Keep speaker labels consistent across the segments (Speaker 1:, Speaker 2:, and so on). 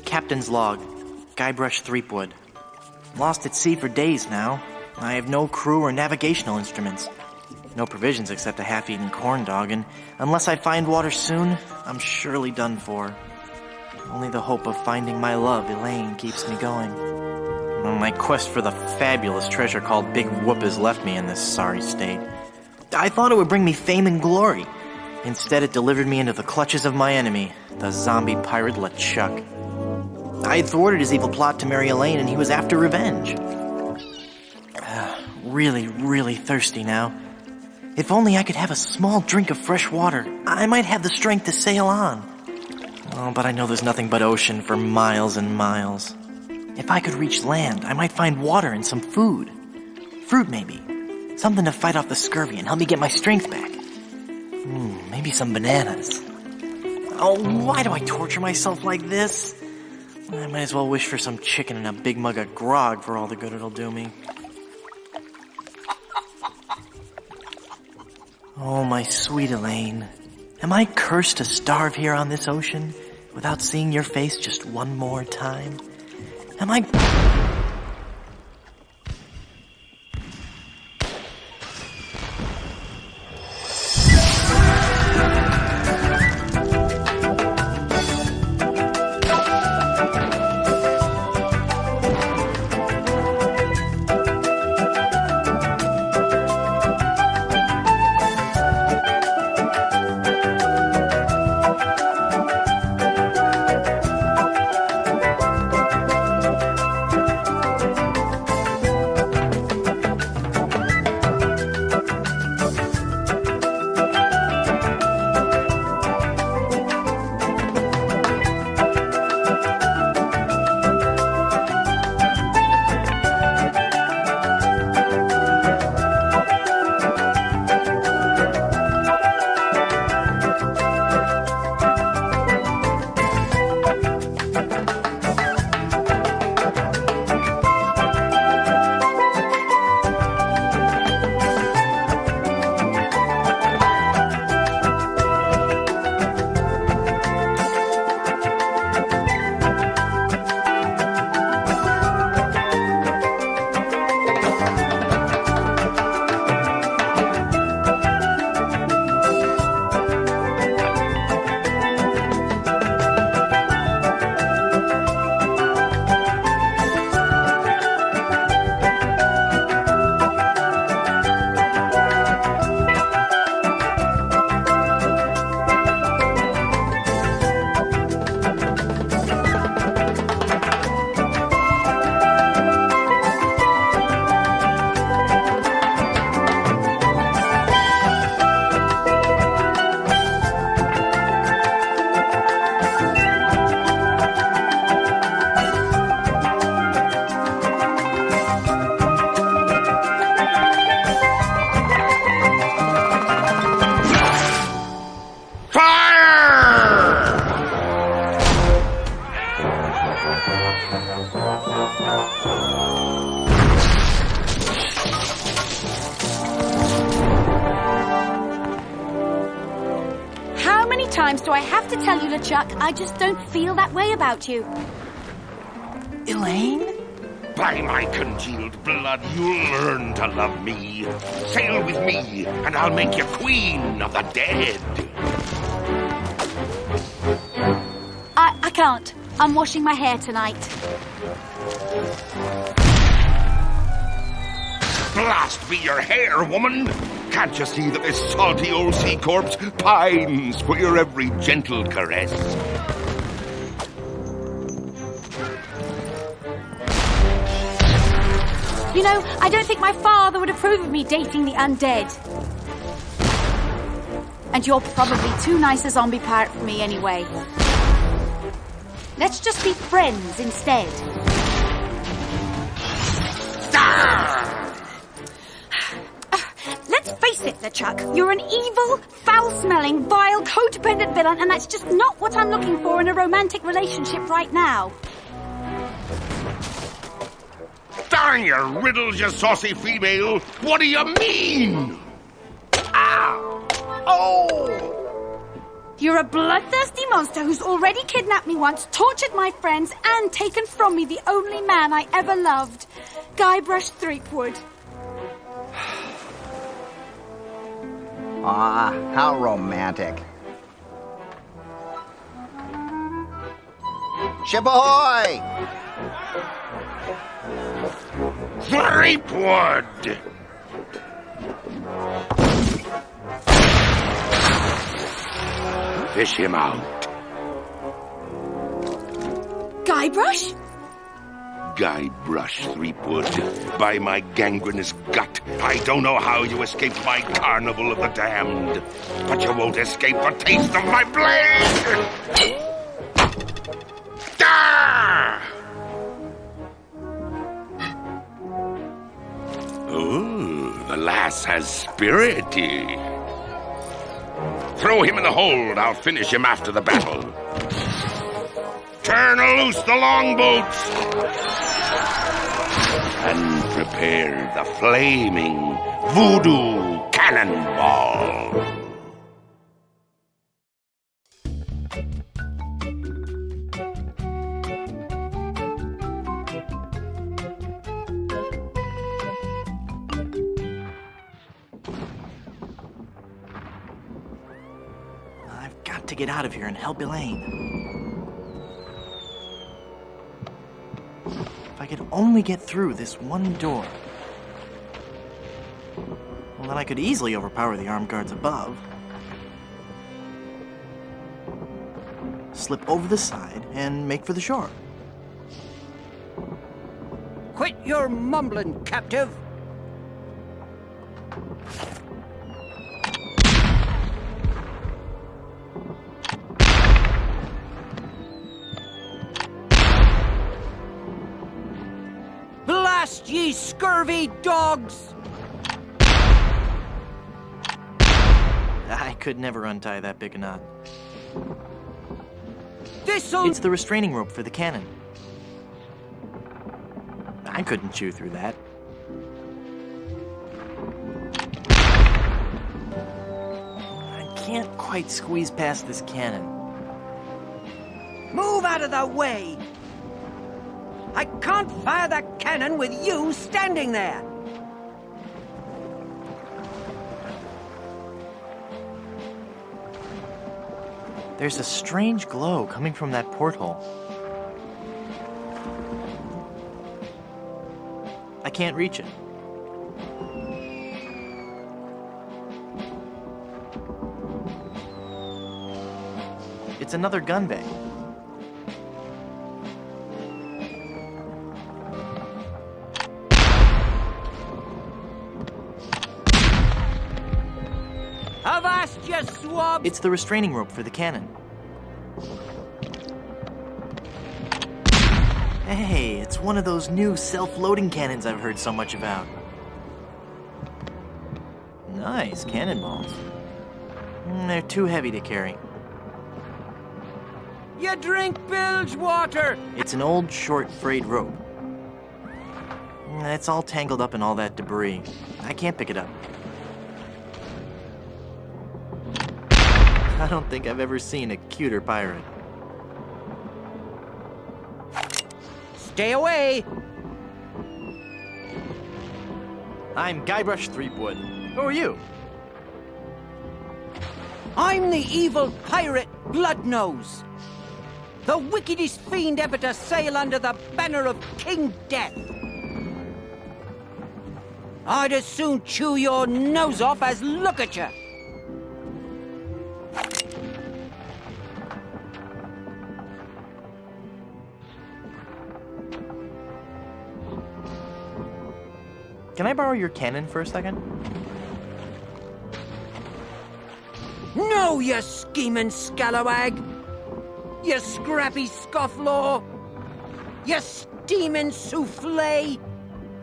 Speaker 1: Captain's log. Guybrush Threepwood. Lost at sea for days now. I have no crew or navigational instruments. No provisions except a half-eaten corn dog, and unless I find water soon, I'm surely done for. Only the hope of finding my love, Elaine, keeps me going. My quest for the fabulous treasure called Big Whoop has left me in this sorry state. I thought it would bring me fame and glory. Instead, it delivered me into the clutches of my enemy, the zombie pirate LeChuck. I had thwarted his evil plot to marry Elaine, and he was after revenge. Really, really thirsty now. If only I could have a small drink of fresh water, I might have the strength to sail on. Oh, but I know there's nothing but ocean for miles and miles. If I could reach land, I might find water and some food. Fruit, maybe. Something to fight off the scurvy and help me get my strength back. Maybe some bananas. Oh, why do I torture myself like this? I might as well wish for some chicken and a big mug of grog for all the good it'll do me. Oh, my sweet Elaine. Am I cursed to starve here on this ocean without seeing your face just one more time? Am I...
Speaker 2: times do I have to tell you, LeChuck, I just don't feel that way about you.
Speaker 1: Elaine?
Speaker 3: By my congealed blood, you'll learn to love me. Sail with me, and I'll make you queen of the dead.
Speaker 2: I can't. I'm washing my hair tonight.
Speaker 3: Blast be your hair, woman! Can't you see that this salty old sea corpse pines for your every gentle caress?
Speaker 2: You know, I don't think my father would approve of me dating the undead. And you're probably too nice a zombie pirate for me anyway. Let's just be friends instead. Let's face it, LeChuck, you're an evil, foul-smelling, vile, codependent villain, and that's just not what I'm looking for in a romantic relationship right now.
Speaker 3: Darn your riddles, you saucy female! What do you mean? Ow! Oh!
Speaker 2: You're a bloodthirsty monster who's already kidnapped me once, tortured my friends, and taken from me the only man I ever loved. Guybrush Threepwood.
Speaker 4: Ah, how romantic. Ship ahoy!
Speaker 3: Threepwood! Fish him out.
Speaker 2: Guybrush?
Speaker 3: Guybrush, Threepwood. By my gangrenous gut, I don't know how you escaped my carnival of the damned. But you won't escape a taste of my blade! Ah! Oh, the lass has spirity. Throw him in the hold. I'll finish him after the battle. Turn loose the longboats! And prepare the flaming voodoo cannonball.
Speaker 1: I've got to get out of here and help Elaine. If I could only get through this one door. Well, then I could easily overpower the armed guards above. Slip over the side and make for the shore.
Speaker 5: Quit your mumbling, captive. Blast ye scurvy dogs!
Speaker 1: I could never untie that big a knot.
Speaker 5: This'll...
Speaker 1: It's the restraining rope for the cannon. I couldn't chew through that. I can't quite squeeze past this cannon.
Speaker 5: Move out of the way! I can't fire the cannon with you standing there!
Speaker 1: There's a strange glow coming from that porthole. I can't reach it. It's another gun bay.
Speaker 5: Avast, you swab!
Speaker 1: It's the restraining rope for the cannon. Hey, it's one of those new self-loading cannons I've heard so much about. Nice cannonballs. They're too heavy to carry.
Speaker 5: You drink bilge water!
Speaker 1: It's an old, short, frayed rope. It's all tangled up in all that debris. I can't pick it up. I don't think I've ever seen a cuter pirate.
Speaker 5: Stay away!
Speaker 1: I'm Guybrush Threepwood. Who are you?
Speaker 5: I'm the evil pirate Bloodnose. The wickedest fiend ever to sail under the banner of King Death. I'd as soon chew your nose off as look at you.
Speaker 1: Can I borrow your cannon for a second?
Speaker 5: No, you scheming scalawag! You scrappy scofflaw! You steaming souffle!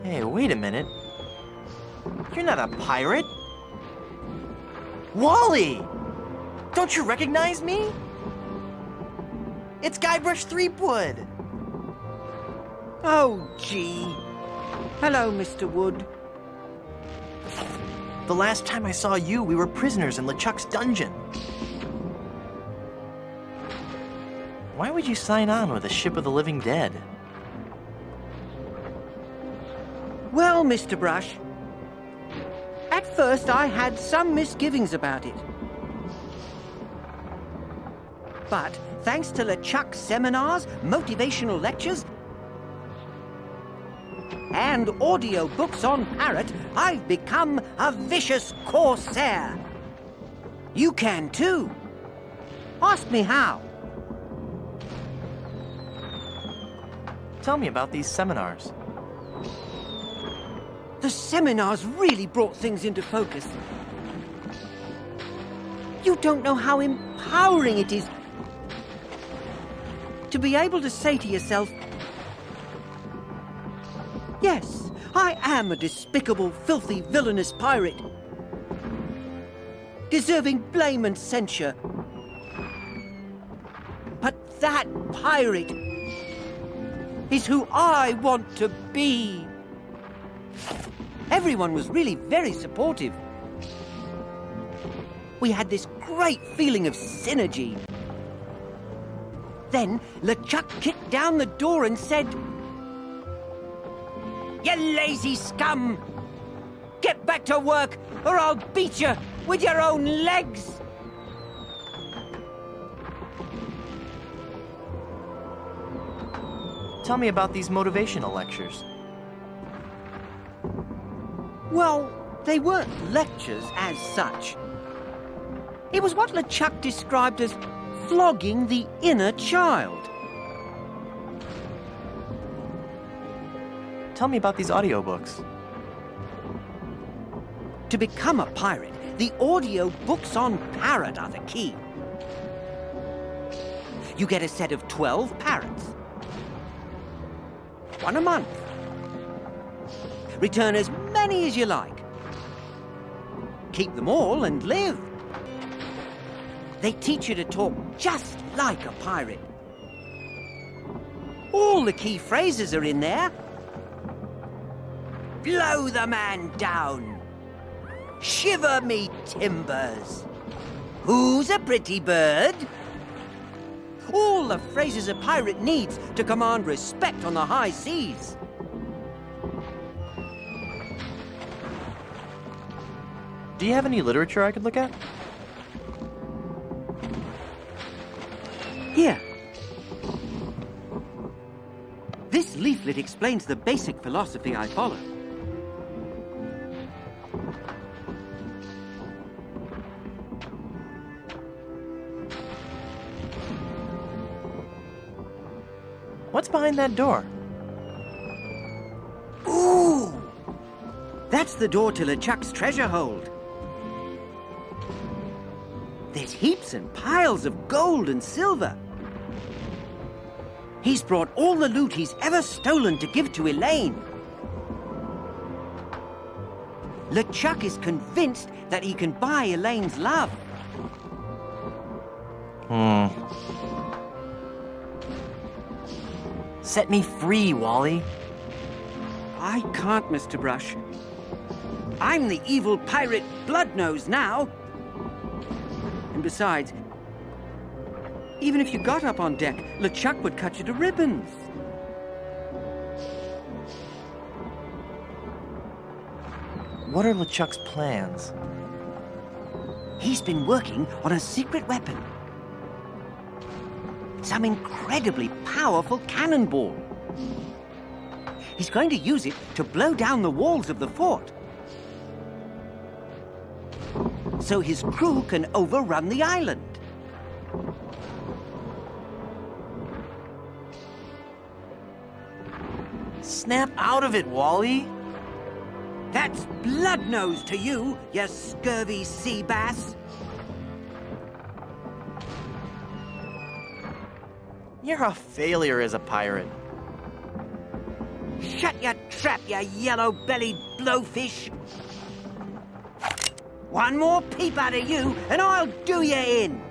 Speaker 1: Hey, wait a minute. You're not a pirate. Wally! Don't you recognize me? It's Guybrush Threepwood.
Speaker 5: Oh, gee. Hello, Mr. Wood.
Speaker 1: The last time I saw you, we were prisoners in LeChuck's dungeon. Why would you sign on with a ship of the living dead?
Speaker 5: Well, Mr. Brush, at first I had some misgivings about it. But thanks to LeChuck's seminars, motivational lectures, and audio books on Parrot, I've become a vicious corsair. You can too. Ask me how.
Speaker 1: Tell me about these seminars.
Speaker 5: The seminars really brought things into focus. You don't know how empowering it is to be able to say to yourself, yes, I am a despicable, filthy, villainous pirate, deserving blame and censure. But that pirate is who I want to be. Everyone was really very supportive. We had this great feeling of synergy. Then LeChuck kicked down the door and said, "You lazy scum! Get back to work or I'll beat you with your own legs!"
Speaker 1: Tell me about these motivational lectures.
Speaker 5: Well, they weren't lectures as such. It was what LeChuck described as flogging the inner child.
Speaker 1: Tell me about these audiobooks.
Speaker 5: To become a pirate, the audio books on Parrot are the key. You get a set of 12 parrots. One a month. Return as many as you like. Keep them all and live. They teach you to talk just like a pirate. All the key phrases are in there. Blow the man down. Shiver me timbers. Who's a pretty bird? All the phrases a pirate needs to command respect on the high seas.
Speaker 1: Do you have any literature I could look at?
Speaker 5: Here. This leaflet explains the basic philosophy I follow.
Speaker 1: What's behind that door?
Speaker 5: Ooh! That's the door to LeChuck's treasure hold. There's heaps and piles of gold and silver. He's brought all the loot he's ever stolen to give to Elaine. LeChuck is convinced that he can buy Elaine's love.
Speaker 1: Set me free, Wally.
Speaker 5: I can't, Mr. Brush. I'm the evil pirate Bloodnose now. And besides, even if you got up on deck, LeChuck would cut you to ribbons.
Speaker 1: What are LeChuck's plans?
Speaker 5: He's been working on a secret weapon. Some incredibly powerful cannonball. He's going to use it to blow down the walls of the fort, so his crew can overrun the island.
Speaker 1: Snap out of it, Wally.
Speaker 5: That's Bloodnose to you, you scurvy sea bass.
Speaker 1: You're a failure as a pirate.
Speaker 5: Shut your trap, you yellow-bellied blowfish. One more peep out of you, and I'll do you in.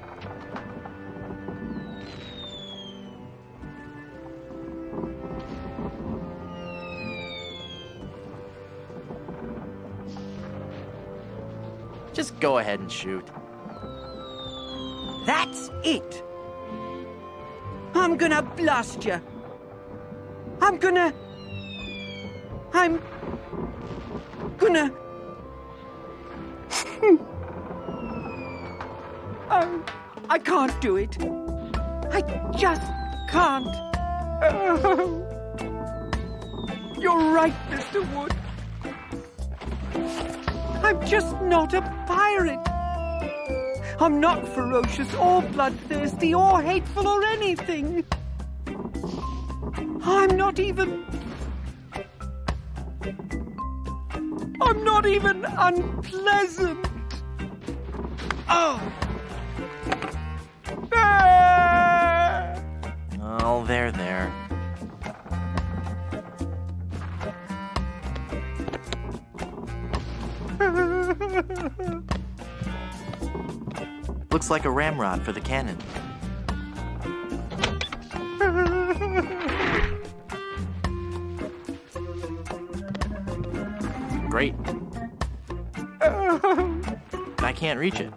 Speaker 1: Just go ahead and shoot.
Speaker 5: That's it. I'm gonna blast you. I'm gonna... Oh, I can't do it. I just can't. Oh. You're right, Mr. Wood. I'm just not a pirate. I'm not ferocious or bloodthirsty or hateful or anything. I'm not even unpleasant. Oh. Ah!
Speaker 1: Oh, there. Looks like a ramrod for the cannon. Great. I can't reach it.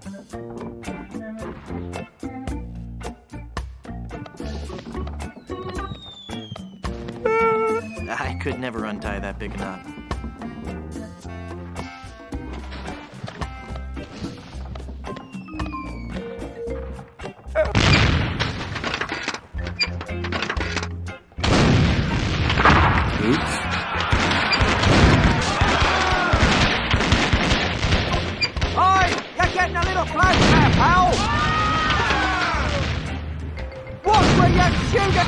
Speaker 1: I could never untie that big knot. Oops.
Speaker 5: Oi! You're getting a little close there, pal! Watch where you're shooting!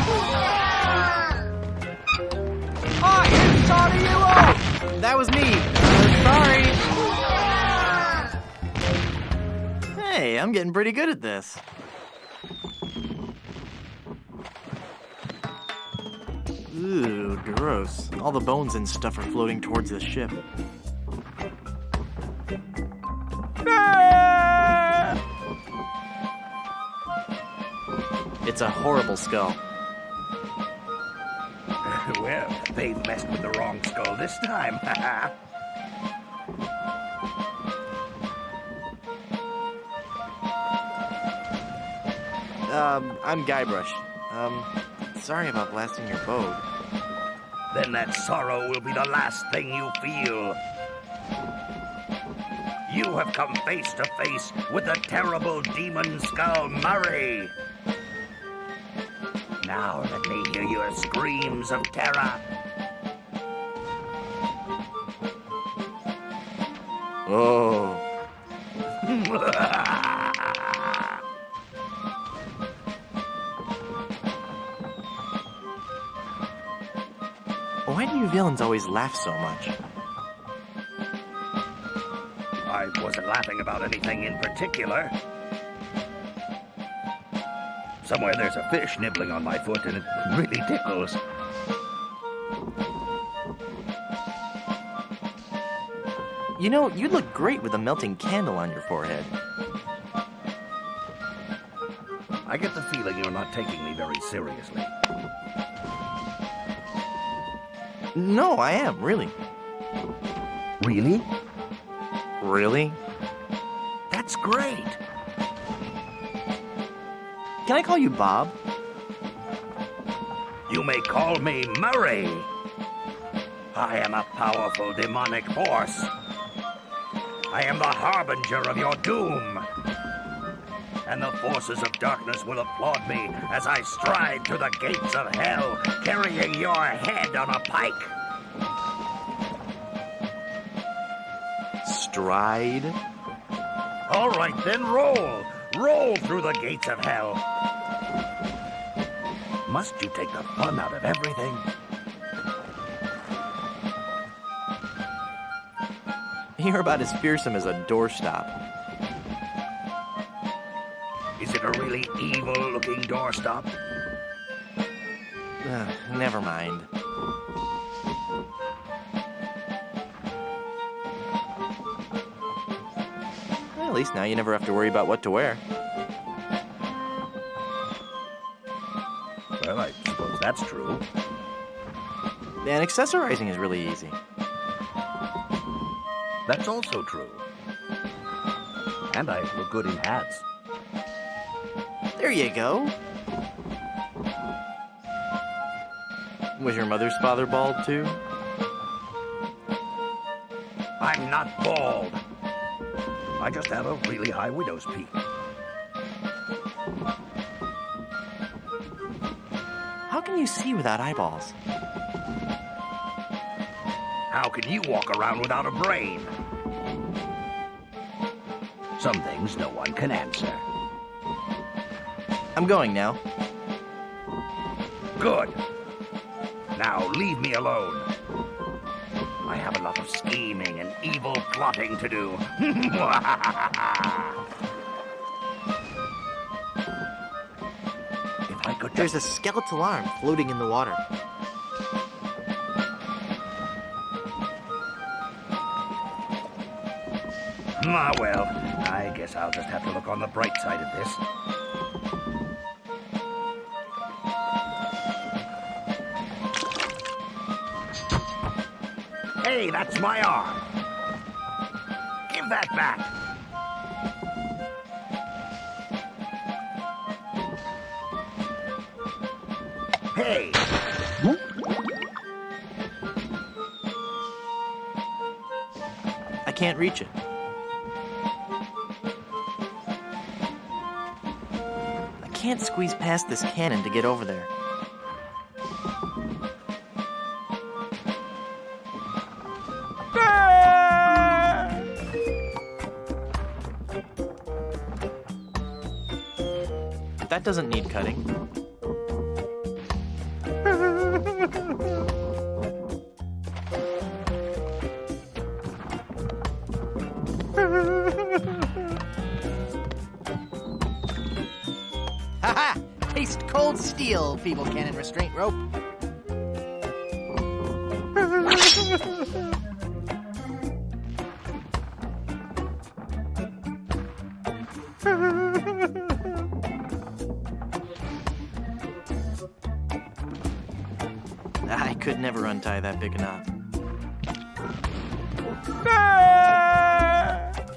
Speaker 5: Inside of you all!
Speaker 1: That was me. Sorry. Hey, I'm getting pretty good at this. Ooh, gross. All the bones and stuff are floating towards the ship. It's a horrible skull.
Speaker 3: Well, they've messed with the wrong skull this time.
Speaker 1: I'm Guybrush. Sorry about blasting your boat.
Speaker 3: Then that sorrow will be the last thing you feel. You have come face to face with the terrible demon skull Murray. Now let me hear your screams of terror.
Speaker 1: Oh. Why do you villains always laugh so much?
Speaker 3: I wasn't laughing about anything in particular. Somewhere there's a fish nibbling on my foot, and it really tickles.
Speaker 1: You know, you look great with a melting candle on your forehead.
Speaker 3: I get the feeling you're not taking me very seriously.
Speaker 1: No, I am, really.
Speaker 3: Really?
Speaker 1: Really?
Speaker 3: That's great.
Speaker 1: Can I call you Bob?
Speaker 3: You may call me Murray. I am a powerful demonic force. I am the harbinger of your doom. And the forces of darkness will applaud me as I stride through the gates of hell, carrying your head on a pike.
Speaker 1: Stride?
Speaker 3: All right, then roll. Roll through the gates of hell. Must you take the fun out of everything?
Speaker 1: You're about as fearsome as a doorstop.
Speaker 3: Is it a really evil-looking doorstop?
Speaker 1: Never mind. Well, at least now you never have to worry about what to wear.
Speaker 3: Well, I suppose that's true.
Speaker 1: And accessorizing is really easy.
Speaker 3: That's also true. And I look good in hats.
Speaker 1: There you go. Was your mother's father bald too?
Speaker 3: I'm not bald. I just have a really high widow's peak.
Speaker 1: How can you see without eyeballs?
Speaker 3: How can you walk around without a brain? Some things no one can answer.
Speaker 1: I'm going now.
Speaker 3: Good. Now leave me alone. I have a lot of scheming and evil plotting to do. If I could
Speaker 1: There's a skeletal arm floating in the water.
Speaker 3: Ah, well, I guess I'll just have to look on the bright side of this. Hey, that's my arm. Give that back. Hey!
Speaker 1: I can't reach it. I can't squeeze past this cannon to get over there. That doesn't need cutting. Haha! Taste cold steel, feeble cannon restraint rope. I could never untie that big a knot.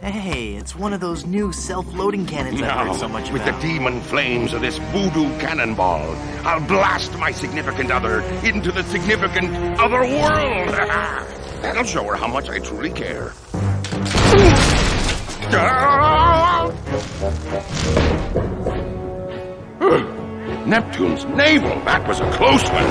Speaker 1: Hey, it's one of those new self-loading cannons I've heard so much about.
Speaker 6: With the demon flames of this voodoo cannonball, I'll blast my significant other into the significant other world. That'll show her how much I truly care. Neptune's navel, that was a close one.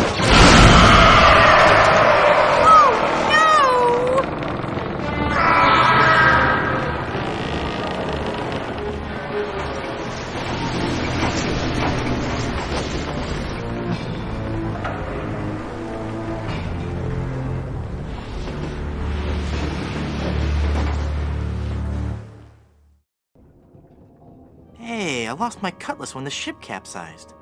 Speaker 1: Hey, I lost my cutlass when the ship capsized.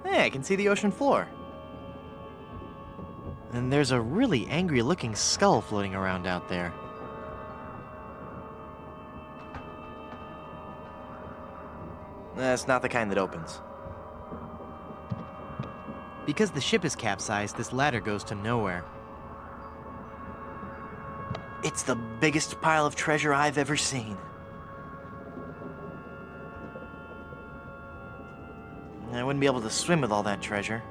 Speaker 1: Hey, I can see the ocean floor. And there's a really angry-looking skull floating around out there. That's not the kind that opens. Because the ship is capsized, this ladder goes to nowhere. It's the biggest pile of treasure I've ever seen. I wouldn't be able to swim with all that treasure.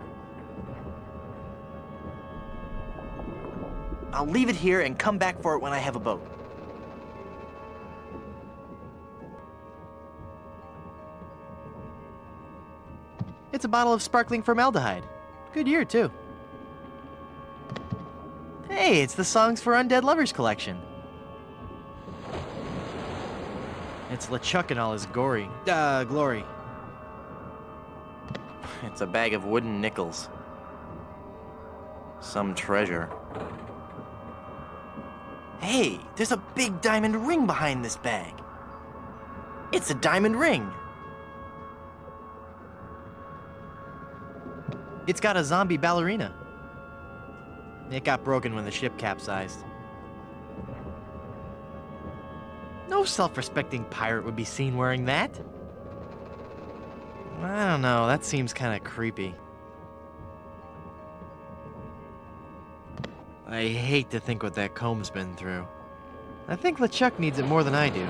Speaker 1: I'll leave it here and come back for it when I have a boat. It's a bottle of sparkling formaldehyde. Good year, too. Hey, it's the Songs for Undead Lovers collection. It's LeChuck in all his glory. It's a bag of wooden nickels. Some treasure. Hey, there's a big diamond ring behind this bag. It's a diamond ring. It's got a zombie ballerina. It got broken when the ship capsized. No self-respecting pirate would be seen wearing that. I don't know, that seems kind of creepy. I hate to think what that comb's been through. I think LeChuck needs it more than I do.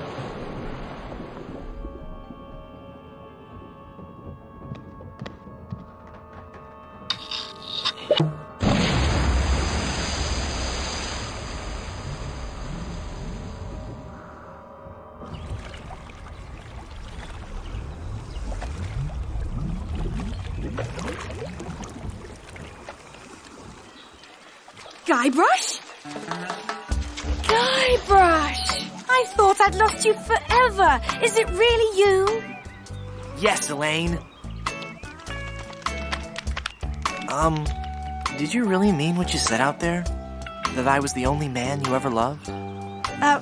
Speaker 2: Guybrush? Guybrush! I thought I'd lost you forever. Is it really you?
Speaker 1: Yes, Elaine. Did you really mean what you said out there? That I was the only man you ever loved?
Speaker 2: Well,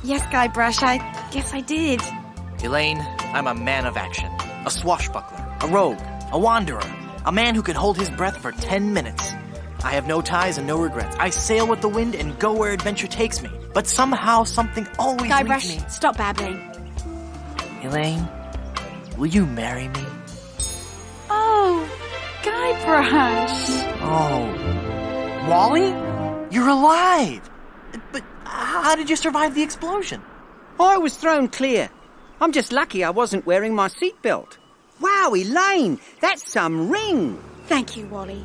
Speaker 2: yes, Guybrush, I guess I did.
Speaker 1: Elaine, I'm a man of action. A swashbuckler, a rogue, a wanderer, a man who can hold his breath for 10 minutes. I have no ties and no regrets. I sail with the wind and go where adventure takes me. But somehow something always leads me...
Speaker 2: Guybrush, stop babbling.
Speaker 1: Elaine, will you marry me?
Speaker 2: Oh, Guybrush.
Speaker 1: Oh, Wally? You're alive! But how did you survive the explosion?
Speaker 5: I was thrown clear. I'm just lucky I wasn't wearing my seatbelt. Wow, Elaine, that's some ring.
Speaker 2: Thank you, Wally.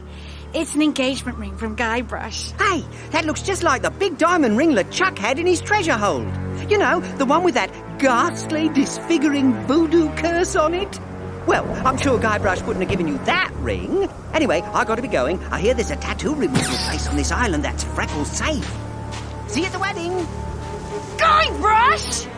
Speaker 2: It's an engagement ring from Guybrush.
Speaker 5: Hey, that looks just like the big diamond ring LeChuck had in his treasure hold. You know, the one with that ghastly, disfiguring voodoo curse on it. Well, I'm sure Guybrush wouldn't have given you that ring. Anyway, I gotta be going. I hear there's a tattoo removal place on this island that's Freckles safe. See you at the wedding.
Speaker 2: Guybrush!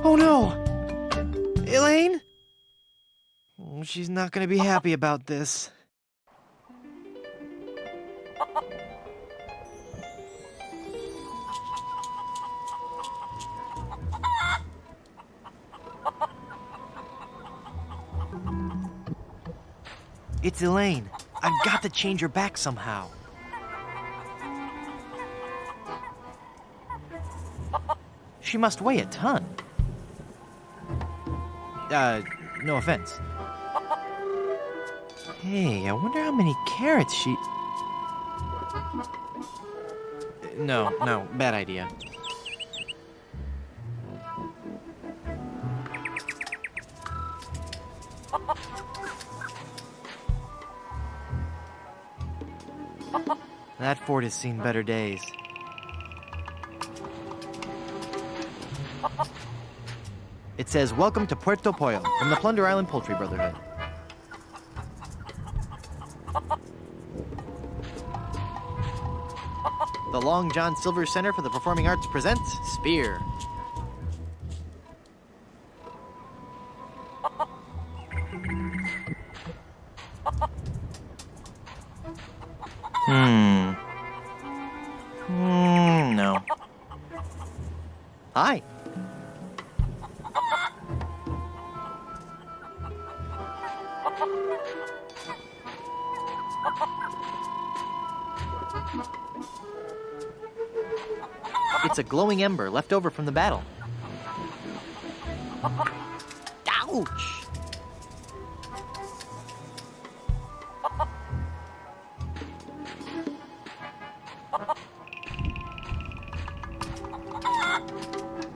Speaker 1: Oh no! Elaine? She's not gonna be happy about this. It's Elaine. I've got to change her back somehow. She must weigh a ton. No offense. Hey, I wonder how many carrots she... No, bad idea. That fort has seen better days. It says, "Welcome to Puerto Pollo from the Plunder Island Poultry Brotherhood." The Long John Silver Center for the Performing Arts presents Spear. No. Hi. It's a glowing ember left over from the battle. Ouch!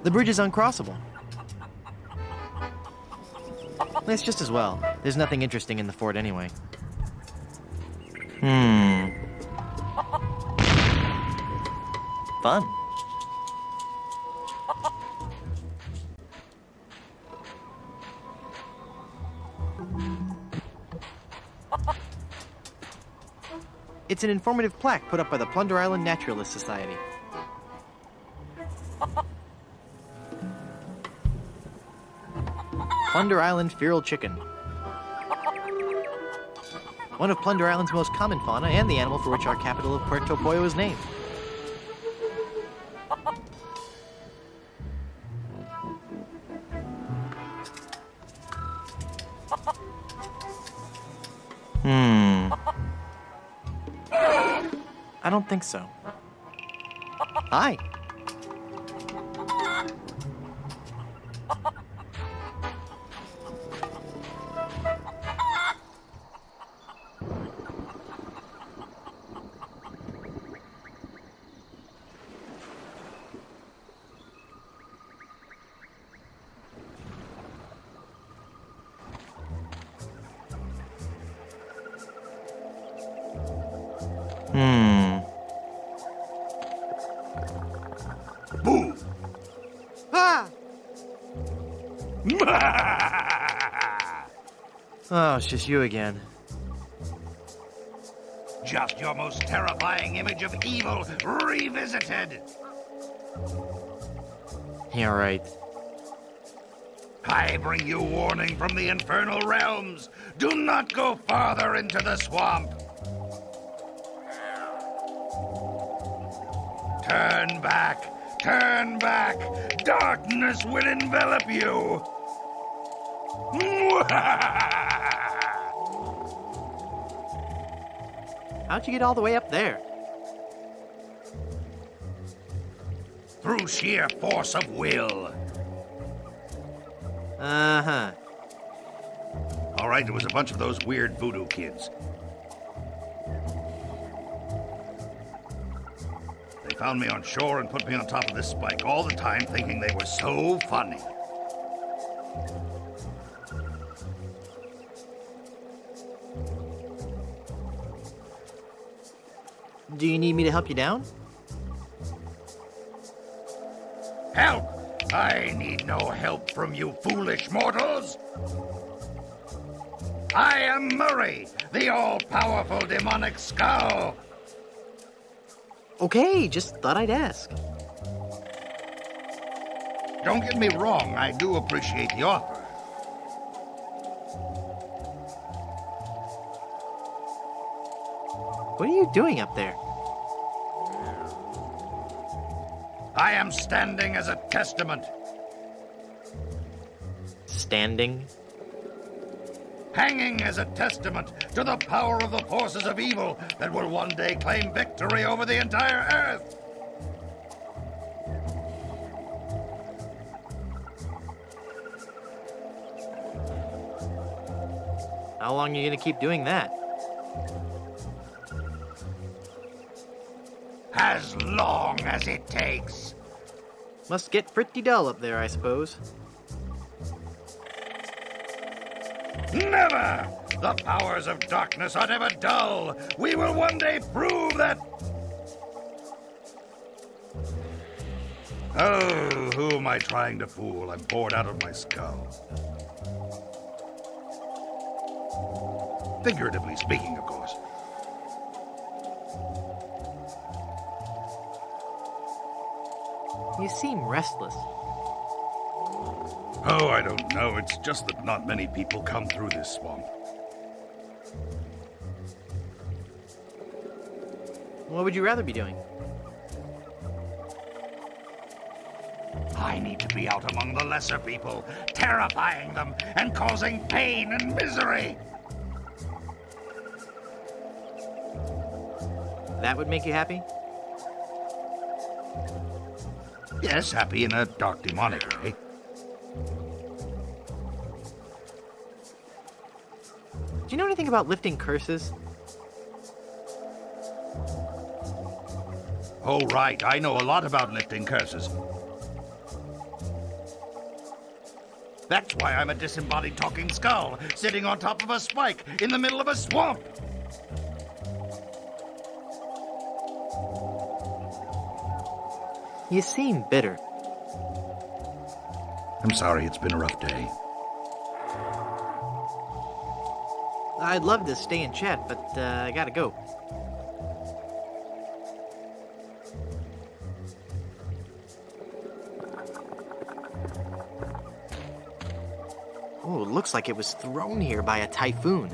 Speaker 1: The bridge is uncrossable. It's just as well. There's nothing interesting in the fort anyway. Fun. It's an informative plaque put up by the Plunder Island Naturalist Society. Plunder Island feral chicken. One of Plunder Island's most common fauna and the animal for which our capital of Puerto Pollo is named. I don't think so. Hi. Oh, it's just you again.
Speaker 3: Just your most terrifying image of evil revisited.
Speaker 1: Yeah, right.
Speaker 3: I bring you warning from the infernal realms. Do not go farther into the swamp. Turn back. Turn back. Darkness will envelop you.
Speaker 1: How'd you get all the way up there?
Speaker 3: Through sheer force of will.
Speaker 1: Uh-huh.
Speaker 3: All right, there was a bunch of those weird voodoo kids. They found me on shore and put me on top of this spike all the time, thinking they were so funny.
Speaker 1: Do you need me to help you down?
Speaker 3: Help! I need no help from you foolish mortals! I am Murray, the all-powerful demonic skull!
Speaker 1: Okay, just thought I'd ask.
Speaker 3: Don't get me wrong, I do appreciate the offer.
Speaker 1: What are you doing up there?
Speaker 3: I am standing as a testament.
Speaker 1: Standing?
Speaker 3: Hanging as a testament to the power of the forces of evil that will one day claim victory over the entire earth.
Speaker 1: How long are you gonna keep doing that?
Speaker 3: As long as it takes.
Speaker 1: Must get pretty dull up there, I suppose.
Speaker 3: Never! The powers of darkness are never dull. We will one day prove that... Oh, who am I trying to fool? I'm bored out of my skull. Figuratively speaking, of course.
Speaker 1: You seem restless.
Speaker 3: Oh, I don't know. It's just that not many people come through this swamp.
Speaker 1: What would you rather be doing?
Speaker 3: I need to be out among the lesser people, terrifying them and causing pain and misery.
Speaker 1: That would make you happy?
Speaker 3: Yes, happy in a dark demonic way.
Speaker 1: Do you know anything about lifting curses?
Speaker 3: Oh, right. I know a lot about lifting curses. That's why I'm a disembodied talking skull, sitting on top of a spike in the middle of a swamp.
Speaker 1: You seem bitter.
Speaker 3: I'm sorry, it's been a rough day.
Speaker 1: I'd love to stay and chat, but I gotta go. Oh, it looks like it was thrown here by a typhoon.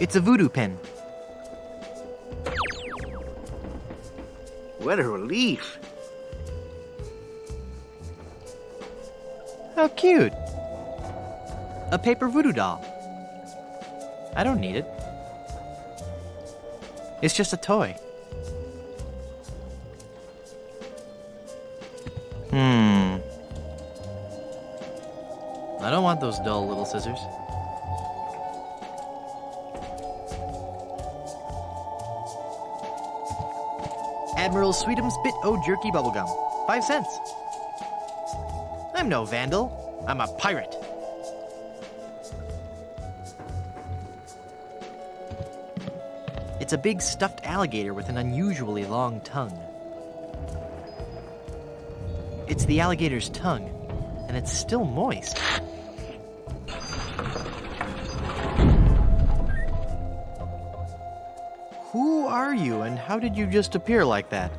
Speaker 1: It's a voodoo pin.
Speaker 3: What a relief.
Speaker 1: How cute. A paper voodoo doll. I don't need it. It's just a toy. I don't want those dull little scissors. Admiral Sweetum's Bit O Jerky Bubblegum. 5 cents. I'm no vandal. I'm a pirate. It's a big stuffed alligator with an unusually long tongue. It's the alligator's tongue, and it's still moist. Who are you, and how did you just appear like that?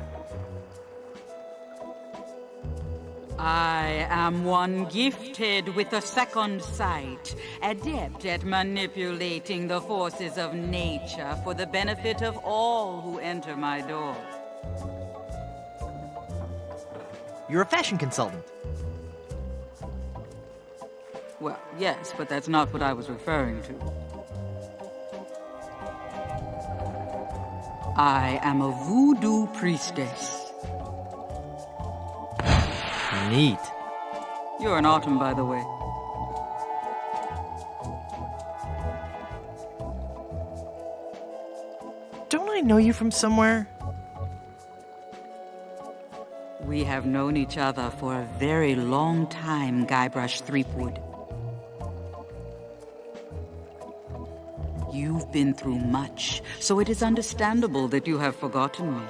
Speaker 7: I am one gifted with a second sight, adept at manipulating the forces of nature for the benefit of all who enter my door.
Speaker 1: You're a fashion consultant.
Speaker 7: Well, yes, but that's not what I was referring to. I am a voodoo priestess.
Speaker 1: Neat.
Speaker 7: You're an autumn, by the way.
Speaker 1: Don't I know you from somewhere?
Speaker 7: We have known each other for a very long time, Guybrush Threepwood. You've been through much, so it is understandable that you have forgotten me.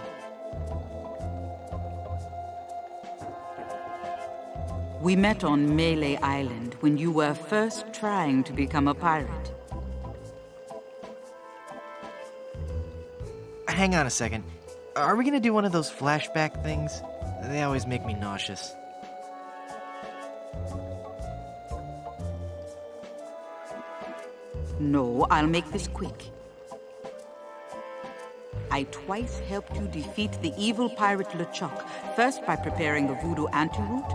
Speaker 7: We met on Melee Island when you were first trying to become a pirate.
Speaker 1: Hang on a second. Are we gonna do one of those flashback things? They always make me nauseous.
Speaker 7: No, I'll make this quick. I twice helped you defeat the evil pirate LeChuck, first by preparing the voodoo antidote.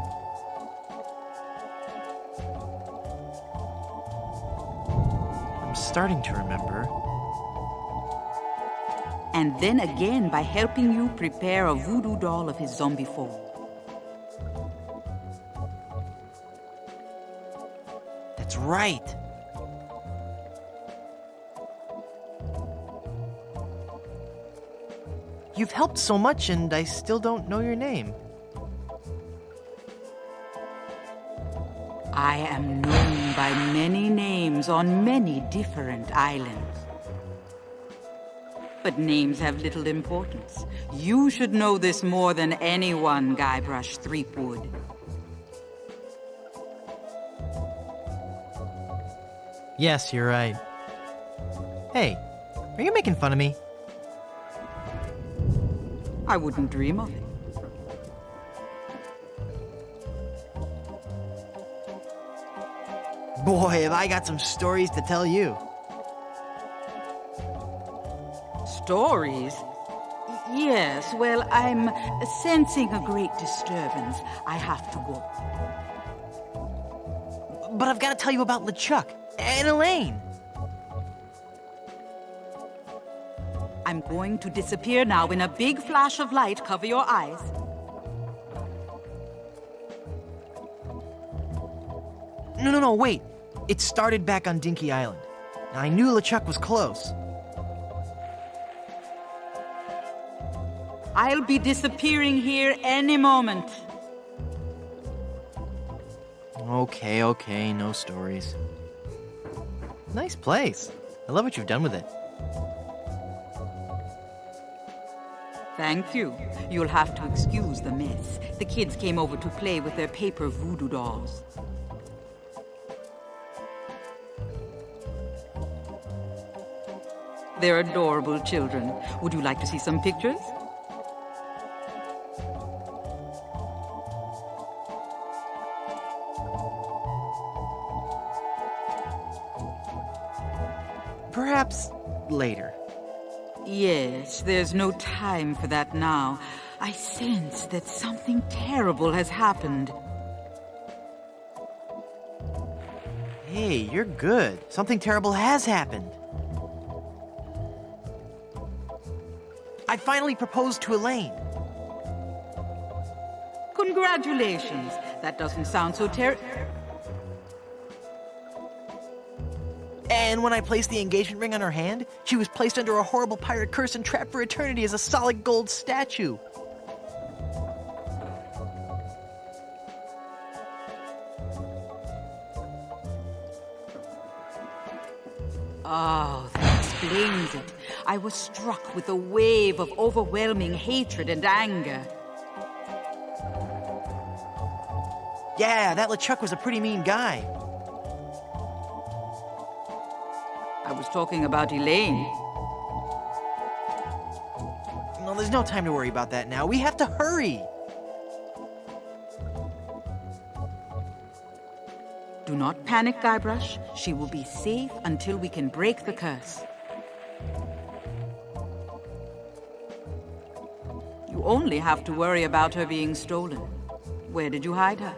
Speaker 1: I'm starting to remember.
Speaker 7: And then again by helping you prepare a voodoo doll of his zombie foe.
Speaker 1: That's right. You've helped so much, and I still don't know your name.
Speaker 7: I am known by many names on many different islands. But names have little importance. You should know this more than anyone, Guybrush Threepwood.
Speaker 1: Yes, you're right. Hey, are you making fun of me?
Speaker 7: I wouldn't dream of it.
Speaker 1: Boy, have I got some stories to tell you.
Speaker 7: Stories? Yes, well, I'm sensing a great disturbance. I have to go.
Speaker 1: But I've got to tell you about LeChuck and Elaine.
Speaker 7: I'm going to disappear now in a big flash of light. Cover your eyes.
Speaker 1: No, wait. It started back on Dinky Island. I knew LeChuck was close.
Speaker 7: I'll be disappearing here any moment.
Speaker 1: Okay, no stories. Nice place. I love what you've done with it.
Speaker 7: Thank you. You'll have to excuse the mess. The kids came over to play with their paper voodoo dolls. They're adorable children. Would you like to see some pictures?
Speaker 1: Perhaps later.
Speaker 7: Yes, there's no time for that now. I sense that something terrible has happened.
Speaker 1: Hey, you're good. Something terrible has happened. I finally proposed to Elaine.
Speaker 7: Congratulations. That doesn't sound so terrible.
Speaker 1: And when I placed the engagement ring on her hand, she was placed under a horrible pirate curse and trapped for eternity as a solid gold statue.
Speaker 7: Oh, that explains it. I was struck with a wave of overwhelming hatred and anger.
Speaker 1: Yeah, that LeChuck was a pretty mean guy.
Speaker 7: I was talking about Elaine.
Speaker 1: Well, there's no time to worry about that now. We have to hurry.
Speaker 7: Do not panic, Guybrush. She will be safe until we can break the curse. You only have to worry about her being stolen. Where did you hide her?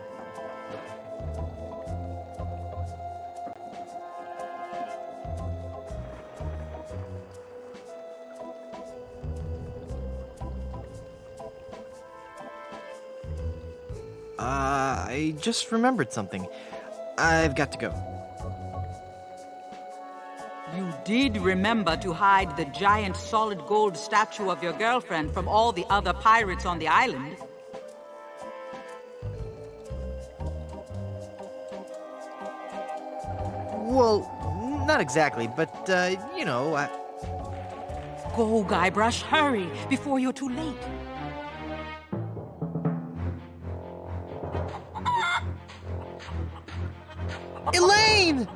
Speaker 1: I just remembered something. I've got to go.
Speaker 7: You did remember to hide the giant solid gold statue of your girlfriend from all the other pirates on the island.
Speaker 1: Well, not exactly, but, you know,
Speaker 7: Go, Guybrush, hurry, before you're too late.
Speaker 1: Elaine!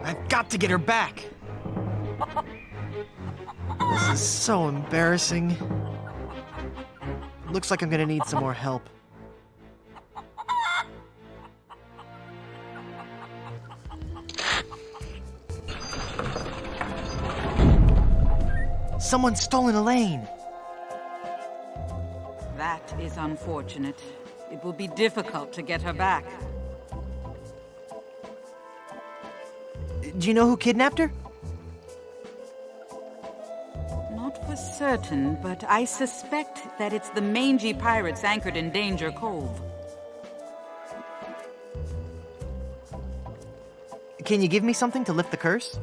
Speaker 1: I've got to get her back. This is so embarrassing. Looks like I'm gonna need some more help. Someone's stolen Elaine.
Speaker 7: That is unfortunate. It will be difficult to get her back.
Speaker 1: Do you know who kidnapped her?
Speaker 7: Not for certain, but I suspect that it's the mangy pirates anchored in Danger Cove.
Speaker 1: Can you give me something to lift the curse?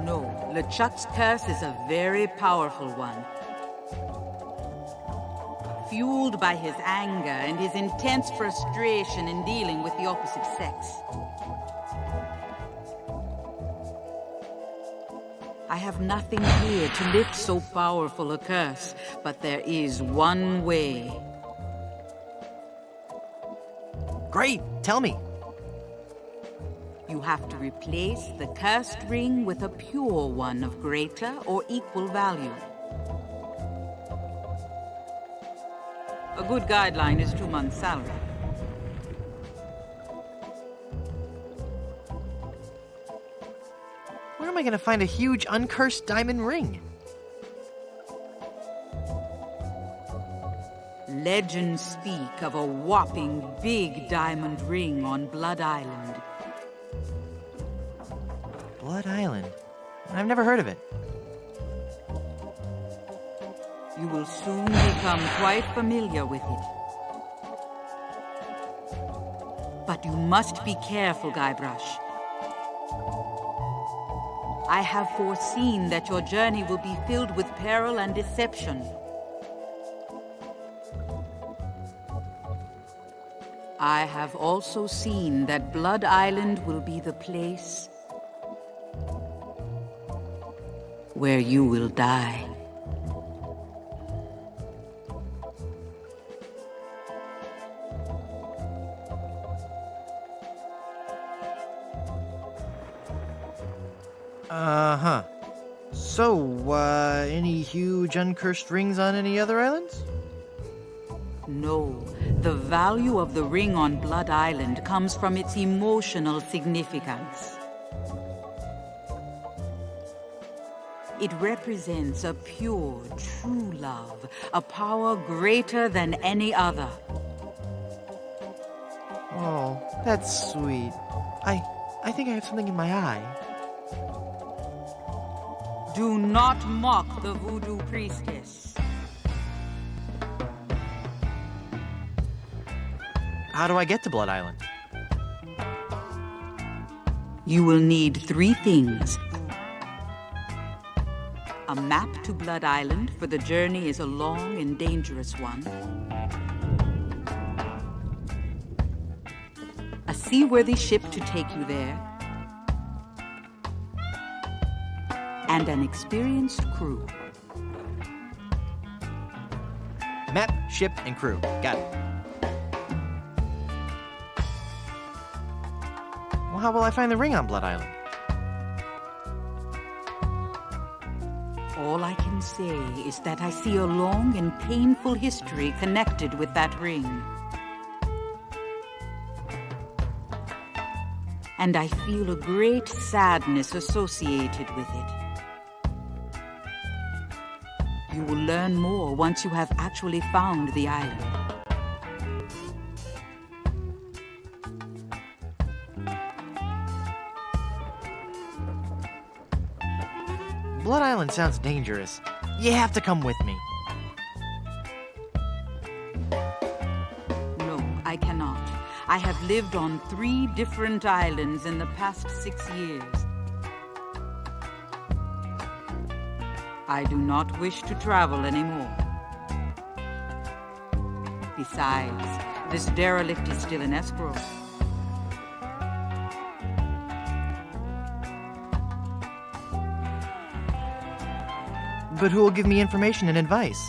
Speaker 7: No, LeChuck's curse is a very powerful one. Fueled by his anger and his intense frustration in dealing with the opposite sex. I have nothing here to lift so powerful a curse, but there is one way.
Speaker 1: Great, tell me.
Speaker 7: You have to replace the cursed ring with a pure one of greater or equal value. A good guideline is 2 months' salary.
Speaker 1: Where am I gonna find a huge uncursed diamond ring?
Speaker 7: Legends speak of a whopping big diamond ring on Blood Island.
Speaker 1: Blood Island? I've never heard of it.
Speaker 7: You will soon become quite familiar with it. But you must be careful, Guybrush. I have foreseen that your journey will be filled with peril and deception. I have also seen that Blood Island will be the place where you will die.
Speaker 1: Uh-huh. So, any huge uncursed rings on any other islands?
Speaker 7: No, the value of the ring on Blood Island comes from its emotional significance. It represents a pure, true love, a power greater than any other.
Speaker 1: Oh, that's sweet. I think I have something in my eye.
Speaker 7: Do not mock the voodoo priestess.
Speaker 1: How do I get to Blood Island?
Speaker 7: You will need 3 things. A map to Blood Island, for the journey is a long and dangerous one. a seaworthy ship to take you there, and an experienced crew.
Speaker 1: Map, ship, and crew. Got it. Well, how will I find the ring on Blood Island?
Speaker 7: All I can say is that I see a long and painful history connected with that ring. And I feel a great sadness associated with it. You will learn more once you have actually found the island.
Speaker 1: Blood Island sounds dangerous. You have to come with me.
Speaker 7: No, I cannot. I have lived on 3 different islands in the past 6 years. I do not wish to travel anymore. Besides, this derelict is still in escrow.
Speaker 1: But who will give me information and advice?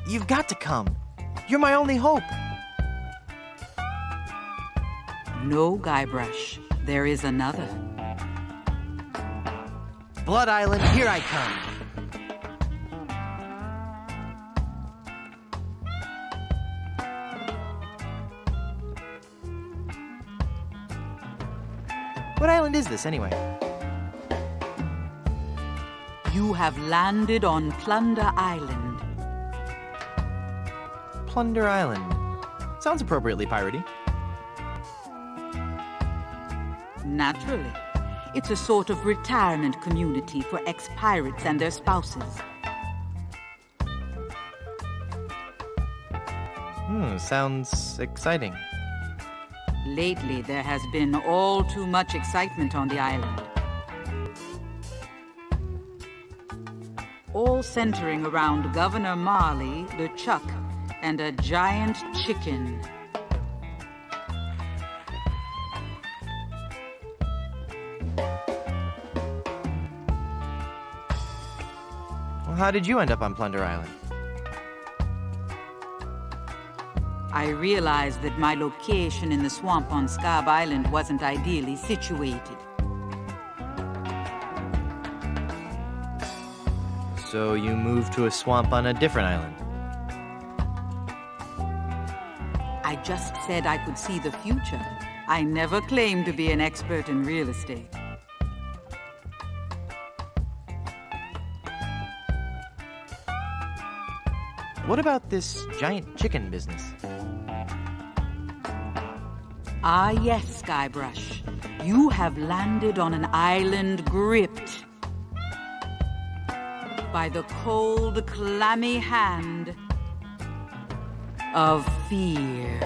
Speaker 1: You've got to come. You're my only hope.
Speaker 7: No, Guybrush. There is another.
Speaker 1: Blood Island, here I come. What island is this, anyway?
Speaker 7: You have landed on Plunder Island.
Speaker 1: Plunder Island. Sounds appropriately piratey.
Speaker 7: Naturally. It's a sort of retirement community for ex-pirates and their spouses.
Speaker 1: Sounds exciting.
Speaker 7: Lately, there has been all too much excitement on the island. All centering around Governor Marley, LeChuck, and a giant chicken.
Speaker 1: Well, how did you end up on Plunder Island?
Speaker 7: I realized that my location in the swamp on Scab Island wasn't ideally situated.
Speaker 1: So you moved to a swamp on a different island?
Speaker 7: I just said I could see the future. I never claimed to be an expert in real estate.
Speaker 1: What about this giant chicken business?
Speaker 7: Ah, yes, Guybrush. You have landed on an island gripped by the cold, clammy hand of fear.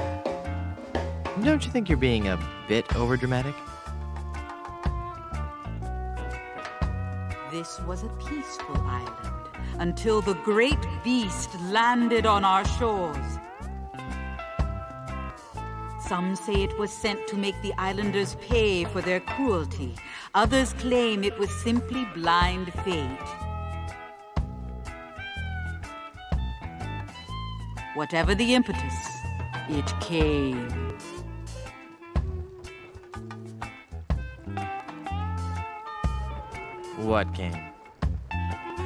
Speaker 1: Don't you think you're being a bit overdramatic?
Speaker 7: This was a peaceful island until the great beast landed on our shores. Some say it was sent to make the islanders pay for their cruelty. Others claim it was simply blind fate. Whatever the impetus, it came.
Speaker 1: What came?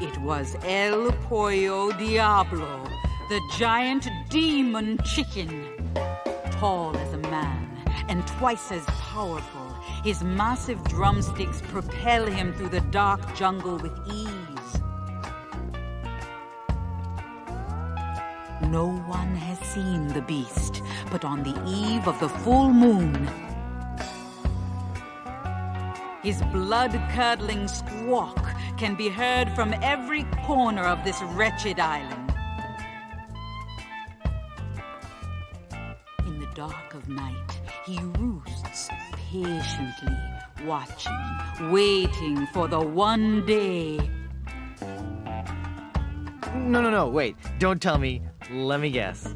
Speaker 7: It was El Pollo Diablo, the giant demon chicken. Tall as a man and twice as powerful, his massive drumsticks propel him through the dark jungle with ease. No one has seen the beast, but on the eve of the full moon, his blood-curdling squawk can be heard from every corner of this wretched island. In the dark of night, he roosts patiently, watching, waiting for the one day.
Speaker 1: No, wait. Don't tell me. Let me guess.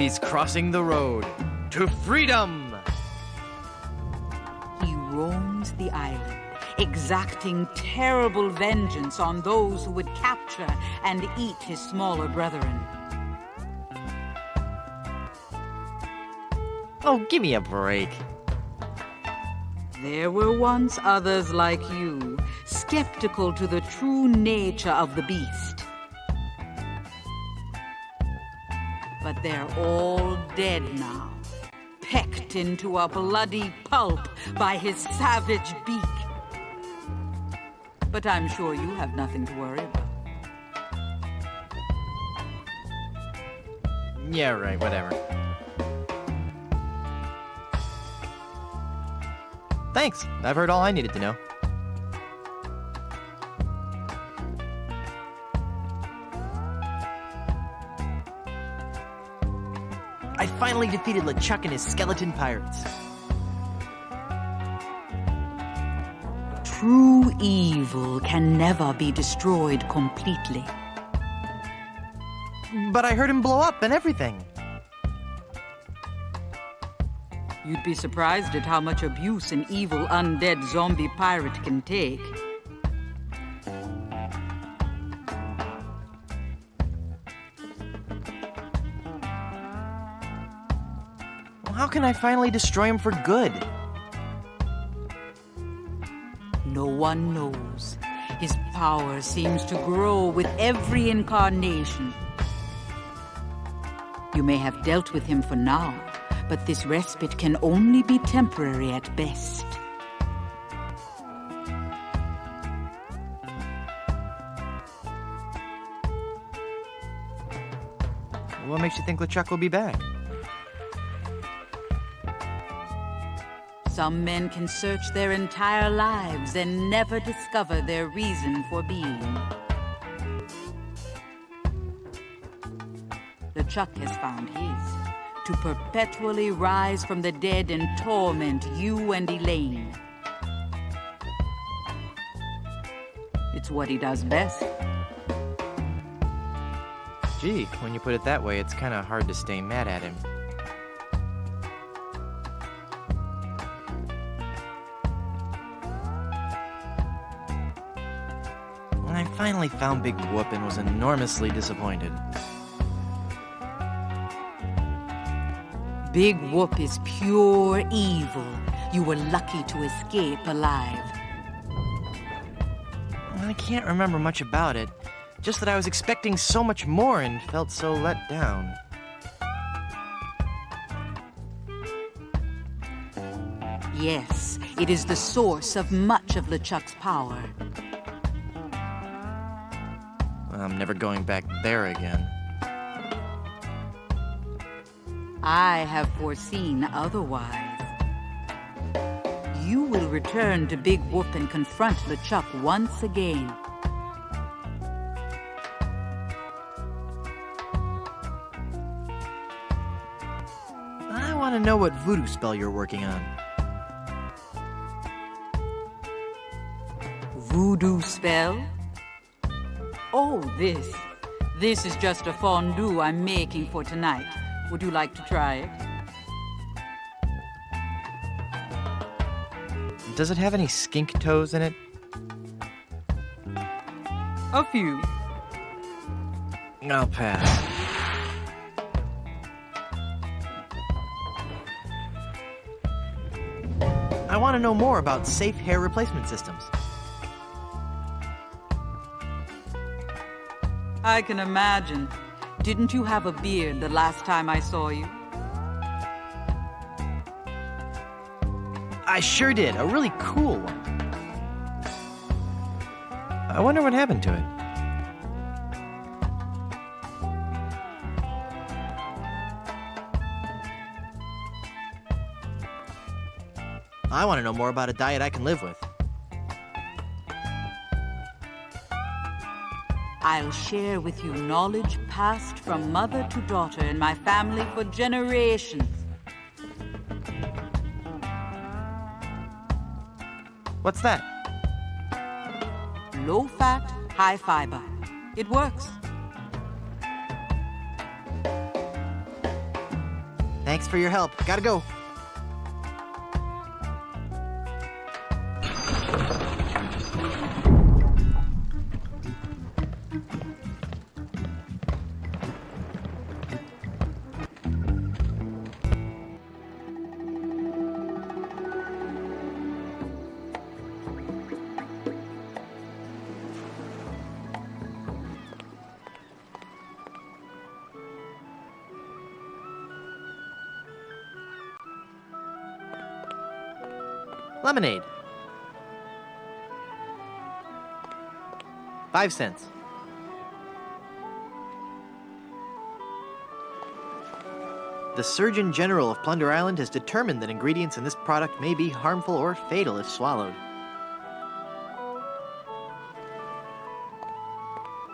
Speaker 1: He's crossing the road to freedom!
Speaker 7: He roams the island, exacting terrible vengeance on those who would capture and eat his smaller brethren.
Speaker 1: Oh, give me a break.
Speaker 7: There were once others like you, skeptical to the true nature of the beast. But they're all dead now, pecked into a bloody pulp by his savage beak. But I'm sure you have nothing to worry about.
Speaker 1: Yeah, right, whatever. Thanks, I've heard all I needed to know. I finally defeated LeChuck and his skeleton pirates.
Speaker 7: True evil can never be destroyed completely.
Speaker 1: But I heard him blow up and everything.
Speaker 7: You'd be surprised at how much abuse an evil undead zombie pirate can take.
Speaker 1: Well, how can I finally destroy him for good?
Speaker 7: No one knows. His power seems to grow with every incarnation. You may have dealt with him for now, but this respite can only be temporary at best.
Speaker 1: What makes you think LeChuck will be back?
Speaker 7: Some men can search their entire lives and never discover their reason for being. LeChuck has found his, to perpetually rise from the dead and torment you and Elaine. It's what he does best.
Speaker 1: Gee, when you put it that way, it's kind of hard to stay mad at him. When I finally found Big Whoop and was enormously disappointed.
Speaker 7: Big Whoop is pure evil. You were lucky to escape alive.
Speaker 1: I can't remember much about it. Just that I was expecting so much more and felt so let down.
Speaker 7: Yes, it is the source of much of LeChuck's power.
Speaker 1: I'm never going back there again.
Speaker 7: I have foreseen otherwise. You will return to Big Whoop and confront LeChuck once again.
Speaker 1: I want to know what voodoo spell you're working on.
Speaker 7: Voodoo spell? Oh, this. This is just a fondue I'm making for tonight. Would you like to try it?
Speaker 1: Does it have any skink toes in it?
Speaker 7: A few.
Speaker 1: I'll pass. I want to know more about safe hair replacement systems.
Speaker 7: I can imagine. Didn't you have a beard the last time I saw you?
Speaker 1: I sure did. A really cool one. I wonder what happened to it. I want to know more about a diet I can live with.
Speaker 7: I'll share with you knowledge passed from mother to daughter in my family for generations.
Speaker 1: What's that?
Speaker 7: Low fat, high fiber. It works.
Speaker 1: Thanks for your help. Gotta go. Lemonade. 5 cents. The Surgeon General of Plunder Island has determined that ingredients in this product may be harmful or fatal if swallowed.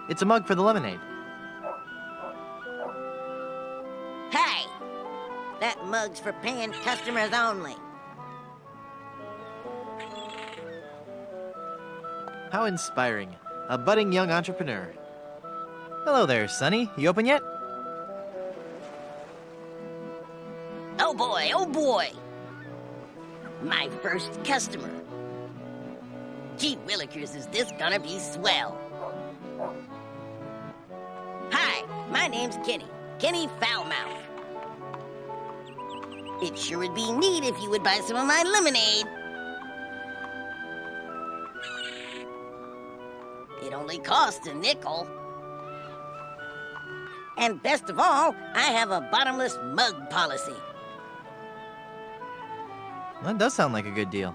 Speaker 1: It's a mug for the lemonade.
Speaker 8: Hey! That mug's for paying customers only.
Speaker 1: How inspiring. A budding young entrepreneur. Hello there, Sonny. You open yet?
Speaker 8: Oh boy, oh boy! My first customer. Gee willikers, is this gonna be swell? Hi, my name's Kenny Foulmouth. It sure would be neat if you would buy some of my lemonade. It only costs a nickel. And best of all, I have a bottomless mug policy.
Speaker 1: That does sound like a good deal.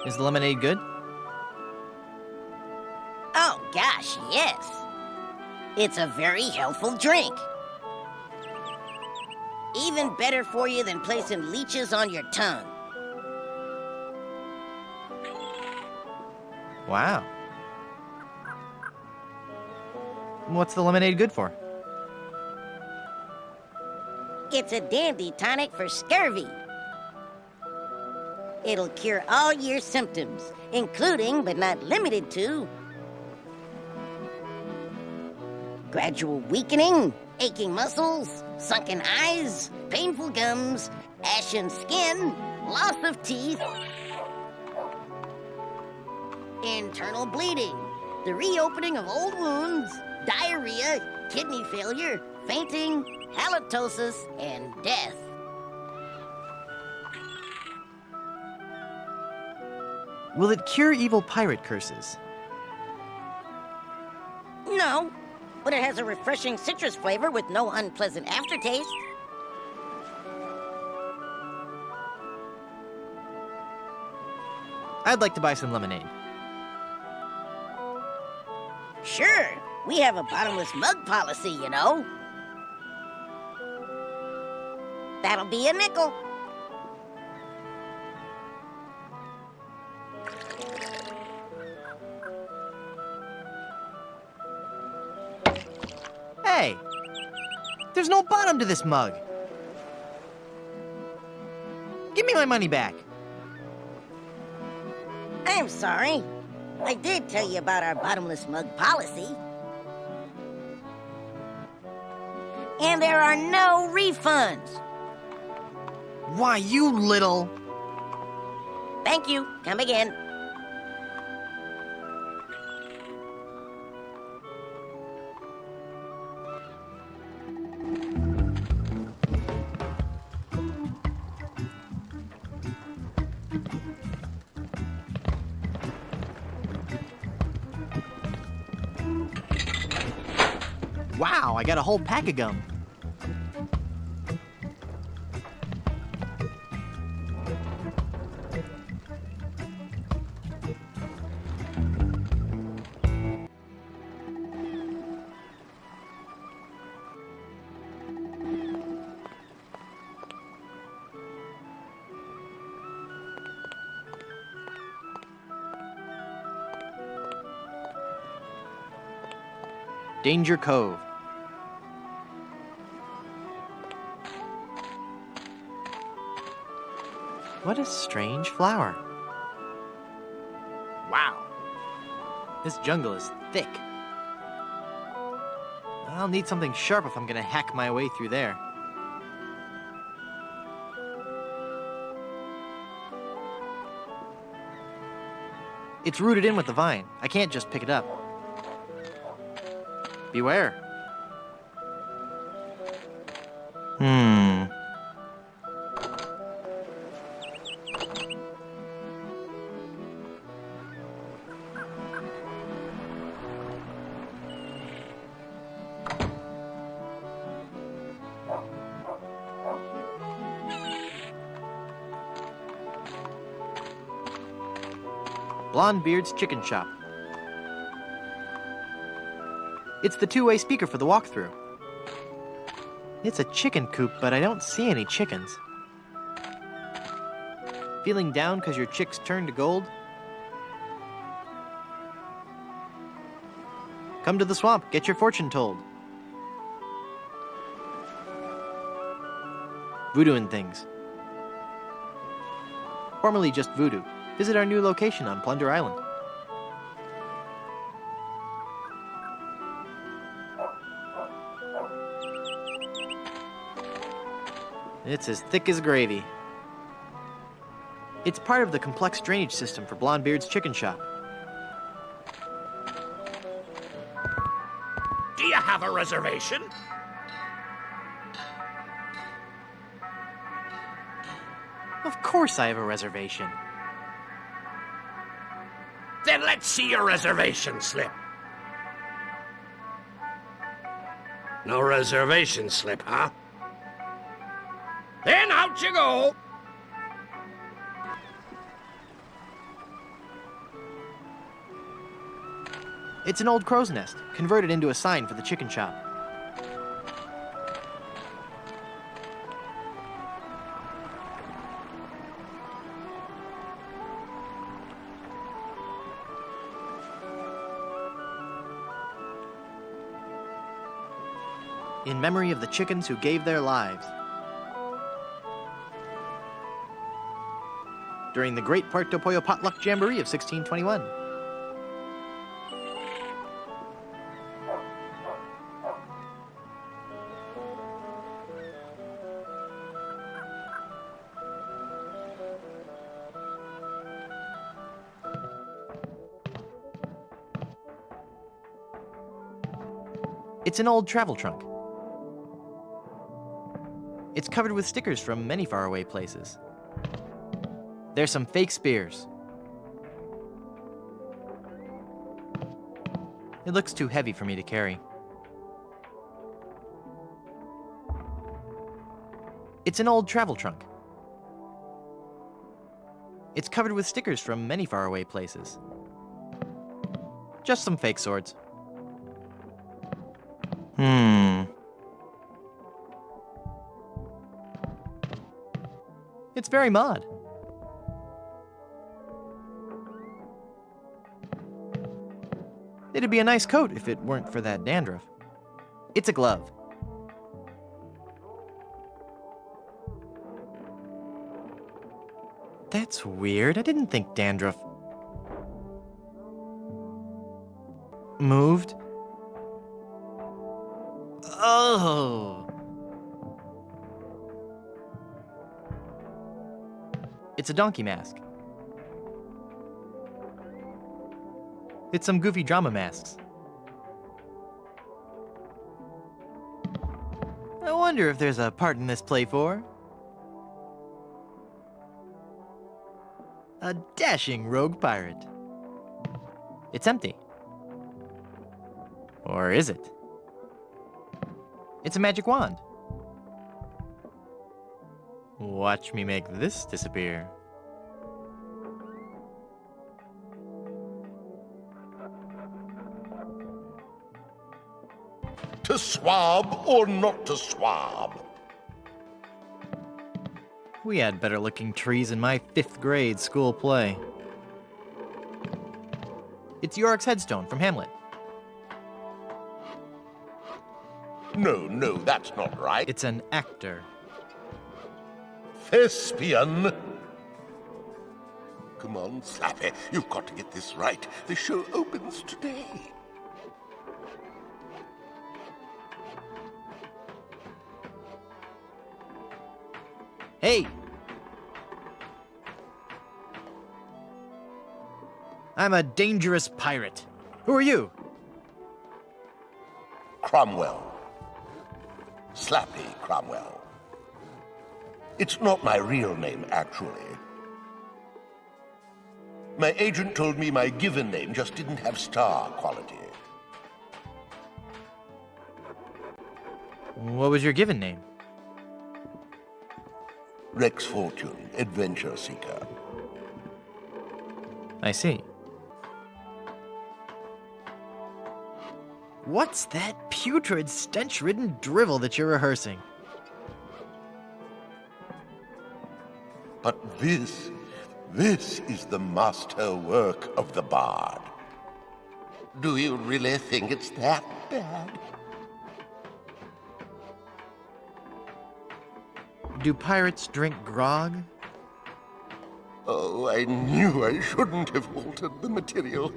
Speaker 1: Is the lemonade good?
Speaker 8: Oh gosh, yes. It's a very healthful drink. Even better for you than placing leeches on your tongue.
Speaker 1: Wow. What's the lemonade good for?
Speaker 8: It's a dandy tonic for scurvy. It'll cure all your symptoms, including, but not limited to, gradual weakening, aching muscles, sunken eyes, painful gums, ashen skin, loss of teeth, internal bleeding, the reopening of old wounds, diarrhea, kidney failure, fainting, halitosis, and death.
Speaker 1: Will it cure evil pirate curses?
Speaker 8: No, but it has a refreshing citrus flavor with no unpleasant aftertaste.
Speaker 1: I'd like to buy some lemonade.
Speaker 8: Sure, we have a bottomless mug policy, you know. That'll be a nickel.
Speaker 1: Hey! There's no bottom to this mug! Give me my money back!
Speaker 8: I'm sorry. I did tell you about our bottomless mug policy. And there are no refunds.
Speaker 1: Why, you little...
Speaker 8: Thank you. Come again.
Speaker 1: Wow, I got a whole pack of gum. Danger Cove. What a strange flower. Wow. This jungle is thick. I'll need something sharp if I'm gonna hack my way through there. It's rooted in with the vine. I can't just pick it up. Beware. Blondebeard's Chicken Shop. It's the two-way speaker for the walkthrough. It's a chicken coop, but I don't see any chickens. Feeling down because your chicks turned to gold? Come to the swamp, get your fortune told. Voodoo and things. Formerly just Voodoo. Visit our new location on Plunder Island. It's as thick as gravy. It's part of the complex drainage system for Blondebeard's Chicken Shop.
Speaker 3: Do you have a reservation?
Speaker 1: Of course I have a reservation.
Speaker 3: Then let's see your reservation slip. No reservation slip, huh? Then out you go!
Speaker 1: It's an old crow's nest, converted into a sign for the chicken shop. In memory of the chickens who gave their lives during the Great Puerto Pollo Potluck Jamboree of 1621. It's an old travel trunk. It's covered with stickers from many faraway places. There's some fake spears. It looks too heavy for me to carry. It's an old travel trunk. It's covered with stickers from many faraway places. Just some fake swords. It's very mod. It'd be a nice coat if it weren't for that dandruff. It's a glove. That's weird. I didn't think dandruff moved. Oh. It's a donkey mask. It's some goofy drama masks. I wonder if there's a part in this play for a dashing rogue pirate. It's empty. Or is it? It's a magic wand. Watch me make this disappear.
Speaker 6: To swab or not to swab?
Speaker 1: We had better looking trees in my 5th grade school play. It's Yorick's headstone from Hamlet.
Speaker 6: No, that's not right.
Speaker 1: It's an actor.
Speaker 6: Thespian. Come on, Slappy. You've got to get this right. The show opens today.
Speaker 1: Hey! I'm a dangerous pirate. Who are you?
Speaker 9: Cromwell. Slappy Cromwell. It's not my real name, actually. My agent told me my given name just didn't have star quality.
Speaker 1: What was your given name?
Speaker 9: Rex Fortune, Adventure Seeker.
Speaker 1: I see. What's that putrid, stench-ridden drivel that you're rehearsing?
Speaker 9: But this is the master work of the bard. Do you really think it's that bad?
Speaker 1: Do pirates drink grog?
Speaker 9: Oh, I knew I shouldn't have altered the material.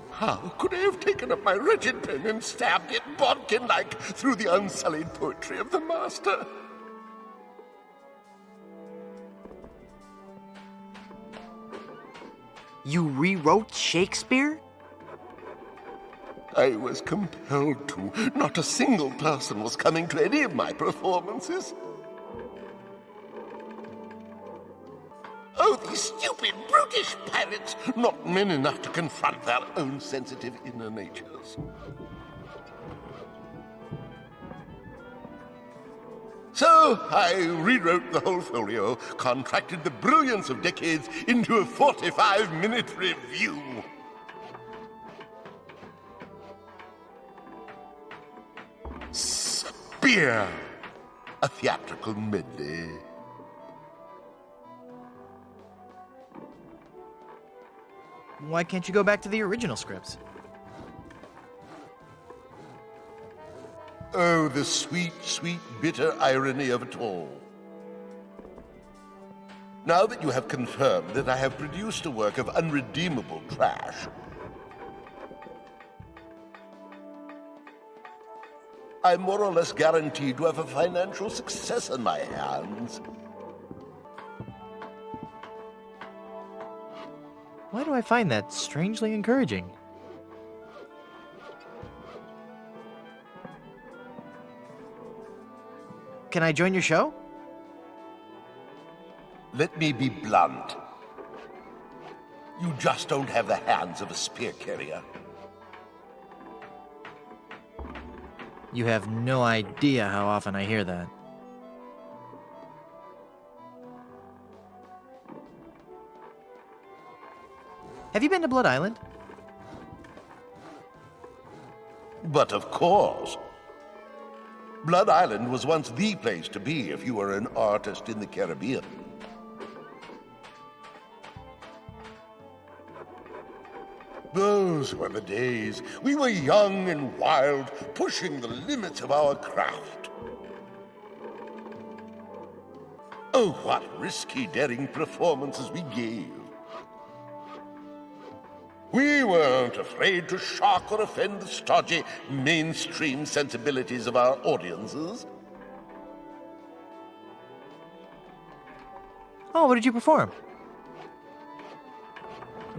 Speaker 9: How could I have taken up my wretched pen and stabbed it bodkin-like through the unsullied poetry of the master?
Speaker 1: You rewrote Shakespeare?
Speaker 9: I was compelled to. Not a single person was coming to any of my performances. Oh, these stupid, brutish pirates! Not men enough to confront their own sensitive inner natures. So, I rewrote the whole folio, contracted the brilliance of decades into a 45-minute review. Spear! A theatrical medley.
Speaker 1: Why can't you go back to the original scripts?
Speaker 9: Oh, the sweet, sweet, bitter irony of it all. Now that you have confirmed that I have produced a work of unredeemable trash, I'm more or less guaranteed to have a financial success on my hands.
Speaker 1: Why do I find that strangely encouraging? Can I join your show?
Speaker 9: Let me be blunt. You just don't have the hands of a spear carrier.
Speaker 1: You have no idea how often I hear that. Have you been to Blood Island?
Speaker 9: But of course. Blood Island was once the place to be if you were an artist in the Caribbean. Those were the days. We were young and wild, pushing the limits of our craft. Oh, what risky, daring performances we gave. We weren't afraid to shock or offend the stodgy, mainstream sensibilities of our audiences.
Speaker 1: Oh, what did you perform?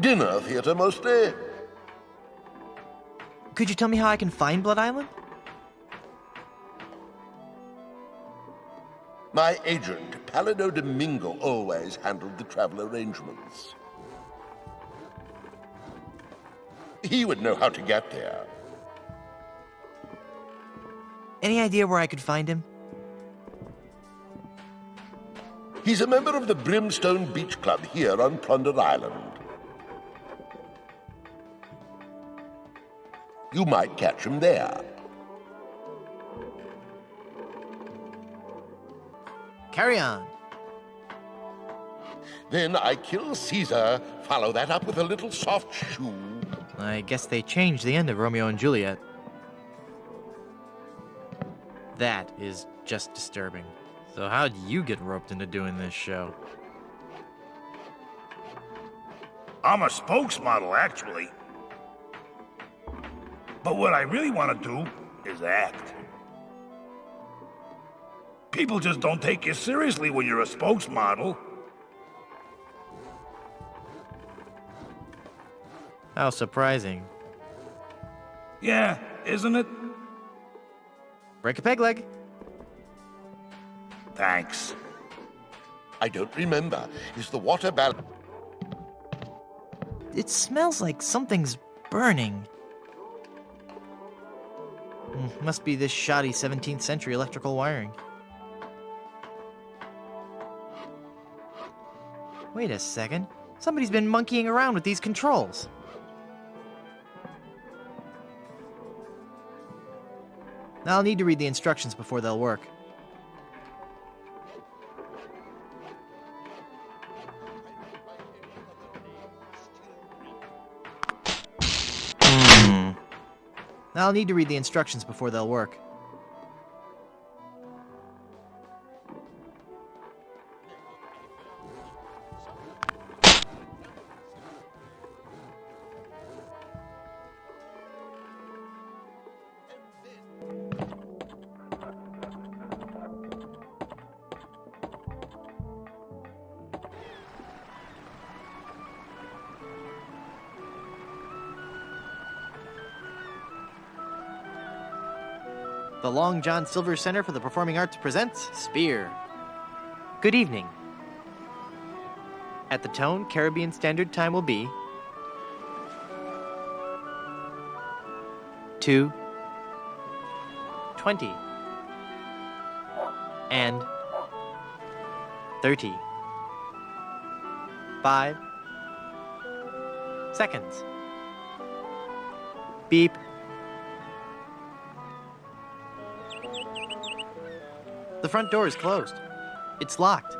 Speaker 9: Dinner theater, mostly.
Speaker 1: Could you tell me how I can find Blood Island?
Speaker 9: My agent, Palado Domingo, always handled the travel arrangements. He would know how to get there.
Speaker 1: Any idea where I could find him?
Speaker 9: He's a member of the Brimstone Beach Club here on Plunder Island. You might catch him there.
Speaker 1: Carry on.
Speaker 9: Then I kill Caesar, follow that up with a little soft shoe.
Speaker 1: I guess they changed the end of Romeo and Juliet. That is just disturbing. So how'd you get roped into doing this show?
Speaker 3: I'm a spokesmodel, actually. But what I really want to do is act. People just don't take you seriously when you're a spokesmodel.
Speaker 1: How surprising.
Speaker 3: Yeah, isn't it?
Speaker 1: Break a peg leg.
Speaker 3: Thanks.
Speaker 9: I don't remember. Is the water balanced?
Speaker 1: It smells like something's burning. Must be this shoddy 17th century electrical wiring. Wait a second. Somebody's been monkeying around with these controls. I'll need to read the instructions before they'll work. I'll need to read the instructions before they'll work. The Long John Silver Center for the Performing Arts presents Spear. Good evening. At the tone, Caribbean Standard Time will be 2:20 and 35 seconds. Beep. The front door is closed. It's locked.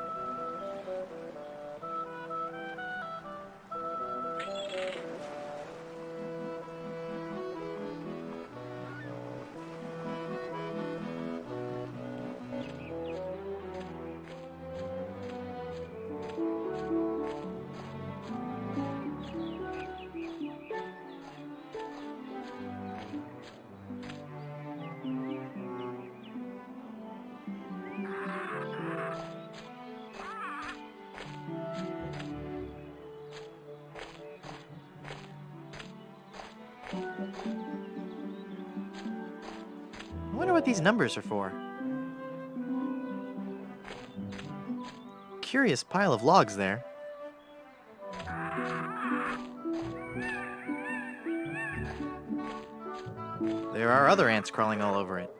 Speaker 1: I wonder what these numbers are for. Curious pile of logs there. There are other ants crawling all over it.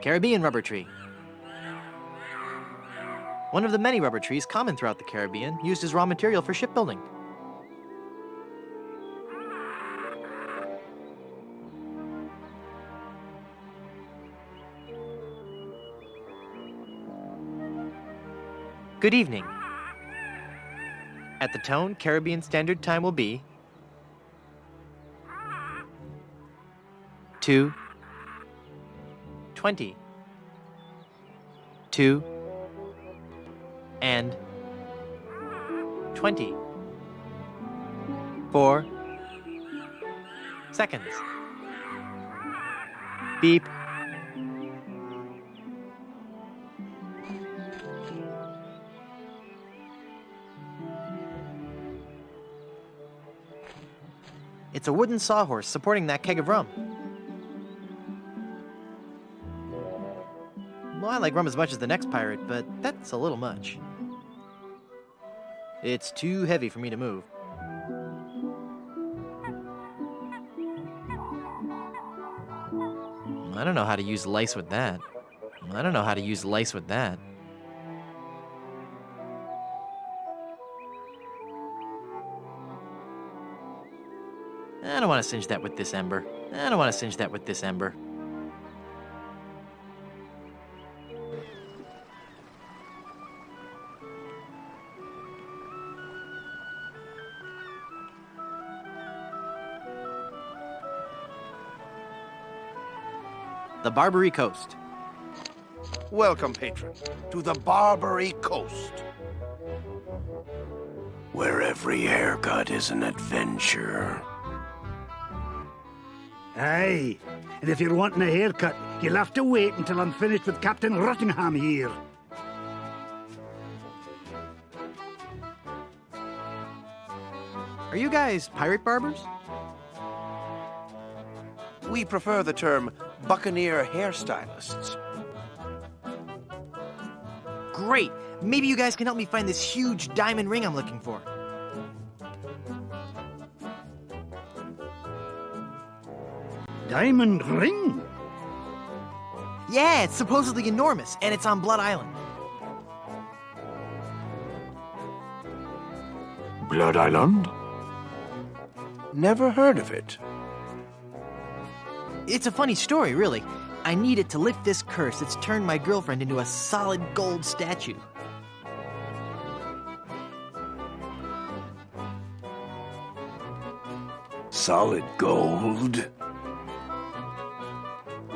Speaker 1: Caribbean rubber tree. One of the many rubber trees common throughout the Caribbean, used as raw material for shipbuilding. Good evening. At the tone, Caribbean Standard Time will be 2:20 2 and 24 seconds. Beep. It's a wooden sawhorse supporting that keg of rum. Well, I like rum as much as the next pirate, but that's a little much. It's too heavy for me to move. I don't know how to use lice with that. I don't know how to use lice with that. I don't want to singe that with this ember. I don't want to singe that with this ember. The Barbary Coast.
Speaker 6: Welcome, patron, to the Barbary Coast, where every haircut is an adventure.
Speaker 3: Aye. And if you're wanting a haircut, you'll have to wait until I'm finished with Captain Rottingham here.
Speaker 1: Are you guys pirate barbers?
Speaker 10: We prefer the term buccaneer hairstylists.
Speaker 1: Great! Maybe you guys can help me find this huge diamond ring I'm looking for.
Speaker 3: Diamond ring?
Speaker 1: Yeah, it's supposedly enormous, and it's on Blood Island.
Speaker 6: Blood Island?
Speaker 10: Never heard of it.
Speaker 1: It's a funny story, really. I need it to lift this curse that's turned my girlfriend into a solid gold statue.
Speaker 3: Solid gold?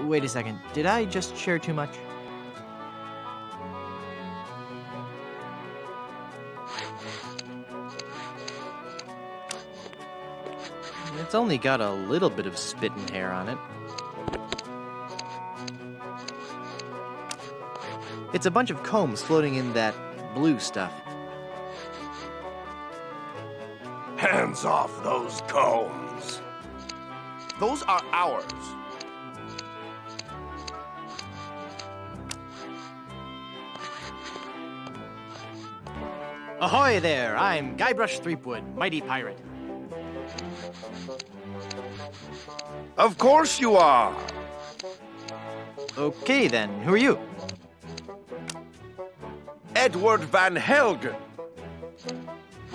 Speaker 1: Wait a second, did I just share too much? It's only got a little bit of spit and hair on it. It's a bunch of combs floating in that blue stuff.
Speaker 6: Hands off those combs.
Speaker 10: Those are ours.
Speaker 1: Ahoy there, I'm Guybrush Threepwood, mighty pirate.
Speaker 10: Of course you are.
Speaker 1: Okay then, who are you?
Speaker 10: Edward Van Helgen.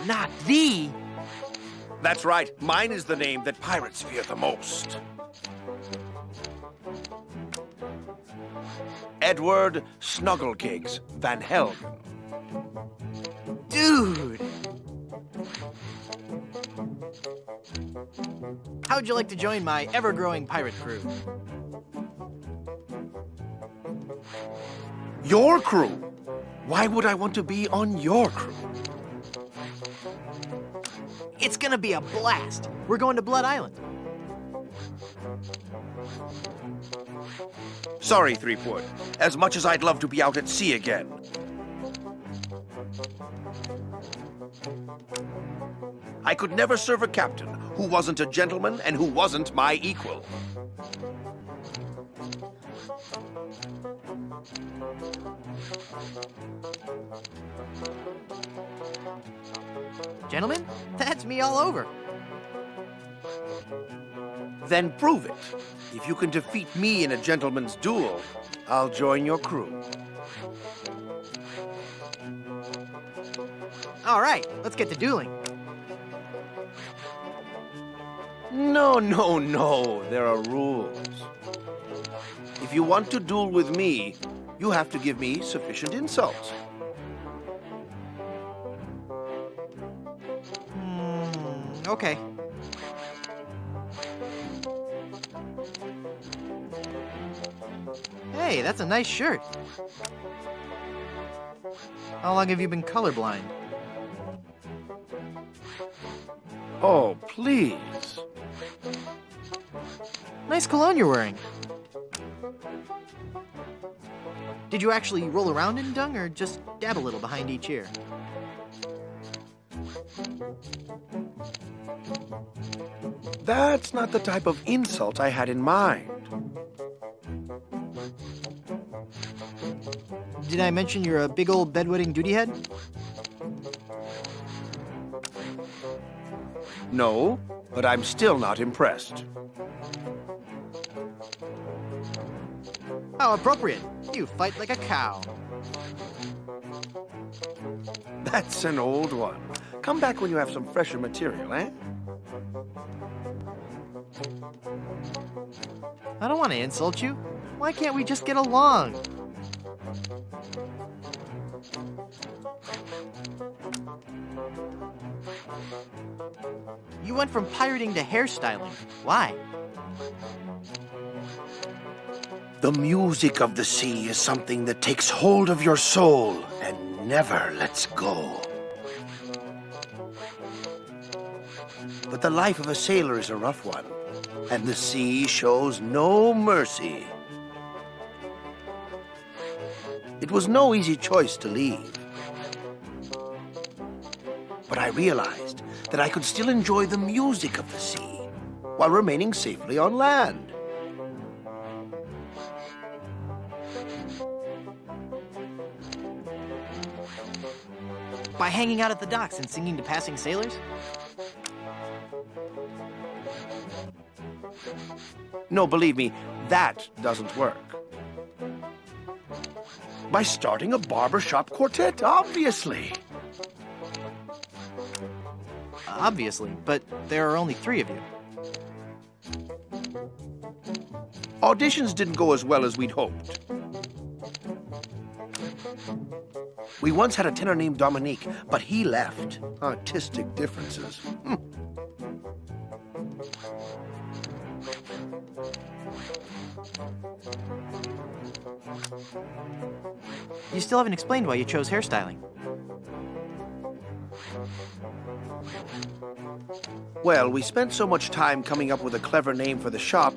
Speaker 1: Not thee!
Speaker 10: That's right, mine is the name that pirates fear the most. Edward Snugglegigs Van Helgen.
Speaker 1: Dude! How'd you like to join my ever-growing pirate crew?
Speaker 10: Your crew? Why would I want to be on your crew?
Speaker 1: It's gonna be a blast! We're going to Blood Island.
Speaker 10: Sorry, Threepwood. As much as I'd love to be out at sea again. I could never serve a captain who wasn't a gentleman and who wasn't my equal.
Speaker 1: Gentlemen, that's me all over.
Speaker 10: Then prove it. If you can defeat me in a gentleman's duel, I'll join your crew.
Speaker 1: All right, let's get to dueling.
Speaker 10: No, there are rules. If you want to duel with me, you have to give me sufficient insults.
Speaker 1: Okay. Hey, that's a nice shirt. How long have you been colorblind?
Speaker 10: Oh, please.
Speaker 1: Nice cologne you're wearing. Did you actually roll around in dung or just dab a little behind each ear?
Speaker 10: That's not the type of insult I had in mind.
Speaker 1: Did I mention you're a big old bedwetting duty head?
Speaker 10: No, but I'm still not impressed.
Speaker 1: How appropriate. You fight like a cow.
Speaker 10: That's an old one. Come back when you have some fresher material, eh?
Speaker 1: I don't want to insult you. Why can't we just get along? You went from pirating to hairstyling. Why?
Speaker 10: The music of the sea is something that takes hold of your soul and never lets go. But the life of a sailor is a rough one. And the sea shows no mercy. It was no easy choice to leave. But I realized that I could still enjoy the music of the sea while remaining safely on land.
Speaker 1: By hanging out at the docks and singing to passing sailors?
Speaker 10: No, believe me, that doesn't work. By starting a barbershop quartet, obviously.
Speaker 1: Obviously, but there are only 3 of you.
Speaker 10: Auditions didn't go as well as we'd hoped. We once had a tenor named Dominique, but he left. Artistic differences.
Speaker 1: You still haven't explained why you chose hairstyling.
Speaker 10: Well, we spent so much time coming up with a clever name for the shop.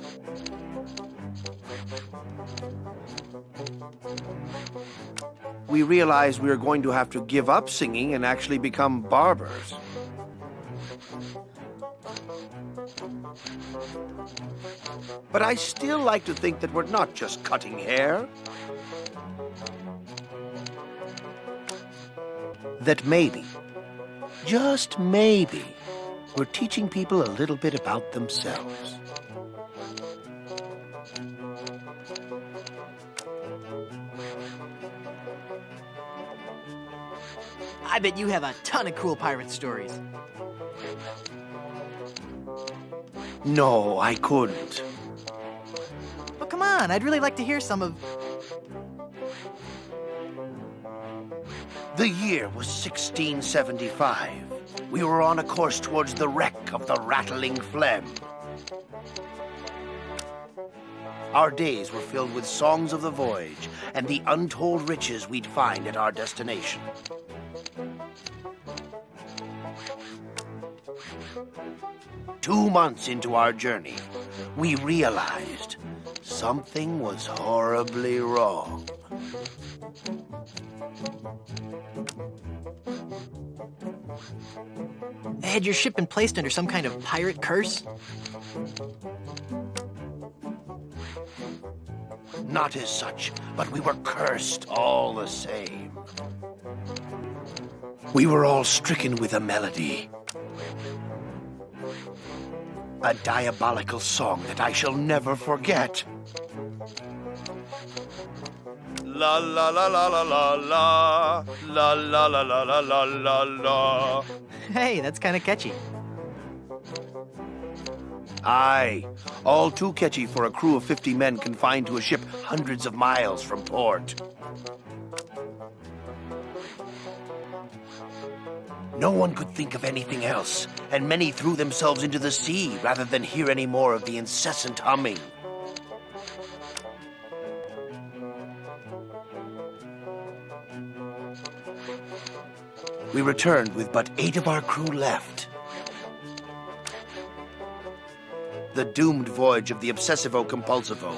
Speaker 10: We realized we were going to have to give up singing and actually become barbers. But I still like to think that we're not just cutting hair. That maybe, just maybe, we're teaching people a little bit about themselves.
Speaker 1: I bet you have a ton of cool pirate stories.
Speaker 10: No, I couldn't.
Speaker 1: But come on, I'd really like to hear some of...
Speaker 10: The year was 1675. We were on a course towards the wreck of the Rattling Phlegm. Our days were filled with songs of the voyage and the untold riches we'd find at our destination. Two months into our journey, we realized something was horribly wrong.
Speaker 1: Had your ship been placed under some kind of pirate curse?
Speaker 10: Not as such, but we were cursed all the same. We were all stricken with a melody. A diabolical song that I shall never forget. La la la la la la la la la la la la la la la.
Speaker 1: Hey, that's kind of catchy.
Speaker 10: Aye, all too catchy for a crew of 50 men confined to a ship hundreds of miles from port. No one could think of anything else, and many threw themselves into the sea rather than hear any more of the incessant humming. We returned with but 8 of our crew left. The doomed voyage of the Obsessivo-Compulsivo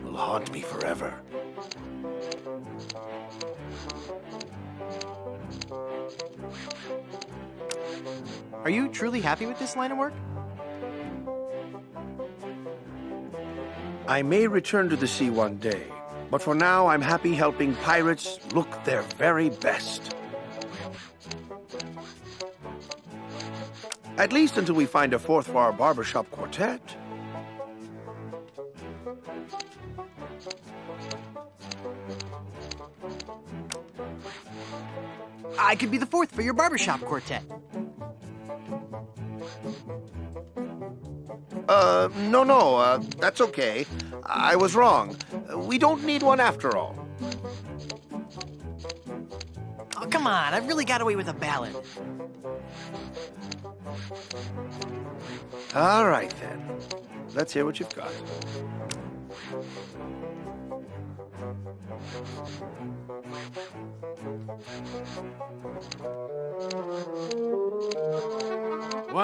Speaker 10: will haunt me forever.
Speaker 1: Are you truly happy with this line of work?
Speaker 10: I may return to the sea one day, but for now I'm happy helping pirates look their very best. At least until we find a 4th for our barbershop quartet.
Speaker 1: I could be the 4th for your barbershop quartet.
Speaker 10: No, that's okay. I was wrong. We don't need one after all.
Speaker 1: Oh, come on, I really got away with a ballad.
Speaker 10: All right, then. Let's hear what you've got.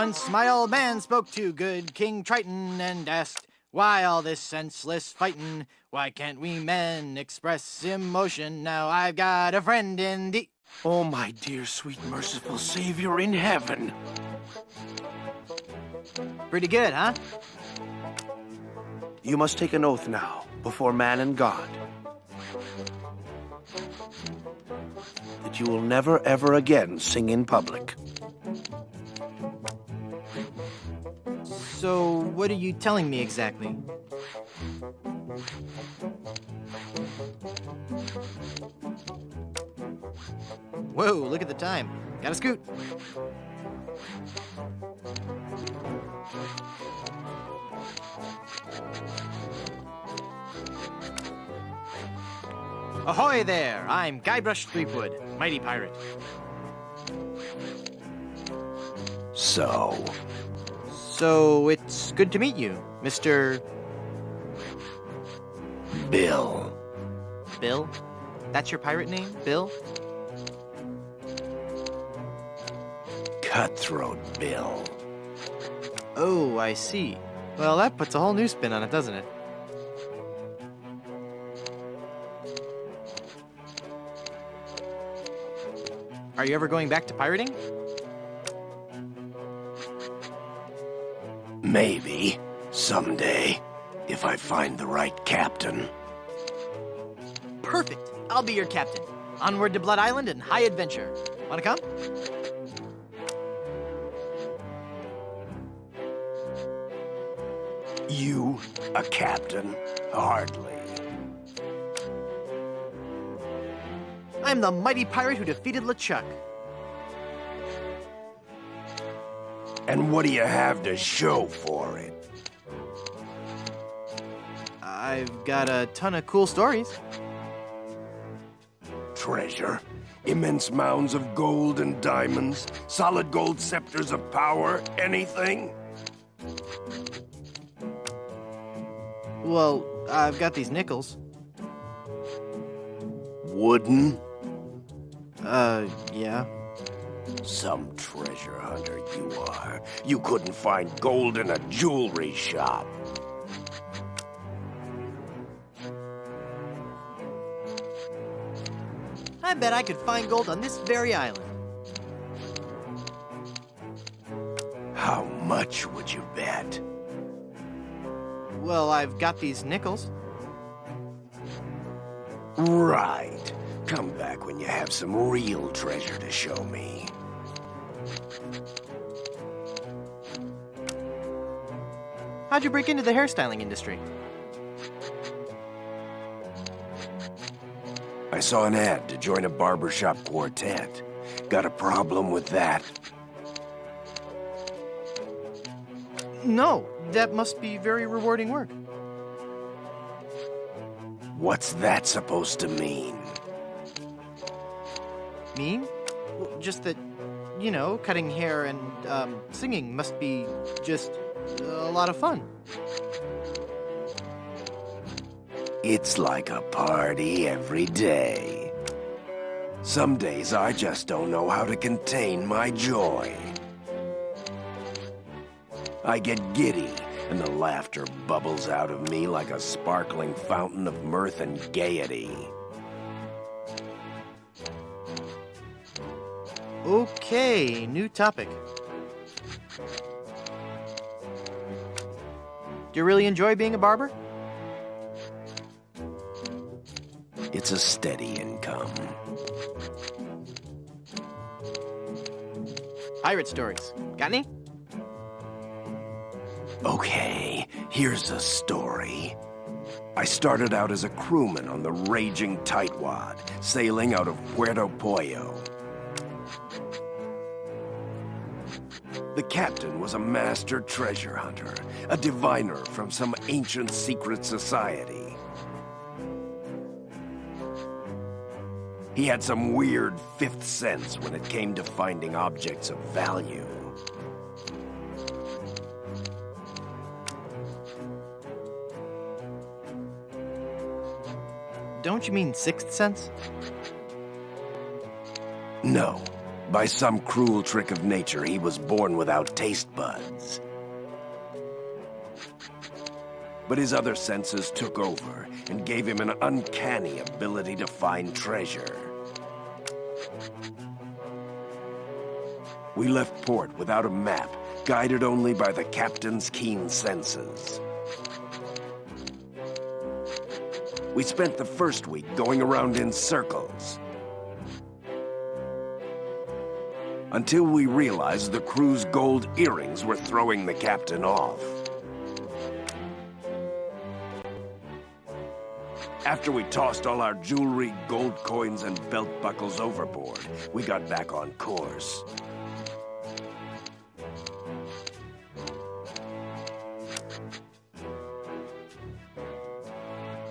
Speaker 1: Once my old man spoke to good King Triton and asked, why all this senseless fightin'? Why can't we men express emotion? Now I've got a friend in the...
Speaker 10: Oh, my dear, sweet, merciful Savior in heaven.
Speaker 1: Pretty good, huh?
Speaker 10: You must take an oath now, before man and God, that you will never, ever again sing in public.
Speaker 1: So, what are you telling me exactly? Whoa, look at the time. Gotta scoot. Ahoy there! I'm Guybrush Threepwood, mighty pirate.
Speaker 10: So,
Speaker 1: it's good to meet you, Mr.
Speaker 10: Bill.
Speaker 1: Bill? That's your pirate name, Bill?
Speaker 10: Cutthroat Bill.
Speaker 1: Oh, I see. Well, that puts a whole new spin on it, doesn't it? Are you ever going back to pirating?
Speaker 10: Maybe. Someday. If I find the right captain.
Speaker 1: Perfect! I'll be your captain. Onward to Blood Island and high adventure. Wanna come?
Speaker 10: You, a captain? Hardly.
Speaker 1: I'm the mighty pirate who defeated LeChuck.
Speaker 10: And what do you have to show for it?
Speaker 1: I've got a ton of cool stories.
Speaker 10: Treasure? Immense mounds of gold and diamonds? Solid gold scepters of power? Anything?
Speaker 1: Well, I've got these nickels.
Speaker 10: Wooden?
Speaker 1: Yeah.
Speaker 10: Some treasure hunter you are. You couldn't find gold in a jewelry shop.
Speaker 1: I bet I could find gold on this very island.
Speaker 10: How much would you bet?
Speaker 1: Well, I've got these nickels.
Speaker 10: Right. Come back when you have some real treasure to show me.
Speaker 1: How'd you break into the hairstyling industry?
Speaker 10: I saw an ad to join a barbershop quartet. Got a problem with that?
Speaker 1: No, that must be very rewarding work.
Speaker 10: What's that supposed to mean?
Speaker 1: Mean? Well, just that, you know, cutting hair and singing must be just a lot of fun.
Speaker 10: It's like a party every day. Some days I just don't know how to contain my joy. I get giddy, and the laughter bubbles out of me like a sparkling fountain of mirth and gaiety.
Speaker 1: Okay, new topic. Do you really enjoy being a barber?
Speaker 10: It's a steady income.
Speaker 1: Pirate stories. Got any?
Speaker 10: Okay, here's a story. I started out as a crewman on the raging tightwad, sailing out of Puerto Pollo. The captain was a master treasure hunter, a diviner from some ancient secret society. He had some weird fifth sense when it came to finding objects of value.
Speaker 1: Don't you mean sixth sense?
Speaker 10: No,
Speaker 11: By some cruel trick of nature, he was born without taste buds. But his other senses took over and gave him an uncanny ability to find treasure. We left port without a map, guided only by the captain's keen senses. We spent the first week going around in circles, until we realized the crew's gold earrings were throwing the captain off. After we tossed all our jewelry, gold coins, and belt buckles overboard, we got back on course.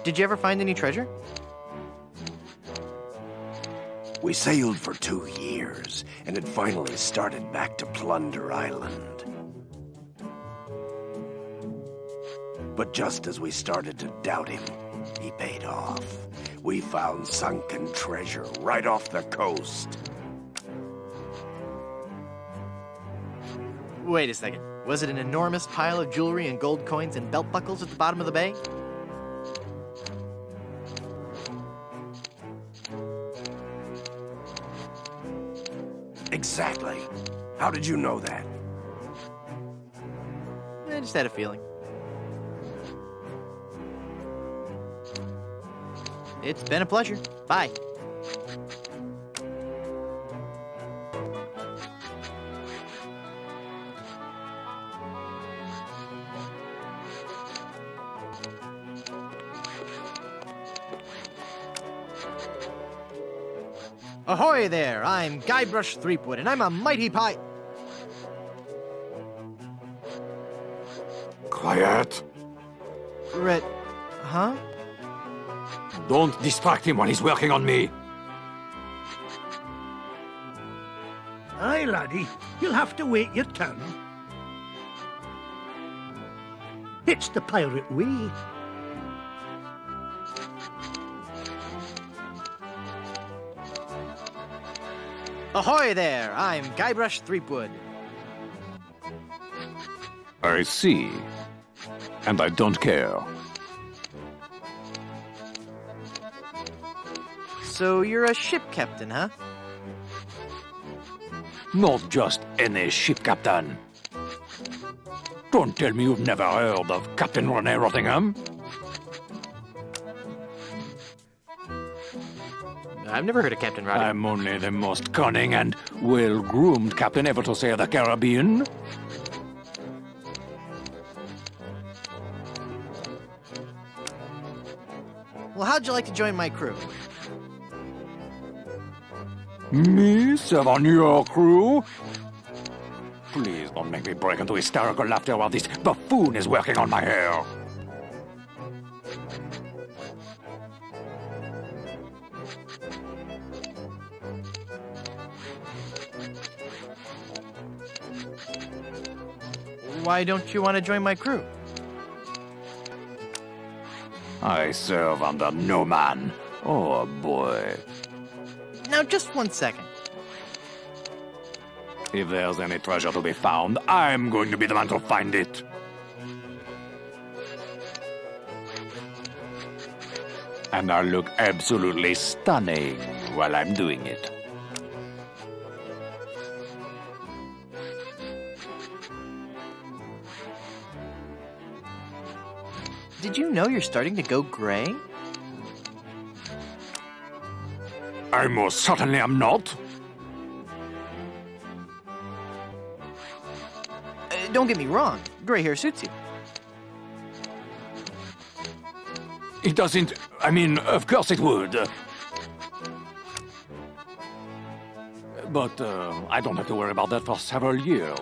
Speaker 1: Did you ever find any treasure?
Speaker 11: We sailed for 2 years, and had finally started back to Plunder Island. But just as we started to doubt him, he paid off. We found sunken treasure right off the coast.
Speaker 1: Wait a second. Was it an enormous pile of jewelry and gold coins and belt buckles at the bottom of the bay?
Speaker 11: Exactly. How did you know that?
Speaker 1: I just had a feeling. It's been a pleasure. Bye. Ahoy there! I'm Guybrush Threepwood, and I'm a mighty pie...
Speaker 12: Quiet!
Speaker 1: Red... Huh?
Speaker 12: Don't distract him while he's working on me.
Speaker 3: Aye, laddie. You'll have to wait your turn. It's the pirate way.
Speaker 1: Ahoy there! I'm Guybrush Threepwood.
Speaker 12: I see. And I don't care.
Speaker 1: So you're a ship captain, huh?
Speaker 12: Not just any ship captain. Don't tell me you've never heard of Captain Rene Rottingham.
Speaker 1: I've never heard of Captain Roddy.
Speaker 12: I'm only the most cunning and well-groomed captain ever to sail the Caribbean.
Speaker 1: Well, how'd you like to join my crew?
Speaker 12: Me serve on your crew? Please don't make me break into hysterical laughter while this buffoon is working on my hair.
Speaker 1: Why don't you want to join my crew?
Speaker 12: I serve under no man. Oh, boy.
Speaker 1: Now, just 1 second.
Speaker 12: If there's any treasure to be found, I'm going to be the man to find it. And I'll look absolutely stunning while I'm doing it.
Speaker 1: Did you know you're starting to go gray?
Speaker 12: I most certainly am not.
Speaker 1: Don't get me wrong. Gray hair suits you.
Speaker 12: It doesn't... I mean, of course it would. But I don't have to worry about that for several years.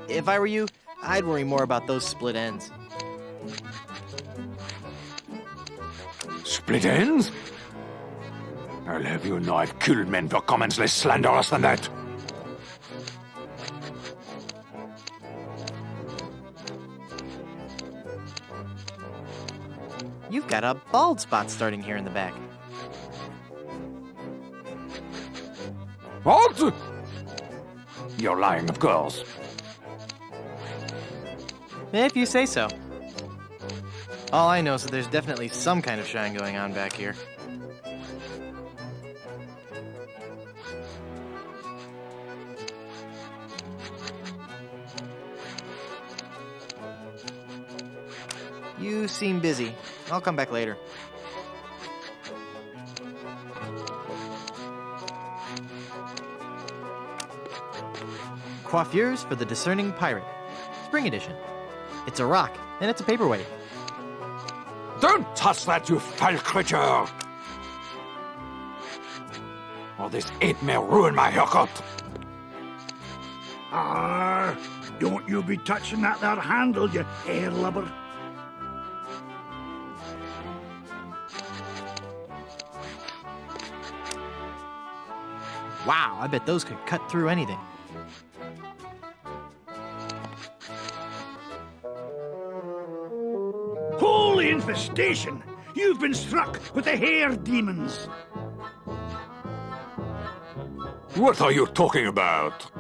Speaker 1: If I were you, I'd worry more about those split ends.
Speaker 12: Split ends? I'll have you know I've killed men for comments less slanderous than that.
Speaker 1: You've got a bald spot starting here in the back.
Speaker 12: What? You're lying, of course.
Speaker 1: If you say so. All I know is that there's definitely some kind of shine going on back here. You seem busy. I'll come back later. Coiffures for the Discerning Pirate. Spring edition. It's a rock, and it's a paperweight.
Speaker 12: Don't touch that, you foul creature! Or this ape may ruin my haircut.
Speaker 3: Don't you be touching that there handle, you air lubber.
Speaker 1: Wow, I bet those could cut through anything.
Speaker 3: Holy infestation! You've been struck with the hair demons.
Speaker 12: What are you talking about?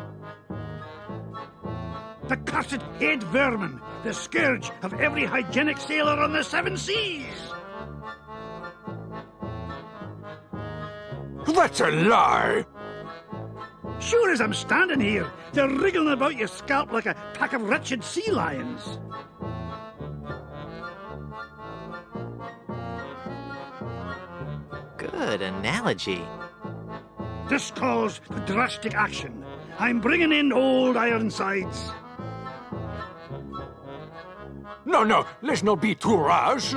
Speaker 3: The cursed head vermin, the scourge of every hygienic sailor on the seven seas.
Speaker 12: That's a lie!
Speaker 3: Sure as I'm standing here, they're wriggling about your scalp like a pack of wretched sea lions.
Speaker 1: Good analogy.
Speaker 3: This calls for drastic action. I'm bringing in old Ironsides.
Speaker 12: No, let's not be too rash.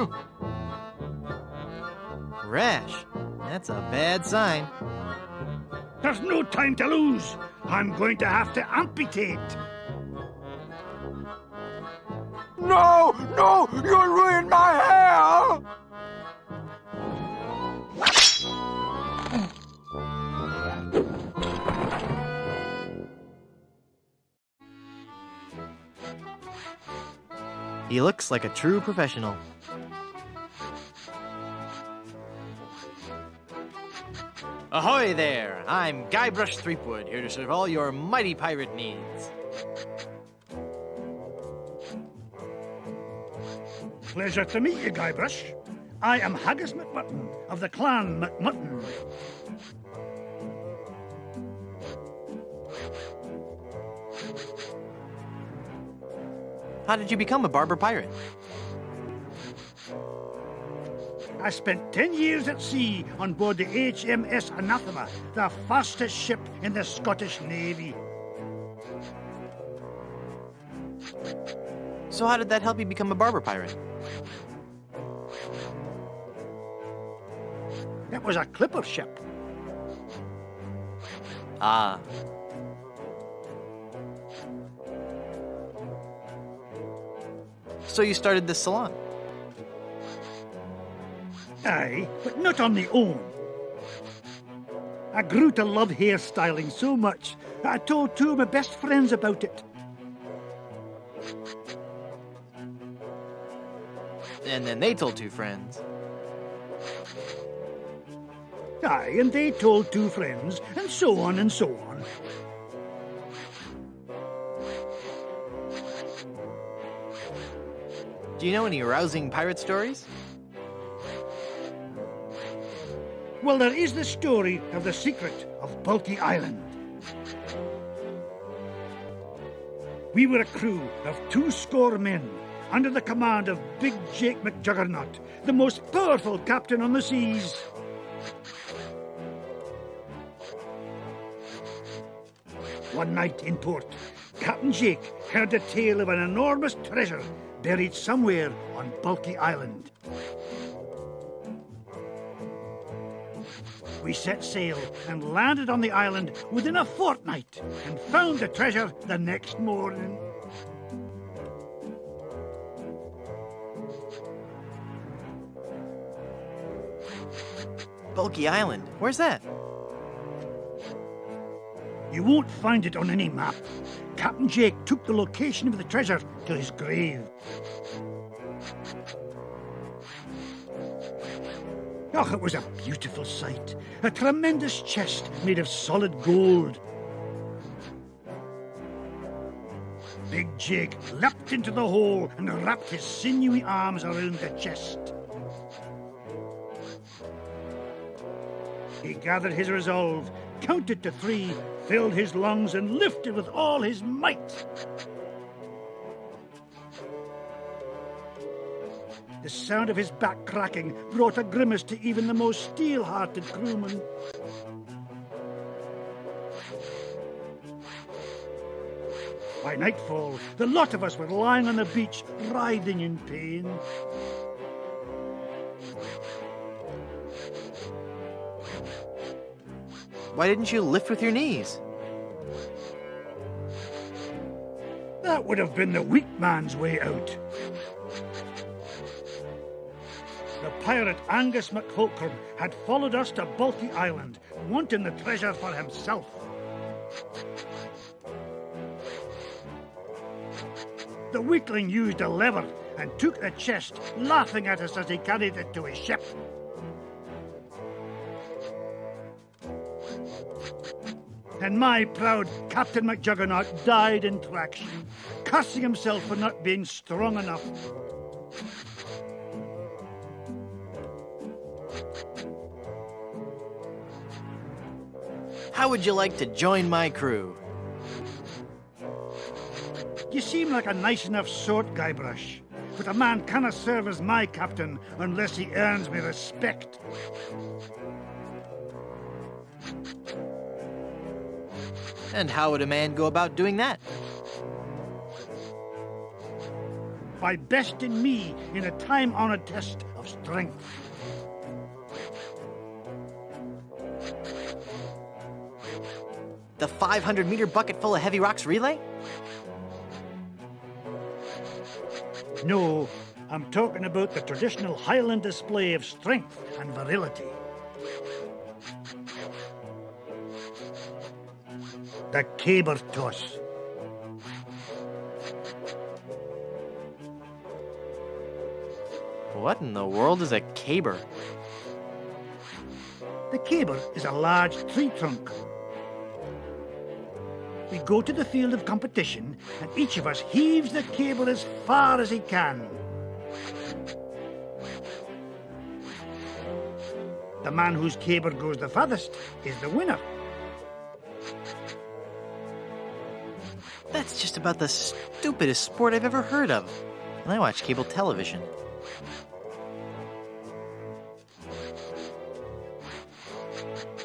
Speaker 1: Rash? That's a bad sign.
Speaker 3: There's no time to lose. I'm going to have to amputate.
Speaker 12: No! You'll ruin my hair!
Speaker 1: He looks like a true professional. Ahoy there! I'm Guybrush Threepwood, here to serve all your mighty pirate needs.
Speaker 3: Pleasure to meet you, Guybrush. I am Haggis McMutton of the clan McMutton.
Speaker 1: How did you become a barber pirate?
Speaker 3: I spent 10 years at sea on board the HMS Anathema, the fastest ship in the Scottish Navy.
Speaker 1: So how did that help you become a barber pirate?
Speaker 3: It was a clipper ship.
Speaker 1: Ah. So you started this salon?
Speaker 3: Aye, but not on my own. I grew to love hairstyling so much that I told two of my best friends about it.
Speaker 1: And then they told two friends.
Speaker 3: Aye, and they told two friends, and so on and so on.
Speaker 1: Do you know any rousing pirate stories?
Speaker 3: Well, there is the story of the secret of Bulky Island. We were a crew of 200 men under the command of Big Jake McJuggernaut, the most powerful captain on the seas. One night in port, Captain Jake heard the tale of an enormous treasure buried somewhere on Bulky Island. We set sail and landed on the island within a fortnight and found the treasure the next morning.
Speaker 1: Bulky Island? Where's that?
Speaker 3: You won't find it on any map. Captain Jake took the location of the treasure to his grave.
Speaker 13: Oh, it was a beautiful sight. A tremendous chest made of solid gold. Big Jake leapt into the hole and wrapped his sinewy arms around the chest. He gathered his resolve, counted to 3, filled his lungs, and lifted with all his might. The sound of his back cracking brought a grimace to even the most steel-hearted crewman. By nightfall, the lot of us were lying on the beach, writhing in pain.
Speaker 1: Why didn't you lift with your knees?
Speaker 13: That would have been the weak man's way out. The pirate Angus MacFulcrum had followed us to Bulky Island, wanting the treasure for himself. The weakling used a lever and took the chest, laughing at us as he carried it to his ship. And my proud Captain McJuggernaut died in traction, cursing himself for not being strong enough.
Speaker 1: How would you like to join my crew?
Speaker 13: You seem like a nice enough sort, Guybrush, but a man cannot serve as my captain unless he earns me respect.
Speaker 1: And how would a man go about doing that?
Speaker 13: By besting me in a time-honored test of strength.
Speaker 1: The 500-meter bucket full of heavy rocks relay?
Speaker 13: No, I'm talking about the traditional Highland display of strength and virility. The caber toss.
Speaker 1: What in the world is a caber?
Speaker 13: The caber is a large tree trunk. We go to the field of competition, and each of us heaves the caber as far as he can. The man whose caber goes the farthest is the winner.
Speaker 1: That's just about the stupidest sport I've ever heard of. And I watch cable television.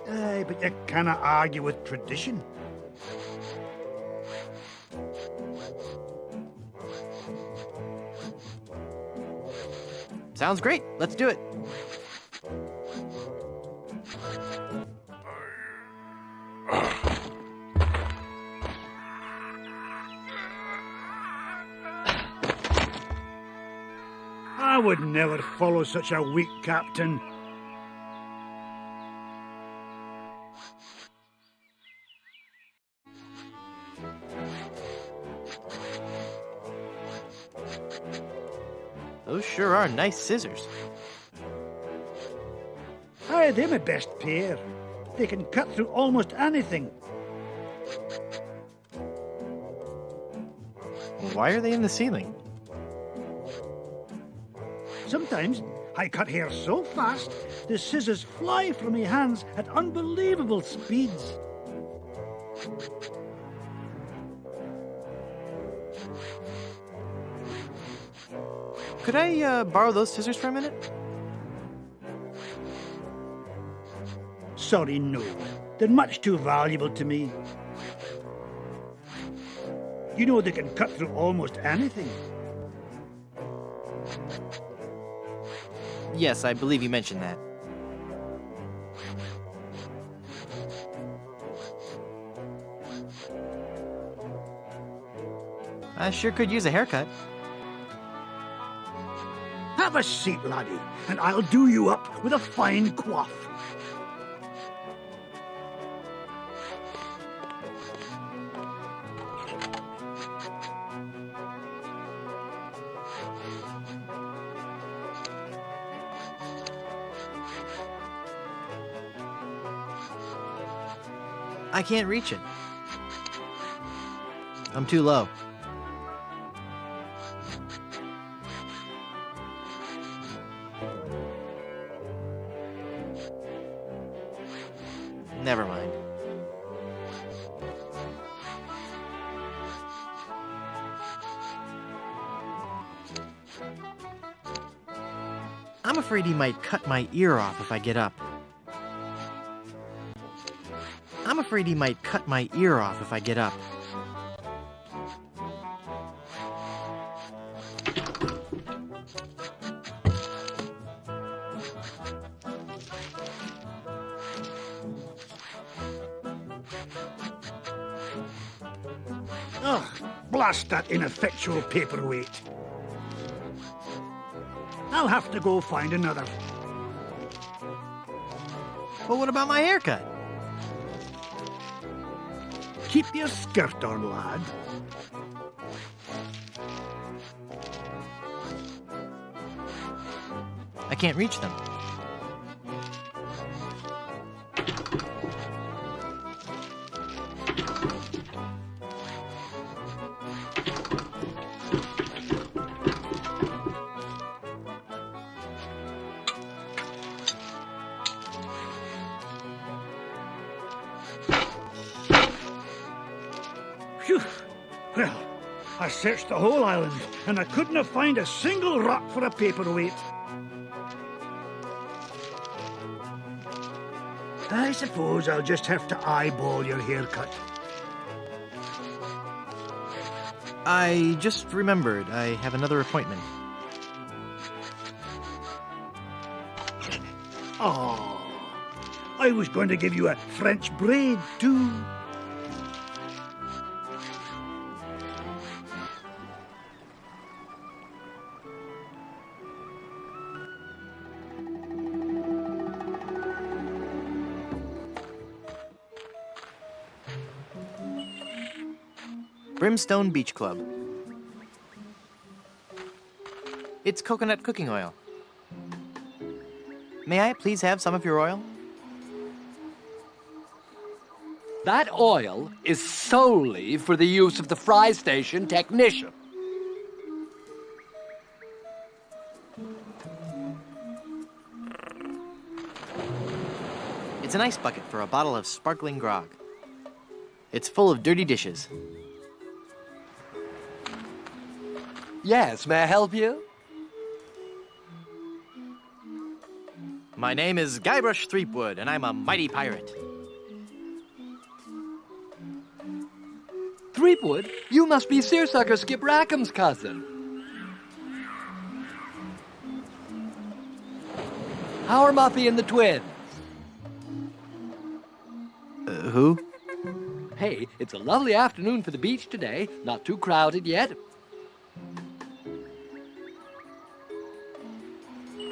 Speaker 13: Aye, but you cannot argue with tradition.
Speaker 1: Sounds great. Let's do it.
Speaker 13: I would never follow such a weak captain.
Speaker 1: Those sure are nice scissors.
Speaker 13: Aye, they're my best pair. They can cut through almost anything.
Speaker 1: Why are they in the ceiling?
Speaker 13: Sometimes I cut hair so fast, the scissors fly from my hands at unbelievable speeds.
Speaker 1: Could I borrow those scissors for a minute?
Speaker 13: Sorry, no. They're much too valuable to me. You know they can cut through almost anything.
Speaker 1: Yes, I believe you mentioned that. I sure could use a haircut.
Speaker 13: Have a seat, laddie, and I'll do you up with a fine coif.
Speaker 1: I can't reach it. I'm too low. Never mind. I'm afraid he might cut my ear off if I get up. I'm afraid he might cut my ear off if I get up.
Speaker 13: Ugh, blast that ineffectual paperweight. I'll have to go find another.
Speaker 1: But what about my haircut?
Speaker 13: Keep your skirt on, lad.
Speaker 1: I can't reach them.
Speaker 13: Phew. Well, I searched the whole island, and I couldn't have found a single rock for a paperweight. I suppose I'll just have to eyeball your haircut.
Speaker 1: I just remembered I have another appointment.
Speaker 13: Oh, I was going to give you a French braid, too.
Speaker 1: Brimstone Beach Club. It's coconut cooking oil. May I please have some of your oil?
Speaker 14: That oil is solely for the use of the fry station technician.
Speaker 1: It's an ice bucket for a bottle of sparkling grog. It's full of dirty dishes.
Speaker 14: Yes, may I help you?
Speaker 1: My name is Guybrush Threepwood, and I'm a mighty pirate.
Speaker 14: Threepwood? You must be Seersucker Skip Rackham's cousin. How are Muffy and the twins?
Speaker 1: Who?
Speaker 14: Hey, it's a lovely afternoon for the beach today. Not too crowded yet.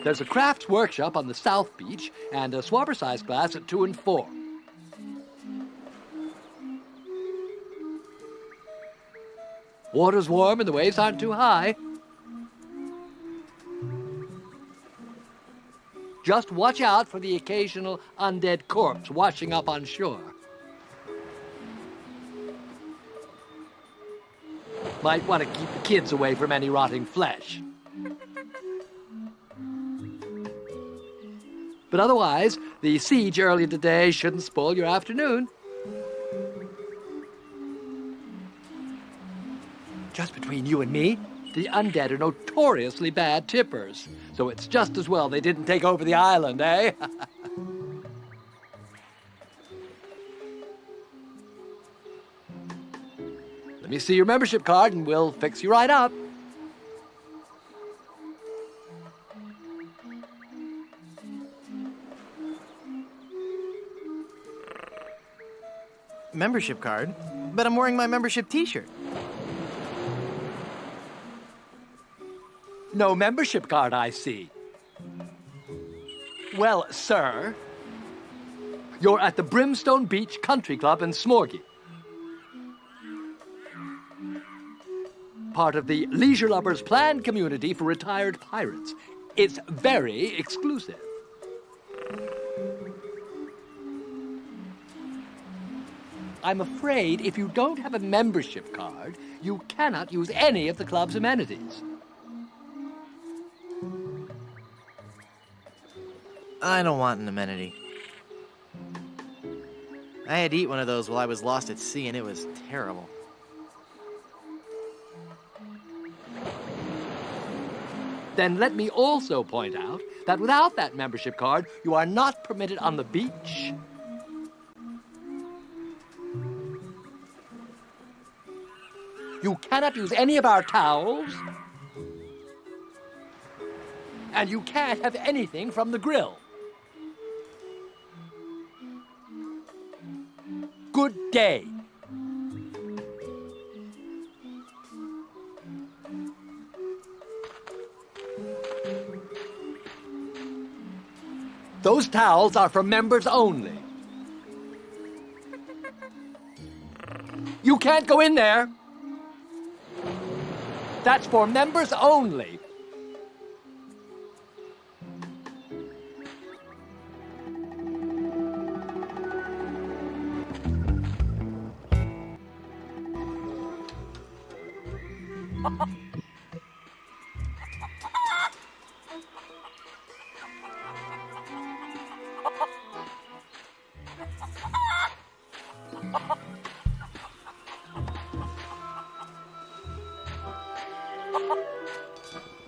Speaker 14: There's a crafts workshop on the South Beach and a swabber size class at 2 and 4. Water's warm and the waves aren't too high. Just watch out for the occasional undead corpse washing up on shore. Might want to keep the kids away from any rotting flesh. But otherwise, the siege earlier today shouldn't spoil your afternoon. Just between you and me, the undead are notoriously bad tippers. So it's just as well they didn't take over the island, eh? Let me see your membership card and we'll fix you right up.
Speaker 1: Membership card? But I'm wearing my membership t-shirt.
Speaker 14: No membership card, I see. Well, sir, you're at the Brimstone Beach Country Club in Smorgy. Part of the Leisure Lovers planned community for retired pirates. It's very exclusive. I'm afraid if you don't have a membership card, you cannot use any of the club's amenities.
Speaker 1: I don't want an amenity. I had to eat one of those while I was lost at sea, and it was terrible.
Speaker 14: Then let me also point out that without that membership card, you are not permitted on the beach. You cannot use any of our towels. And you can't have anything from the grill. Good day. Those towels are for members only. You can't go in there. That's for members only.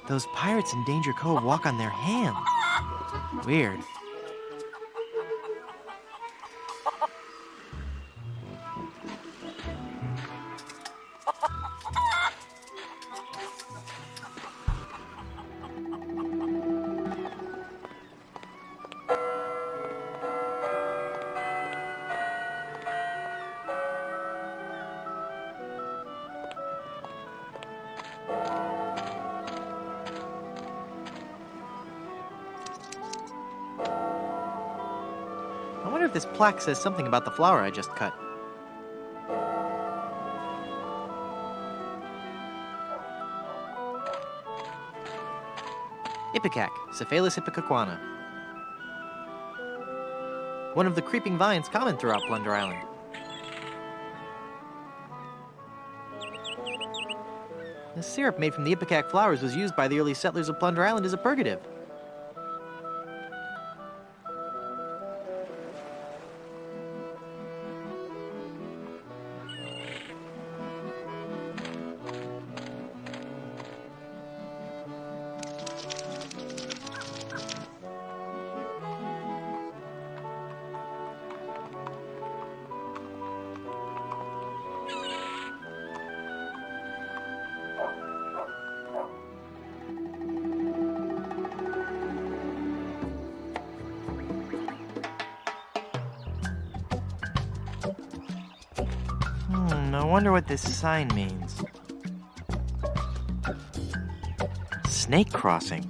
Speaker 1: Those pirates in Danger Cove walk on their hands. Weird. I wonder if this plaque says something about the flower I just cut. Ipecac, Cephalus ipecacuana. One of the creeping vines common throughout Plunder Island. The syrup made from the ipecac flowers was used by the early settlers of Plunder Island as a purgative. I wonder what this sign means. Snake crossing.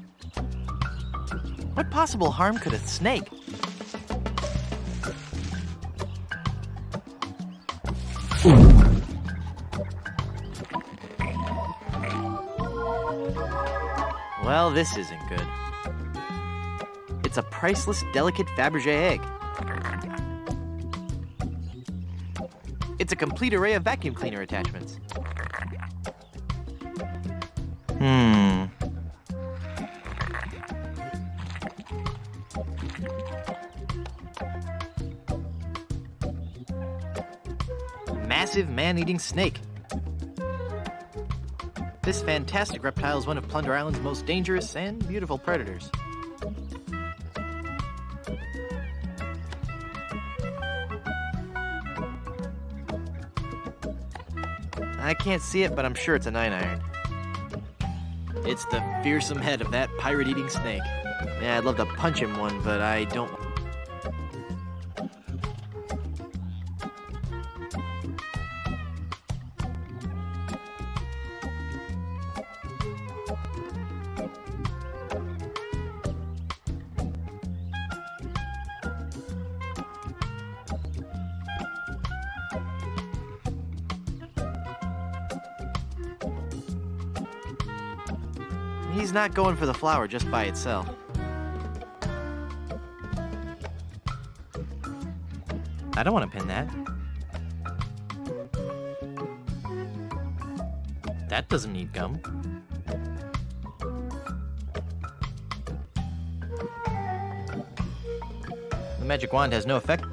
Speaker 1: What possible harm could a snake? Well, this isn't good. It's a priceless, delicate Fabergé egg. It's a complete array of vacuum cleaner attachments. Massive man-eating snake. This fantastic reptile is one of Plunder Island's most dangerous and beautiful predators. I can't see it, but I'm sure it's a 9-iron. It's the fearsome head of that pirate-eating snake. Yeah, I'd love to punch him one, but I don't... He's not going for the flower just by itself. I don't want to pin that. That doesn't need gum. The magic wand has no effect.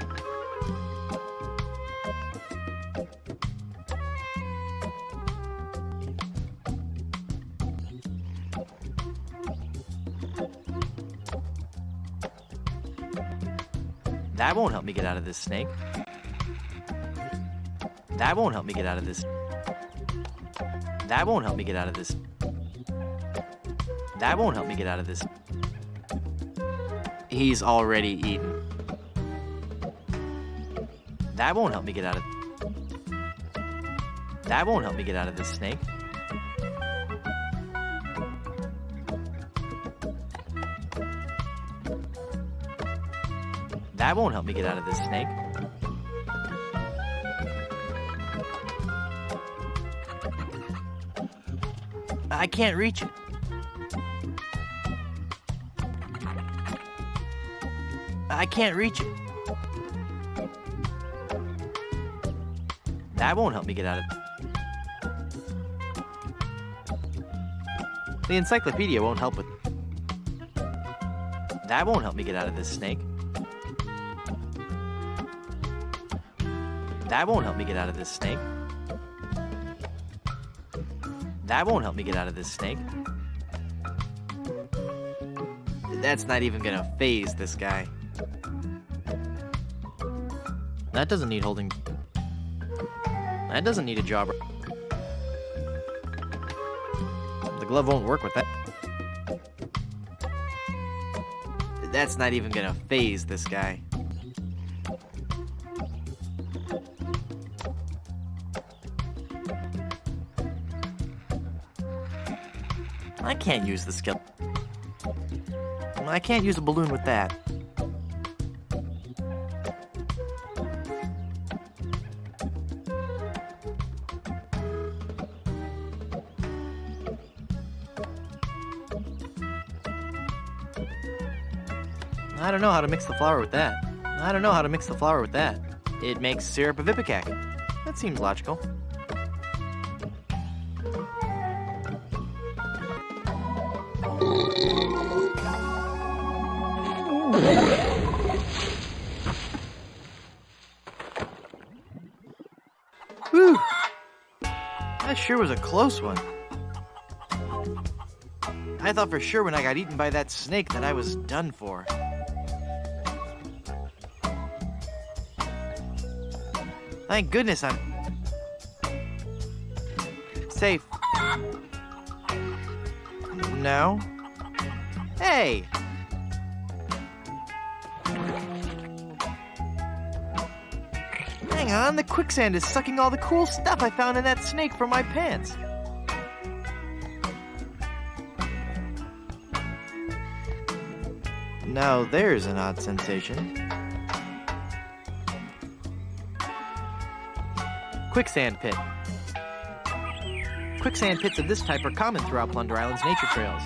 Speaker 1: That won't help me get out of this snake. That won't help me get out of this. That won't help me get out of this. That won't help me get out of this. He's already eaten. That won't help me get out of. That won't help me get out of this snake. That won't help me get out of this snake. I can't reach it. I can't reach it. That won't help me get out of it. The encyclopedia won't help with. That won't help me get out of this snake. That won't help me get out of this snake. That won't help me get out of this snake. That's not even gonna phase this guy. That doesn't need holding. That doesn't need a job. The glove won't work with that. That's not even gonna phase this guy. I can't use the skill. I can't use a balloon with that. I don't know how to mix the flour with that. I don't know how to mix the flour with that. It makes syrup of ipecac. That seems logical. Whew. That sure was a close one. I thought for sure when I got eaten by that snake that I was done for. Thank goodness I'm safe. No. Hey! Hang on, the quicksand is sucking all the cool stuff I found in that snake from my pants. Now there's an odd sensation. Quicksand pit. Quicksand pits of this type are common throughout Plunder Island's nature trails.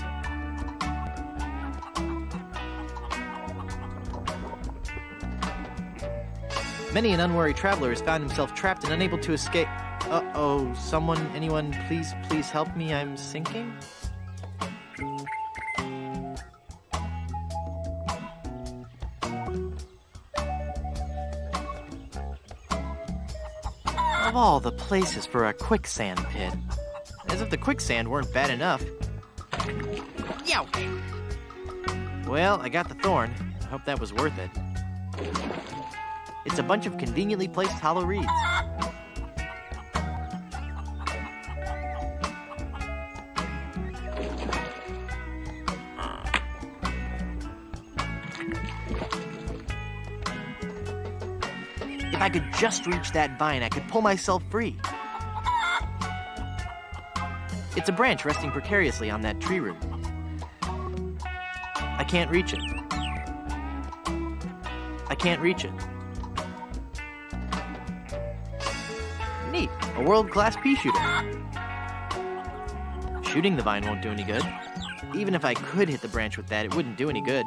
Speaker 1: Many an unwary traveler has found himself trapped and unable to escape. Uh-oh, anyone, please help me, I'm sinking? Of all the places for a quicksand pit. As if the quicksand weren't bad enough. Youch! Well, I got the thorn. I hope that was worth it. It's a bunch of conveniently placed hollow reeds. If I could just reach that vine, I could pull myself free. It's a branch resting precariously on that tree root. I can't reach it. I can't reach it. Neat, a world-class pea shooter. Shooting the vine won't do any good. Even if I could hit the branch with that, it wouldn't do any good.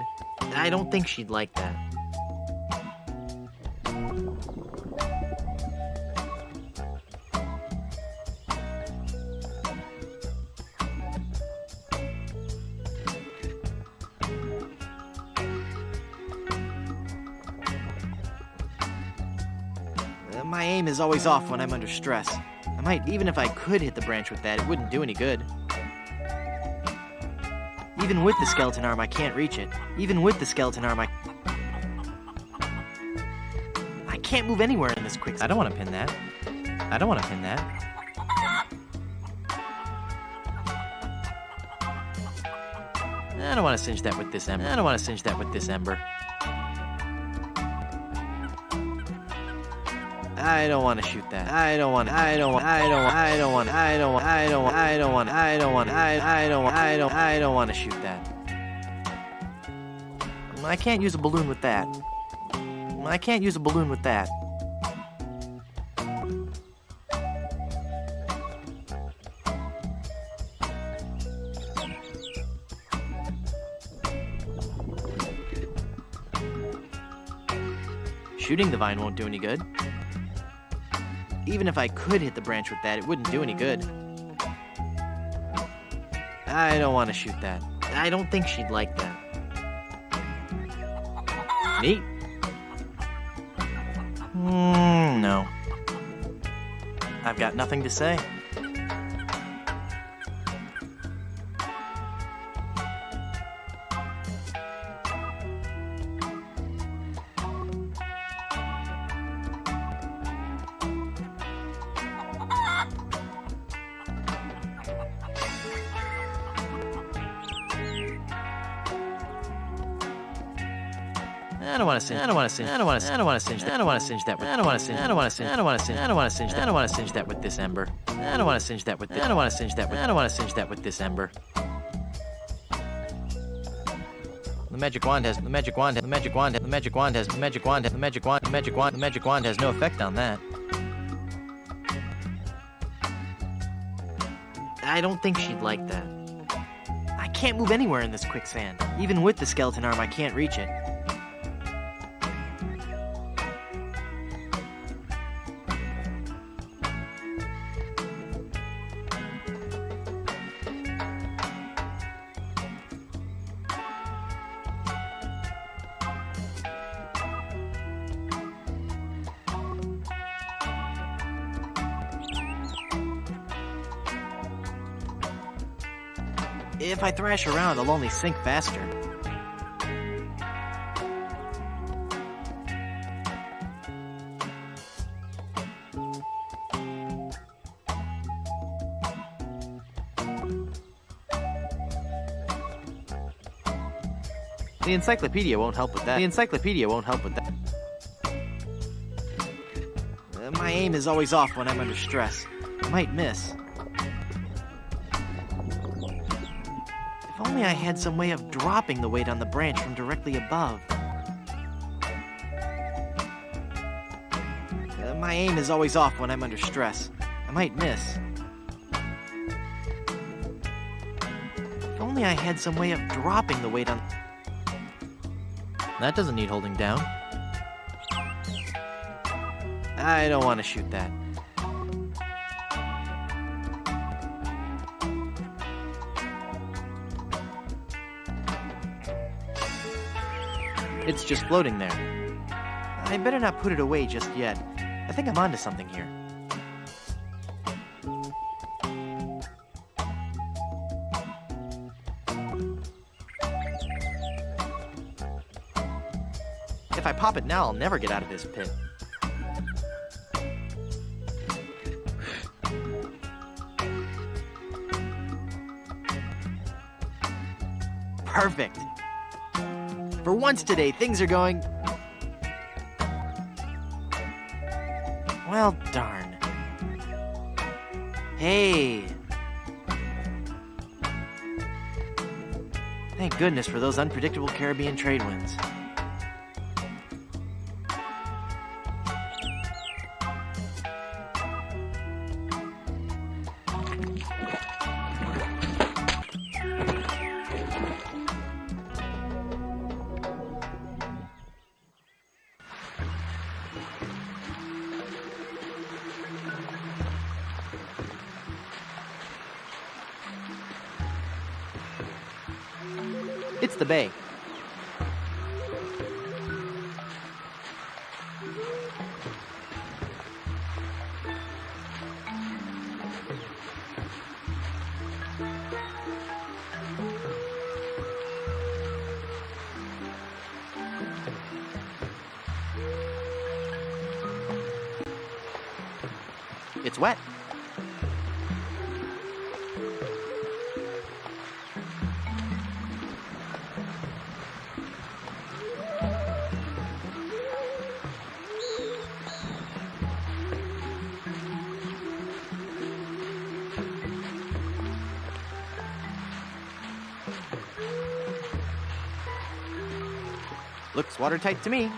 Speaker 1: I don't think she'd like that. My aim is always off when I'm under stress. I might, even if I could hit the branch with that, it wouldn't do any good. Even with the skeleton arm, I can't reach it. Even with the skeleton arm, I can't move anywhere in this quicksand. I don't want to pin that. I don't want to pin that. I don't want to cinch that with this ember. I don't want to cinch that with this ember. I don't want to shoot that. I don't want to shoot that. I can't use a balloon with that. I can't use a balloon with that. Shooting the vine won't do any good. Even if I could hit the branch with that, it wouldn't do any good. I don't want to shoot that. I don't think she'd like that. Neat. No. I've got nothing to say. I don't want to cinch. I don't want to cinch. I don't want to. I don't want to cinch. I don't want to cinch that. I don't want to cinch. I don't want to cinch. I don't want to cinch. I don't want to cinch. I don't want to cinch that with this ember. I don't want to cinch that with. I don't want to cinch that with. I don't want to cinch that with this ember. The magic wand has. The magic wand. The magic wand. The magic wand has. The magic wand. The magic wand. The magic wand. The magic wand has no effect on that. I don't think she'd like that. I can't move anywhere in this quicksand. Even with the skeleton arm, I can't reach it. If I thrash around, I'll only sink faster. The encyclopedia won't help with that. The encyclopedia won't help with that. My aim is always off when I'm under stress. I might miss. If only I had some way of dropping the weight on the branch from directly above. My aim is always off when I'm under stress. I might miss. If only I had some way of dropping the weight on... That doesn't need holding down. I don't want to shoot that. It's just floating there. I better not put it away just yet. I think I'm onto something here. If I pop it now, I'll never get out of this pit. Perfect. For once today, things are going... Well, darn. Hey. Thank goodness for those unpredictable Caribbean trade winds. It's the bay. It's wet. Looks watertight to me.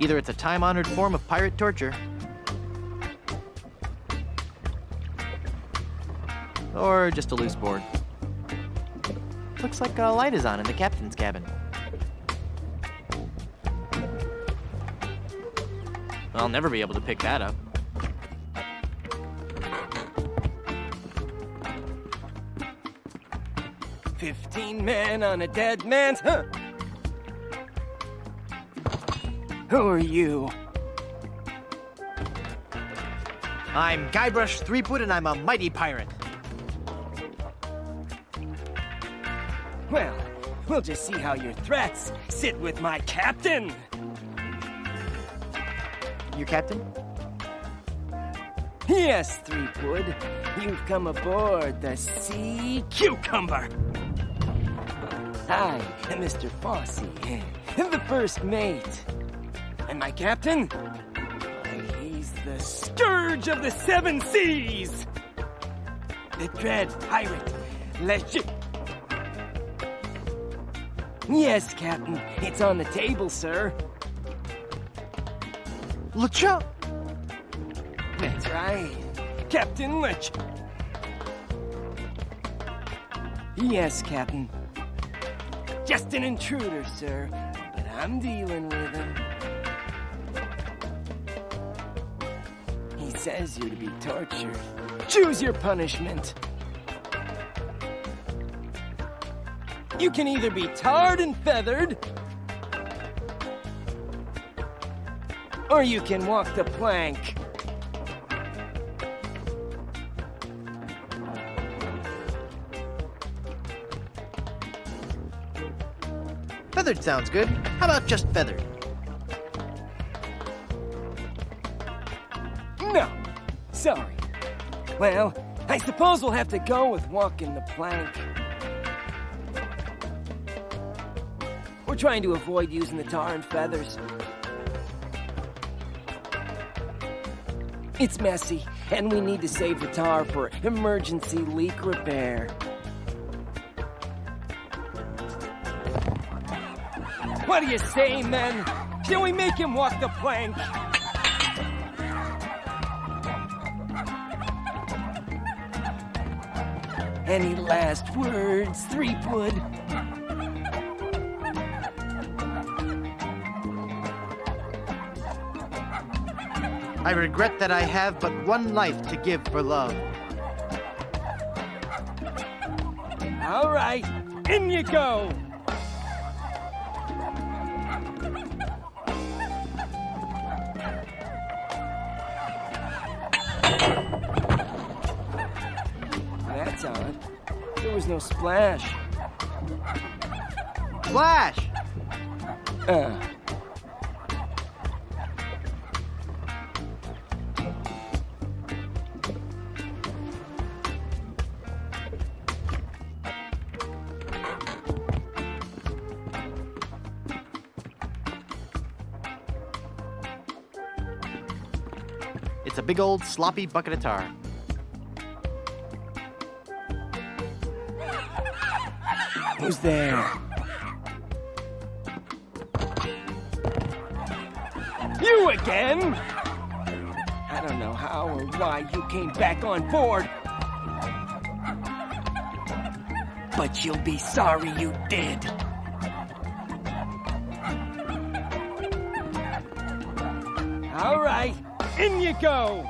Speaker 1: Either it's a time-honored form of pirate torture, or just a loose board. Looks like a light is on in the captain's cabin. I'll never be able to pick that up.
Speaker 15: "15 men on a dead man's... Huh. Who are you?"
Speaker 1: I'm Guybrush Threepwood, and I'm a mighty pirate.
Speaker 15: Well, we'll just see how your threats sit with my captain.
Speaker 1: Your captain?
Speaker 15: Yes, Threepwood. You've come aboard the Sea Cucumber. I am Mr. Fossey, the first mate. And my captain? He's the scourge of the seven seas! The dread pirate, LeChuck. Yes, Captain, it's on the table, sir.
Speaker 1: LeChuck!
Speaker 15: That's right, Captain LeChuck. Yes, Captain. Just an intruder, sir, but I'm dealing with him. He says you're to be tortured. Choose your punishment. You can either be tarred and feathered, or you can walk the plank.
Speaker 1: Feathered sounds good. How about just feathered?
Speaker 15: No, sorry. Well, I suppose we'll have to go with walking the plank. We're trying to avoid using the tar and feathers. It's messy, and we need to save the tar for emergency leak repair. What do you say, men? Shall we make him walk the plank? Any last words, Threepwood?
Speaker 1: I regret that I have but one life to give for love.
Speaker 15: All right, in you go! That's odd. There was no splash.
Speaker 1: Splash! It's a big old sloppy bucket of tar.
Speaker 15: Who's there? You again? I don't know how or why you came back on board. but you'll be sorry you did. All right, in you go.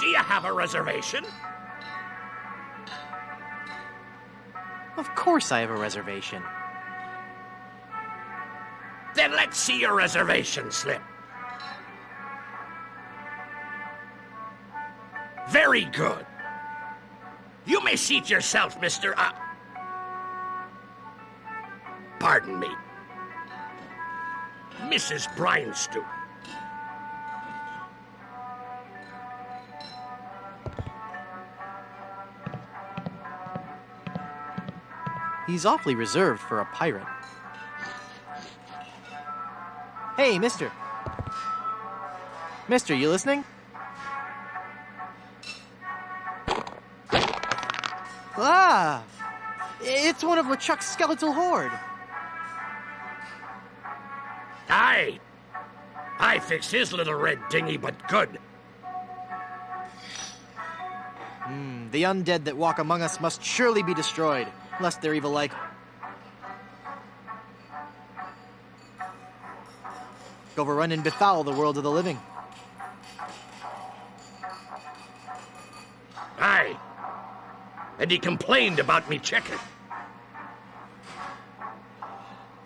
Speaker 3: Do you have a reservation?
Speaker 1: Of course I have a reservation.
Speaker 3: Then let's see your reservation slip. Very good. You may seat yourself, Mr. Pardon me. Mrs. Bryanstew.
Speaker 1: He's awfully reserved for a pirate. Hey, mister. Mister, you listening? Ah! It's one of LeChuck's skeletal horde.
Speaker 3: Aye. I fixed his little red dinghy, but good.
Speaker 1: The undead that walk among us must surely be destroyed, lest they're evil like. Overrun and befoul the world of the living.
Speaker 3: Aye. And he complained about me checking.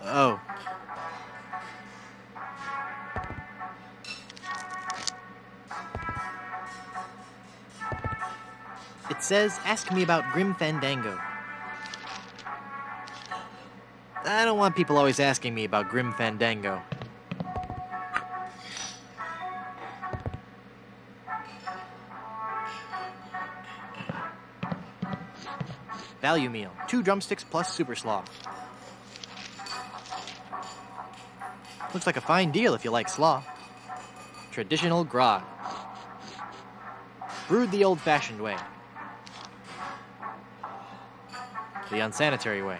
Speaker 1: Oh. It says, ask me about Grim Fandango. I don't want people always asking me about Grim Fandango. Value meal, 2 drumsticks plus super slaw. Looks like a fine deal if you like slaw. Traditional grog. Brewed the old-fashioned way. The unsanitary way.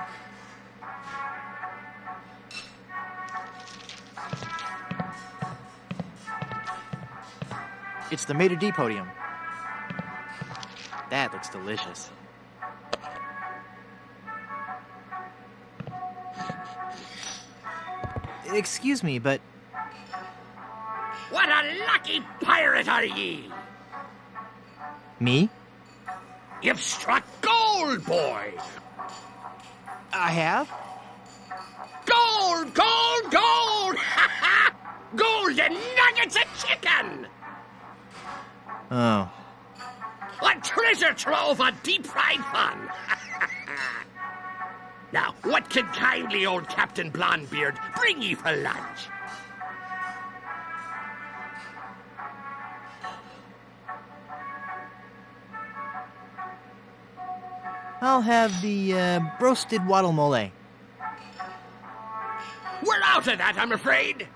Speaker 1: It's the maitre d' podium. That looks delicious. Excuse me, but...
Speaker 3: What a lucky pirate are ye!
Speaker 1: Me?
Speaker 3: You've struck gold, boy!
Speaker 1: I have?
Speaker 3: Gold, gold, gold! Ha ha! Golden nuggets of chicken!
Speaker 1: Oh.
Speaker 3: A treasure trove of deep-fried fun! Now, what can kindly old Captain Blondebeard bring ye for lunch?
Speaker 1: I'll have the roasted waddle mole.
Speaker 3: We're out of that, I'm afraid.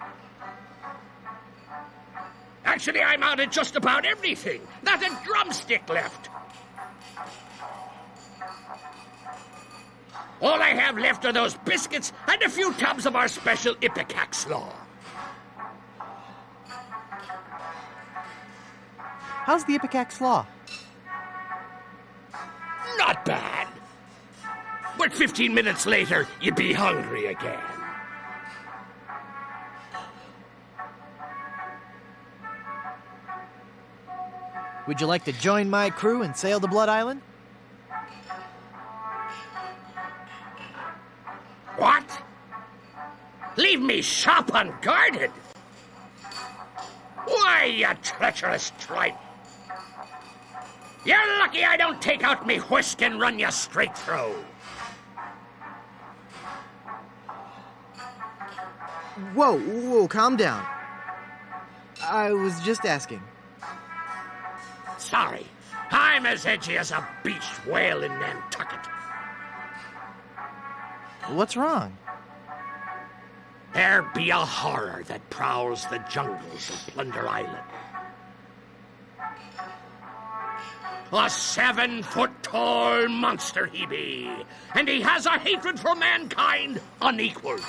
Speaker 3: Actually, I'm out of just about everything. Not a drumstick left. All I have left are those biscuits and a few tubs of our special Ipecac slaw.
Speaker 1: How's the Ipecac slaw?
Speaker 3: Not bad. But 15 minutes later, you'd be hungry again.
Speaker 1: Would you like to join my crew and sail to Blood Island?
Speaker 3: What? Leave me shop unguarded? Why, you treacherous tripe! You're lucky I don't take out me whisk and run you straight through.
Speaker 1: Whoa, calm down. I was just asking.
Speaker 3: Sorry, I'm as edgy as a beached whale in Nantucket.
Speaker 1: What's wrong?
Speaker 3: There be a horror that prowls the jungles of Plunder Island. A 7-foot-tall monster he be, and he has a hatred for mankind unequaled.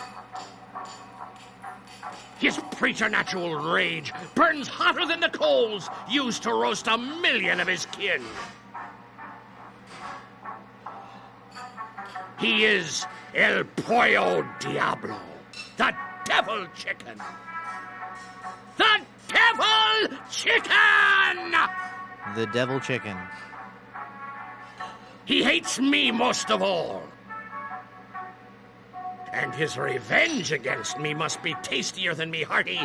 Speaker 3: His preternatural rage burns hotter than the coals used to roast 1,000,000 of his kin. He is El Pollo Diablo, the Devil Chicken. The Devil Chicken!
Speaker 1: The Devil Chicken.
Speaker 3: He hates me most of all. And his revenge against me must be tastier than me hearty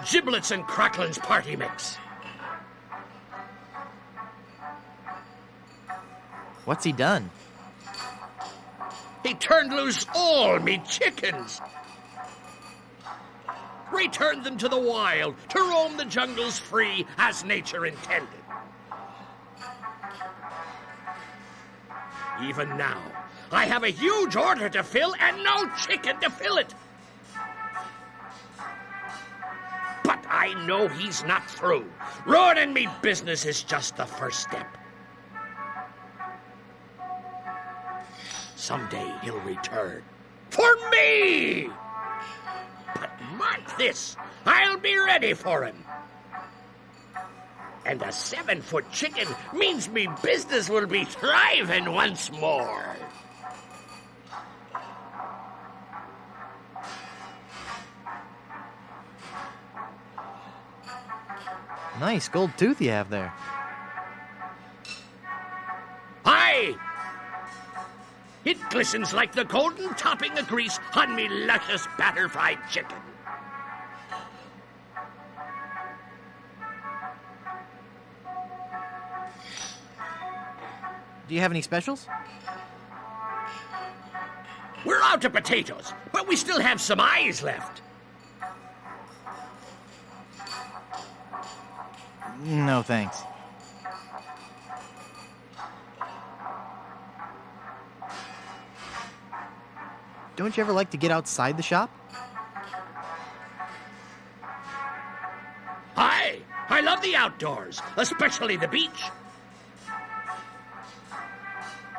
Speaker 3: giblets and cracklins party mix.
Speaker 1: What's he done?
Speaker 3: He turned loose all me chickens. Returned them to the wild to roam the jungles free as nature intended. Even now, I have a huge order to fill and no chicken to fill it. But I know he's not through. Ruining me business is just the first step. Someday he'll return. For me! But mark this, I'll be ready for him. And a 7-foot chicken means me business will be thriving once more.
Speaker 1: Nice gold tooth you have there.
Speaker 3: Aye! It glistens like the golden topping of grease on me luscious batter-fried chicken.
Speaker 1: Do you have any specials?
Speaker 3: We're out of potatoes, but we still have some eyes left.
Speaker 1: No, thanks. Don't you ever like to get outside the shop?
Speaker 3: Aye, I love the outdoors, especially the beach.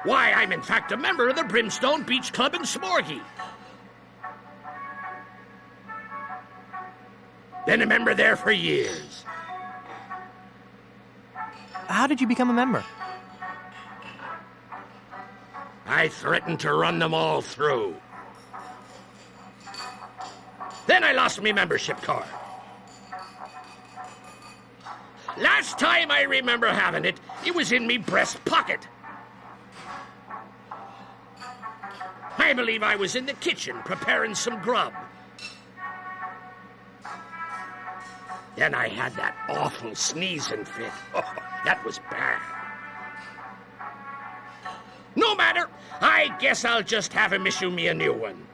Speaker 3: Why, I'm in fact a member of the Brimstone Beach Club in Smorgy. Been a member there for years.
Speaker 1: How did you become a member?
Speaker 3: I threatened to run them all through. Then I lost me membership card. Last time I remember having it, it was in me breast pocket. I believe I was in the kitchen preparing some grub. Then I had that awful sneezing fit. Oh, that was bad. No matter. I guess I'll just have him issue me a new one.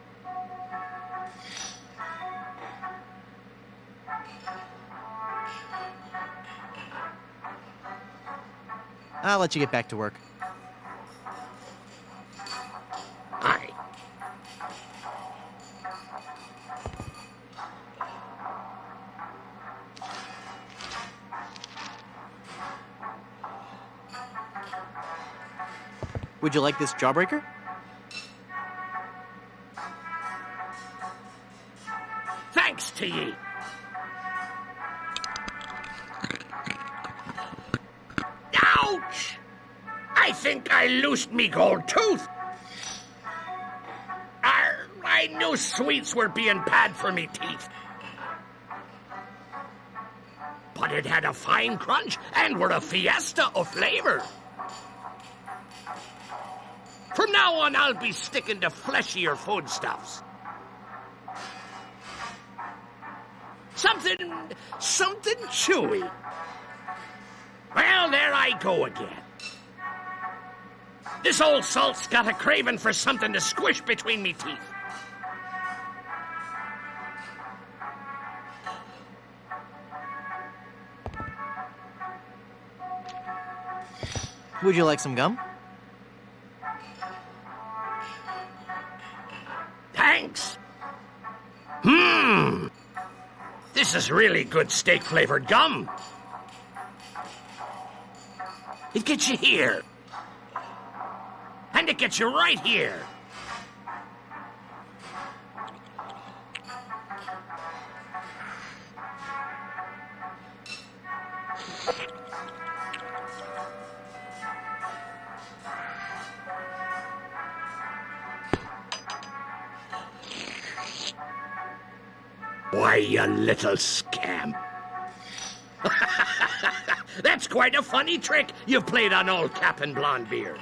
Speaker 1: I'll let you get back to work.
Speaker 3: Aye.
Speaker 1: Would you like this jawbreaker?
Speaker 3: Thanks to ye. Ouch! I think I loosed me gold tooth. I knew sweets were being bad for me teeth. But it had a fine crunch and were a fiesta of flavor. From now on, I'll be sticking to fleshier foodstuffs. Something chewy. Well, there I go again. This old salt's got a craving for something to squish between me teeth.
Speaker 1: Would you like some gum?
Speaker 3: Thanks. This is really good steak-flavored gum. It gets you here. And it gets you right here. Why, you little scamp. That's quite a funny trick you've played on old Captain Blondebeard.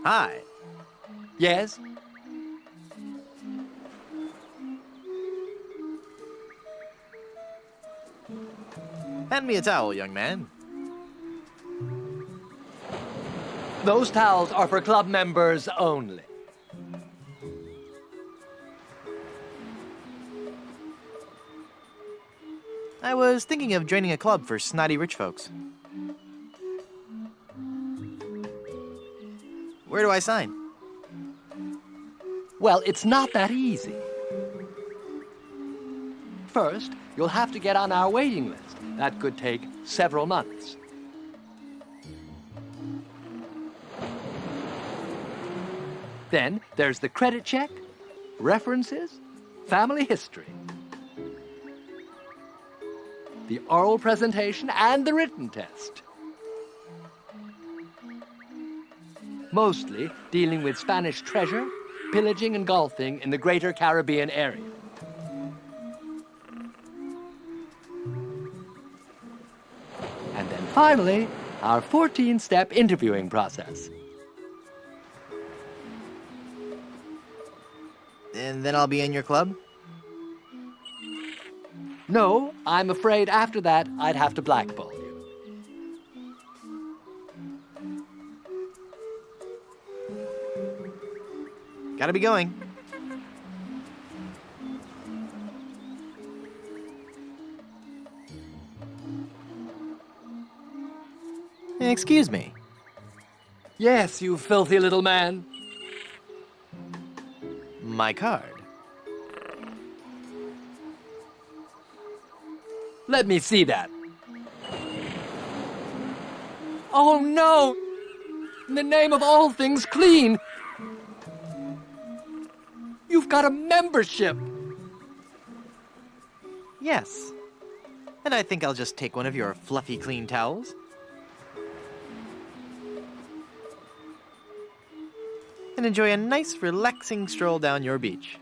Speaker 1: Hi.
Speaker 14: Yes?
Speaker 1: Hand me a towel, young man.
Speaker 14: Those towels are for club members only.
Speaker 1: I was thinking of joining a club for snotty rich folks. Where do I sign?
Speaker 14: Well, it's not that easy. First, you'll have to get on our waiting list. That could take several months. Then there's the credit check, references, family history, the oral presentation, and the written test. Mostly dealing with Spanish treasure, pillaging, and golfing in the greater Caribbean area. And then finally, our 14-step interviewing process.
Speaker 1: And then I'll be in your club?
Speaker 14: No, I'm afraid after that I'd have to blackball you.
Speaker 1: Gotta be going. Excuse me.
Speaker 14: Yes, you filthy little man.
Speaker 1: My card.
Speaker 14: Let me see that. Oh no! In the name of all things clean, you've got a membership.
Speaker 1: Yes. And I think I'll just take one of your fluffy clean towels. And enjoy a nice, relaxing stroll down your beach.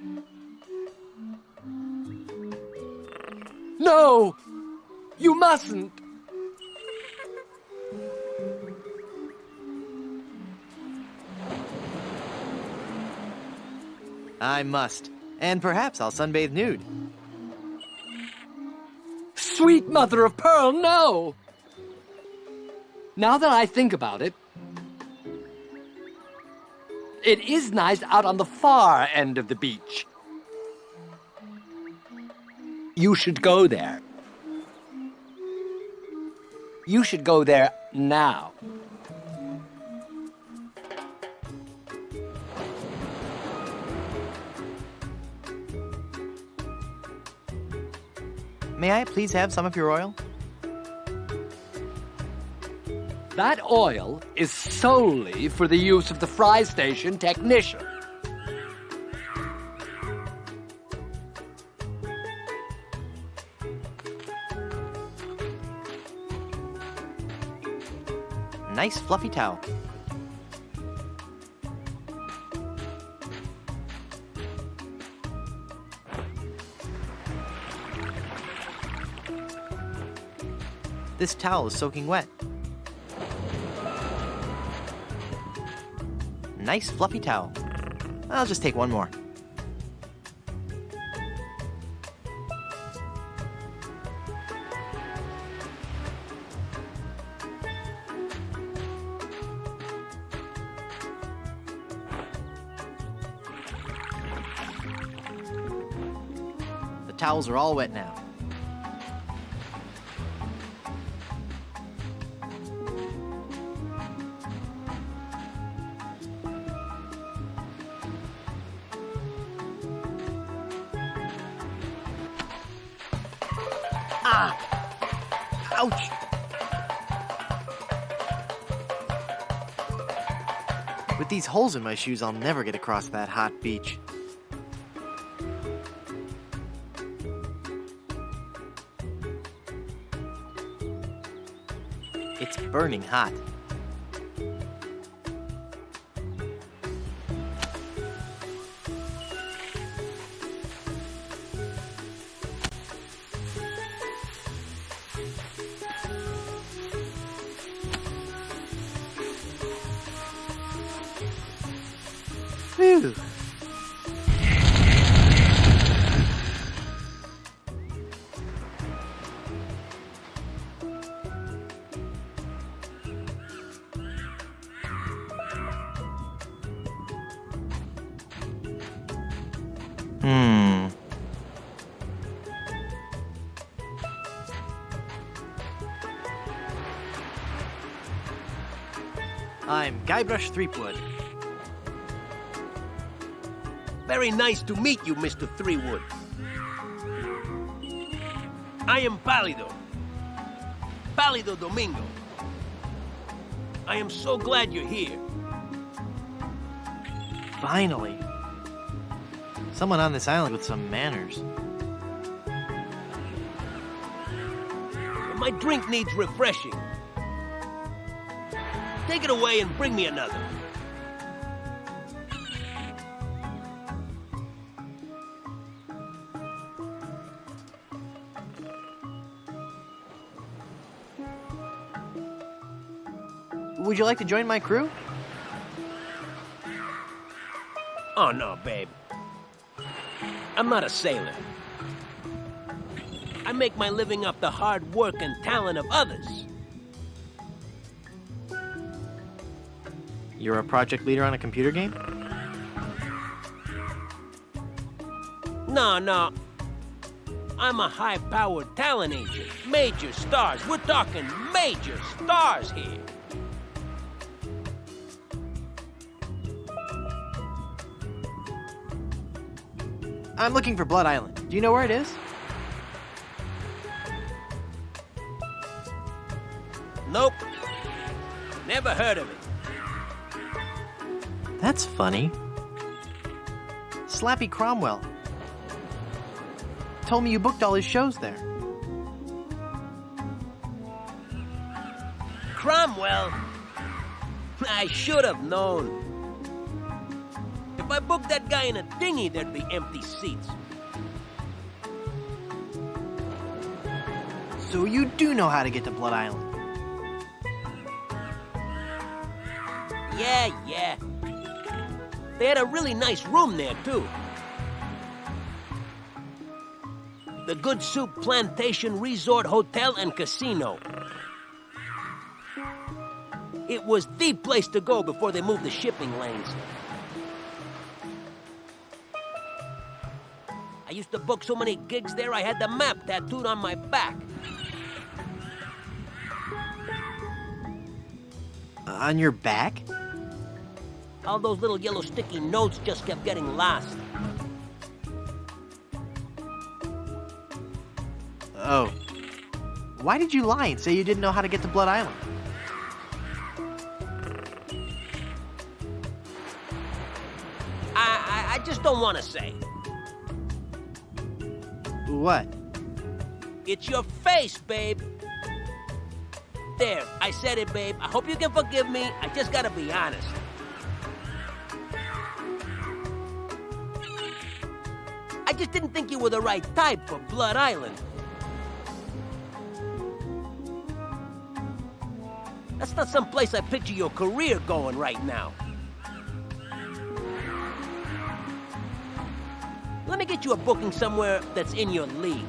Speaker 14: No! You mustn't!
Speaker 1: I must. And perhaps I'll sunbathe nude.
Speaker 14: Sweet mother of pearl, no! Now that I think about it, it is nice out on the far end of the beach. You should go there. You should go there now.
Speaker 1: May I please have some of your oil?
Speaker 14: That oil is solely for the use of the fry station technician.
Speaker 1: Nice fluffy towel. This towel is soaking wet. Nice fluffy towel. I'll just take one more. The towels are all wet now. Ouch! With these holes in my shoes, I'll never get across that hot beach. It's burning hot. Whew. I'm Guybrush Threepwood.
Speaker 10: Very nice to meet you, Mr. Threepwood. I am Pálido. Pálido Domingo. I am so glad you're here.
Speaker 1: Finally. Someone on this island with some manners.
Speaker 10: My drink needs refreshing. Take it away and bring me another.
Speaker 1: Would you like to join my crew?
Speaker 10: Oh, no, babe. I'm not a sailor. I make my living off the hard work and talent of others.
Speaker 1: You're a project leader on a computer game?
Speaker 10: No. I'm a high-powered talent agent. Major stars. We're talking major stars here.
Speaker 1: I'm looking for Blood Island. Do you know where it is?
Speaker 10: Nope. Never heard of it.
Speaker 1: That's funny. Slappy Cromwell told me you booked all his shows there.
Speaker 10: Cromwell? I should have known. If I booked that guy in a dinghy, there'd be empty seats.
Speaker 1: So you do know how to get to Blood Island?
Speaker 10: Yeah. They had a really nice room there, too. The Good Soup Plantation Resort Hotel and Casino. It was the place to go before they moved the shipping lanes. I used to book so many gigs there, I had the map tattooed on my back.
Speaker 1: On your back?
Speaker 10: All those little yellow sticky notes just kept getting lost.
Speaker 1: Oh. Why did you lie and say you didn't know how to get to Blood Island?
Speaker 16: I just don't want to say.
Speaker 1: What?
Speaker 16: It's your face, babe. There, I said it, babe. I hope you can forgive me. I just gotta be honest. I just didn't think you were the right type for Blood Island. That's not some place I picture your career going right now. Let me get you a booking somewhere that's in your league.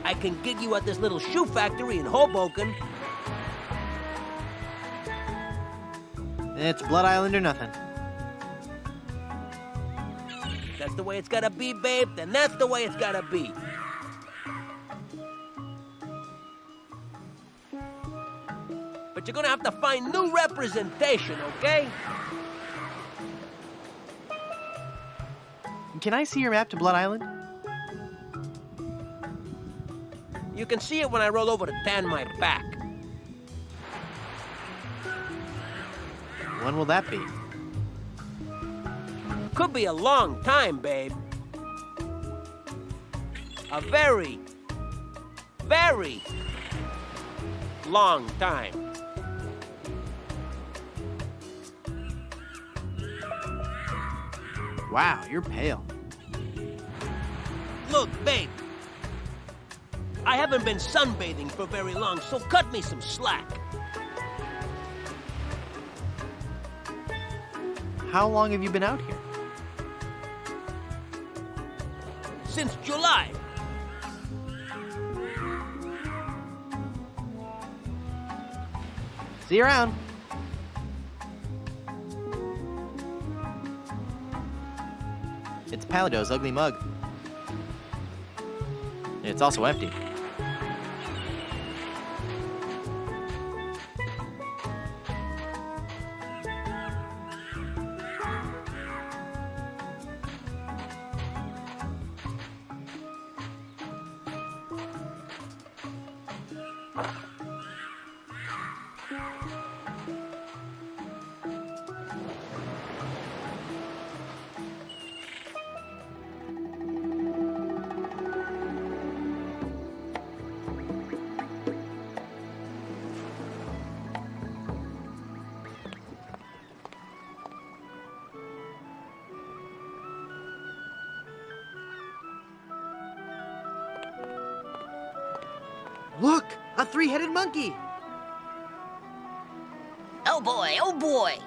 Speaker 16: I can gig you at this little shoe factory in Hoboken.
Speaker 1: It's Blood Island or nothing.
Speaker 16: If that's the way it's gotta be, babe, then that's the way it's gotta be. But you're gonna have to find new representation, okay?
Speaker 1: Can I see your map to Blood Island?
Speaker 16: You can see it when I roll over to tan my back.
Speaker 1: When will that be?
Speaker 16: Could be a long time, babe. A very, very long time.
Speaker 1: Wow, you're pale.
Speaker 16: Look, babe. I haven't been sunbathing for very long, so cut me some slack.
Speaker 1: How long have you been out here?
Speaker 16: Since July.
Speaker 1: See you around. It's Palado's ugly mug. It's also empty. Look! A three-headed monkey!
Speaker 8: Oh boy, oh boy!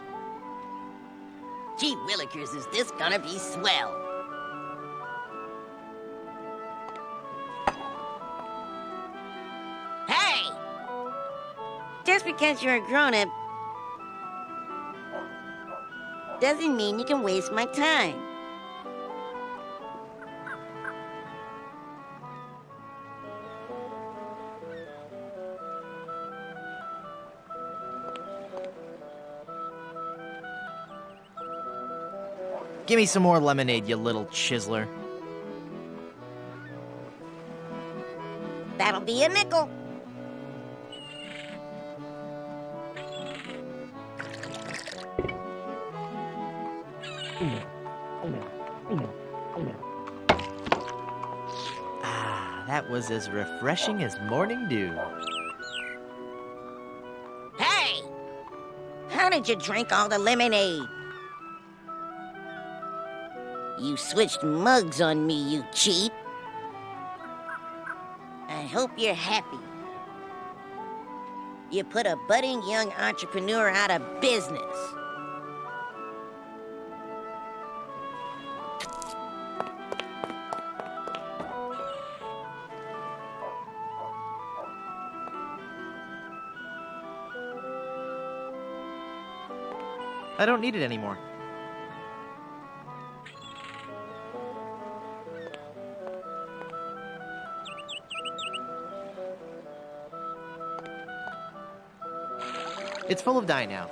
Speaker 8: Gee willikers, is this gonna be swell? Hey! Just because you're a grown-up doesn't mean you can waste my time.
Speaker 1: Give me some more lemonade, you little chiseler.
Speaker 8: That'll be a nickel.
Speaker 1: Ah, that was as refreshing as morning dew.
Speaker 8: Hey! How did you drink all the lemonade? You switched mugs on me, you cheat. I hope you're happy. You put a budding young entrepreneur out of business.
Speaker 1: I don't need it anymore. It's full of dye now.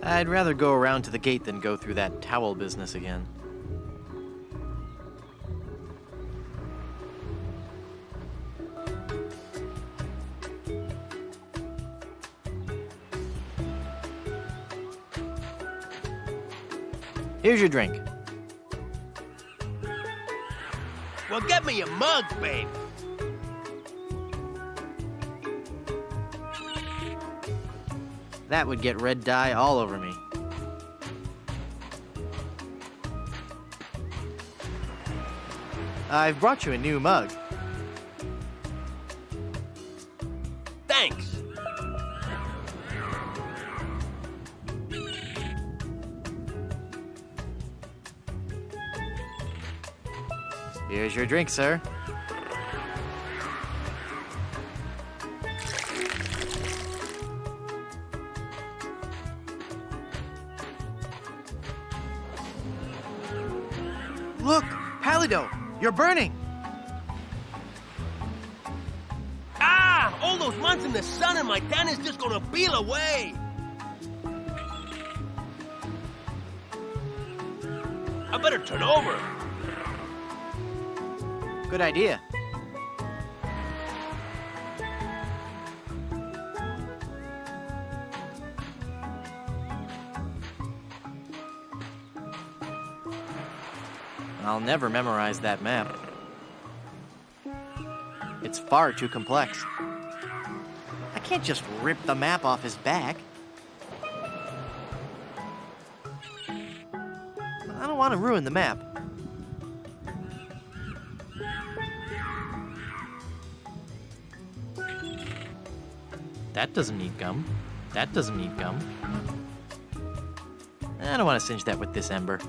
Speaker 1: I'd rather go around to the gate than go through that towel business again. Here's your drink.
Speaker 16: Well, get me a mug, babe.
Speaker 1: That would get red dye all over me. I've brought you a new mug.
Speaker 16: Thanks.
Speaker 1: Here's your drink, sir. Look, Palido, you're burning.
Speaker 16: Ah! All those months in the sun and my tan is just gonna peel away. I better turn over.
Speaker 1: Good idea. I'll never memorize that map. It's far too complex. I can't just rip the map off his back. I don't want to ruin the map. That doesn't need gum. That doesn't need gum. I don't want to singe that with this ember.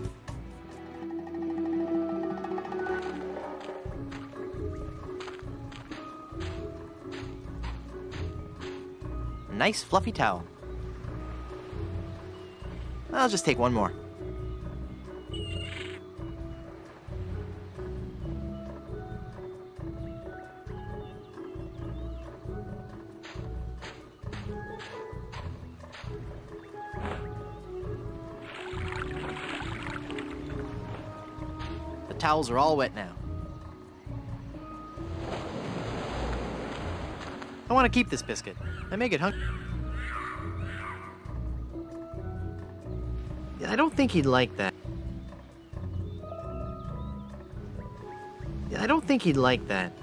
Speaker 1: Nice fluffy towel. I'll just take one more. The towels are all wet now. I want to keep this biscuit. I make it hungry. Yeah, I don't think he'd like that. Yeah, I don't think he'd like that.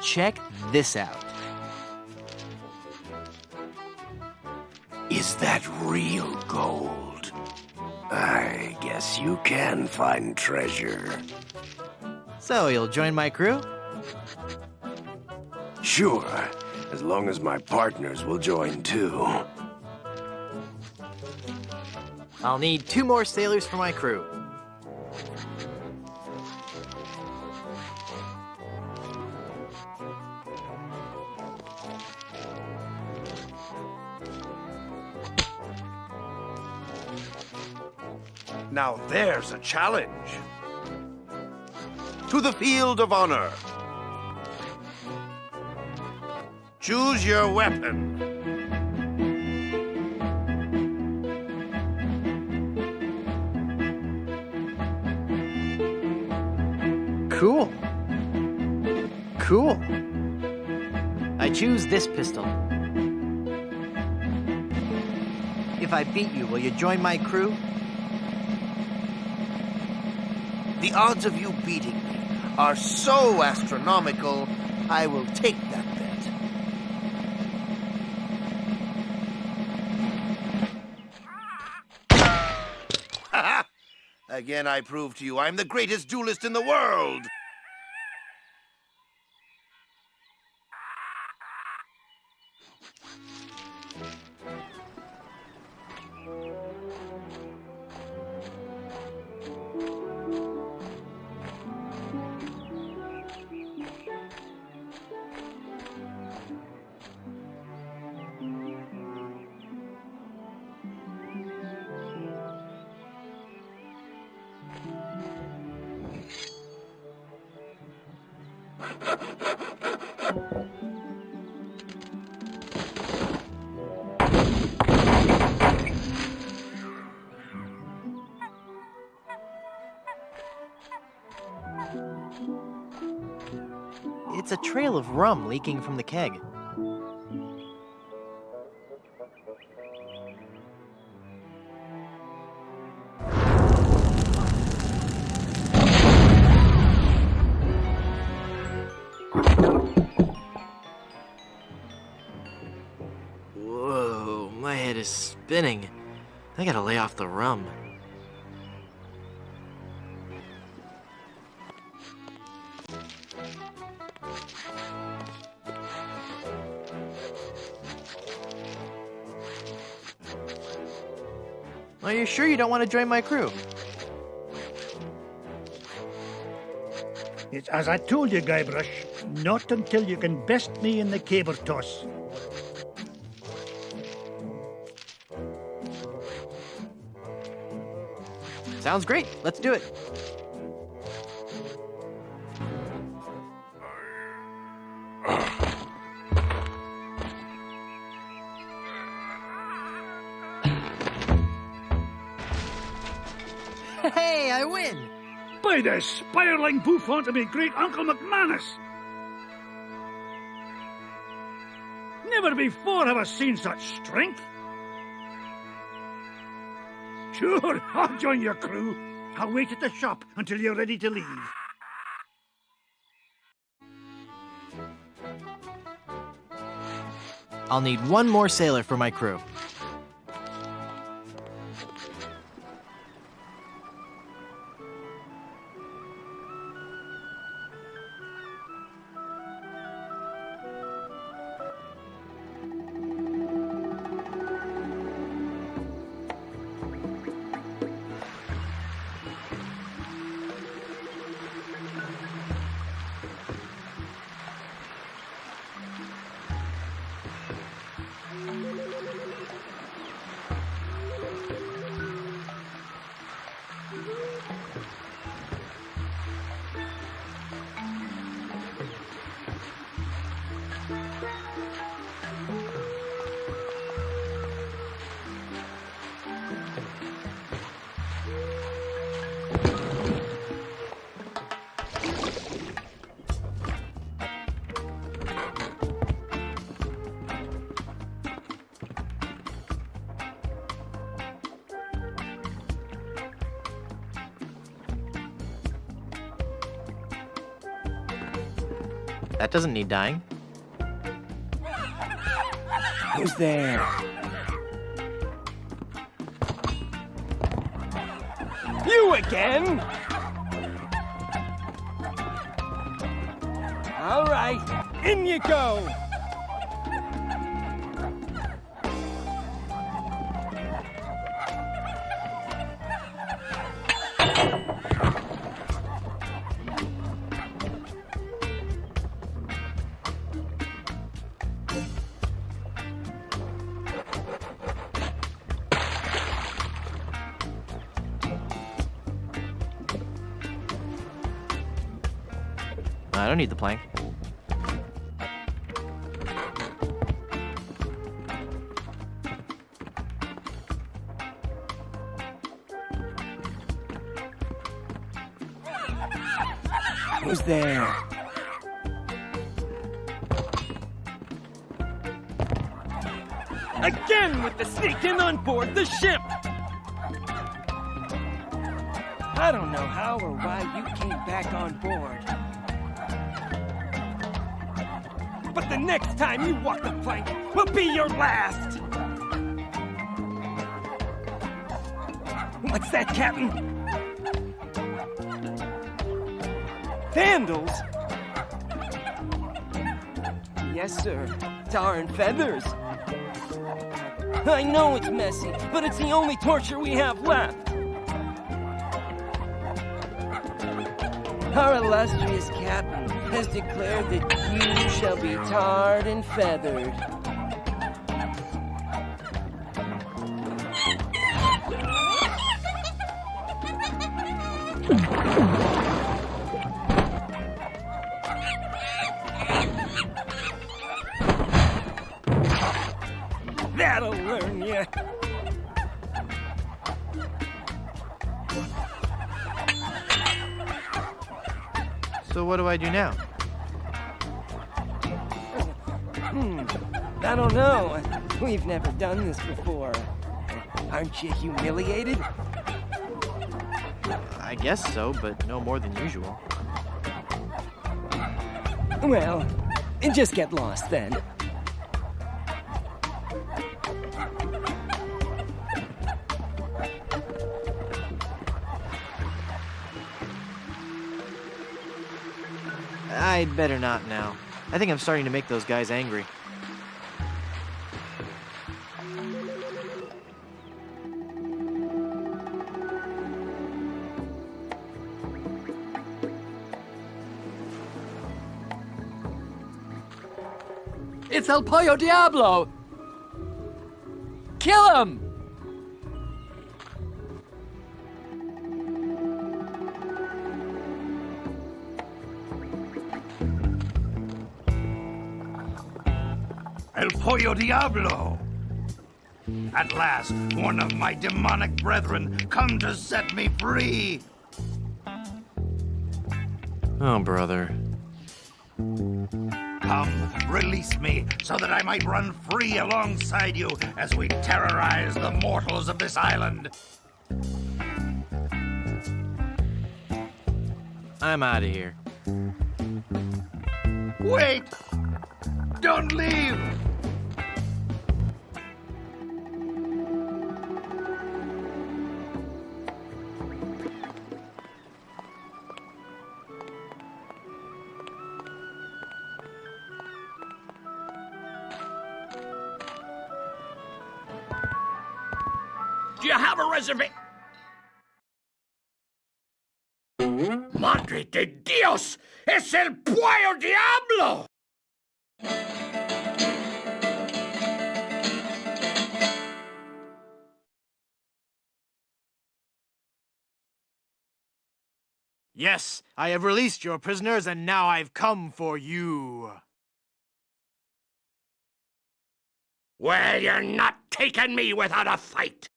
Speaker 1: Check this out.
Speaker 11: Is that real gold? I guess you can find treasure.
Speaker 1: So, you'll join my crew?
Speaker 11: Sure, as long as my partners will join too.
Speaker 1: I'll need 2 more sailors for my crew.
Speaker 10: Now there's a challenge. To the field of honor. Choose your weapon.
Speaker 1: Cool. Cool. I choose this pistol. If I beat you, will you join my crew?
Speaker 10: The odds of you beating me are so astronomical, I will take that bet. Again, I prove to you I'm the greatest duelist in the world.
Speaker 1: It's a trail of rum leaking from the keg. Whoa, my head is spinning. I gotta lay off the rum. Are you sure you don't want to join my crew?
Speaker 13: It's as I told you, Guybrush, not until you can best me in the caber toss.
Speaker 1: Sounds great. Let's do it. Hey, I win!
Speaker 13: By the spiraling bouffant of me great Uncle McManus! Never before have I seen such strength. Sure, I'll join your crew. I'll wait at the shop until you're ready to leave.
Speaker 1: I'll need one more sailor for my crew. That doesn't need dyeing.
Speaker 15: Who's there? You again? All right, in you go.
Speaker 1: I don't need the plank.
Speaker 15: Who's there? Again with the sneaking on board the ship! I don't know how or why you came back on board. But the next time you walk the plank will be your last! What's that, Captain? Vandals? Yes, sir. Tar and feathers. I know it's messy, but it's the only torture we have left. Our illustrious captain has declared that you shall be tarred and feathered.
Speaker 1: So what do I do now?
Speaker 15: I don't know. We've never done this before. Aren't you humiliated?
Speaker 1: I guess so, but no more than usual.
Speaker 15: Well, just get lost then.
Speaker 1: I'd better not now. I think I'm starting to make those guys angry.
Speaker 14: It's El Pollo Diablo! Kill him!
Speaker 3: El Pollo Diablo! At last, one of my demonic brethren come to set me free!
Speaker 1: Oh, brother.
Speaker 3: Come, release me, so that I might run free alongside you as we terrorize the mortals of this island.
Speaker 1: I'm out of here.
Speaker 3: Wait! Don't leave!
Speaker 6: Do you have a reservation? Madre de Dios! Es el Pollo Diablo!
Speaker 1: Yes, I have released your prisoners, and now I've come for you.
Speaker 6: Well, you're not taking me without a fight.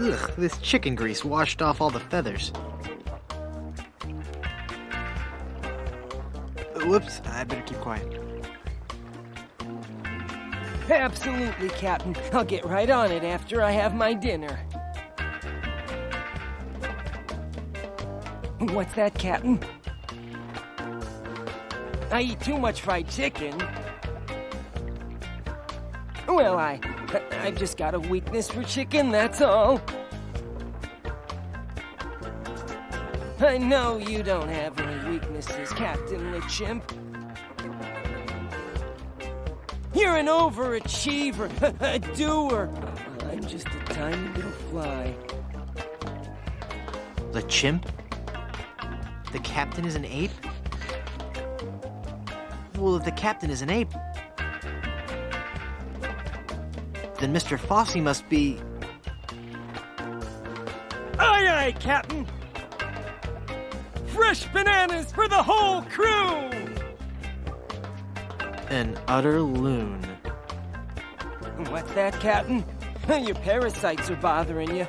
Speaker 1: Ugh, this chicken grease washed off all the feathers. Whoops, I better keep quiet.
Speaker 15: Absolutely, Captain. I'll get right on it after I have my dinner. What's that, Captain? I eat too much fried chicken. Well, I've just got a weakness for chicken, that's all. I know you don't have any weaknesses, Captain LeChimp. You're an overachiever, a doer. I'm just a tiny little fly.
Speaker 1: LeChimp? The captain is an ape? Well, if the captain is an ape, then Mr. Fosse must be...
Speaker 15: Aye, aye, Captain! Fresh bananas for the whole crew!
Speaker 1: an utter loon.
Speaker 15: What's that, Captain? Your parasites are bothering you.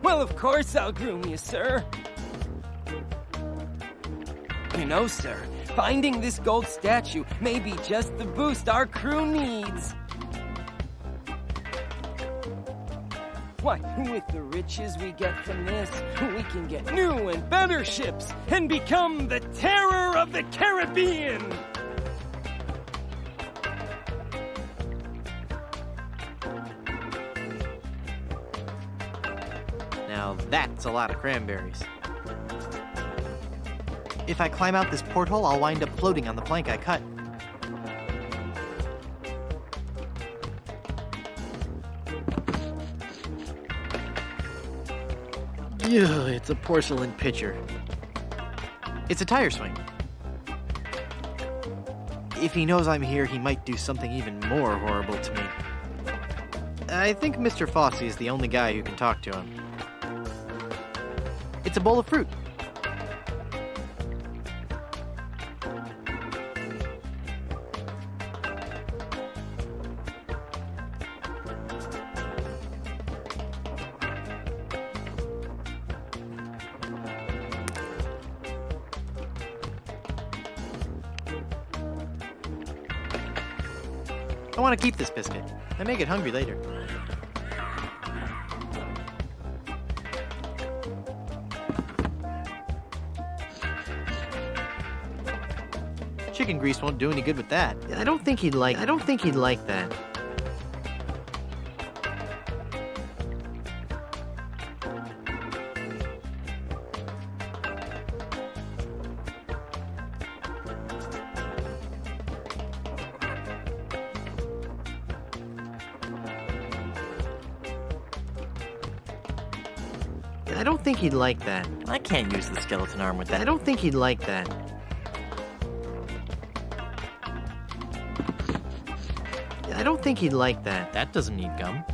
Speaker 15: Well, of course I'll groom you, sir. You know, sir, finding this gold statue may be just the boost our crew needs. Why, with the riches we get from this, we can get new and better ships and become the terror of the Caribbean!
Speaker 1: Now that's a lot of cranberries. If I climb out this porthole, I'll wind up floating on the plank I cut. Ugh, it's a porcelain pitcher. It's a tire swing. If he knows I'm here, he might do something even more horrible to me. I think Mr. Fosse is the only guy who can talk to him. It's a bowl of fruit. I want to keep this biscuit. I may get hungry later. Chicken grease won't do any good with that. I don't think he'd like that. I don't think he'd like that. I can't use the skeleton arm with that. I don't think he'd like that. I don't think he'd like that. That doesn't need gum.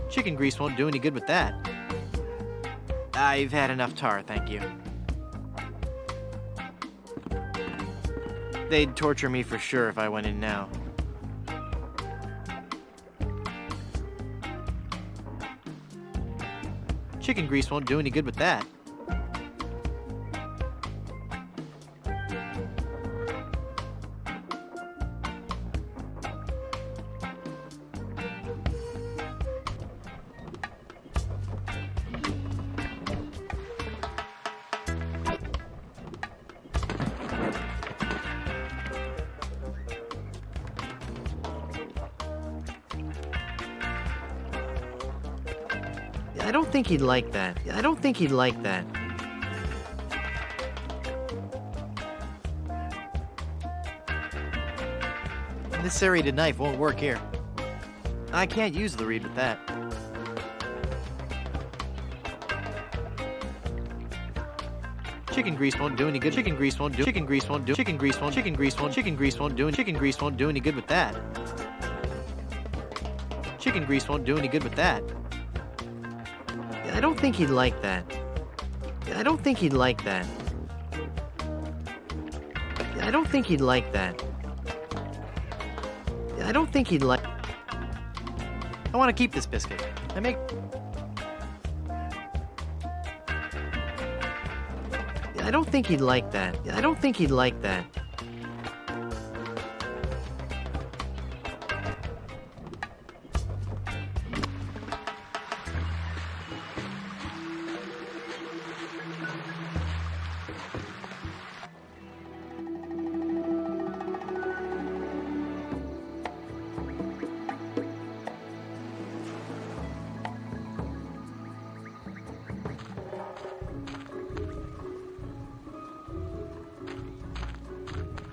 Speaker 1: Chicken grease won't do any good with that. I've had enough tar, thank you. They'd torture me for sure if I went in now. Chicken grease won't do any good with that. I don't think he'd like that. I don't think he'd like that. This serrated knife won't work here. I can't use the reed with that. Chicken grease won't do any good. Chicken grease won't do any good with that. Chicken grease won't do any good with that. I don't think he'd like that. I don't think he'd like that. I don't think he'd like that. I don't think he'd like... I want to keep this biscuit. I don't think he'd like that. I don't think he'd like that.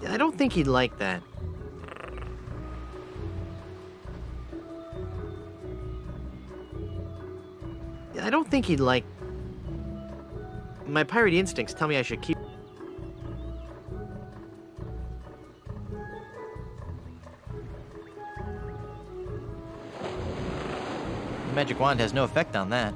Speaker 1: I don't think he'd like that. I don't think he'd like... My pirate instincts tell me I should keep... The magic wand has no effect on that.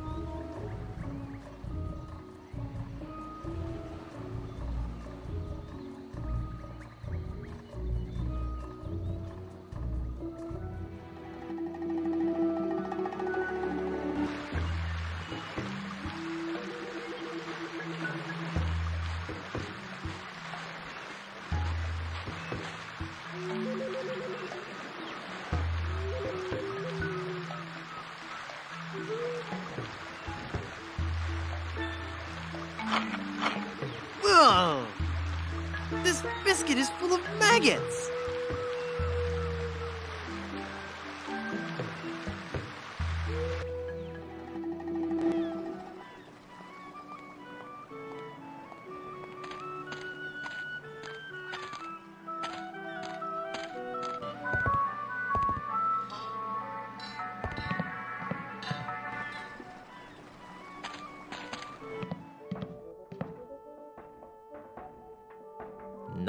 Speaker 1: Whoa! This biscuit is full of maggots!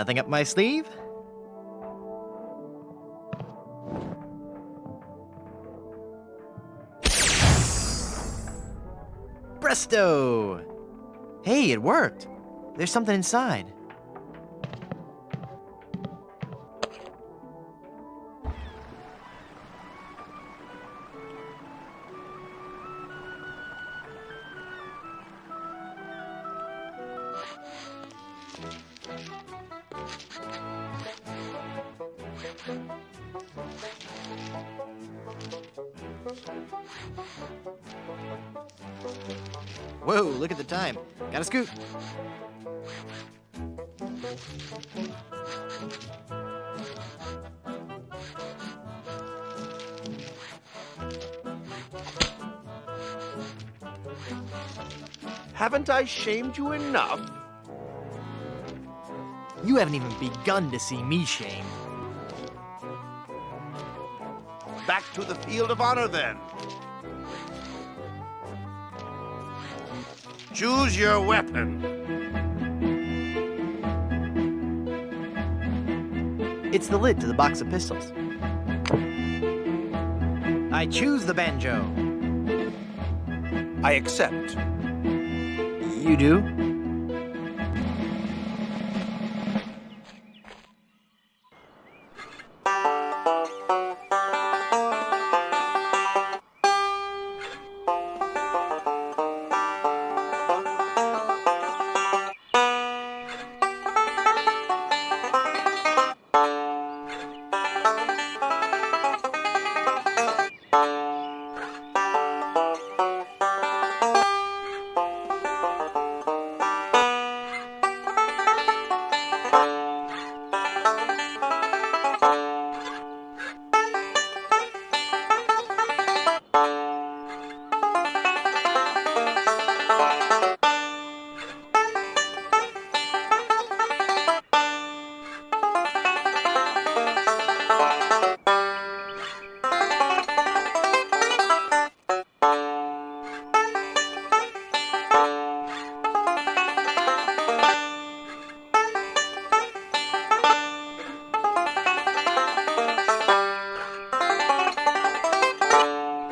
Speaker 1: Nothing up my sleeve? Presto! Hey, it worked. There's something inside. Whoa, look at the time. Gotta scoot.
Speaker 10: Haven't I shamed you enough?
Speaker 1: You haven't even begun to see me shamed.
Speaker 10: Back to the field of honor, then. Choose your weapon.
Speaker 1: It's the lid to the box of pistols. I choose the banjo.
Speaker 10: I accept.
Speaker 1: You do?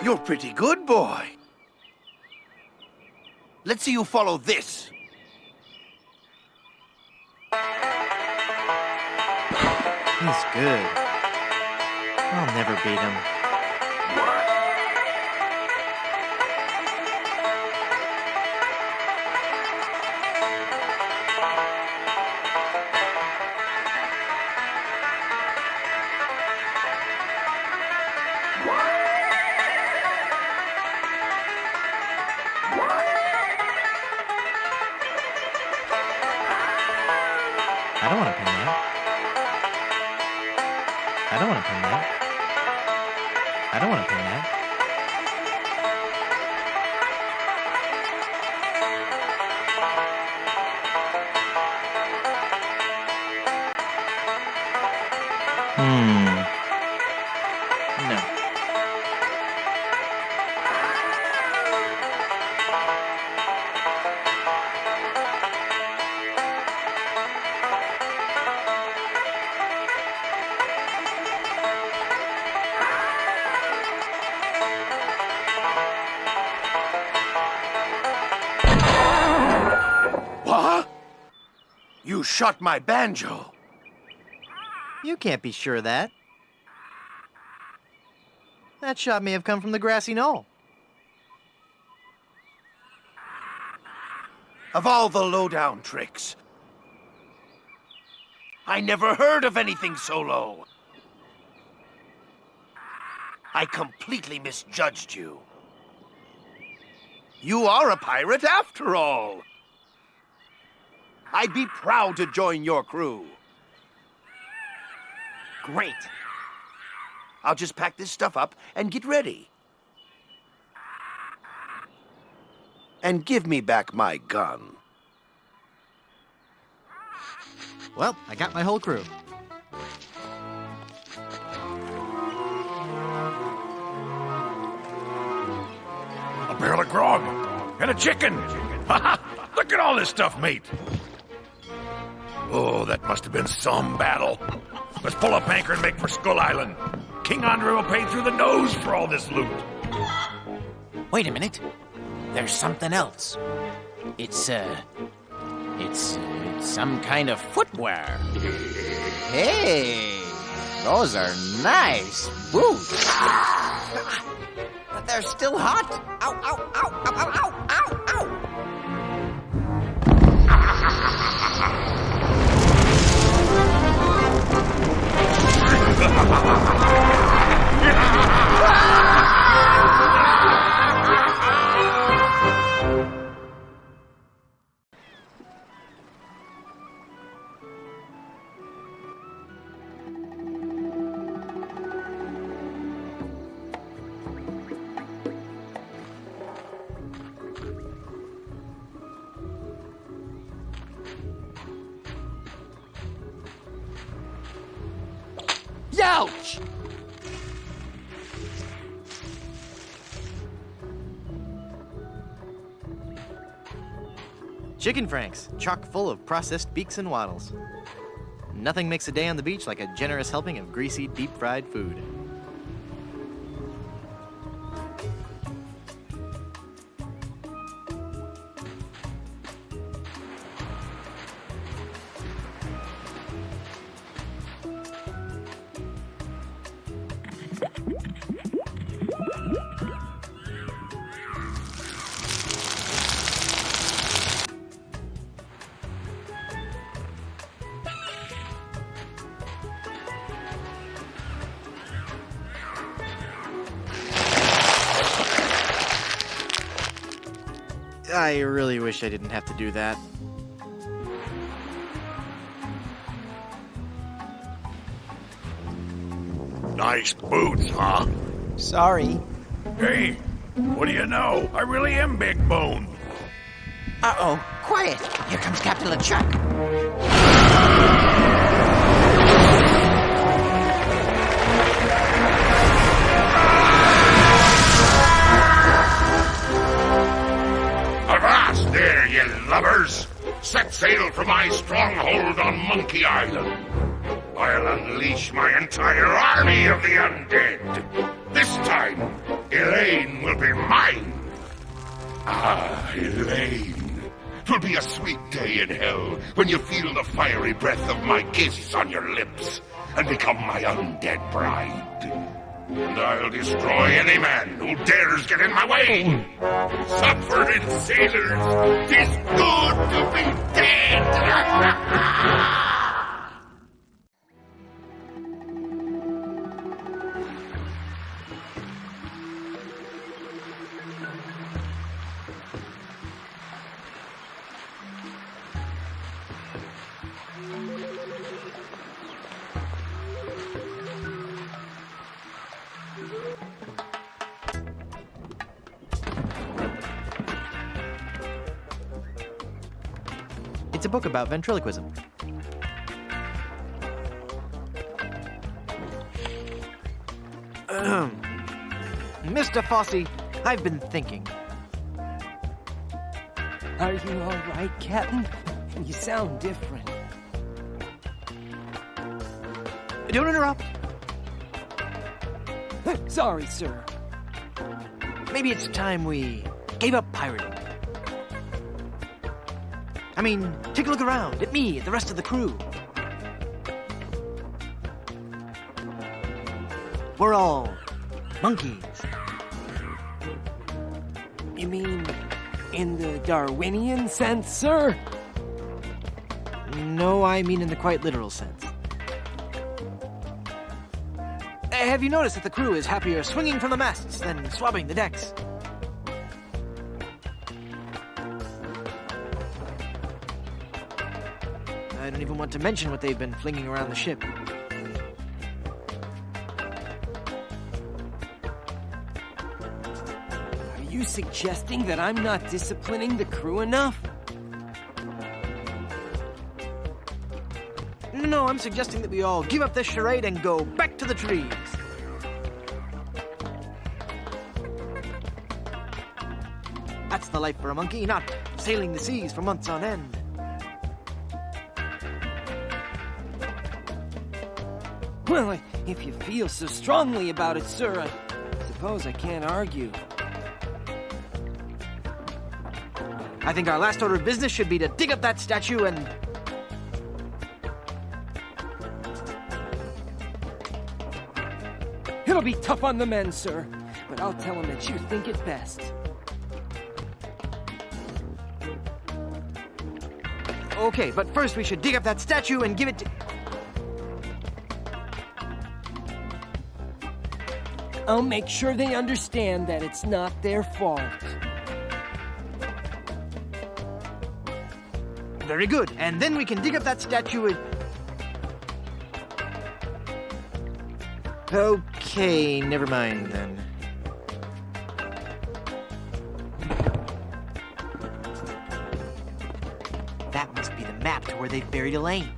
Speaker 10: You're pretty good, boy. Let's see you follow this.
Speaker 1: He's good. I'll never beat him. I don't want to pin that. I don't want to pin that. I don't want to pin that. No.
Speaker 10: What? You shot my banjo.
Speaker 1: You can't be sure of that. That shot may have come from the grassy knoll.
Speaker 10: Of all the lowdown tricks, I never heard of anything so low. I completely misjudged you. You are a pirate after all. I'd be proud to join your crew. Great. I'll just pack this stuff up and get ready. And give me back my gun.
Speaker 1: Well, I got my whole crew.
Speaker 6: A barrel of grog and a chicken. Look at all this stuff, mate.
Speaker 11: Oh, that must have been some battle. Let's pull up anchor and make for Skull Island. King Andre will pay through the nose for all this loot.
Speaker 1: Wait a minute. There's something else. It's some kind of footwear.
Speaker 4: Hey, those are nice boots. But they're still hot. Ow, ow, ow, ow, ow, ow, ow, ow.
Speaker 14: Ouch!
Speaker 1: Chicken franks, chock full of processed beaks and waddles. Nothing makes a day on the beach like a generous helping of greasy, deep-fried food. I really wish I didn't have to do that.
Speaker 11: Nice boots, huh?
Speaker 4: Sorry.
Speaker 11: Hey, what do you know? I really am big boned.
Speaker 4: Uh-oh, quiet. Here comes Captain LeChuck.
Speaker 6: Avast there, ye lubbers! Set sail for my stronghold on Monkey Island. I'll unleash my entire army of the undead. This time, Elaine will be mine. Ah, Elaine. 'Twill be a sweet day in hell when you feel the fiery breath of my kiss on your lips and become my undead bride. And I'll destroy any man who dares get in my way. Suffering sailors, 'tis good to be dead.
Speaker 1: It's a book about ventriloquism. Mr. Fossey, I've been thinking.
Speaker 15: Are you all right, Captain? You sound different.
Speaker 1: Don't interrupt.
Speaker 15: Sorry, sir.
Speaker 1: Maybe it's time we gave up pirating. I mean, take a look around at me, at the rest of the crew. We're all monkeys.
Speaker 15: You mean in the Darwinian sense, sir?
Speaker 1: No, I mean in the quite literal sense. Have you noticed that the crew is happier swinging from the masts than swabbing the decks? I don't even want to mention what they've been flinging around the ship.
Speaker 15: Are you suggesting that I'm not disciplining the crew enough?
Speaker 1: No, I'm suggesting that we all give up this charade and go back to the trees. That's the life for a monkey, not sailing the seas for months on end.
Speaker 15: Well, if you feel so strongly about it, sir, I suppose I can't argue.
Speaker 5: I think our last order of business should be to dig up that statue and...
Speaker 15: It'll be tough on the men, sir, but I'll tell them that you think it best.
Speaker 5: Okay, but first we should dig up that statue and give it to...
Speaker 15: I'll make sure they understand that it's not their fault.
Speaker 5: Very good, and then we can dig up that statue and... Okay, never mind then. That must be the map to where they've buried Elaine.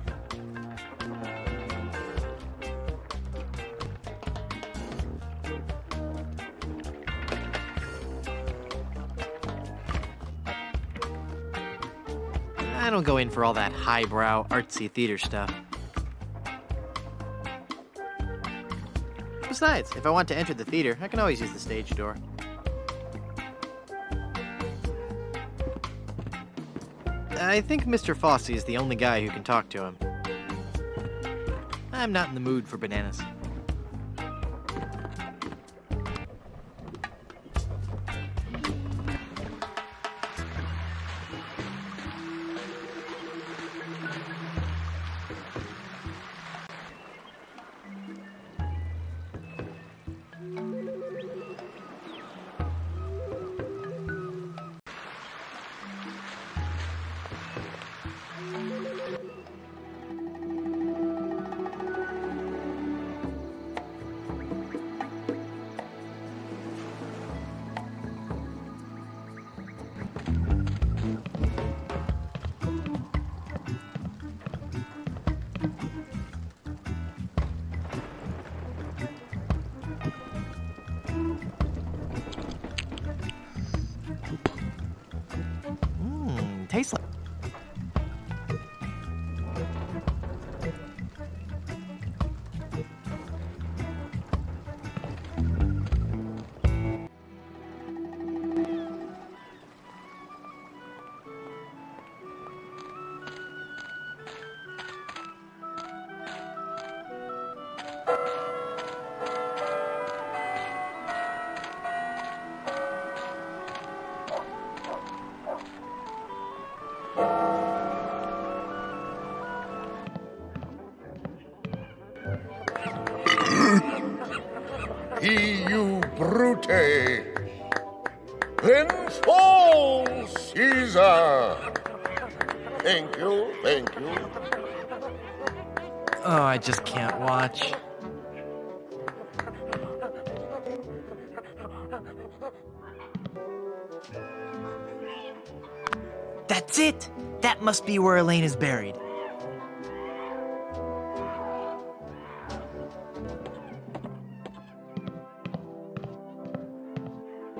Speaker 5: I don't go in for all that highbrow, artsy theater stuff. Besides, if I want to enter the theater, I can always use the stage door. I think Mr. Fosse is the only guy who can talk to him. I'm not in the mood for bananas. Tastes like...
Speaker 9: You brute! Then fall, Caesar! Thank you, thank you.
Speaker 1: Oh, I just can't watch.
Speaker 5: That's it! That must be where Elaine is buried.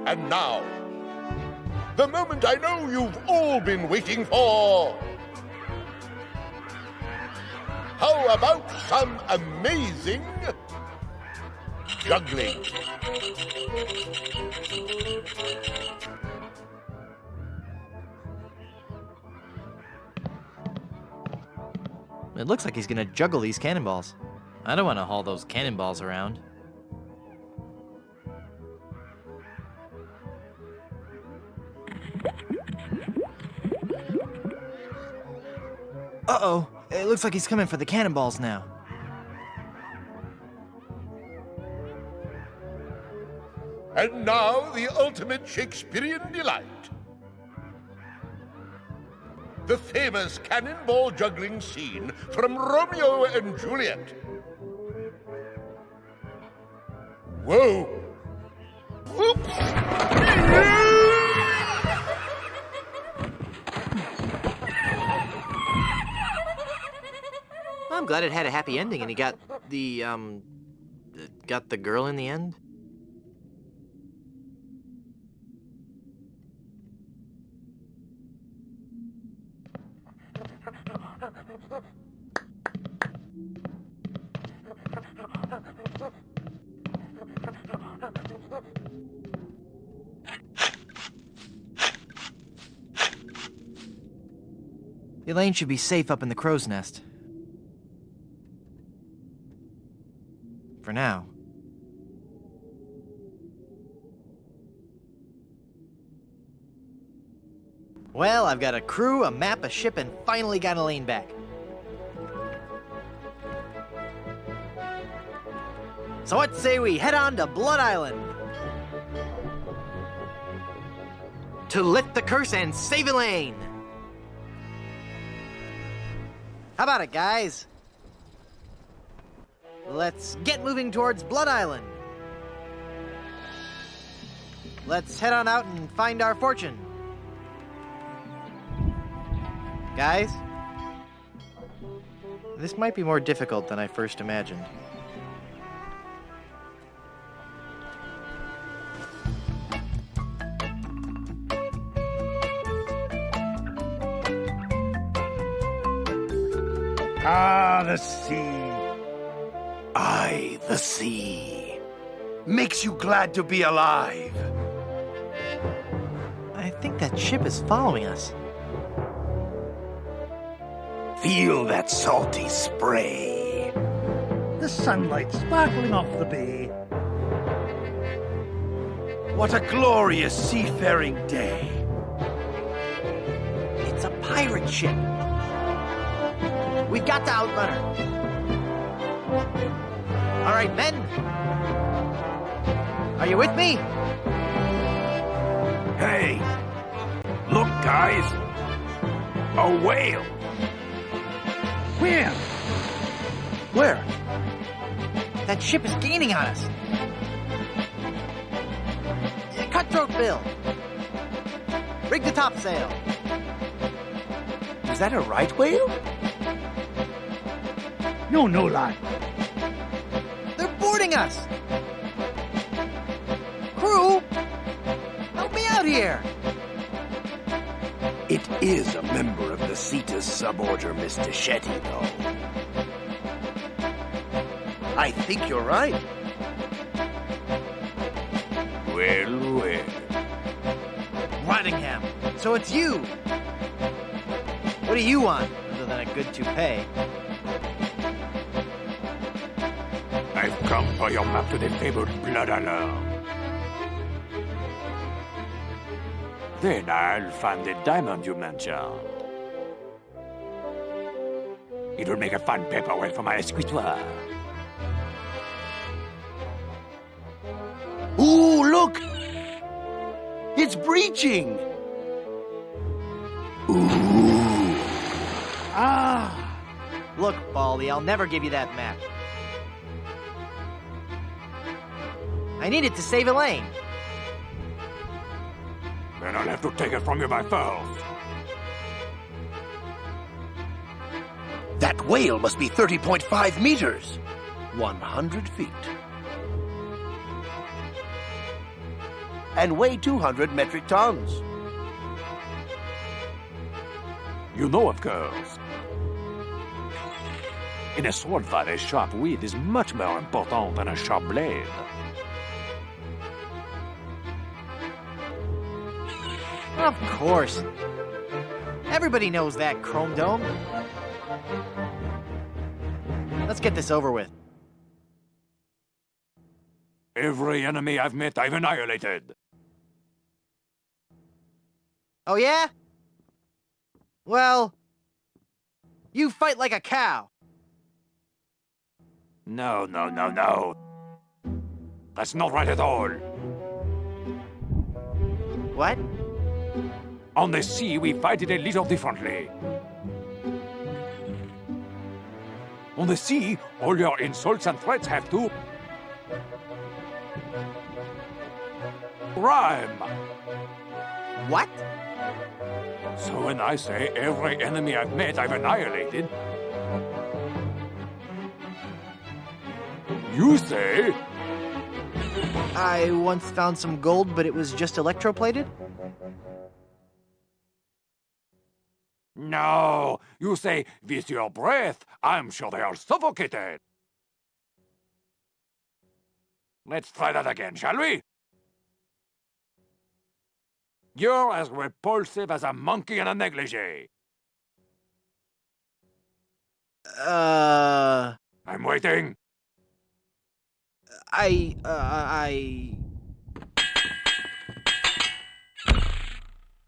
Speaker 9: And now, the moment I know you've all been waiting for. How about some amazing juggling?
Speaker 1: It looks like he's gonna juggle these cannonballs. I don't want to haul those cannonballs around.
Speaker 5: Uh-oh, it looks like he's coming for the cannonballs now.
Speaker 9: And now, the ultimate Shakespearean delight. The famous cannonball juggling scene from Romeo and Juliet. Whoa! Whoops!
Speaker 1: I'm glad it had a happy ending and he got the girl in the end. Elaine should be safe up in the crow's nest. For now. Well, I've got a crew, a map, a ship, and finally got Elaine back. So what say we head on to Blood Island? To lift the curse and save Elaine! How about it, guys? Let's get moving towards Blood Island. Let's head on out and find our fortune. Guys? This might be more difficult than I first imagined.
Speaker 13: Ah, the sea.
Speaker 11: Aye, the sea. Makes you glad to be alive.
Speaker 1: I think that ship is following us.
Speaker 11: Feel that salty spray.
Speaker 13: The sunlight sparkling off the bay.
Speaker 11: What a glorious seafaring day.
Speaker 1: It's a pirate ship. We've got to outrun her. All right, men. Are you with me?
Speaker 11: Hey, look, guys. A whale.
Speaker 13: Where?
Speaker 11: Where?
Speaker 1: That ship is gaining on us. Cutthroat Bill. Rig the topsail.
Speaker 11: Is that a right whale?
Speaker 13: No, lad.
Speaker 1: They're boarding us. Crew, help me out here.
Speaker 11: It is a member of the Cetus suborder, Mr. Shetty, though. I think you're right. Well.
Speaker 1: Rottingham, so it's you. What do you want, other than a good toupee?
Speaker 12: I've come for your map to the fabled Blood Island. Then I'll find the diamond you mentioned. It'll make a fun paperweight for my escritoire.
Speaker 11: Ooh, look! It's breaching! Ooh!
Speaker 1: Ah! Look, Baldy, I'll never give you that map. I need it to save Elaine.
Speaker 12: Then I'll have to take it from you by force.
Speaker 11: That whale must be 30.5 meters. 100 feet. And weigh 200 metric tons.
Speaker 12: You know, of course. In a sword fight, a sharp weed is much more important than a sharp blade.
Speaker 1: Of course. Everybody knows that, Chrome Dome. Let's get this over with.
Speaker 12: Every enemy I've met, I've annihilated.
Speaker 1: Oh, yeah? Well, you fight like a cow.
Speaker 12: No. That's not right at all.
Speaker 1: What?
Speaker 12: On the sea, we fight it a little differently. On the sea, all your insults and threats have to rhyme.
Speaker 1: What?
Speaker 12: So when I say every enemy I've met, I've annihilated, you say...
Speaker 1: I once found some gold, but it was just electroplated?
Speaker 12: No, you say, with your breath, I'm sure they are suffocated. Let's try that again, shall we? You're as repulsive as a monkey in a negligee. I'm waiting.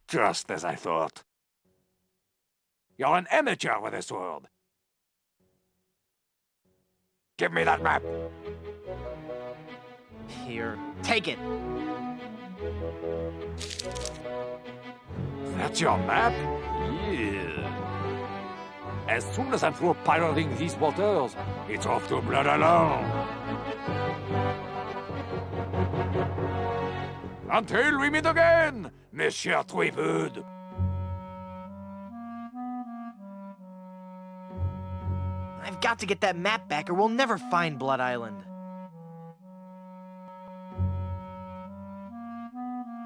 Speaker 12: Just as I thought. You're an amateur with this world. Give me that map.
Speaker 1: Here, take it.
Speaker 12: That's your map? Yeah. As soon as I'm through pirating these waters, it's off to Blood Alone. Until we meet again, Monsieur Thieves.
Speaker 1: I've got to get that map back or we'll never find Blood Island.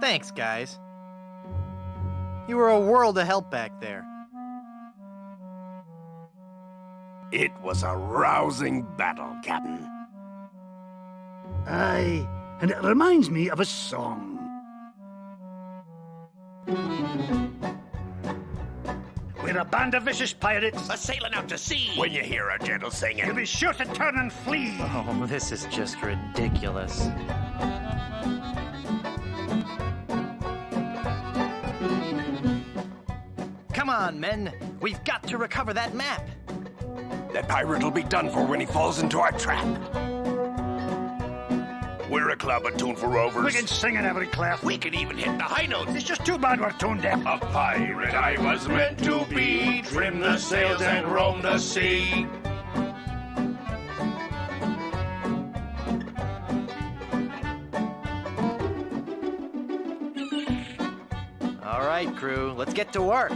Speaker 1: Thanks, guys. You were a world of help back there.
Speaker 11: It was a rousing battle, Captain.
Speaker 13: Aye, and it reminds me of a song. We're a band of vicious pirates,
Speaker 3: sailing out to sea.
Speaker 11: When you hear a gentle singing,
Speaker 13: you'll be sure to turn and flee.
Speaker 1: Oh, this is just ridiculous. Come on, men. We've got to recover that map.
Speaker 11: that pirate will be done for when he falls into our trap. We're a club attuned for rovers.
Speaker 13: We can sing in every clef.
Speaker 11: We can even hit the high notes.
Speaker 13: It's just too bad we're tone deaf.
Speaker 6: A pirate I was meant to be, trim the sails and roam the sea.
Speaker 1: All right, crew, let's get to work.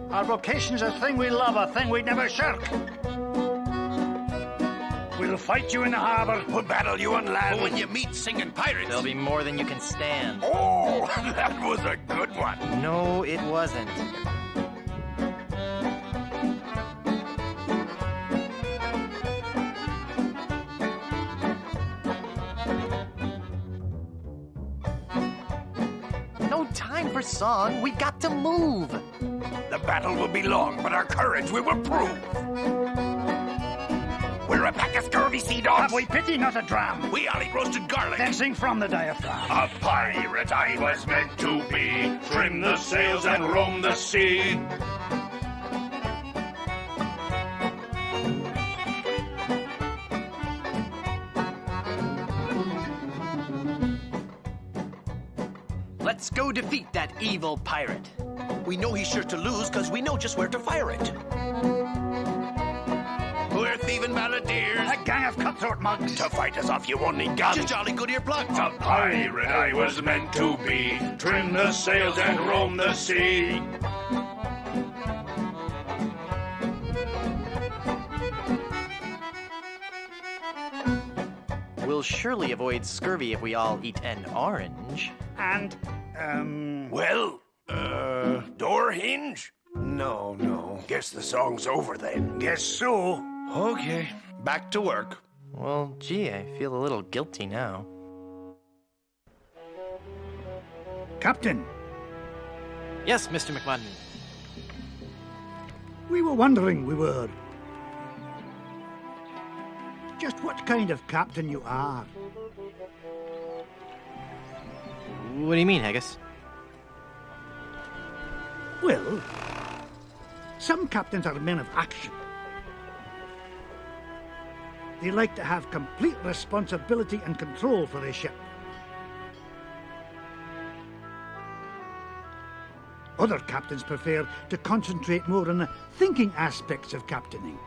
Speaker 13: Our vocation's a thing we love, a thing we'd never shirk. We'll fight you in the harbor.
Speaker 11: We'll battle you on land.
Speaker 3: But when you meet singing pirates,
Speaker 1: There'll be more than you can stand.
Speaker 11: Oh, that was a good one.
Speaker 1: No, it wasn't. No time for song. We got to move.
Speaker 11: The battle will be long, but our courage we will prove. We're a pack of scurvy sea dogs.
Speaker 13: Have we pity, not a dram?
Speaker 11: We all eat roasted garlic.
Speaker 13: Then sing from the diaphragm.
Speaker 6: A pirate I was meant to be, trim the sails and roam the sea.
Speaker 1: Let's go defeat that evil pirate.
Speaker 3: we know he's sure to lose because we know just where to fire it. We're thieving balladeers.
Speaker 13: A gang of cutthroat mugs.
Speaker 11: To fight us off, you won't need guns.
Speaker 3: Just jolly good earplugs.
Speaker 6: A pirate I was meant to be, trim the sails and roam the sea.
Speaker 1: We'll surely avoid scurvy if we all eat an orange.
Speaker 13: And,
Speaker 11: door hinge? No. Guess the song's over then.
Speaker 13: Guess so.
Speaker 11: Okay, back to work.
Speaker 1: Well, gee, I feel a little guilty now.
Speaker 13: Captain.
Speaker 1: Yes, Mr. McMutton.
Speaker 13: We were wondering, just what kind of captain you are.
Speaker 1: What do you mean, Haggis?
Speaker 13: Well, some captains are men of action. They like to have complete responsibility and control for their ship. Other captains prefer to concentrate more on the thinking aspects of captaining.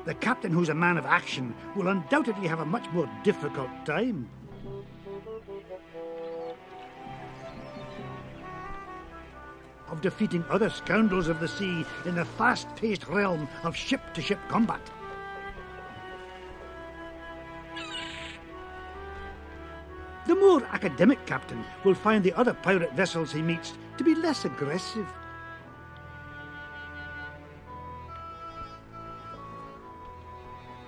Speaker 13: The captain who's a man of action will undoubtedly have a much more difficult time. Of defeating other scoundrels of the sea in the fast-paced realm of ship-to-ship combat. The more academic captain will find the other pirate vessels he meets to be less aggressive.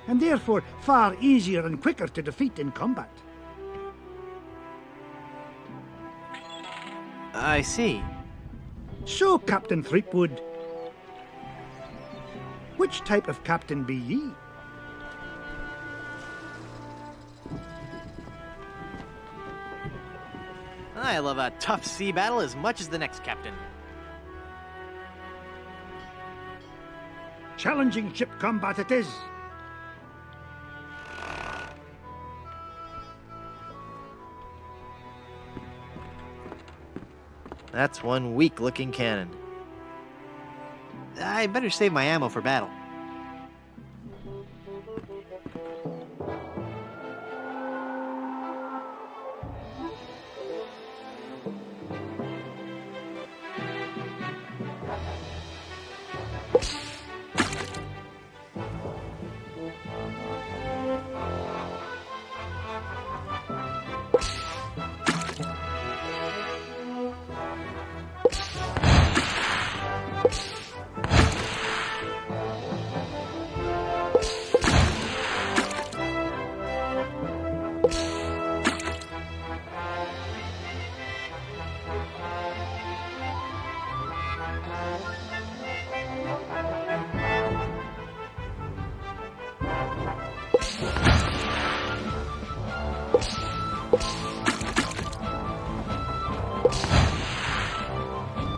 Speaker 13: and therefore far easier and quicker to defeat in combat.
Speaker 1: I see.
Speaker 13: So, Captain Threepwood, which type of captain be ye?
Speaker 1: I love a tough sea battle as much as the next captain.
Speaker 13: Challenging ship combat it is.
Speaker 1: That's one weak-looking cannon. I better save my ammo for battle.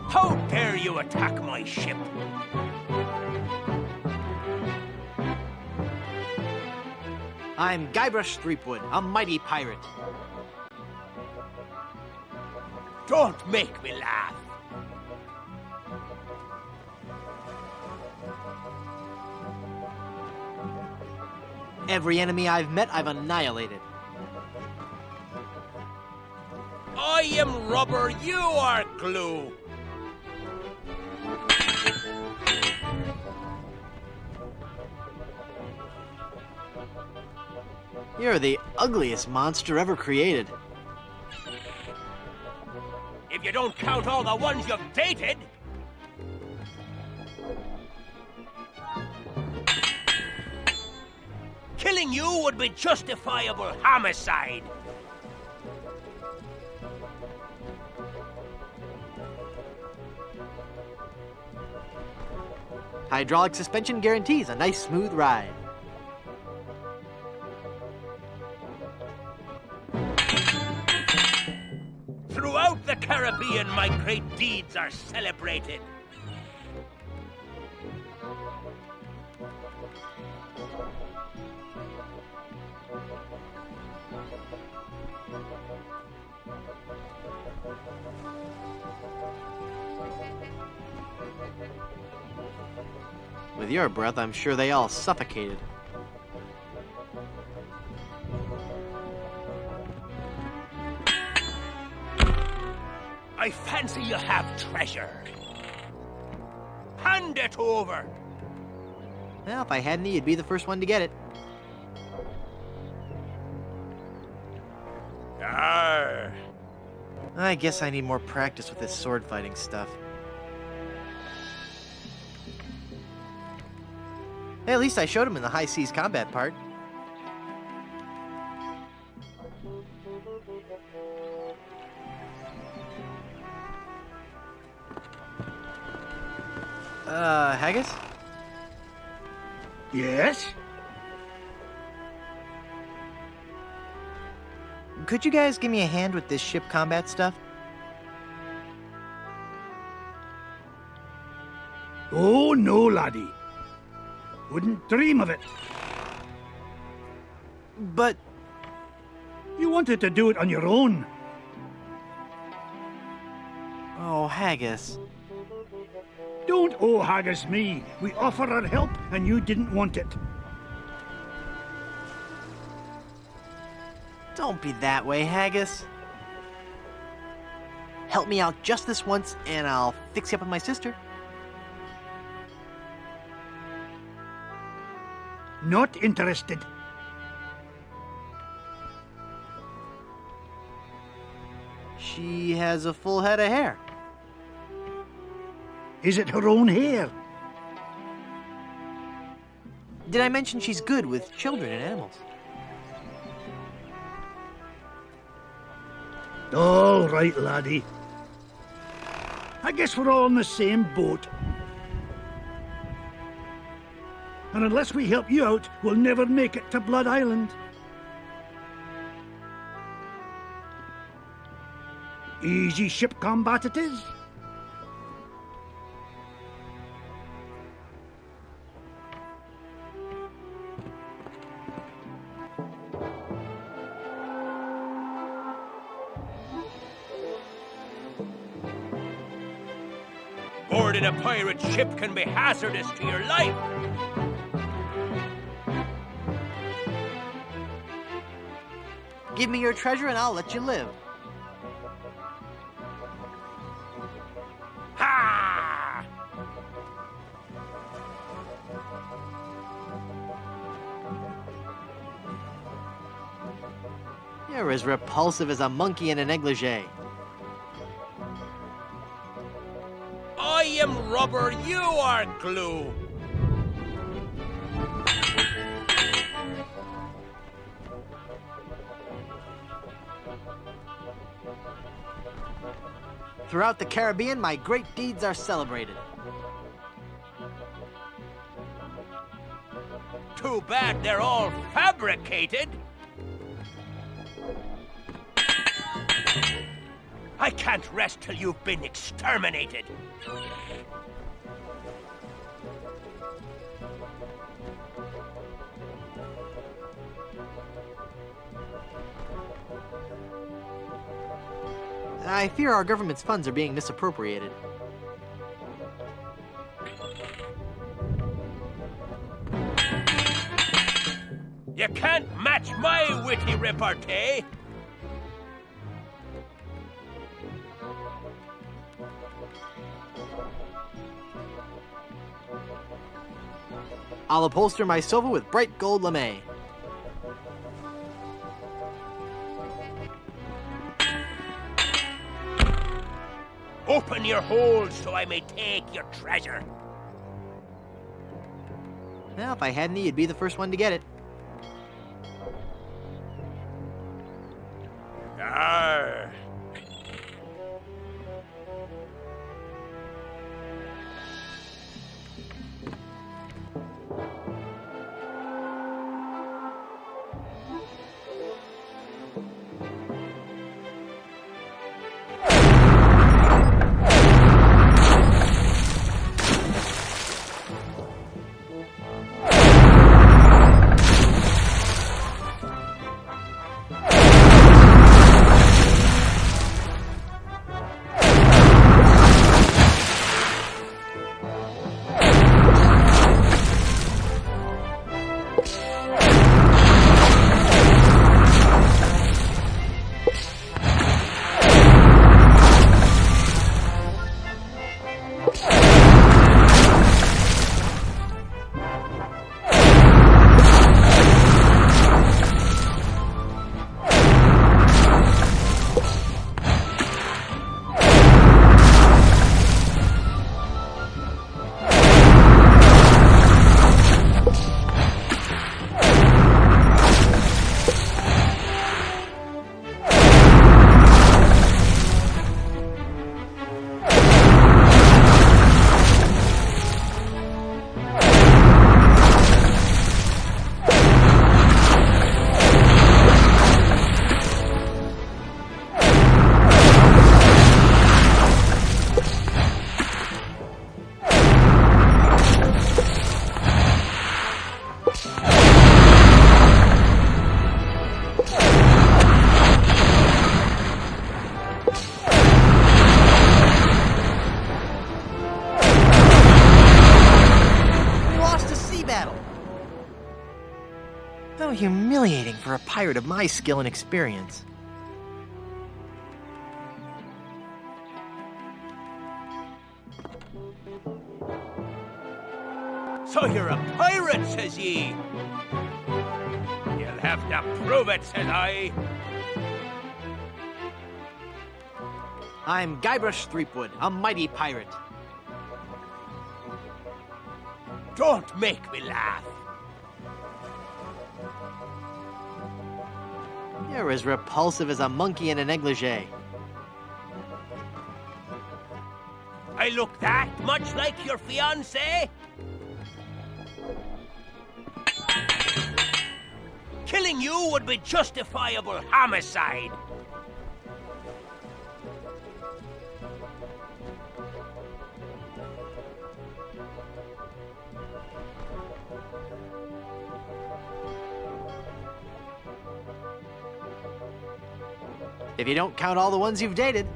Speaker 16: How dare you attack my ship?
Speaker 1: I'm Guybrush Threepwood, a mighty pirate.
Speaker 16: Don't make me laugh.
Speaker 1: Every enemy I've met, I've annihilated.
Speaker 16: I am rubber, you are glue.
Speaker 1: You're the ugliest monster ever created.
Speaker 16: If you don't count all the ones you've dated. Killing you would be justifiable homicide.
Speaker 1: Hydraulic suspension guarantees a nice smooth ride.
Speaker 16: Throughout the Caribbean, my great deeds are celebrated.
Speaker 1: With your breath, I'm sure they all suffocated.
Speaker 16: I fancy you have treasure. Hand it over.
Speaker 1: Well, if I had any, you'd be the first one to get it.
Speaker 16: Arr.
Speaker 1: I guess I need more practice with this sword fighting stuff. Hey, at least I showed him in the high seas combat part. Haggis?
Speaker 13: Yes?
Speaker 1: Could you guys give me a hand with this ship combat stuff?
Speaker 13: Oh, no, laddie. Wouldn't dream of it.
Speaker 1: But...
Speaker 13: You wanted to do it on your own.
Speaker 1: Oh, Haggis.
Speaker 13: Don't haggis me. We offered our help and you didn't want it.
Speaker 1: Don't be that way, Haggis. Help me out just this once and I'll fix you up with my sister.
Speaker 13: Not interested.
Speaker 1: She has a full head of hair.
Speaker 13: Is it her own hair?
Speaker 1: Did I mention she's good with children and animals?
Speaker 13: All right, laddie. I guess we're all in the same boat. And unless we help you out, we'll never make it to Blood Island. Easy ship combat it is.
Speaker 16: Boarding a pirate ship can be hazardous to your life.
Speaker 1: Give me your treasure and I'll let you live.
Speaker 16: Ha!
Speaker 1: You're as repulsive as a monkey in a negligee.
Speaker 16: I am rubber, you are glue.
Speaker 1: Throughout the Caribbean, my great deeds are celebrated.
Speaker 16: Too bad they're all fabricated. I can't rest till you've been exterminated.
Speaker 1: I fear our government's funds are being misappropriated.
Speaker 16: You can't match my witty repartee.
Speaker 1: I'll upholster my sofa with bright gold lame.
Speaker 16: Open your hold so I may take your treasure.
Speaker 1: Well, if I had any, you'd be the first one to get it.
Speaker 16: Arr.
Speaker 1: How humiliating for a pirate of my skill and experience.
Speaker 16: So you're a pirate, says ye? You'll have to prove it, says I.
Speaker 1: I'm Guybrush Threepwood, a mighty pirate.
Speaker 16: Don't make me laugh.
Speaker 1: You're as repulsive as a monkey in a negligee.
Speaker 16: I look that much like your fiancé? Killing you would be justifiable homicide.
Speaker 1: If you don't count all the ones you've dated.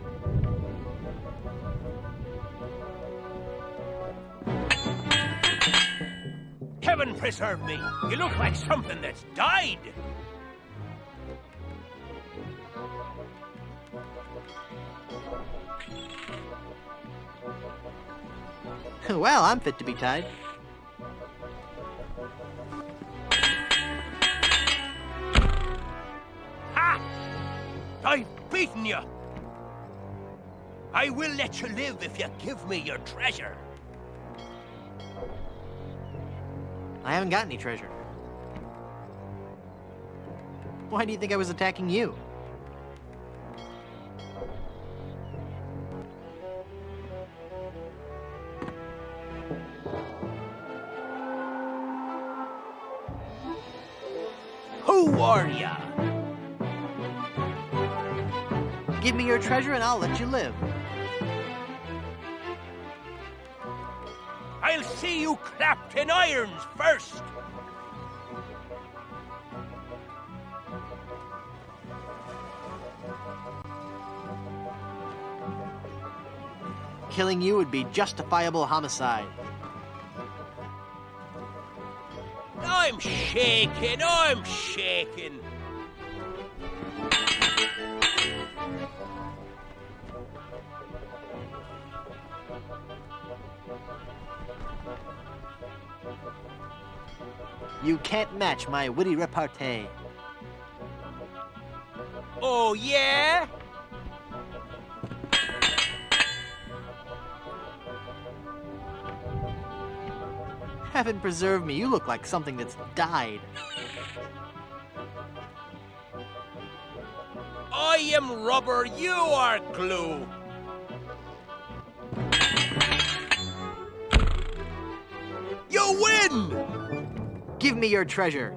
Speaker 16: Heaven preserve me. You look like something that's died.
Speaker 1: Well, I'm fit to be tied.
Speaker 16: Ha! I've beaten you. I will let you live if you give me your treasure.
Speaker 1: I haven't got any treasure. Why do you think I was attacking you?
Speaker 16: Who are ya?
Speaker 1: Give me your treasure and I'll let you live.
Speaker 16: I'll see you clapped in irons first.
Speaker 1: Killing you would be justifiable homicide.
Speaker 16: I'm shaking, I'm shaking.
Speaker 1: You can't match my witty repartee.
Speaker 16: Oh, yeah?
Speaker 1: Heaven preserve me, you look like something that's died.
Speaker 16: I am rubber, you are glue. You win!
Speaker 1: Give me your treasure.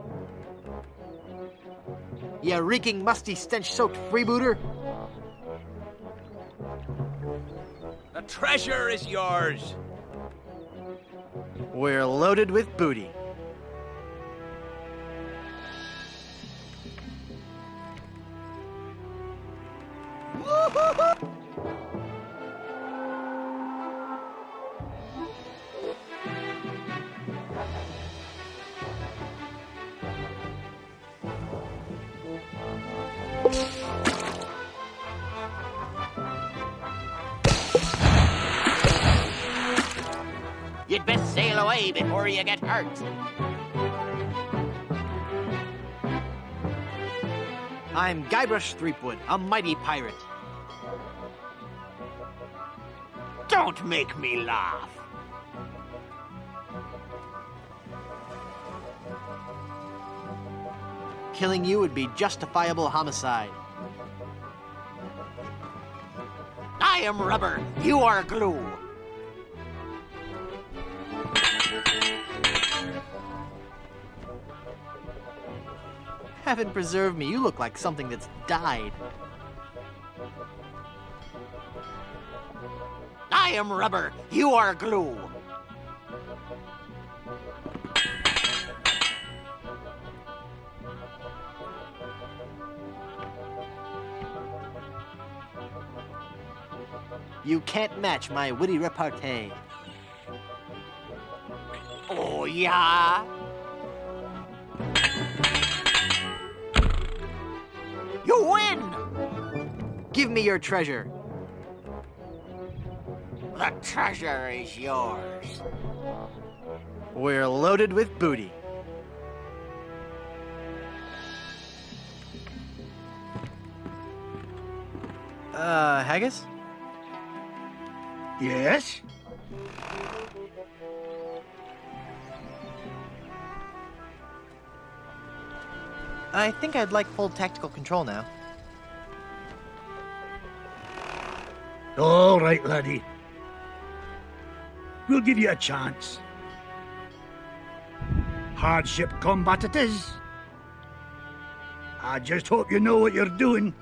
Speaker 1: You reeking, musty, stench-soaked freebooter.
Speaker 16: The treasure is yours.
Speaker 1: We're loaded with booty.
Speaker 4: You'd best sail away before you get hurt.
Speaker 1: I'm Guybrush Threepwood, a mighty pirate.
Speaker 16: Don't make me laugh.
Speaker 1: Killing you would be justifiable homicide.
Speaker 4: I am rubber, you are glue.
Speaker 1: Heaven preserve me, you look like something that's died.
Speaker 4: I am rubber, you are glue.
Speaker 1: You can't match my witty repartee.
Speaker 4: Oh, yeah? You win!
Speaker 1: Give me your treasure.
Speaker 4: The treasure is yours.
Speaker 1: We're loaded with booty. Haggis?
Speaker 13: Yes?
Speaker 1: I think I'd like full tactical control now.
Speaker 13: All right, laddie. We'll give you a chance. Hardship combat it is. I just hope you know what you're doing.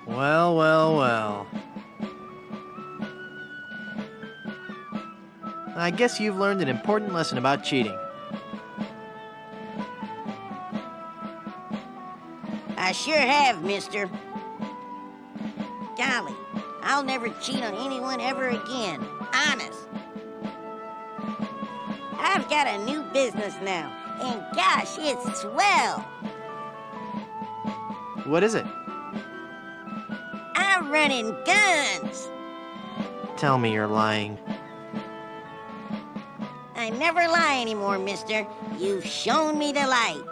Speaker 1: Well, well, well. I guess you've learned an important lesson about cheating.
Speaker 8: I sure have, mister. Golly, I'll never cheat on anyone ever again. Honest. I've got a new business now, and gosh, it's swell.
Speaker 1: What is it?
Speaker 8: I'm running guns.
Speaker 1: Tell me you're lying.
Speaker 8: I never lie anymore, mister. You've shown me the light.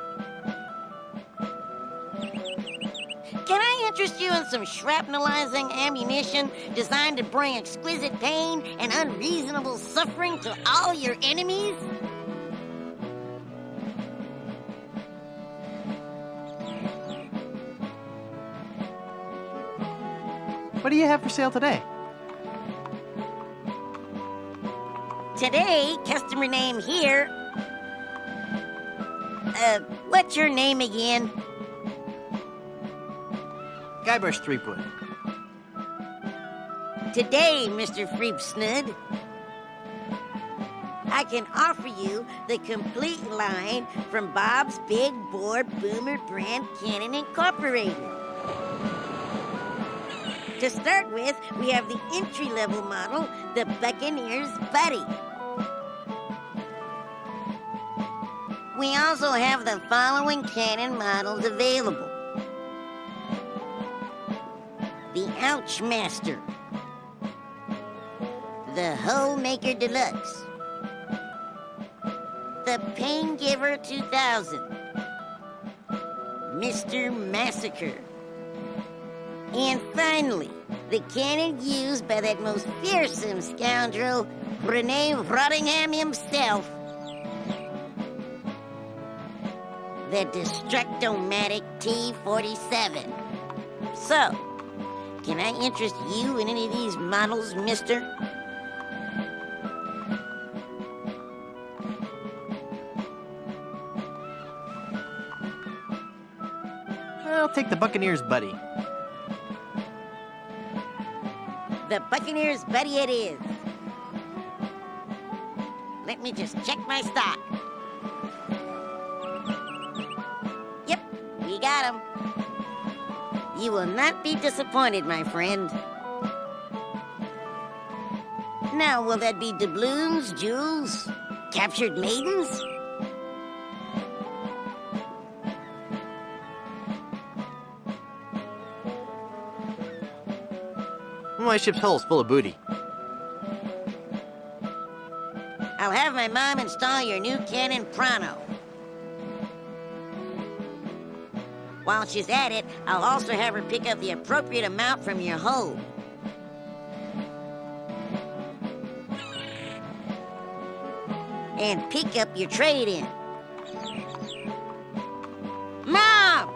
Speaker 8: Can I interest you in some shrapnelizing ammunition designed to bring exquisite pain and unreasonable suffering to all your enemies?
Speaker 1: What do you have for sale today?
Speaker 8: Today, customer name here. What's your name again?
Speaker 1: Guybrush Threepwood.
Speaker 8: Today, Mr. Freepsnud, I can offer you the complete line from Bob's Big Bore Boomer Brand Cannon Incorporated. To start with, we have the entry-level model, the Buccaneer's Buddy. We also have the following cannon models available. The Ouchmaster, the Homemaker Deluxe, the Paingiver 2000, Mr. Massacre, and finally, the cannon used by that most fearsome scoundrel, Rene Rottingham himself, the Destructomatic T-47. So, can I interest you in any of these models, mister?
Speaker 1: I'll take the Buccaneer's Buddy.
Speaker 8: The Buccaneer's Buddy it is. Let me just check my stock. Yep, we got him. You will not be disappointed, my friend. Now, will that be doubloons, jewels, captured maidens?
Speaker 1: My ship's hull's full of booty.
Speaker 8: I'll have my mom install your new cannon pronto. While she's at it, I'll also have her pick up the appropriate amount from your hold. And pick up your trade-in. Mom!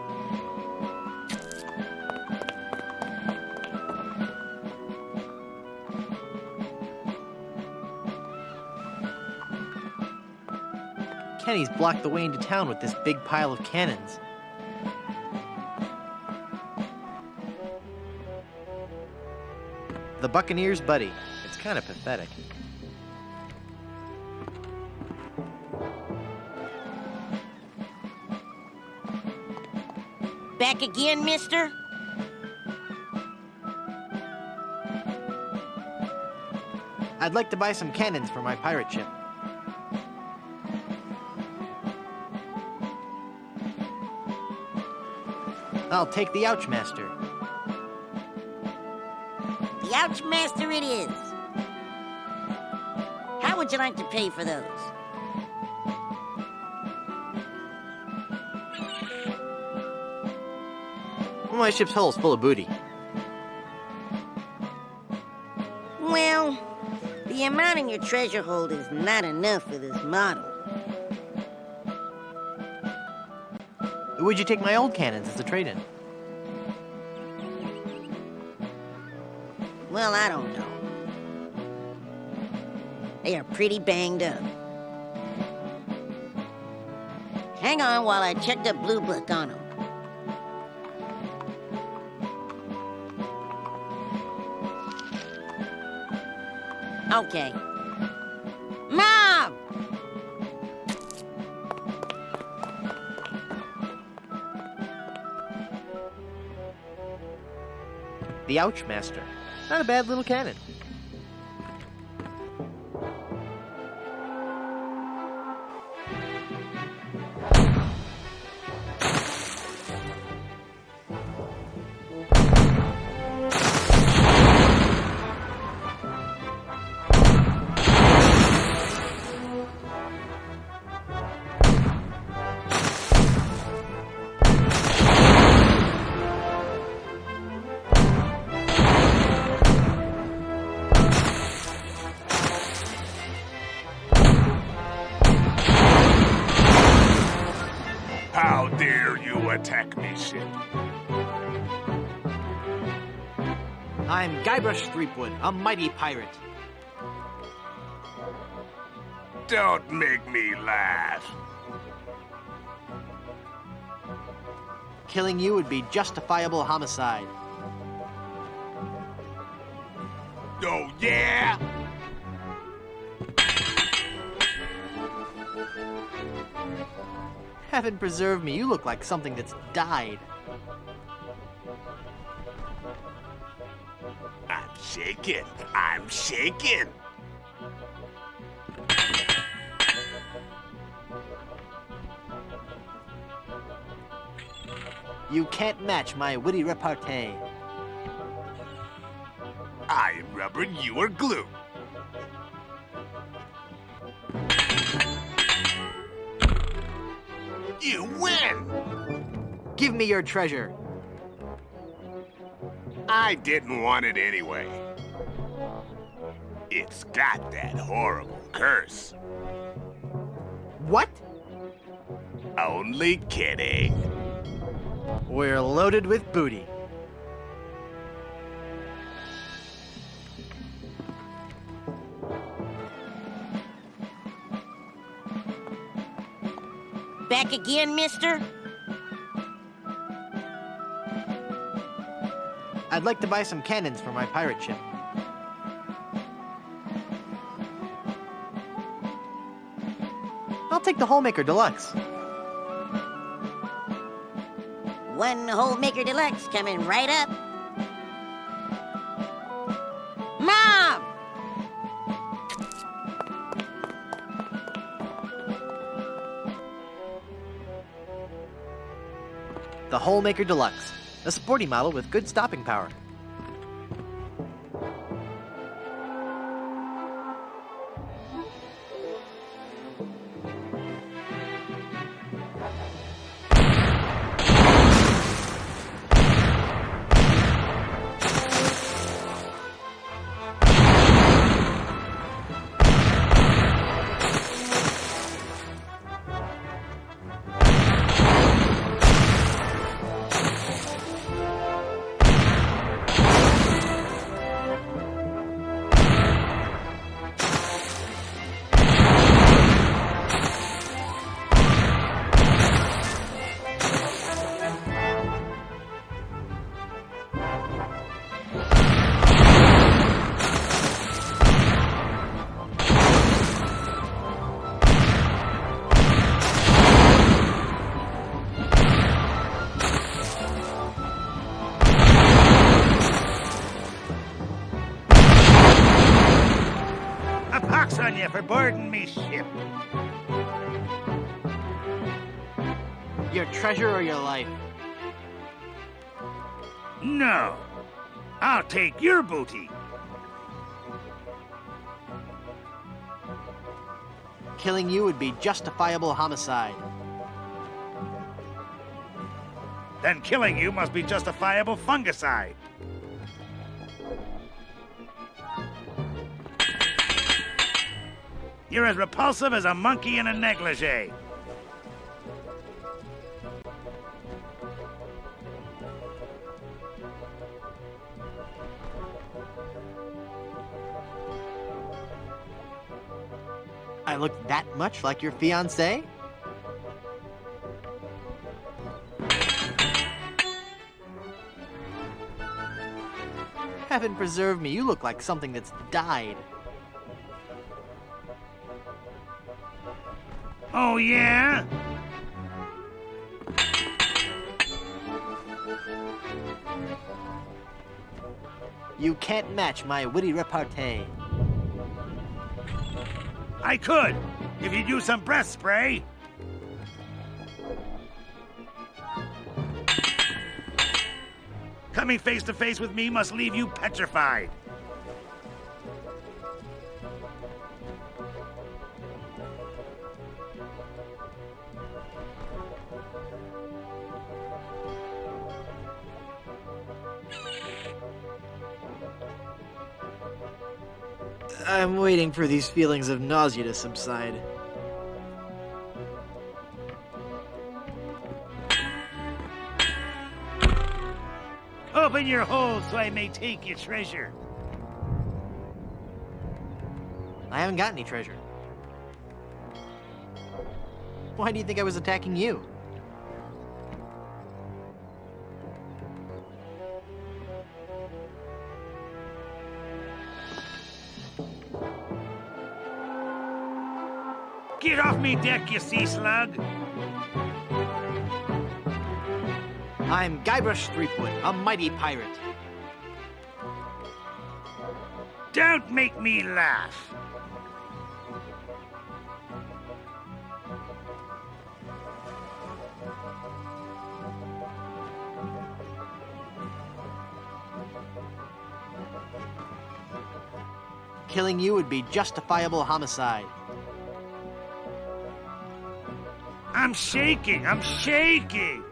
Speaker 1: Kenny's blocked the way into town with this big pile of cannons. The Buccaneers' buddy. It's kind of pathetic.
Speaker 8: Back again, mister?
Speaker 1: I'd like to buy some cannons for my pirate ship. I'll take the Ouchmaster.
Speaker 8: The Ouchmaster it is. How would you like to pay for those?
Speaker 1: My ship's hull's full of booty.
Speaker 8: Well, the amount in your treasure hold is not enough for this model.
Speaker 1: Would you take my old cannons as a trade-in?
Speaker 8: Well, I don't know. They are pretty banged up. Hang on while I check the blue book on them. Okay. Mom!
Speaker 1: The Ouchmaster. Not a bad little cannon.
Speaker 6: How dare you attack me, ship?
Speaker 1: I'm Guybrush Threepwood, a mighty pirate.
Speaker 6: Don't make me laugh.
Speaker 1: Killing you would be justifiable homicide.
Speaker 6: Oh, yeah?
Speaker 1: Heaven preserve me, you look like something that's died.
Speaker 6: I'm shaking. I'm shaking.
Speaker 1: You can't match my witty repartee.
Speaker 6: I am rubber, you are glue. You win!
Speaker 1: Give me your treasure.
Speaker 6: I didn't want it anyway. It's got that horrible curse.
Speaker 1: What?
Speaker 6: Only kidding.
Speaker 1: We're loaded with booty.
Speaker 8: Back again, mister?
Speaker 1: I'd like to buy some cannons for my pirate ship. I'll take the Holemaker Deluxe.
Speaker 8: One Holemaker Deluxe coming right up. Mom!
Speaker 1: The Holemaker Deluxe, a sporty model with good stopping power.
Speaker 13: On you for boarding me ship.
Speaker 1: Your treasure or your life?
Speaker 13: No. I'll take your booty.
Speaker 1: Killing you would be justifiable homicide.
Speaker 13: Then killing you must be justifiable fungicide. You're as repulsive as a monkey in a negligee.
Speaker 1: I look that much like your fiancé? Heaven preserve me, you look like something that's died.
Speaker 13: Oh, yeah?
Speaker 1: You can't match my witty repartee.
Speaker 13: I could, if you'd use some breath spray. Coming face to face with me must leave you petrified.
Speaker 1: I'm waiting for these feelings of nausea to subside.
Speaker 13: Open your hole so I may take your treasure.
Speaker 1: I haven't got any treasure. Why do you think I was attacking you?
Speaker 13: Get off me deck, you sea slug!
Speaker 1: I'm Guybrush Threepwood, a mighty pirate.
Speaker 13: Don't make me laugh!
Speaker 1: Killing you would be justifiable homicide.
Speaker 13: I'm shaking! I'm shaking!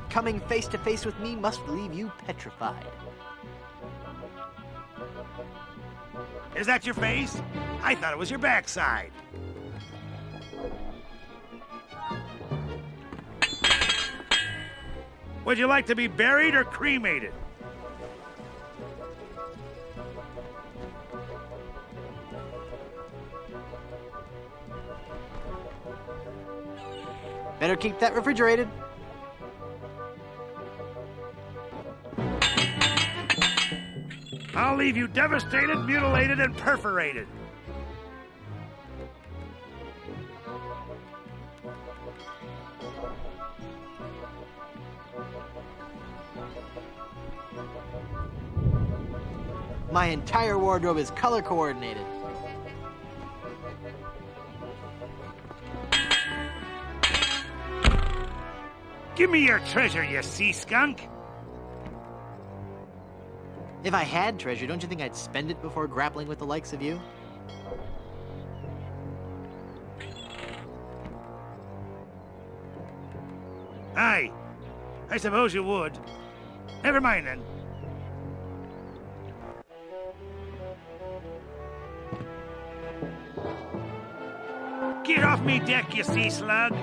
Speaker 1: Coming face to face with me must leave you petrified.
Speaker 13: Is that your face? I thought it was your backside. Would you like to be buried or cremated?
Speaker 1: Better keep that refrigerated.
Speaker 13: I'll leave you devastated, mutilated, and perforated.
Speaker 1: My entire wardrobe is color coordinated.
Speaker 13: Give me your treasure, you sea skunk!
Speaker 1: If I had treasure, don't you think I'd spend it before grappling with the likes of you?
Speaker 13: Aye, I suppose you would. Never mind then. Get off me deck, you sea slug!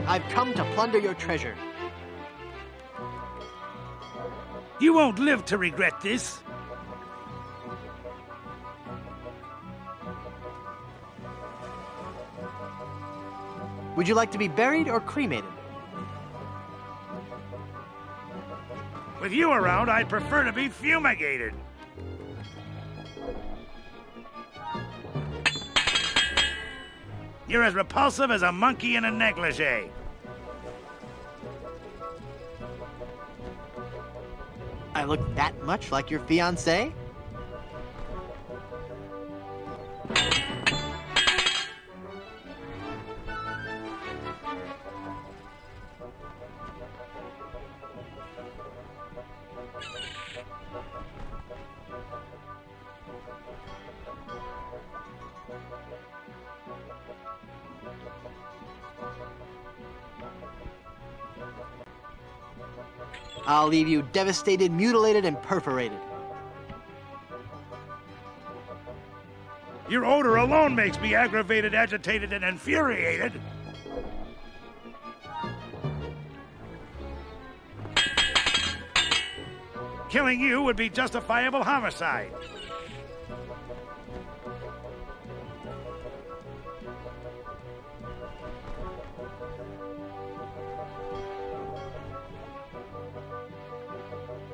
Speaker 1: I've come to plunder your treasure.
Speaker 13: You won't live to regret this.
Speaker 1: Would you like to be buried or cremated?
Speaker 13: With you around, I'd prefer to be fumigated. You're as repulsive as a monkey in a negligee.
Speaker 1: I look that much like your fiancé? I'll leave you devastated, mutilated, and perforated.
Speaker 13: Your odor alone makes me aggravated, agitated, and infuriated. Killing you would be justifiable homicide.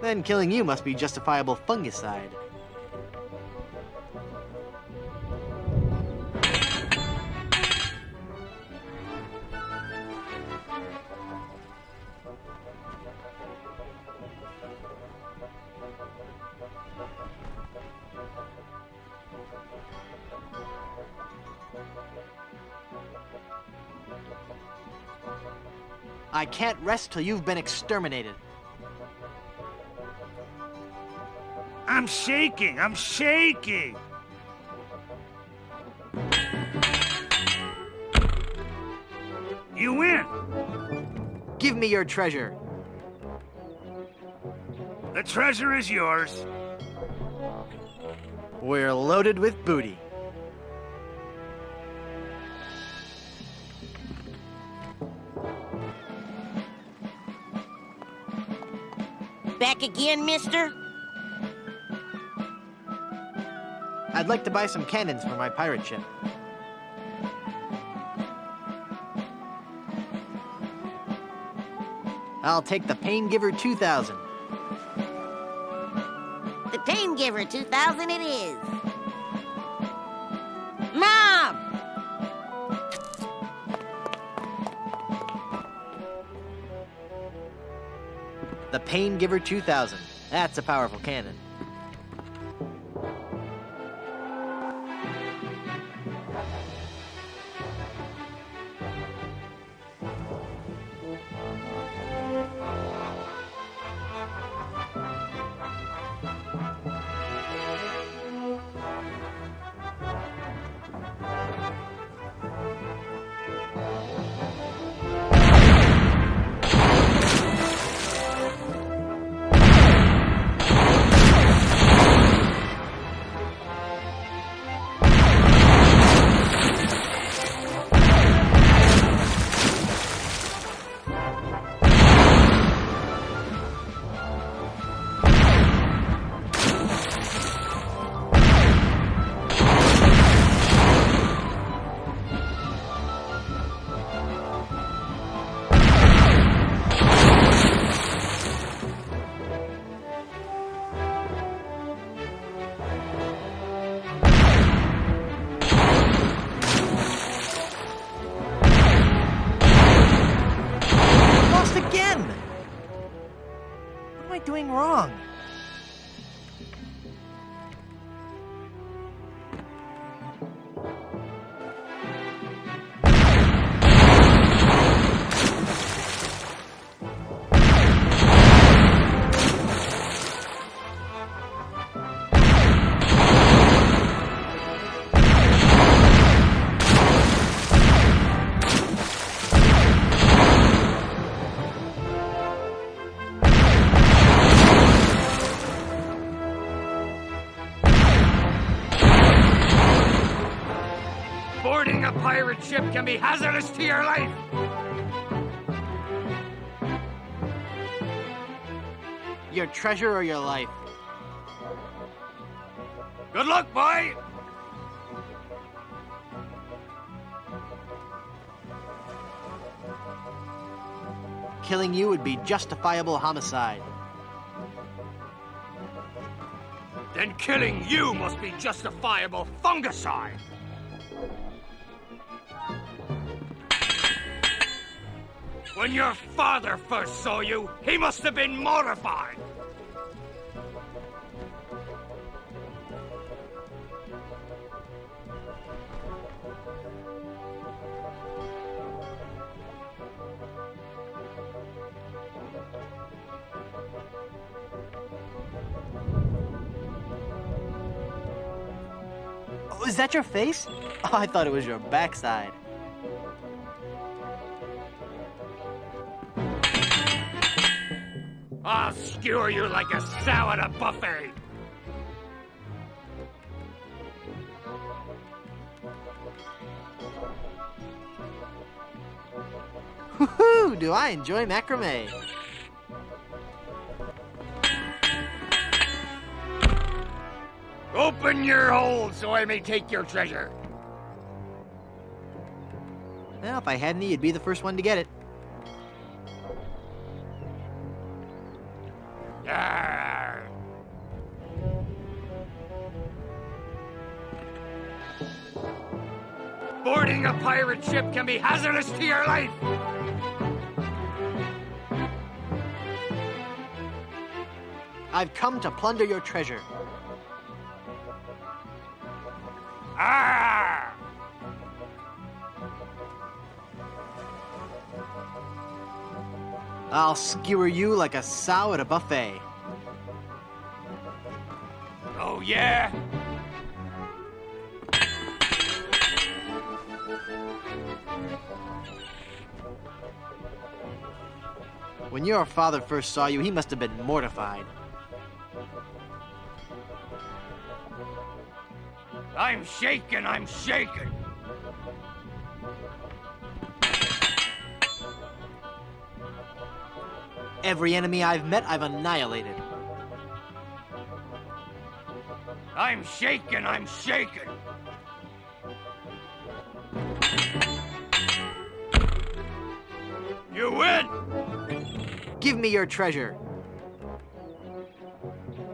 Speaker 1: Then killing you must be justifiable fungicide. I can't rest till you've been exterminated.
Speaker 13: I'm shaking! I'm shaking! You win!
Speaker 1: Give me your treasure.
Speaker 13: The treasure is yours.
Speaker 1: We're loaded with booty.
Speaker 8: Back again, mister?
Speaker 1: I'd like to buy some cannons for my pirate ship. I'll take the Pain Giver 2000.
Speaker 8: The Pain Giver 2000 it is. Mom!
Speaker 1: The Pain Giver 2000. That's a powerful cannon. wrong?
Speaker 3: Boarding a pirate ship can be hazardous to your life.
Speaker 1: Your treasure or your life?
Speaker 3: Good luck, boy!
Speaker 1: Killing you would be justifiable homicide.
Speaker 3: Then killing you must be justifiable fungicide. When your father first saw you, he must have been mortified.
Speaker 1: Oh, is that your face? Oh, I thought it was your backside.
Speaker 3: I'll skewer you like a sow at a buffet.
Speaker 1: Woohoo! Do I enjoy macrame?
Speaker 3: Open your hold so I may take your treasure.
Speaker 1: Well, if I had any, you'd be the first one to get it.
Speaker 3: Yarr. Boarding a pirate ship can be hazardous to your life.
Speaker 1: I've come to plunder your treasure.
Speaker 3: Arr!
Speaker 1: I'll skewer you like a sow at a buffet.
Speaker 3: Oh, yeah?
Speaker 1: When your father first saw you, he must have been mortified.
Speaker 3: I'm shaken, I'm shaken.
Speaker 1: Every enemy I've met, I've annihilated.
Speaker 3: I'm shaken, I'm shaken. You win!
Speaker 1: Give me your treasure.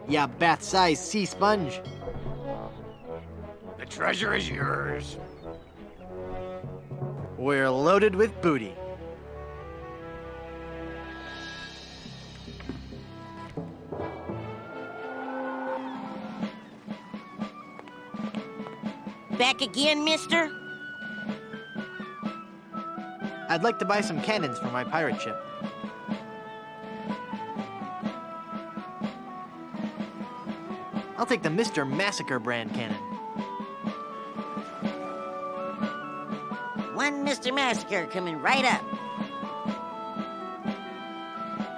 Speaker 1: Ya bath-sized sea sponge.
Speaker 3: The treasure is yours.
Speaker 1: We're loaded with booty.
Speaker 8: Back again, mister?
Speaker 1: I'd like to buy some cannons for my pirate ship. I'll take the Mr. Massacre brand cannon.
Speaker 8: One Mr. Massacre coming right up.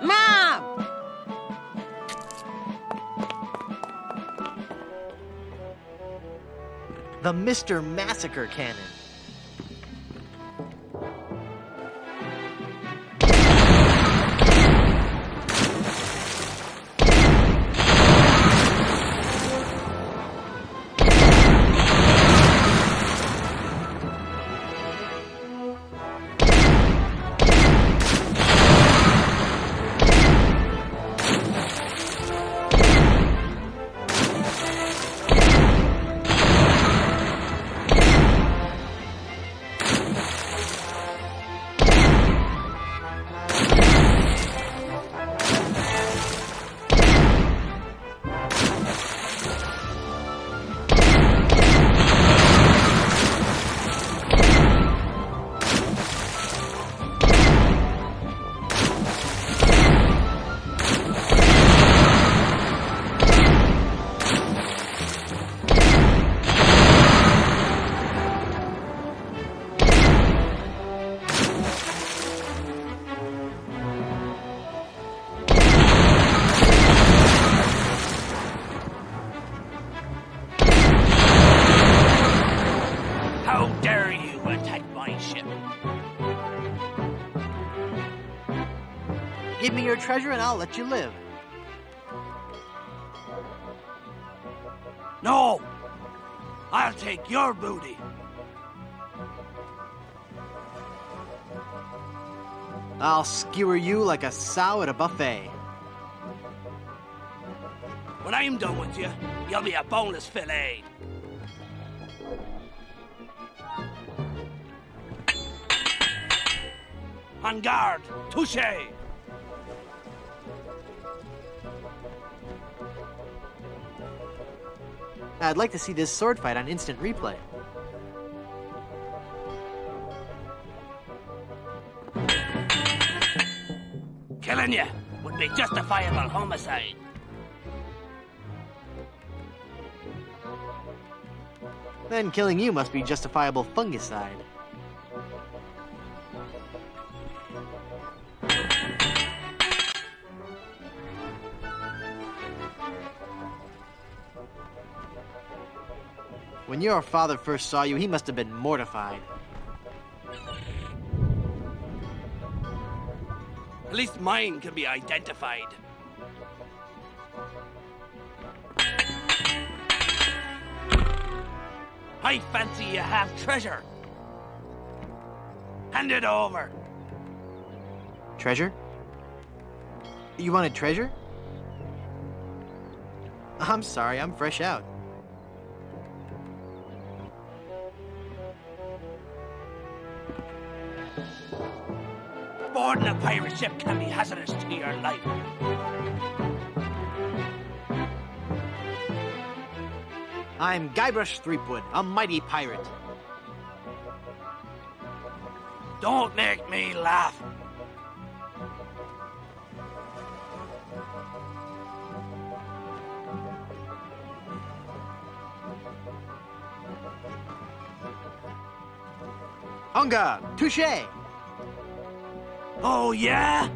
Speaker 8: Mom!
Speaker 1: The Mr. Massacre cannon.
Speaker 16: to attack my ship.
Speaker 1: Give me your treasure and I'll let you live.
Speaker 16: No! I'll take your booty.
Speaker 1: I'll skewer you like a sow at a buffet.
Speaker 16: When I'm done with you, you'll be a boneless fillet. En garde! Touché!
Speaker 1: I'd like to see this sword fight on instant replay.
Speaker 16: Killing you would be justifiable homicide.
Speaker 1: Then killing you must be justifiable fungicide. When your father first saw you, he must have been mortified.
Speaker 16: At least mine can be identified. I fancy you have treasure. Hand it over.
Speaker 1: Treasure? You wanted treasure? I'm sorry, I'm fresh out.
Speaker 16: Boarding a pirate ship can be hazardous to your life.
Speaker 1: I'm Guybrush Threepwood, a mighty pirate.
Speaker 16: Don't make me laugh.
Speaker 1: En garde! Touché!
Speaker 16: Oh, yeah?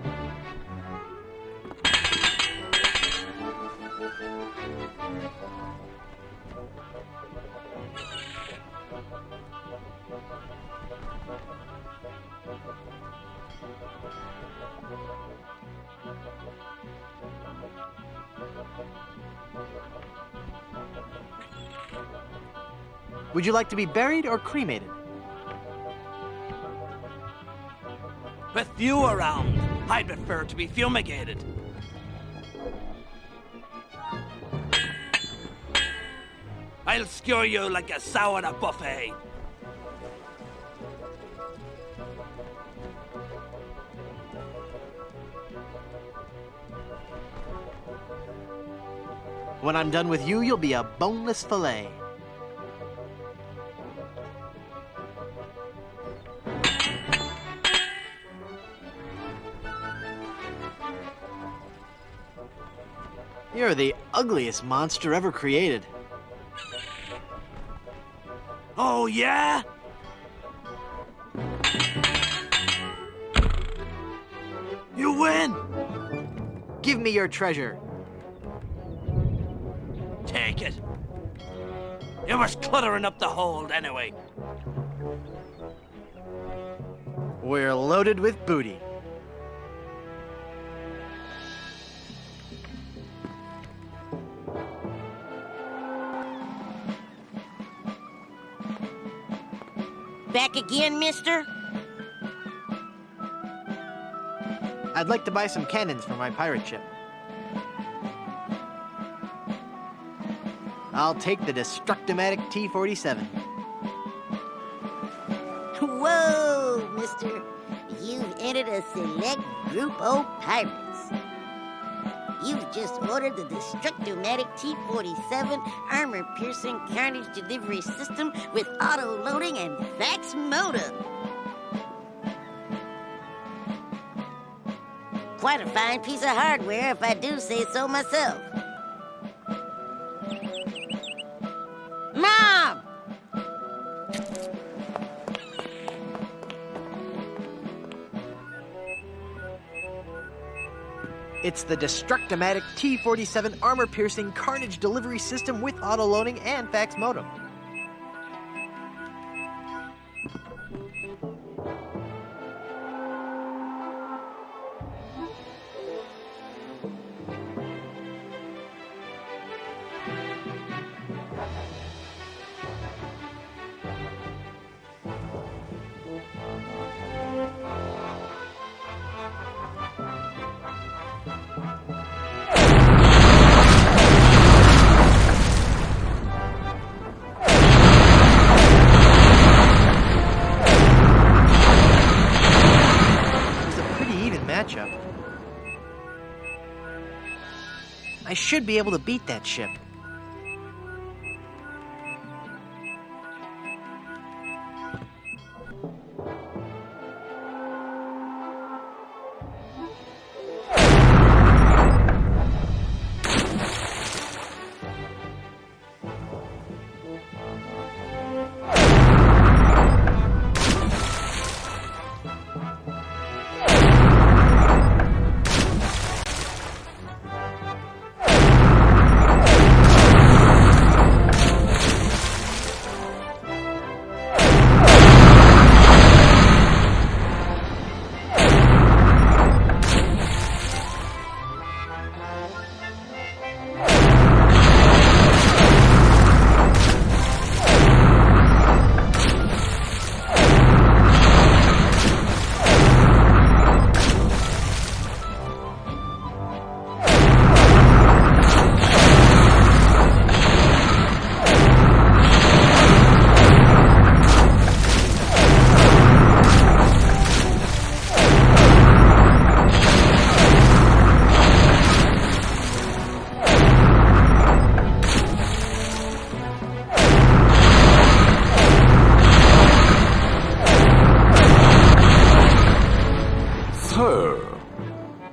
Speaker 1: Would you like to be buried or cremated?
Speaker 16: With you around, I'd prefer to be fumigated. I'll skewer you like a sow at a buffet.
Speaker 1: When I'm done with you, you'll be a boneless fillet. You're the ugliest monster ever created.
Speaker 16: Oh, yeah? You win!
Speaker 1: Give me your treasure.
Speaker 16: Take it. It was cluttering up the hold anyway.
Speaker 1: We're loaded with booty.
Speaker 8: Back again, mister?
Speaker 1: I'd like to buy some cannons for my pirate ship. I'll take the Destructomatic T-47.
Speaker 8: Whoa, mister. You've entered a select group of pirates. You've just ordered the Destructomatic T-47 armor-piercing carnage delivery system with auto-loading and fax modem. Quite a fine piece of hardware, if I do say so myself. Mom!
Speaker 1: It's the Destructomatic T-47 armor-piercing carnage delivery system with auto-loading and fax modem. Matchup. I should be able to beat that ship.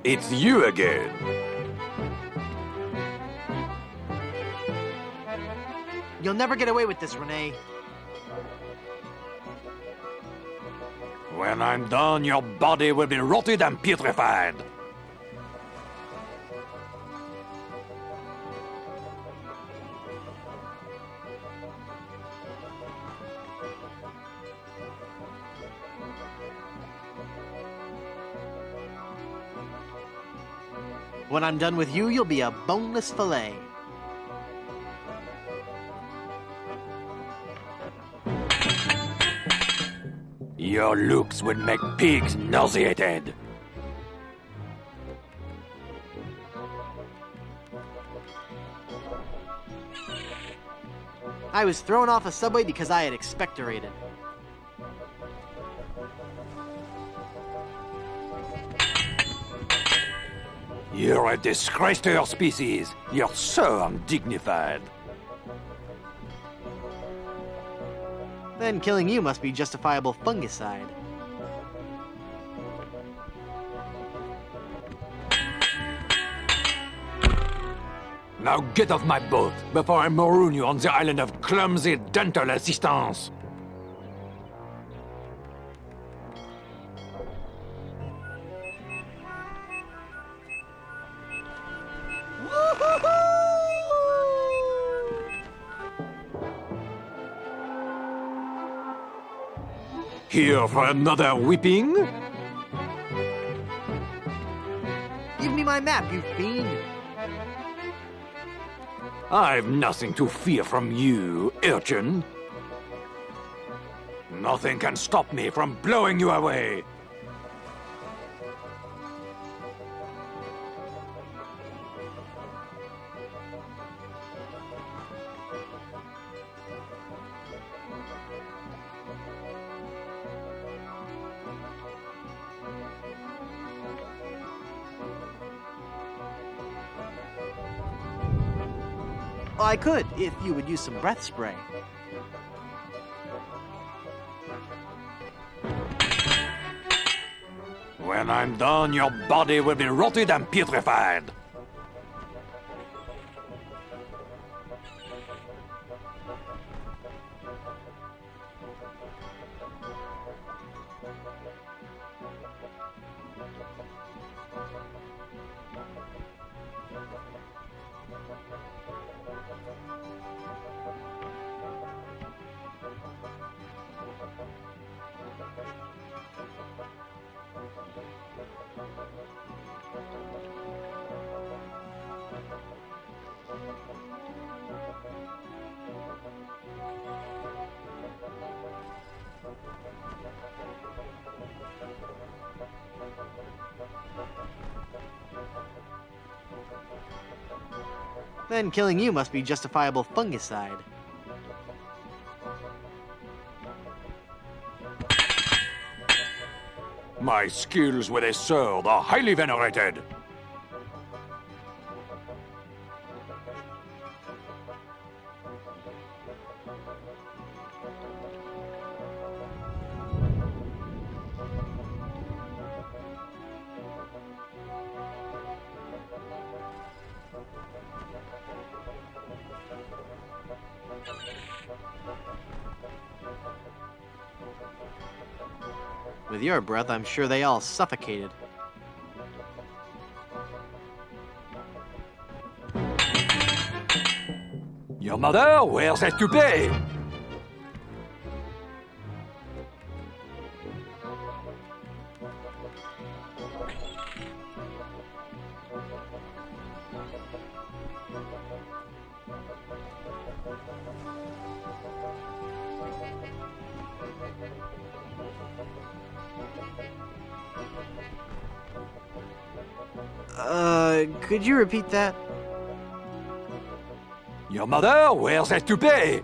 Speaker 12: It's you again.
Speaker 1: You'll never get away with this, Renee.
Speaker 12: When I'm done, your body will be rotted and putrefied.
Speaker 1: When I'm done with you, you'll be a boneless fillet.
Speaker 12: Your looks would make pigs nauseated.
Speaker 1: I was thrown off a subway because I had expectorated.
Speaker 12: You're a disgrace to your species. You're so undignified.
Speaker 1: Then killing you must be justifiable fungicide.
Speaker 12: Now get off my boat before I maroon you on the island of clumsy dental assistance. Here for another whipping?
Speaker 1: Give me my map, you fiend!
Speaker 12: I've nothing to fear from you, urchin. Nothing can stop me from blowing you away.
Speaker 1: Well, I could, if you would use some breath spray.
Speaker 12: When I'm done, your body will be rotted and putrefied.
Speaker 1: Then killing you must be justifiable fungicide.
Speaker 12: My skills with a sword are highly venerated.
Speaker 1: With your breath, I'm sure they all suffocated.
Speaker 12: Your mother wears a toupee.
Speaker 1: Could you repeat that?
Speaker 12: Your mother wears a toupee.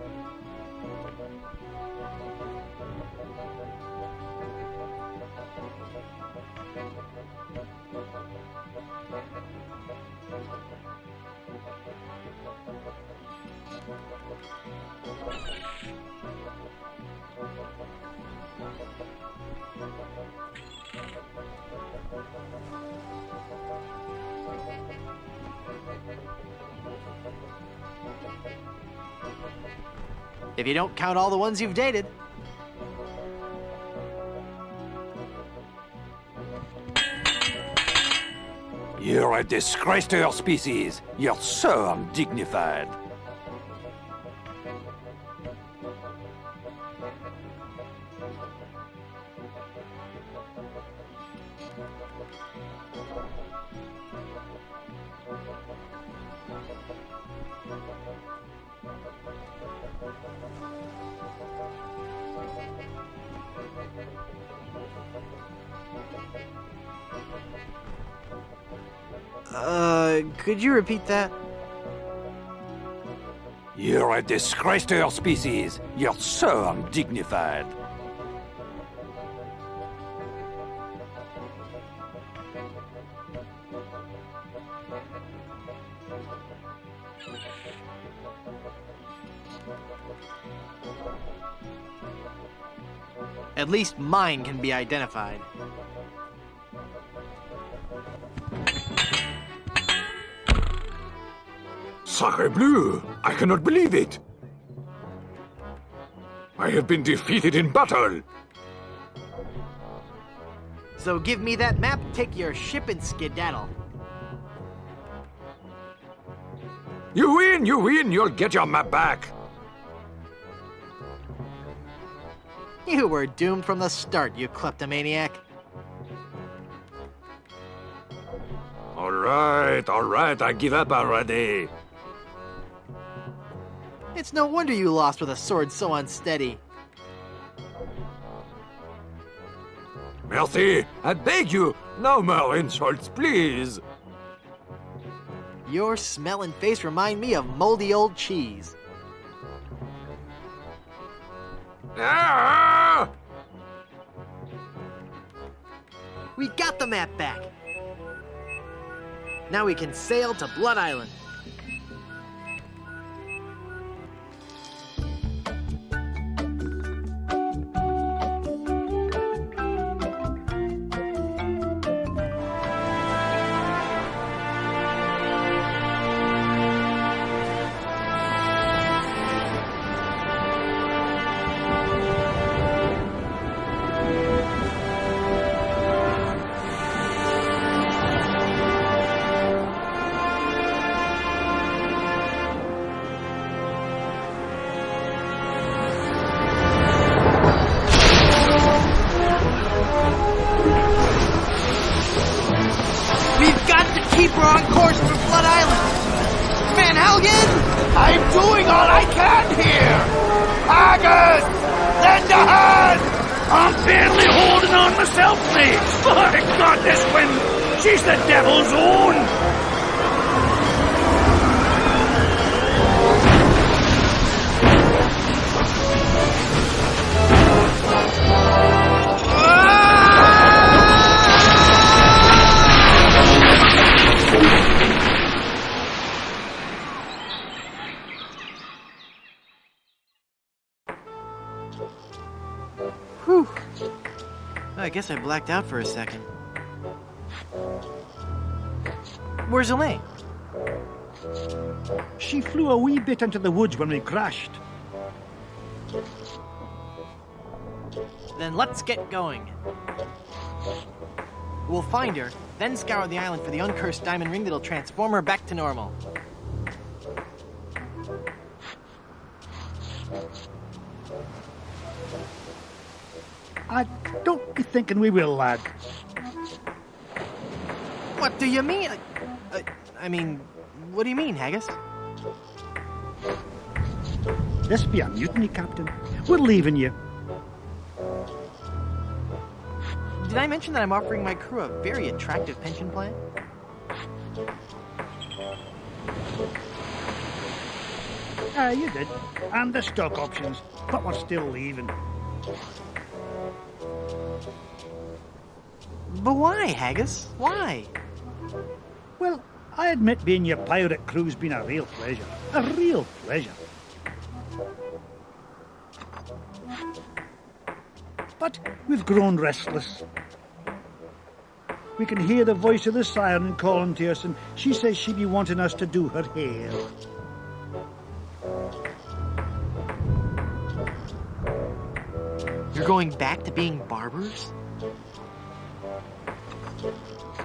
Speaker 1: If you don't count all the ones you've dated.
Speaker 12: You're a disgrace to your species. You're so undignified.
Speaker 1: Could you repeat that?
Speaker 12: You're a disgrace to your species. You're so undignified.
Speaker 1: At least mine can be identified.
Speaker 12: Sacre bleu! I cannot believe it! I have been defeated in battle!
Speaker 1: So give me that map, take your ship and skedaddle.
Speaker 12: You win! You win! You'll get your map back!
Speaker 1: You were doomed from the start, you kleptomaniac.
Speaker 12: All right, I give up already.
Speaker 1: It's no wonder you lost with a sword so unsteady.
Speaker 12: Merci, I beg you, no more insults, please.
Speaker 1: Your smell and face remind me of moldy old cheese.
Speaker 12: Ah!
Speaker 1: We got the map back. Now we can sail to Blood Island. We're on course for Blood Island. Man, Helgen!
Speaker 6: I'm doing all I can here! Haggis! Lend a hand!
Speaker 3: I'm barely holding on myself, mate! My God, this wind! She's the devil's own!
Speaker 1: I guess I blacked out for a second. Where's Elaine?
Speaker 13: She flew a wee bit into the woods when we crashed.
Speaker 1: Then let's get going. We'll find her, then scour the island for the uncursed diamond ring that'll transform her back to normal.
Speaker 13: I don't be thinking we will, lad.
Speaker 1: What do you mean? What do you mean, Haggis?
Speaker 13: This be a mutiny, Captain. We're leaving you.
Speaker 1: Did I mention that I'm offering my crew a very attractive pension plan?
Speaker 13: You did. And the stock options. But we're still leaving.
Speaker 1: But why, Haggis? Why?
Speaker 13: Well, I admit being your pirate crew's been a real pleasure. A real pleasure. But we've grown restless. We can hear the voice of the siren calling to us, and she says she'd be wanting us to do her hair.
Speaker 1: You're going back to being barbers?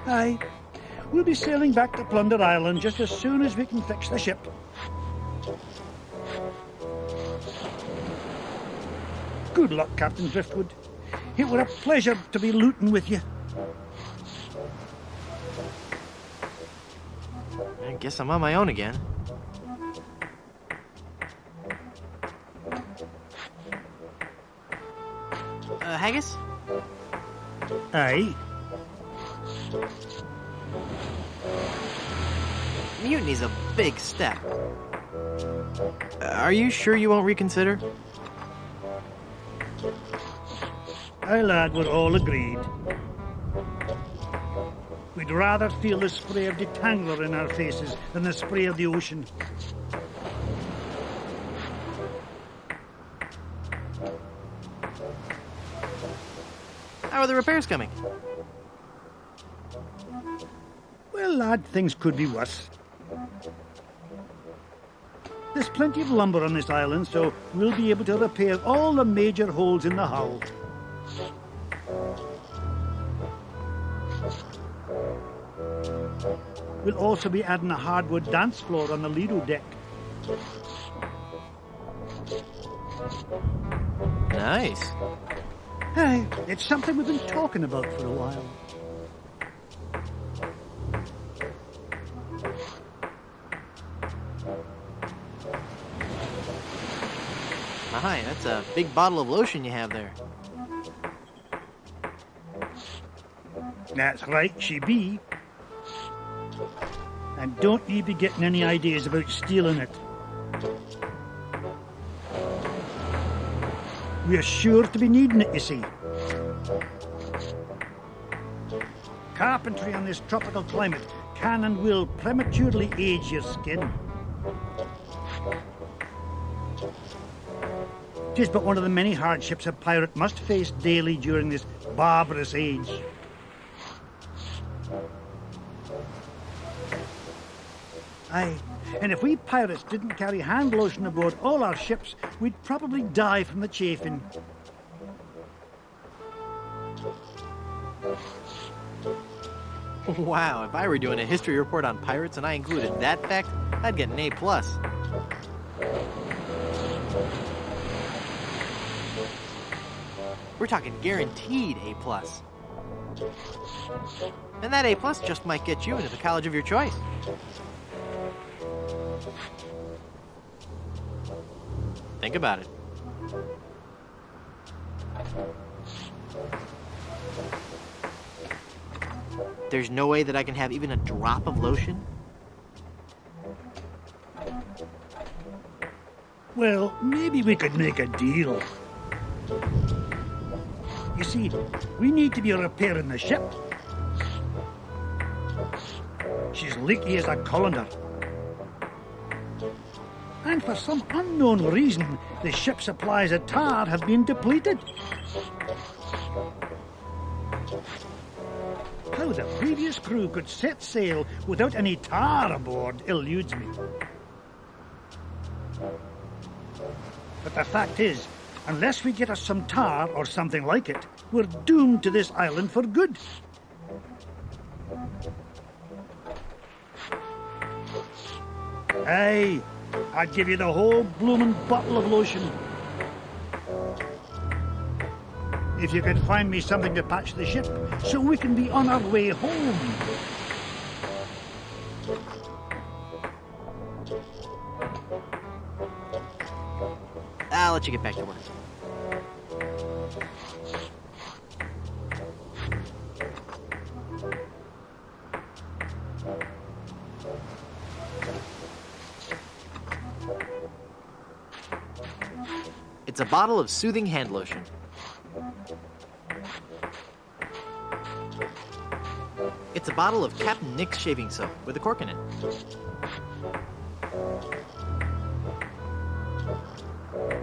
Speaker 13: Aye. We'll be sailing back to Plunder Island just as soon as we can fix the ship. Good luck, Captain Driftwood. It were a pleasure to be looting with you.
Speaker 1: I guess I'm on my own again. Haggis?
Speaker 13: Aye.
Speaker 1: Mutiny's a big step. Are you sure you won't reconsider?
Speaker 13: Aye, lad, we're all agreed. We'd rather feel the spray of detangler in our faces than the spray of the ocean.
Speaker 1: How are the repairs coming?
Speaker 13: Well, lad, things could be worse. There's plenty of lumber on this island, so we'll be able to repair all the major holes in the hull. We'll also be adding a hardwood dance floor on the Lido deck.
Speaker 1: Nice.
Speaker 13: Hey, it's something we've been talking about for a while.
Speaker 1: My, that's a big bottle of lotion you have there.
Speaker 13: That's right, she be. And don't you be getting any ideas about stealing it. We're sure to be needing it, you see. Carpentry in this tropical climate can and will prematurely age your skin. It is but one of the many hardships a pirate must face daily during this barbarous age. Aye, and if we pirates didn't carry hand lotion aboard all our ships, we'd probably die from the chafing.
Speaker 1: Wow, if I were doing a history report on pirates and I included that fact, I'd get an A+. We're talking guaranteed A+. And that A+ just might get you into the college of your choice. Think about it. There's no way that I can have even a drop of lotion?
Speaker 13: Well, maybe we could make a deal. You see, we need to be repairing the ship. She's leaky as a colander. And for some unknown reason, the ship's supplies of tar have been depleted. How the previous crew could set sail without any tar aboard eludes me. But the fact is, unless we get us some tar or something like it, we're doomed to this island for good. Aye, I'd give you the whole bloomin' bottle of lotion. If you could find me something to patch the ship, so we can be on our way home.
Speaker 1: I'll let you get back to work. It's a bottle of soothing hand lotion. It's a bottle of Captain Nick's shaving soap with a cork in it.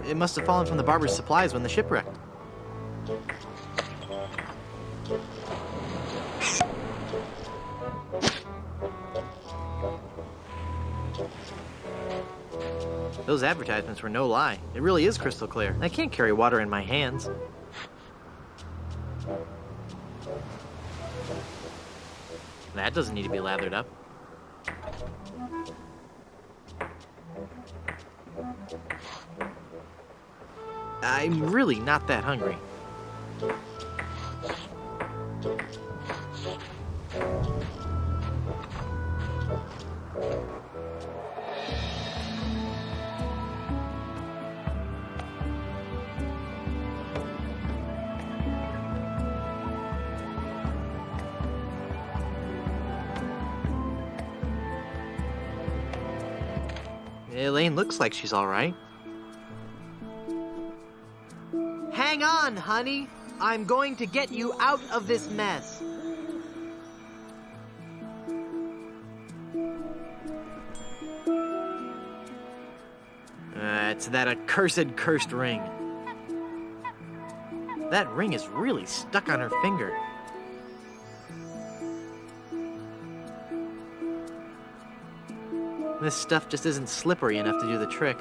Speaker 1: It must have fallen from the barber's supplies when the ship wrecked. Those advertisements were no lie. It really is crystal clear. I can't carry water in my hands. That doesn't need to be lathered up. I'm really not that hungry. Elaine looks like she's all right. Hang on, honey. I'm going to get you out of this mess. It's that accursed cursed ring. That ring is really stuck on her finger. This stuff just isn't slippery enough to do the trick.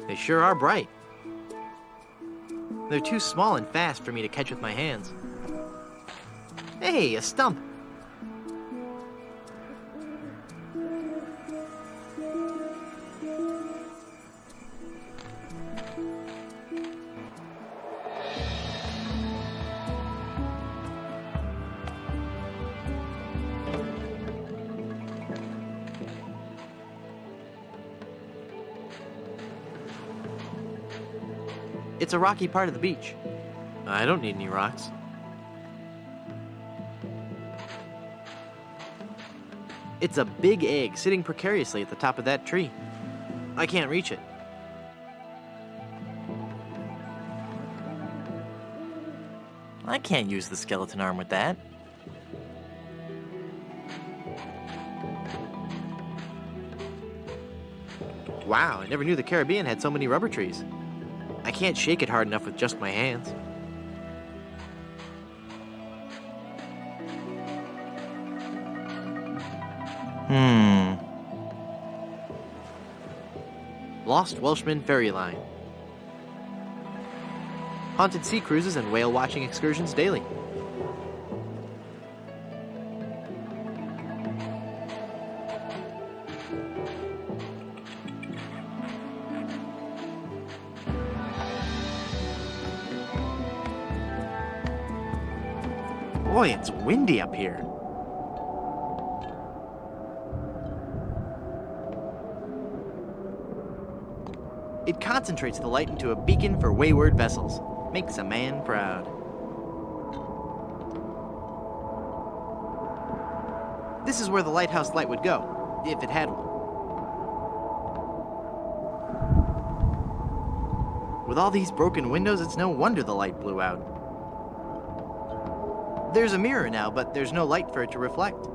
Speaker 1: They sure are bright. They're too small and fast for me to catch with my hands. Hey, a stump. It's a rocky part of the beach. I don't need any rocks. It's a big egg sitting precariously at the top of that tree. I can't reach it. I can't use the skeleton arm with that. Wow, I never knew the Caribbean had so many rubber trees. I can't shake it hard enough with just my hands. Lost Welshman Ferry Line. Haunted sea cruises and whale watching excursions daily. Boy, it's windy up here. It concentrates the light into a beacon for wayward vessels. Makes a man proud. This is where the lighthouse light would go, if it had one. With all these broken windows, it's no wonder the light blew out. There's a mirror now, but there's no light for it to reflect.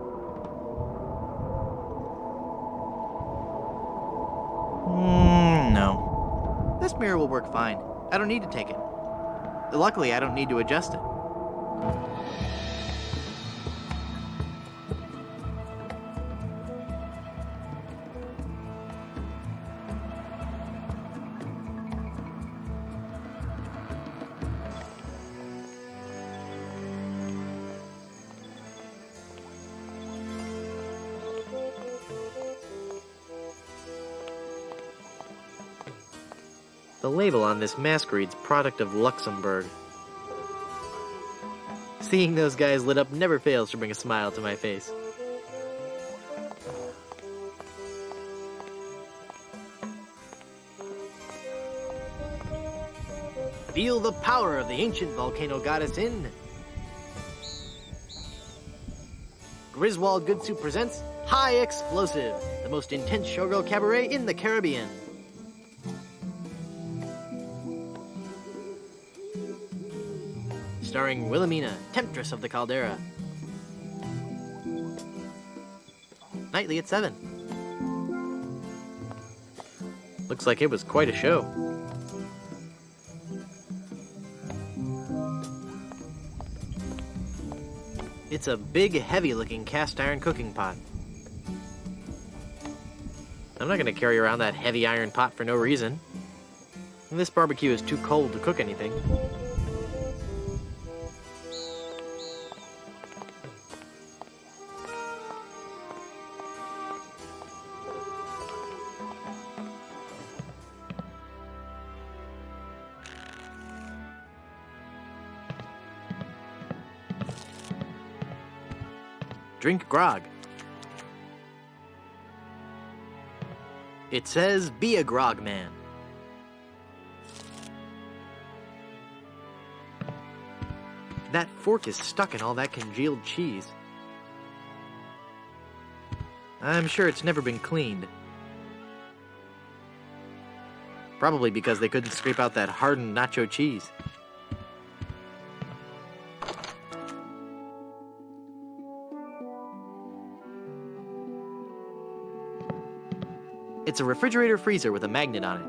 Speaker 1: No. This mirror will work fine. I don't need to take it. Luckily, I don't need to adjust it. The label on this mask reads product of Luxembourg. Seeing those guys lit up never fails to bring a smile to my face. Feel the power of the ancient volcano goddess in Griswold Good Soup presents High Explosive, the most intense showgirl cabaret in the Caribbean. Starring Wilhelmina, Temptress of the Caldera. Nightly at 7. Looks like it was quite a show. It's a big, heavy-looking cast-iron cooking pot. I'm not going to carry around that heavy iron pot for no reason. This barbecue is too cold to cook anything. Drink grog. It says, be a grog man. That fork is stuck in all that congealed cheese. I'm sure it's never been cleaned. Probably because they couldn't scrape out that hardened nacho cheese. It's a refrigerator freezer with a magnet on it.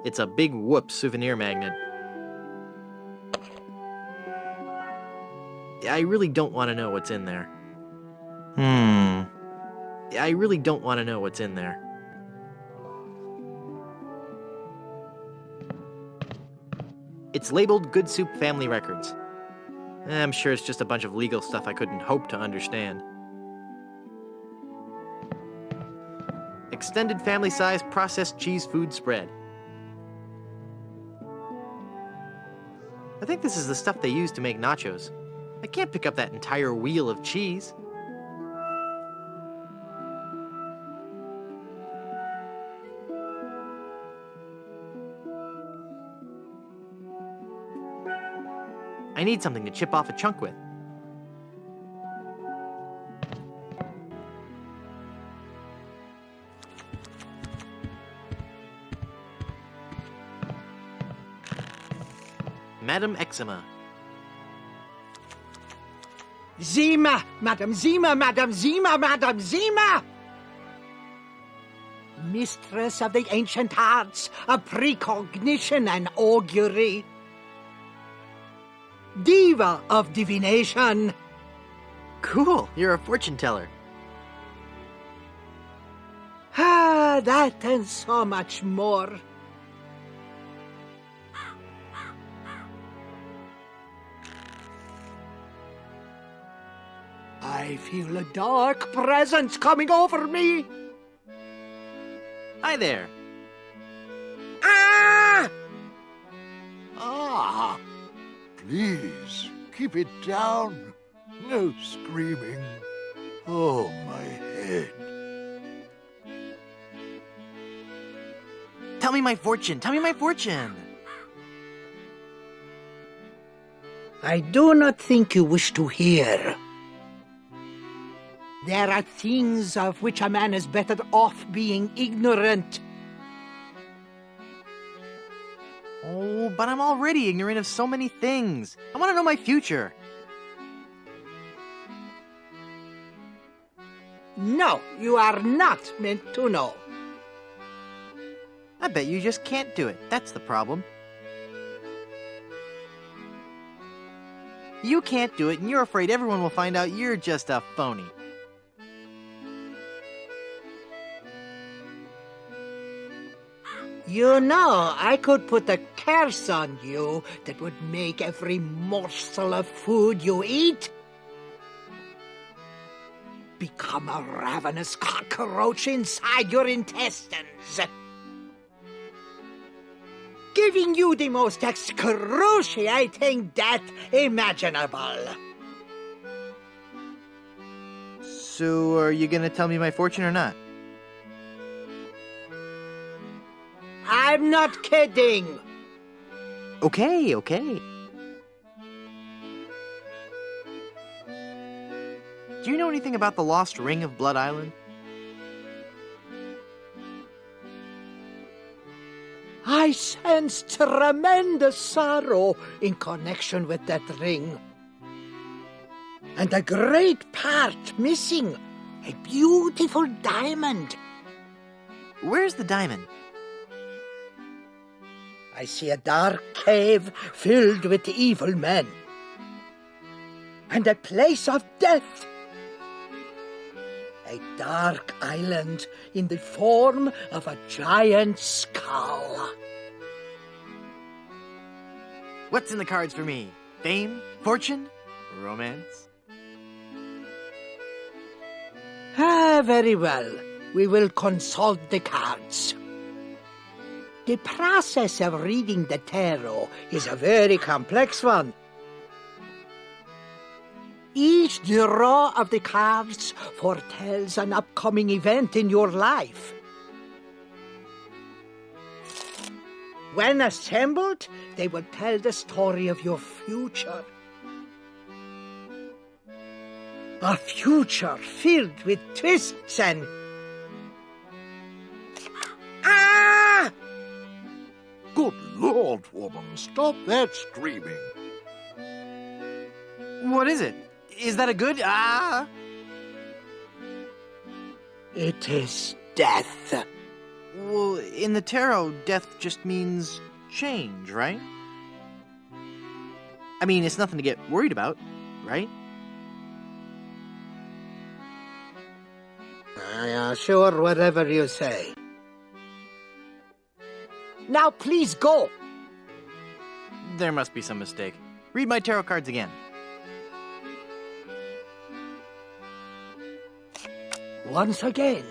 Speaker 1: It's a big whoop souvenir magnet. I really don't want to know what's in there. I really don't want to know what's in there. It's labeled Good Soup Family Records. I'm sure it's just a bunch of legal stuff I couldn't hope to understand. Extended family-size processed cheese food spread. I think this is the stuff they use to make nachos. I can't pick up that entire wheel of cheese. I need something to chip off a chunk with. Madam Eczema.
Speaker 17: Zima! Madam Zima! Madam Zima! Madam Zima! Mistress of the ancient arts of precognition and augury. Diva of divination.
Speaker 1: Cool, you're a fortune teller.
Speaker 17: Ah, that and so much more. I feel a dark presence coming over me.
Speaker 1: Hi there.
Speaker 17: Ah!
Speaker 18: Ah! Please, keep it down. No screaming. Oh, my head.
Speaker 1: Tell me my fortune. Tell me my fortune.
Speaker 17: I do not think you wish to hear. There are things of which a man is better off being ignorant.
Speaker 1: Oh, but I'm already ignorant of so many things. I want to know my future.
Speaker 17: No, you are not meant to know.
Speaker 1: I bet you just can't do it. That's the problem. You can't do it, and you're afraid everyone will find out you're just a phony.
Speaker 17: You know, I could put a curse on you that would make every morsel of food you eat become a ravenous cockroach inside your intestines, giving you the most excruciating death imaginable.
Speaker 1: So, are you gonna tell me my fortune or not?
Speaker 17: I'm not kidding.
Speaker 1: Okay, okay. Do you know anything about the lost ring of Blood Island?
Speaker 17: I sense tremendous sorrow in connection with that ring. And a great part missing, a beautiful diamond.
Speaker 1: Where's the diamond?
Speaker 17: I see a dark cave filled with evil men. And a place of death. A dark island in the form of a giant skull.
Speaker 1: What's in the cards for me? Fame? Fortune? Romance?
Speaker 17: Very well. We will consult the cards. The process of reading the tarot is a very complex one. Each draw of the cards foretells an upcoming event in your life. When assembled, they will tell the story of your future. A future filled with twists and... Ah!
Speaker 18: Good Lord, woman, stop that screaming.
Speaker 1: What is it? Is that a good... Ah!
Speaker 17: It is death.
Speaker 1: Well, in the tarot, death just means change, right? I mean, it's nothing to get worried about, right?
Speaker 17: Sure, whatever you say. Now please go.
Speaker 1: There must be some mistake. Read my tarot cards again.
Speaker 17: Once again,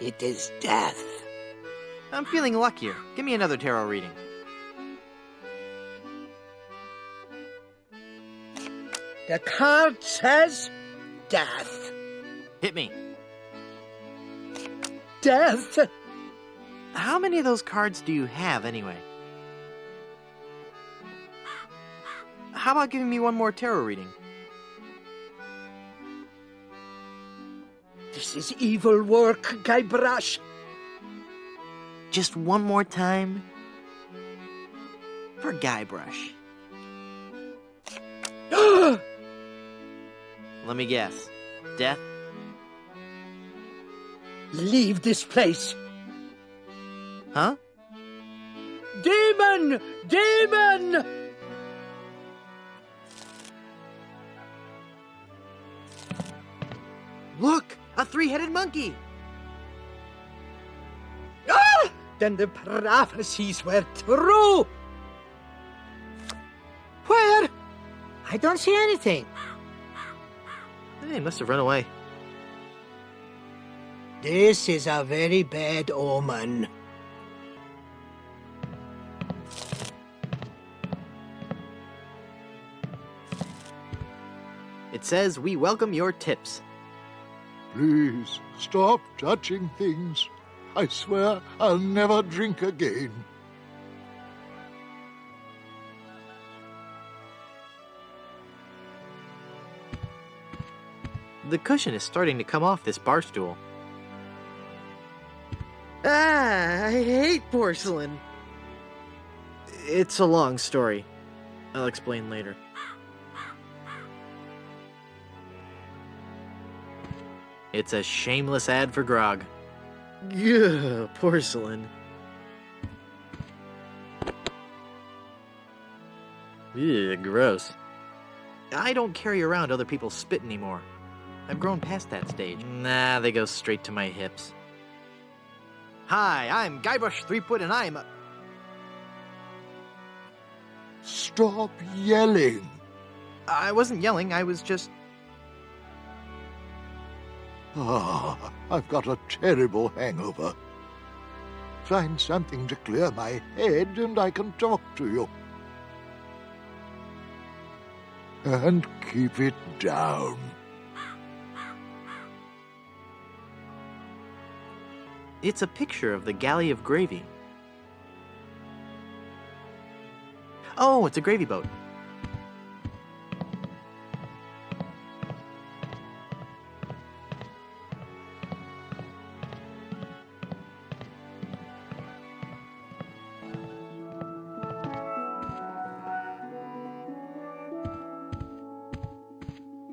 Speaker 17: it is death.
Speaker 1: I'm feeling luckier. Give me another tarot reading.
Speaker 17: The card says death.
Speaker 1: Hit me.
Speaker 17: Death?
Speaker 1: How many of those cards do you have, anyway? How about giving me one more tarot reading?
Speaker 17: This is evil work, Guybrush.
Speaker 1: Just one more time? For Guybrush. Let me guess. Death?
Speaker 17: Leave this place.
Speaker 1: Huh?
Speaker 17: Demon! Demon!
Speaker 1: Look! A three-headed monkey!
Speaker 17: Ah! Then the prophecies were true! Where? I don't see anything.
Speaker 1: They must have run away.
Speaker 17: This is a very bad omen.
Speaker 1: It says, we welcome your tips.
Speaker 18: Please, stop touching things. I swear I'll never drink again.
Speaker 1: The cushion is starting to come off this bar stool. Ah, I hate porcelain. It's a long story. I'll explain later. It's a shameless ad for grog. Ugh, porcelain. Ugh, gross. I don't carry around other people's spit anymore. I've grown past that stage. Nah, they go straight to my hips. Hi, I'm Guybrush Threepwood, and I'm a...
Speaker 18: Stop yelling.
Speaker 1: I wasn't yelling, I was just...
Speaker 18: I've got a terrible hangover. Find something to clear my head and I can talk to you. And keep it down.
Speaker 1: It's a picture of the galley of gravy. Oh, it's a gravy boat.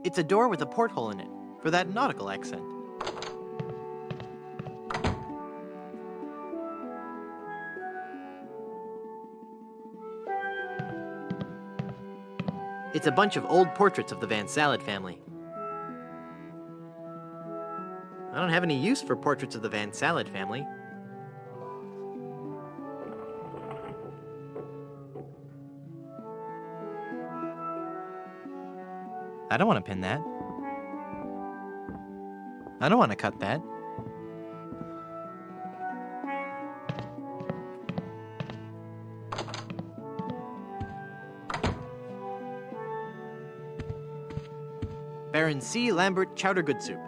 Speaker 1: It's a door with a porthole in it, for that nautical accent. It's a bunch of old portraits of the Van Salad family. I don't have any use for portraits of the Van Salad family. I don't want to pin that. I don't want to cut that. Baron C. Lambert Chowder Good Soup.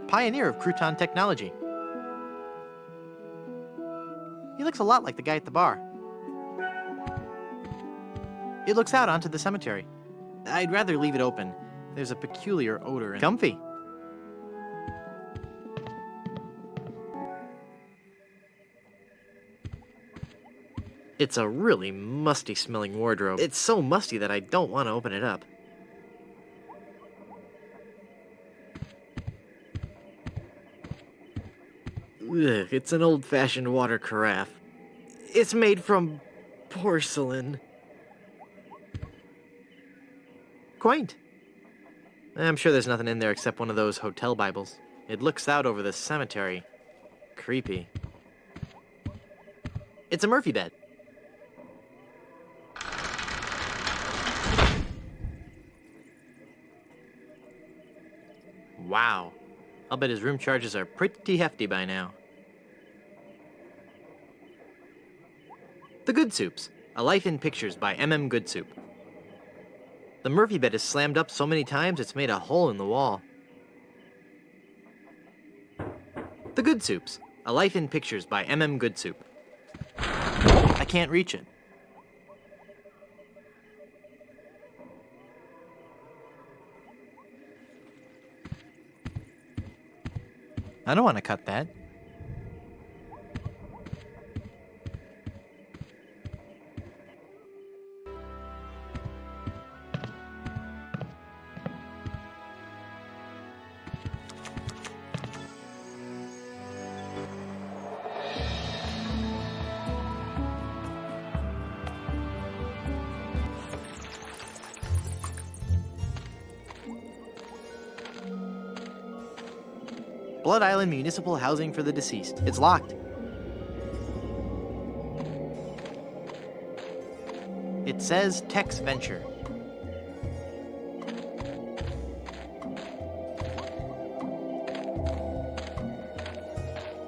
Speaker 1: Pioneer of crouton technology. He looks a lot like the guy at the bar. It looks out onto the cemetery. I'd rather leave it open. There's a peculiar odor and comfy. It's a really musty-smelling wardrobe. It's so musty that I don't want to open it up. Ugh, it's an old-fashioned water carafe. It's made from porcelain. Quaint. I'm sure there's nothing in there except one of those hotel Bibles. It looks out over the cemetery. Creepy. It's a Murphy bed. Wow. I'll bet his room charges are pretty hefty by now. The Good Soups, A Life in Pictures by M.M. Good Soup. The Murphy bed is slammed up so many times it's made a hole in the wall. The Good Soups, A Life in Pictures by M.M. Good Soup. I can't reach it. I don't want to cut that. Blood Island Municipal Housing for the Deceased. It's locked. It says Tex Venture.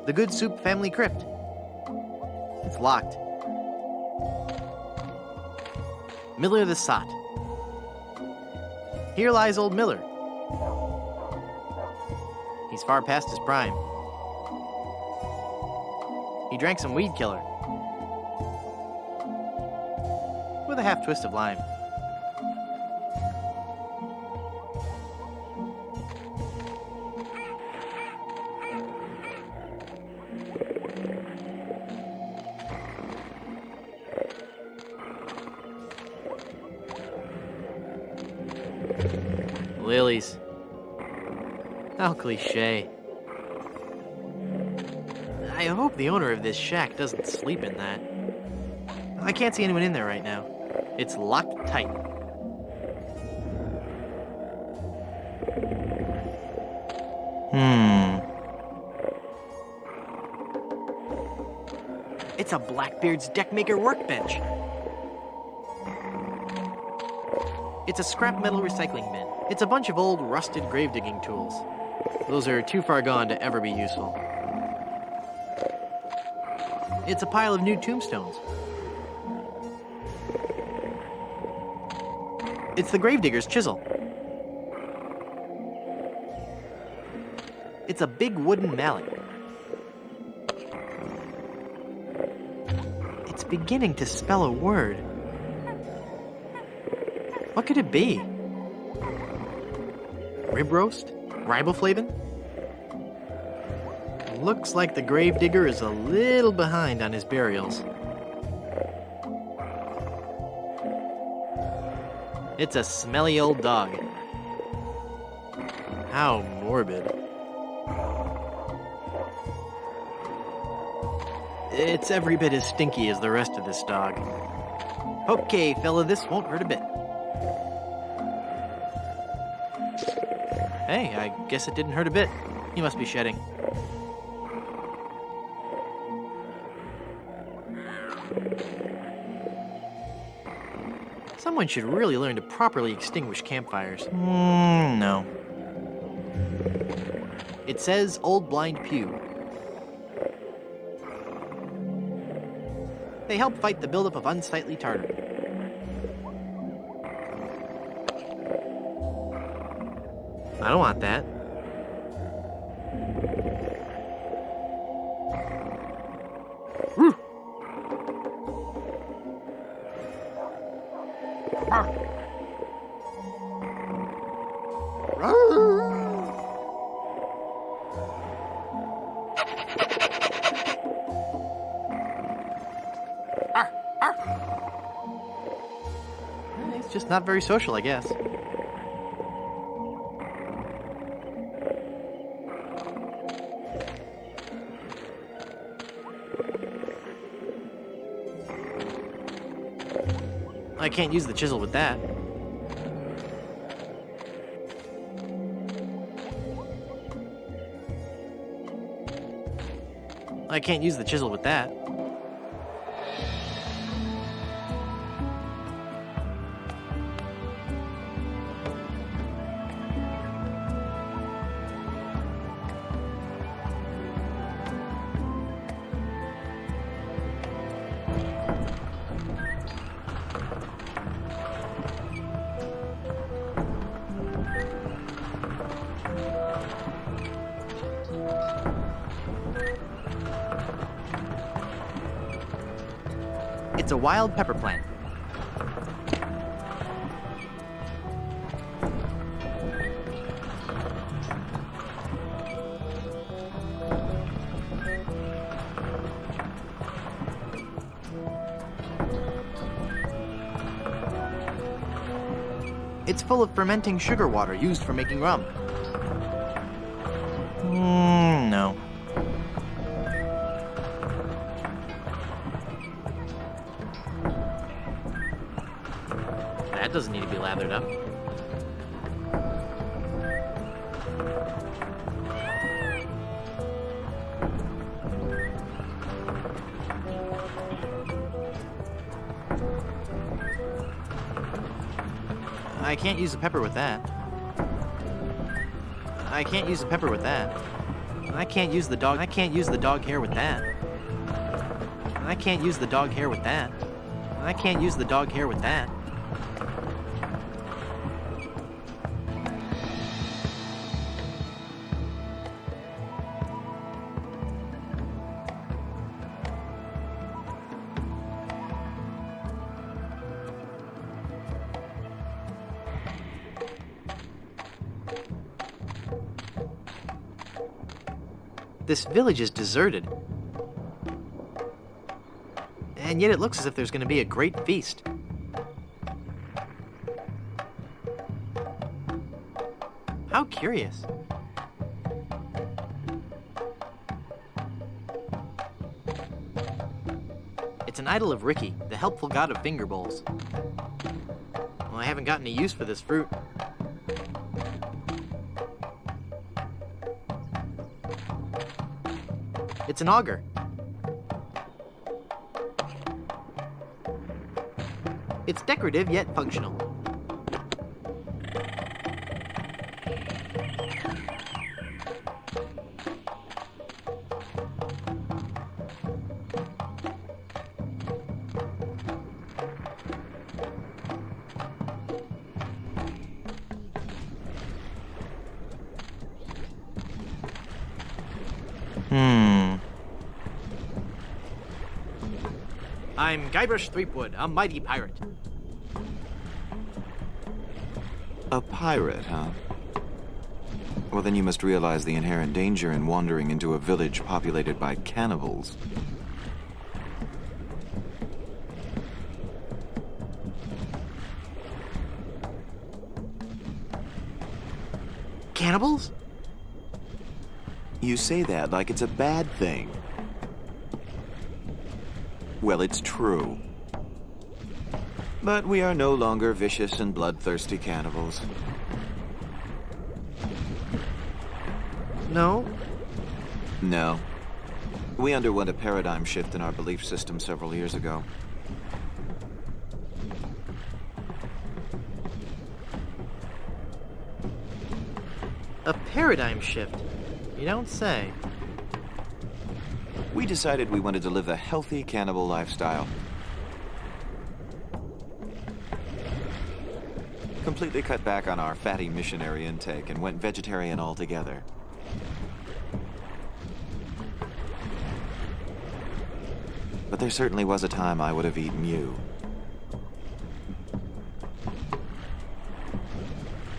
Speaker 1: The Good Soup Family Crypt. It's locked. Miller the Sot. Here lies old Miller. He's far past his prime. He drank some weed killer. With a half twist of lime. Lilies. How cliche. I hope the owner of this shack doesn't sleep in that. I can't see anyone in there right now. It's locked tight. It's a Blackbeard's Deckmaker workbench. It's a scrap metal recycling bin. It's a bunch of old, rusted grave digging tools. Those are too far gone to ever be useful. It's a pile of new tombstones. It's the gravedigger's chisel. It's a big wooden mallet. It's beginning to spell a word. What could it be? Rib roast? Riboflavin? Looks like the gravedigger is a little behind on his burials. It's a smelly old dog. How morbid. It's every bit as stinky as the rest of this dog. Okay, fella, this won't hurt a bit. Hey, I guess it didn't hurt a bit. He must be shedding. Someone should really learn to properly extinguish campfires. No. It says Old Blind Pew. They help fight the buildup of unsightly tartar. I don't want that. It's just not very social, I guess. I can't use the chisel with that. I can't use the chisel with that. It's a wild pepper plant. It's full of fermenting sugar water used for making rum. No. That doesn't need to be lathered up. I can't use the pepper with that. I can't use the pepper with that. I can't use the dog hair with that. I can't use the dog hair with that. I can't use the dog hair with that. This village is deserted. And yet it looks as if there's going to be a great feast. How curious. It's an idol of Ricky, the helpful god of finger bowls. Well, I haven't gotten any use for this fruit. It's an auger. It's decorative yet functional. I'm Guybrush Threepwood, a mighty pirate.
Speaker 19: A pirate, huh? Well, then you must realize the inherent danger in wandering into a village populated by cannibals.
Speaker 1: Cannibals?
Speaker 19: You say that like it's a bad thing. Well, it's true. But we are no longer vicious and bloodthirsty cannibals.
Speaker 1: No?
Speaker 19: No. We underwent a paradigm shift in our belief system several years ago.
Speaker 1: A paradigm shift? You don't say.
Speaker 19: We decided we wanted to live a healthy cannibal lifestyle. Completely cut back on our fatty missionary intake and went vegetarian altogether. But there certainly was a time I would have eaten you.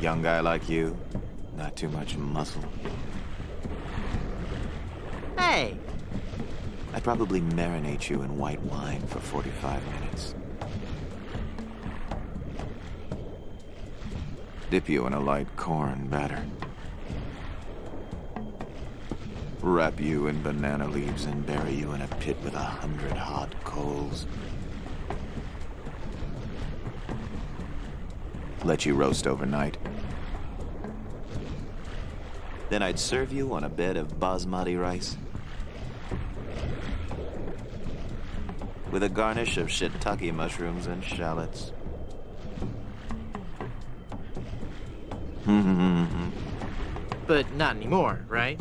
Speaker 19: Young guy like you, not too much muscle.
Speaker 1: Hey!
Speaker 19: I'd probably marinate you in white wine for 45 minutes. Dip you in a light corn batter. Wrap you in banana leaves and bury you in a pit with 100 hot coals. Let you roast overnight. Then I'd serve you on a bed of basmati rice. With a garnish of shiitake mushrooms and shallots.
Speaker 1: But not anymore, right?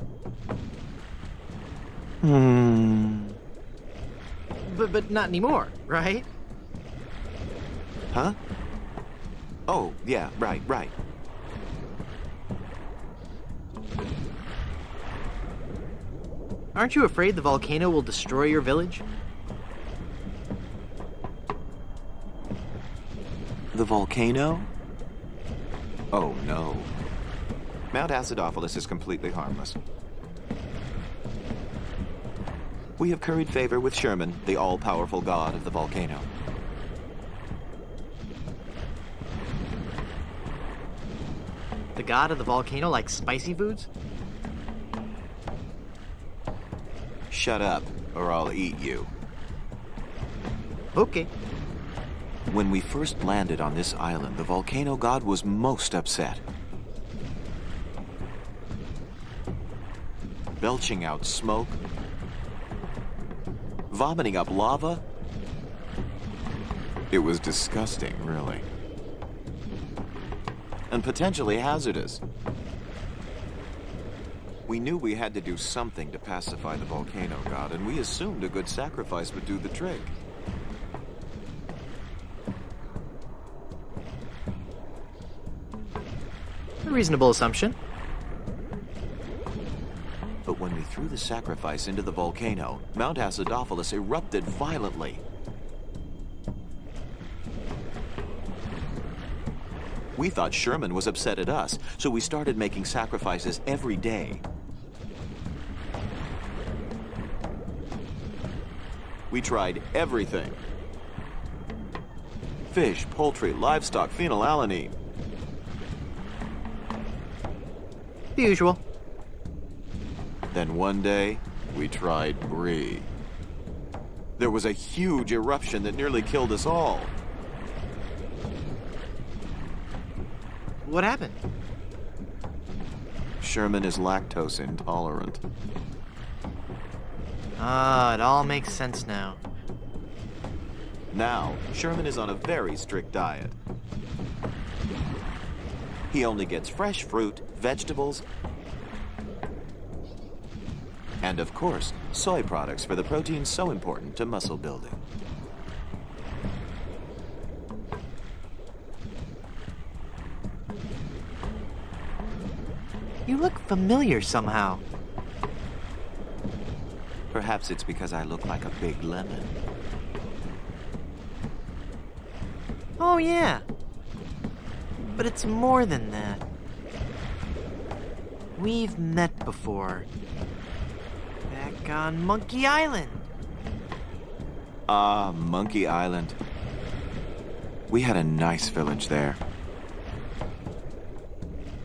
Speaker 1: But not anymore, right?
Speaker 19: Huh? Oh, yeah, right.
Speaker 1: Aren't you afraid the volcano will destroy your village?
Speaker 19: The volcano? Oh, no. Mount Acidophilus is completely harmless. We have curried favor with Sherman, the all-powerful god of the volcano.
Speaker 1: The god of the volcano likes spicy foods?
Speaker 19: Shut up, or I'll eat you.
Speaker 1: Okay.
Speaker 19: When we first landed on this island, the volcano god was most upset. Belching out smoke, vomiting up lava. It was disgusting, really. And potentially hazardous. We knew we had to do something to pacify the volcano god, and we assumed a good sacrifice would do the trick.
Speaker 1: A reasonable assumption.
Speaker 19: But when we threw the sacrifice into the volcano, Mount Acidophilus erupted violently. We thought Sherman was upset at us, so we started making sacrifices every day. We tried everything. Fish, poultry, livestock, phenylalanine.
Speaker 1: The usual.
Speaker 19: Then one day, we tried brie. There was a huge eruption that nearly killed us all.
Speaker 1: What happened?
Speaker 19: Sherman is lactose intolerant.
Speaker 1: Ah, it all makes sense now.
Speaker 19: Now, Sherman is on a very strict diet. He only gets fresh fruit, vegetables, and of course, soy products for the proteins so important to muscle building.
Speaker 1: You look familiar somehow.
Speaker 19: Perhaps it's because I look like a big lemon.
Speaker 1: Oh, yeah. But it's more than that. We've met before. Back on Monkey Island.
Speaker 19: Ah, Monkey Island. We had a nice village there.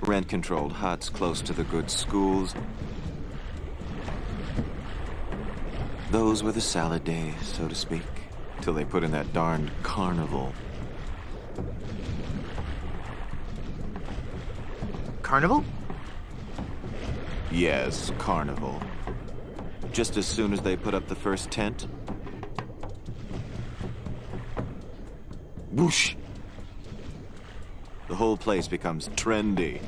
Speaker 19: Rent-controlled huts close to the good schools. Those were the salad days, so to speak, till they put in that darned carnival.
Speaker 1: Carnival?
Speaker 19: Yes, carnival. Just as soon as they put up the first tent. Whoosh! The whole place becomes trendy.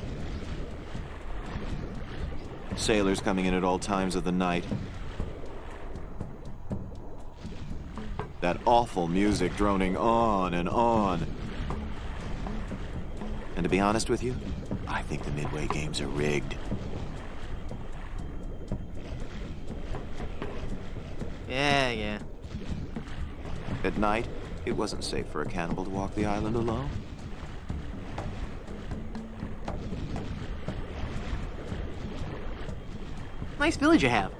Speaker 19: Sailors coming in at all times of the night. That awful music droning on and on. And to be honest with you, I think the Midway games are rigged.
Speaker 1: Yeah.
Speaker 19: At night, it wasn't safe for a cannibal to walk the island alone.
Speaker 1: Nice village you have.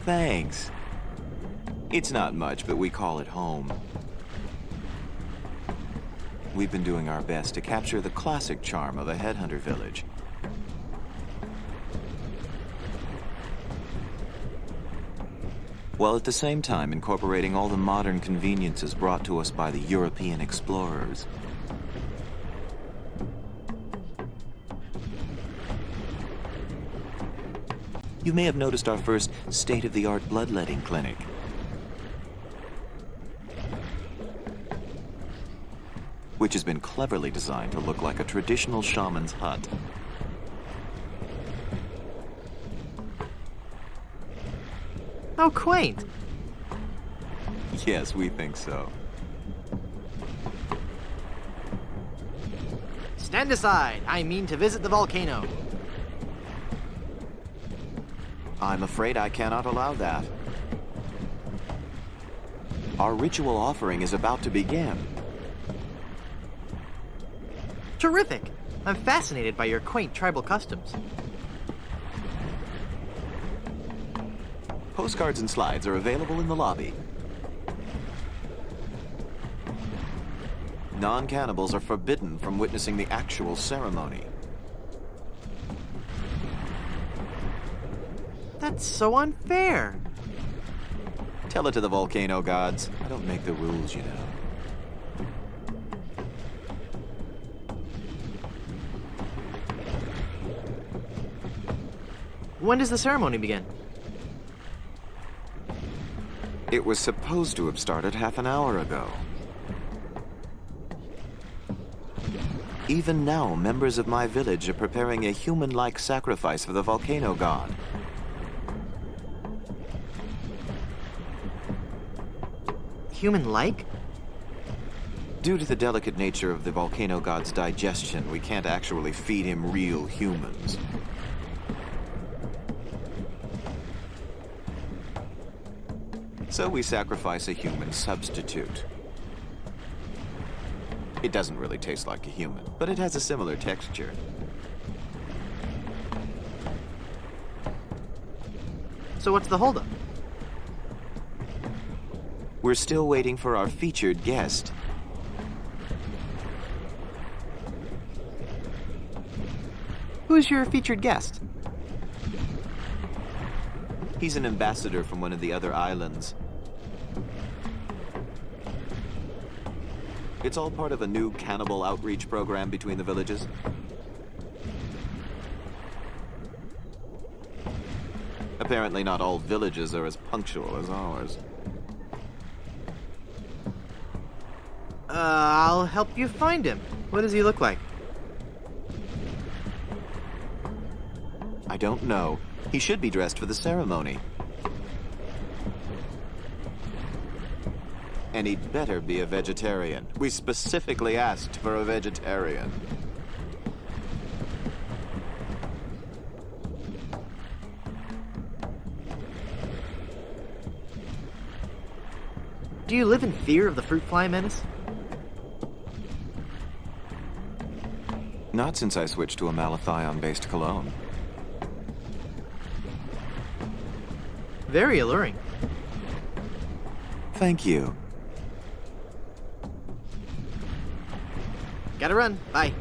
Speaker 19: Thanks. It's not much, but we call it home. We've been doing our best to capture the classic charm of a headhunter village. While at the same time incorporating all the modern conveniences brought to us by the European explorers. You may have noticed our first state-of-the-art bloodletting clinic. Which has been cleverly designed to look like a traditional shaman's hut.
Speaker 1: How quaint.
Speaker 19: Yes, we think so.
Speaker 1: Stand aside. I mean to visit the volcano.
Speaker 19: I'm afraid I cannot allow that. Our ritual offering is about to begin.
Speaker 1: Terrific. I'm fascinated by your quaint tribal customs.
Speaker 19: Postcards and slides are available in the lobby. Non-cannibals are forbidden from witnessing the actual ceremony.
Speaker 1: That's so unfair.
Speaker 19: Tell it to the volcano gods. I don't make the rules, you know.
Speaker 1: When does the ceremony begin?
Speaker 19: It was supposed to have started half an hour ago. Even now, members of my village are preparing a human-like sacrifice for the volcano god.
Speaker 1: Human-like?
Speaker 19: Due to the delicate nature of the volcano god's digestion, we can't actually feed him real humans. So we sacrifice a human substitute. It doesn't really taste like a human, but it has a similar texture.
Speaker 1: So what's the holdup?
Speaker 19: We're still waiting for our featured guest.
Speaker 1: Who's your featured guest?
Speaker 19: He's an ambassador from one of the other islands. It's all part of a new cannibal outreach program between the villages. Apparently not all villages are as punctual as ours.
Speaker 1: I'll help you find him. What does he look like?
Speaker 19: I don't know. He should be dressed for the ceremony. And he'd better be a vegetarian. We specifically asked for a vegetarian.
Speaker 1: Do you live in fear of the fruit fly menace?
Speaker 19: Not since I switched to a malathion-based cologne.
Speaker 1: Very alluring.
Speaker 19: Thank you.
Speaker 1: Gotta run. Bye.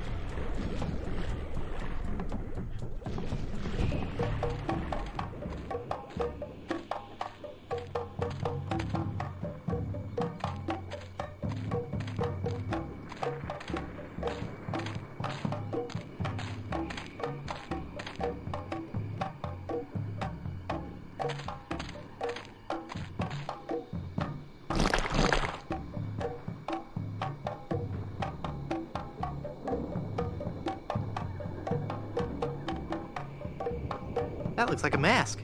Speaker 1: That looks like a mask.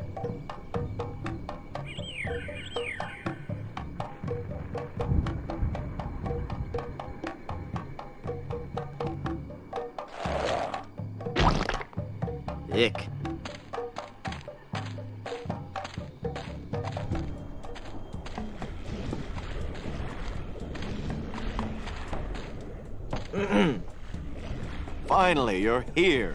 Speaker 1: Ick.
Speaker 19: Finally, you're here.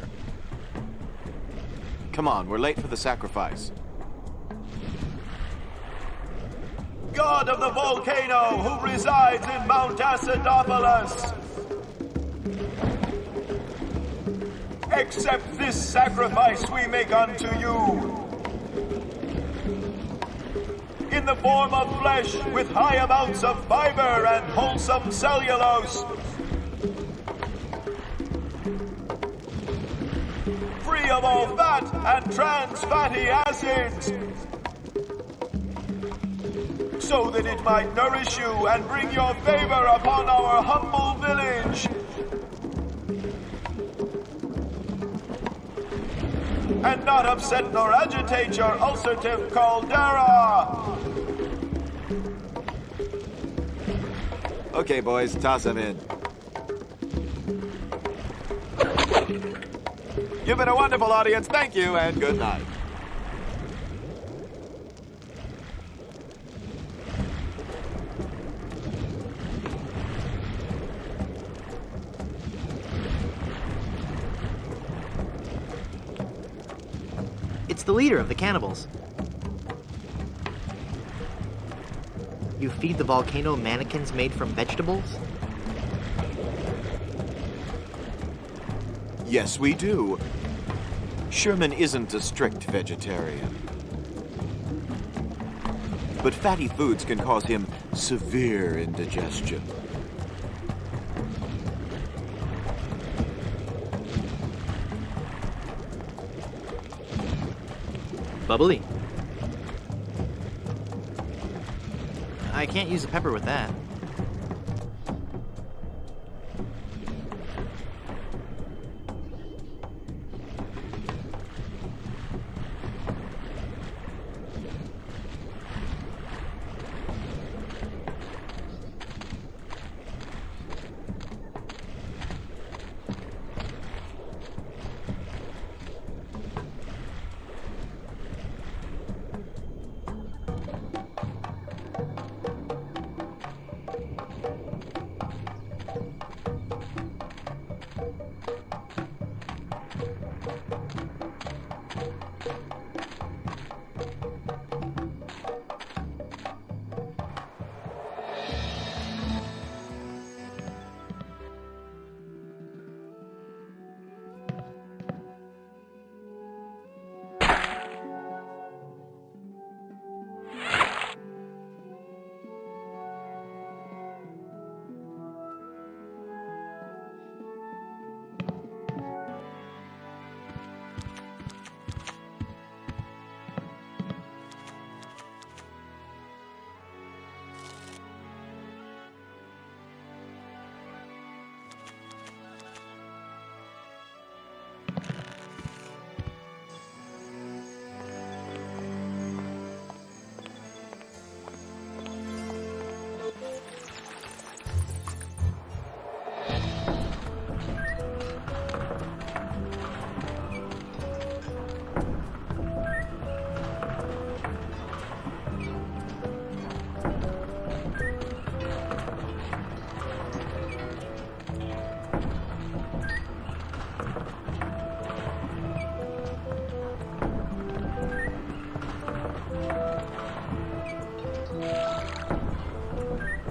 Speaker 19: Come on, we're late for the sacrifice.
Speaker 20: God of the volcano who resides in Mount Acidopolis, accept this sacrifice we make unto you. In the form of flesh with high amounts of fiber and wholesome cellulose, free of all fat and trans fatty acids, so that it might nourish you and bring your favor upon our humble village, and not upset nor agitate your ulcerative caldera.
Speaker 19: Okay, boys, toss him in. You've been a wonderful audience. Thank you, and good night.
Speaker 1: It's the leader of the cannibals. You feed the volcano mannequins made from vegetables?
Speaker 19: Yes, we do. Sherman isn't a strict vegetarian. But fatty foods can cause him severe indigestion.
Speaker 1: Bubbly. I can't use a pepper with that.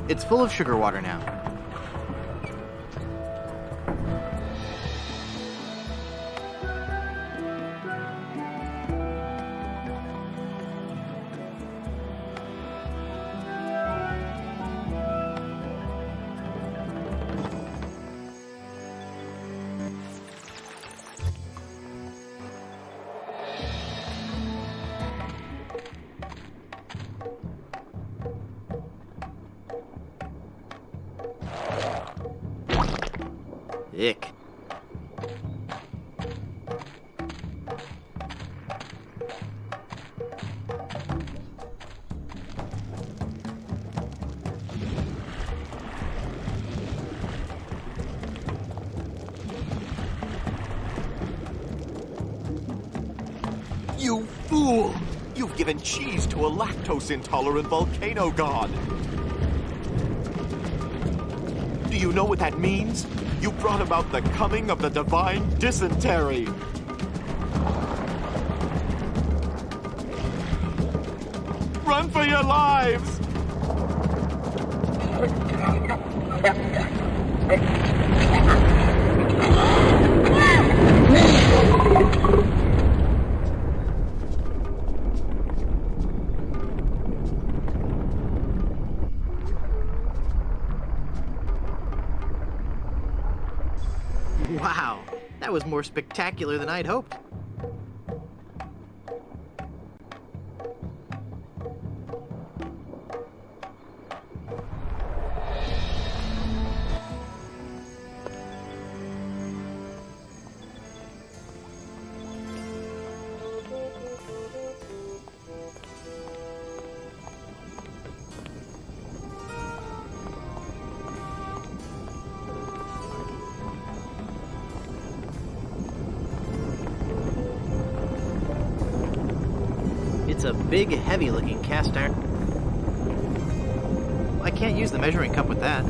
Speaker 1: It's full of sugar water now. Ick.
Speaker 21: You fool! You've given cheese to a lactose-intolerant volcano god! Do you know what that means? You brought about the coming of the divine dysentery! Run for your lives!
Speaker 1: Wow, that was more spectacular than I'd hoped. It's a big, heavy-looking cast iron. I can't use the measuring cup with that.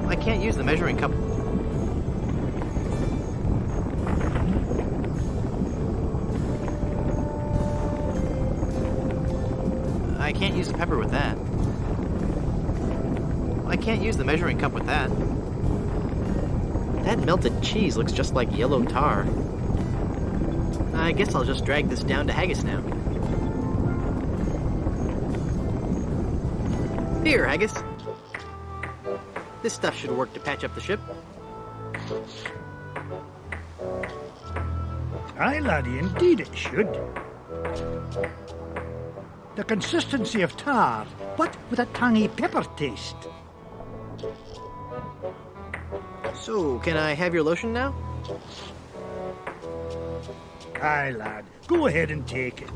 Speaker 1: I can't use the measuring cup. I can't use the pepper with that. I can't use the measuring cup with that. That melted cheese looks just like yellow tar. I guess I'll just drag this down to Haggis now. Here, Haggis. This stuff should work to patch up the ship.
Speaker 13: Aye, laddie, indeed it should. The consistency of tar, but with a tangy pepper taste.
Speaker 1: So, can I have your lotion now?
Speaker 13: Aye, lad. Go ahead and take it.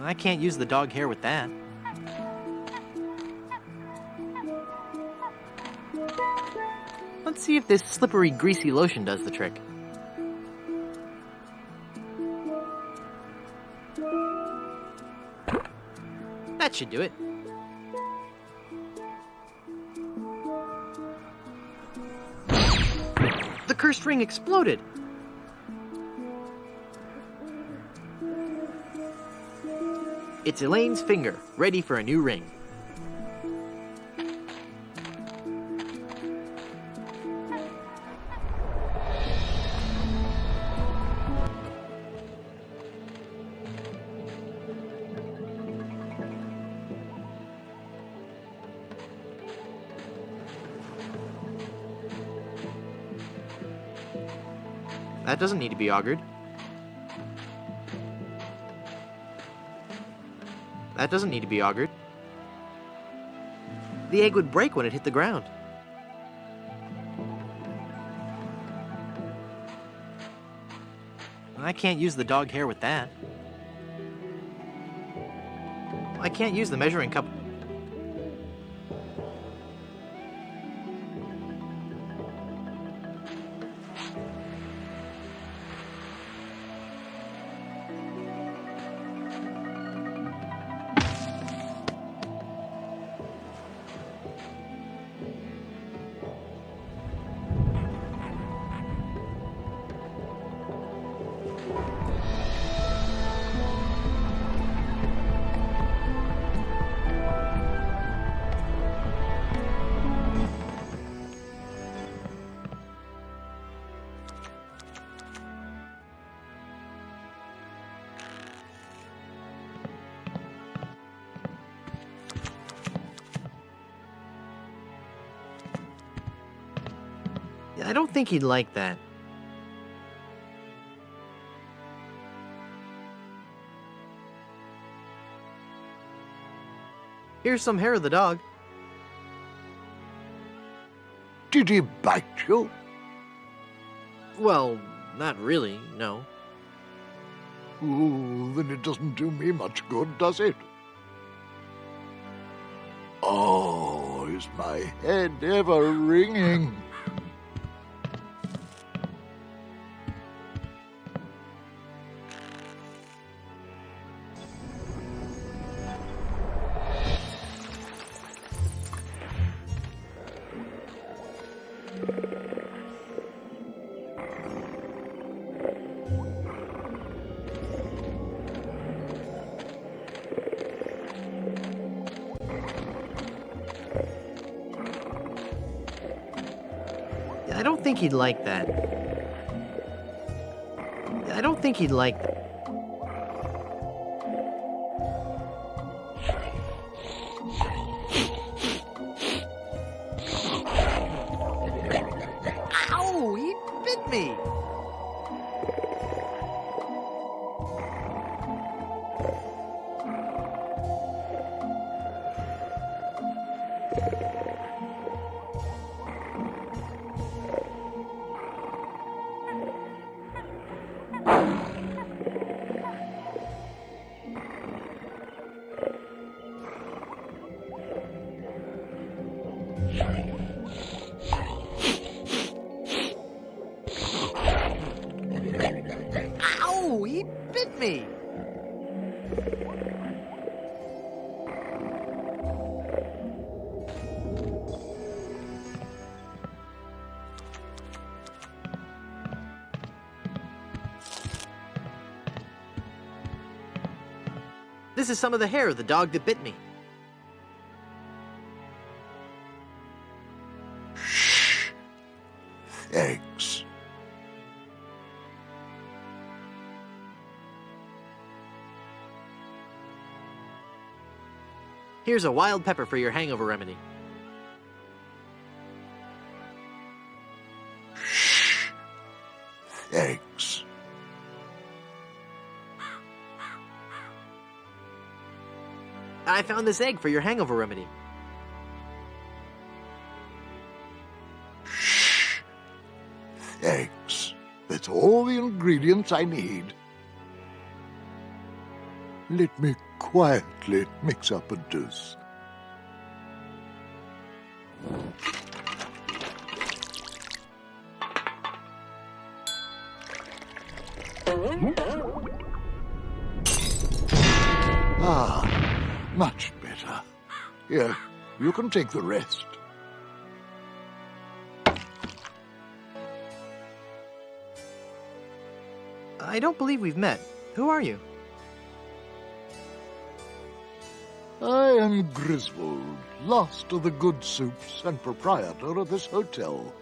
Speaker 1: I can't use the dog hair with that. Let's see if this slippery, greasy lotion does the trick. That should do it. The cursed ring exploded! It's Elaine's finger, ready for a new ring. That doesn't need to be augured. That doesn't need to be augured. The egg would break when it hit the ground. I can't use the dog hair with that. I can't use the measuring cup. I don't think he'd like that. Here's some hair of the dog.
Speaker 18: Did he bite you?
Speaker 1: Well, not really, no.
Speaker 18: Ooh, then it doesn't do me much good, does it? Oh, is my head ever ringing?
Speaker 1: I don't think he'd like that. I don't think he'd like that. Ow! He bit me! Ow! He bit me! This is some of the hair of the dog that bit me.
Speaker 18: Thanks.
Speaker 1: Here's a wild pepper for your hangover remedy.
Speaker 18: Thanks.
Speaker 1: I found this egg for your hangover remedy.
Speaker 18: Thanks. That's all the ingredients I need. Let me quietly mix up a dose. Ah, much better. Here, you can take the rest.
Speaker 1: I don't believe we've met. Who are you?
Speaker 18: I am Griswold, last of the good soups and proprietor of this hotel.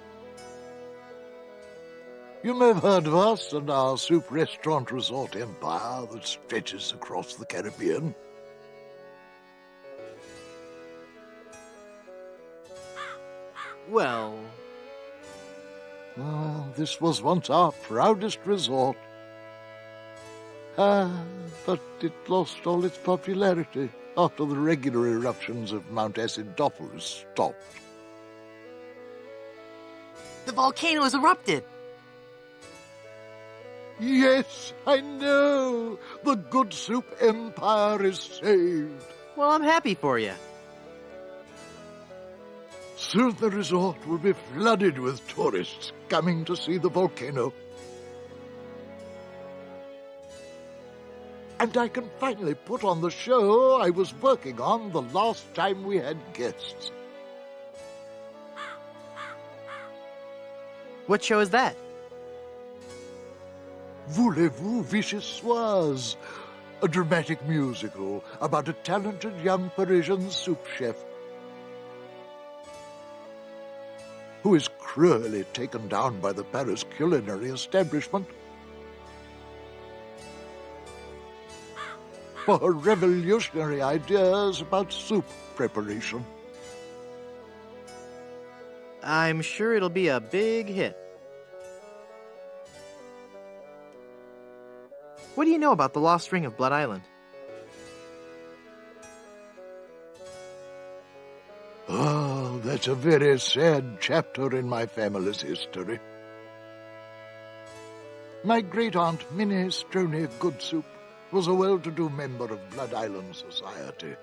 Speaker 18: You may have heard of us and our soup restaurant resort empire that stretches across the Caribbean.
Speaker 1: Well...
Speaker 18: this was once our proudest resort. But it lost all its popularity after the regular eruptions of Mount Acidophilus stopped.
Speaker 1: The volcano has erupted!
Speaker 18: Yes, I know! The Good Soup Empire is saved!
Speaker 1: Well, I'm happy for you.
Speaker 18: Soon the resort will be flooded with tourists coming to see the volcano. And I can finally put on the show I was working on the last time we had guests.
Speaker 1: What show is that?
Speaker 18: Voulez-vous Vichyssoise, a dramatic musical about a talented young Parisian soup chef who is cruelly taken down by the Paris culinary establishment for her revolutionary ideas about soup preparation.
Speaker 1: I'm sure it'll be a big hit. What do you know about the lost ring of Blood Island?
Speaker 18: Oh, that's a very sad chapter in my family's history. My great-aunt Minnie Stroney Goodsoup was a well-to-do member of Blood Island society.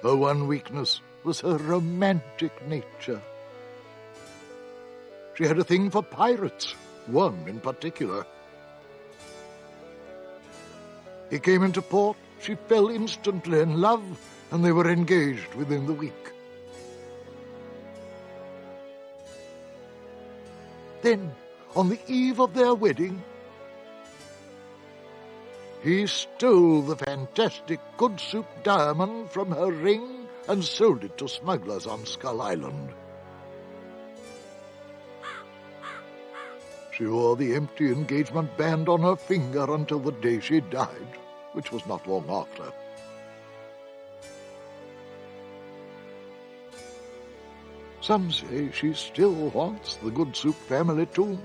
Speaker 18: Her one weakness was her romantic nature. She had a thing for pirates, one in particular. He came into port, she fell instantly in love, and they were engaged within the week. Then, on the eve of their wedding, he stole the fantastic Goodsoup diamond from her ring and sold it to smugglers on Skull Island. She wore the empty engagement band on her finger until the day she died, which was not long after. Some say she still haunts the Goodsoup family tomb.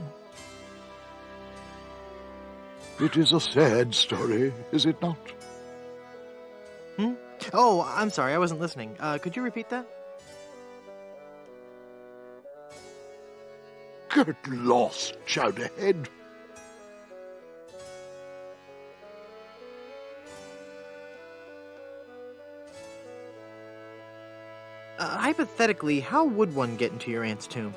Speaker 18: It is a sad story, is it not?
Speaker 1: Oh, I'm sorry, I wasn't listening. Could you repeat that?
Speaker 18: Get lost, Chowderhead.
Speaker 1: Hypothetically, how would one get into your aunt's tomb?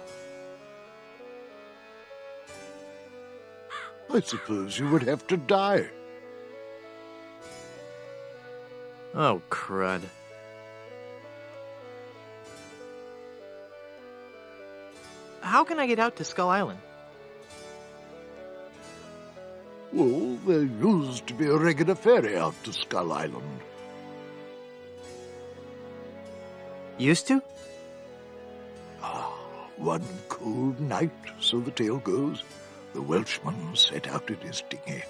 Speaker 18: I suppose you would have to die.
Speaker 1: Oh, crud. How can I get out to Skull Island?
Speaker 18: Well, there used to be a regular ferry out to Skull Island.
Speaker 1: Used to?
Speaker 18: One cold night, so the tale goes, the Welshman set out in his dinghy.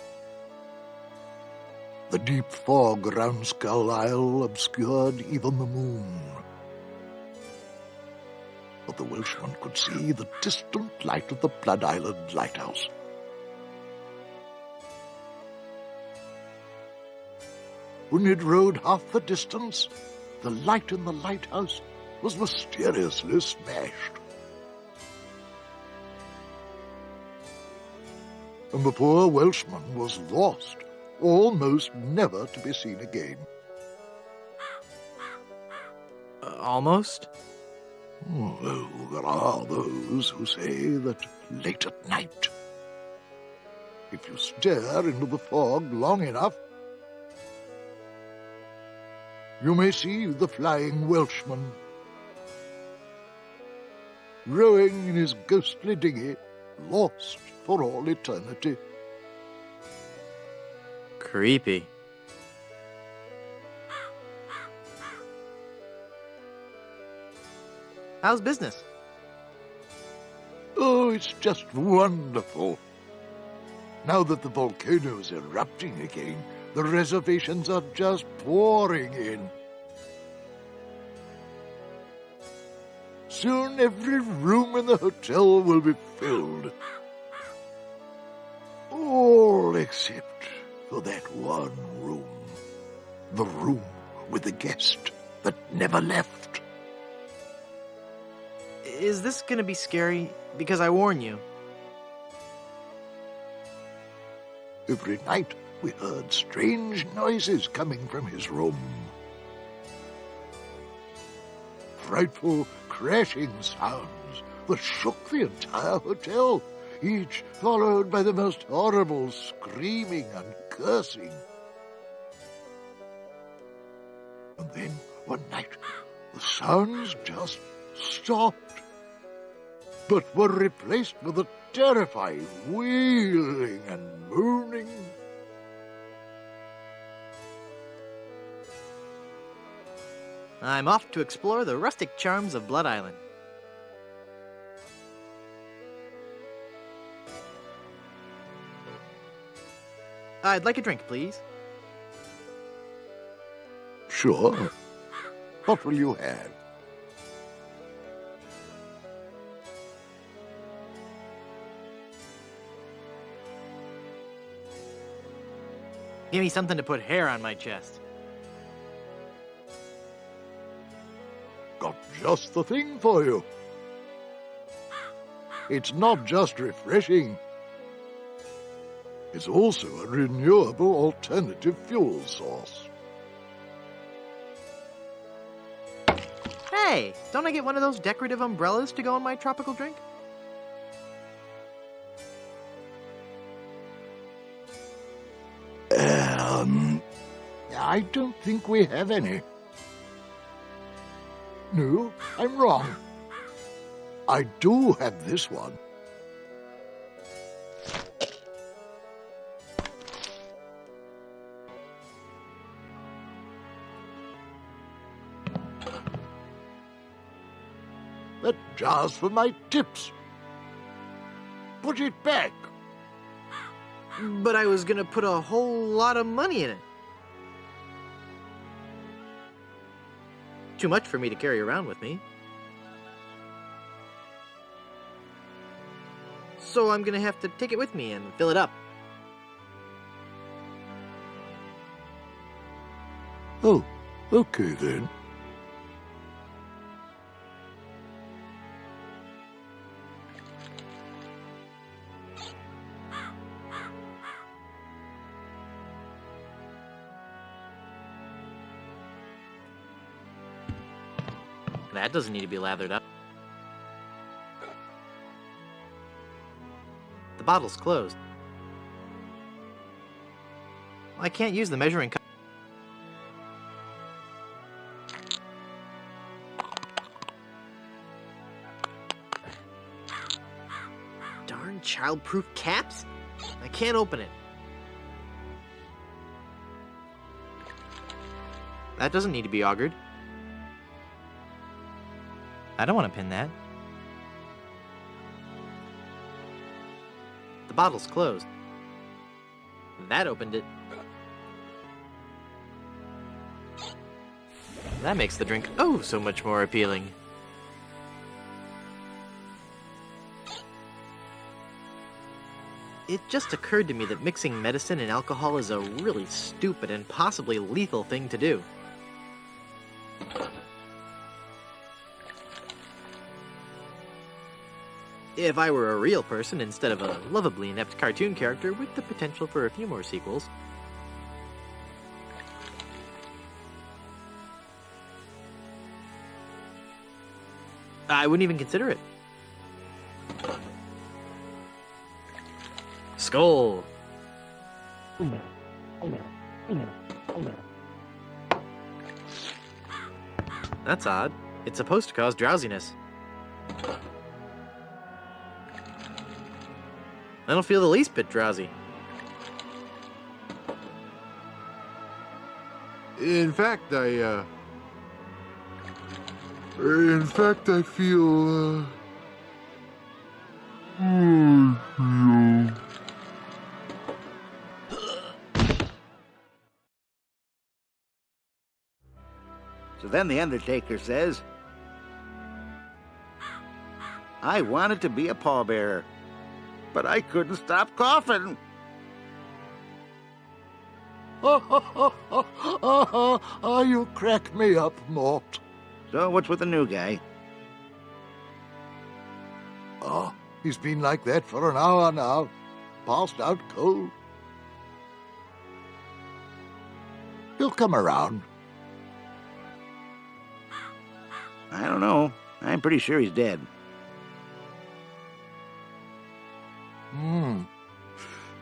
Speaker 18: The deep fog around Skull Isle obscured even the moon. But the Welshman could see the distant light of the Blood Island lighthouse. When he'd rowed half the distance, the light in the lighthouse was mysteriously smashed. And the poor Welshman was lost, almost never to be seen again.
Speaker 1: Almost?
Speaker 18: Well, there are those who say that late at night, if you stare into the fog long enough, you may see the flying Welshman rowing in his ghostly dinghy, lost for all eternity.
Speaker 1: Creepy. How's business?
Speaker 18: Oh, it's just wonderful. Now that the volcano is erupting again, the reservations are just pouring in. Soon every room in the hotel will be filled. All except for that one room. The room with the guest that never left.
Speaker 1: Is this gonna be scary? Because I warn you.
Speaker 18: Every night we heard strange noises coming from his room. Frightful crashing sounds that shook the entire hotel, each followed by the most horrible screaming and cursing. And then, one night, the sounds just stopped, but were replaced with a terrifying wailing and moaning.
Speaker 1: I'm off to explore the rustic charms of Blood Island. I'd like a drink, please.
Speaker 18: Sure. What will you have?
Speaker 1: Give me something to put hair on my chest.
Speaker 18: Got just the thing for you. It's not just refreshing. It's also a renewable alternative fuel source.
Speaker 1: Hey, don't I get one of those decorative umbrellas to go in my tropical drink?
Speaker 18: I don't think we have any. No, I'm wrong. I do have this one. That jar's for my tips. Put it back.
Speaker 1: But I was gonna put a whole lot of money in it. Too much for me to carry around with me. So I'm gonna have to take it with me and fill it up.
Speaker 18: Oh, okay then.
Speaker 1: That doesn't need to be lathered up. The bottle's closed. I can't use the measuring cup. Darn child-proof caps? I can't open it. That doesn't need to be augured. I don't want to pin that. The bottle's closed. That opened it. That makes the drink oh so much more appealing. It just occurred to me that mixing medicine and alcohol is a really stupid and possibly lethal thing to do. If I were a real person instead of a lovably inept cartoon character with the potential for a few more sequels. I wouldn't even consider it. Skull! That's odd. It's supposed to cause drowsiness. I don't feel the least bit drowsy.
Speaker 2: In fact, I feel,
Speaker 22: So then the Undertaker says, I wanted to be a pallbearer, but I couldn't stop coughing.
Speaker 18: You crack me up, Mort.
Speaker 22: So what's with the new guy?
Speaker 18: Oh, he's been like that for an hour now. Passed out cold. He'll come around.
Speaker 22: I don't know. I'm pretty sure he's dead.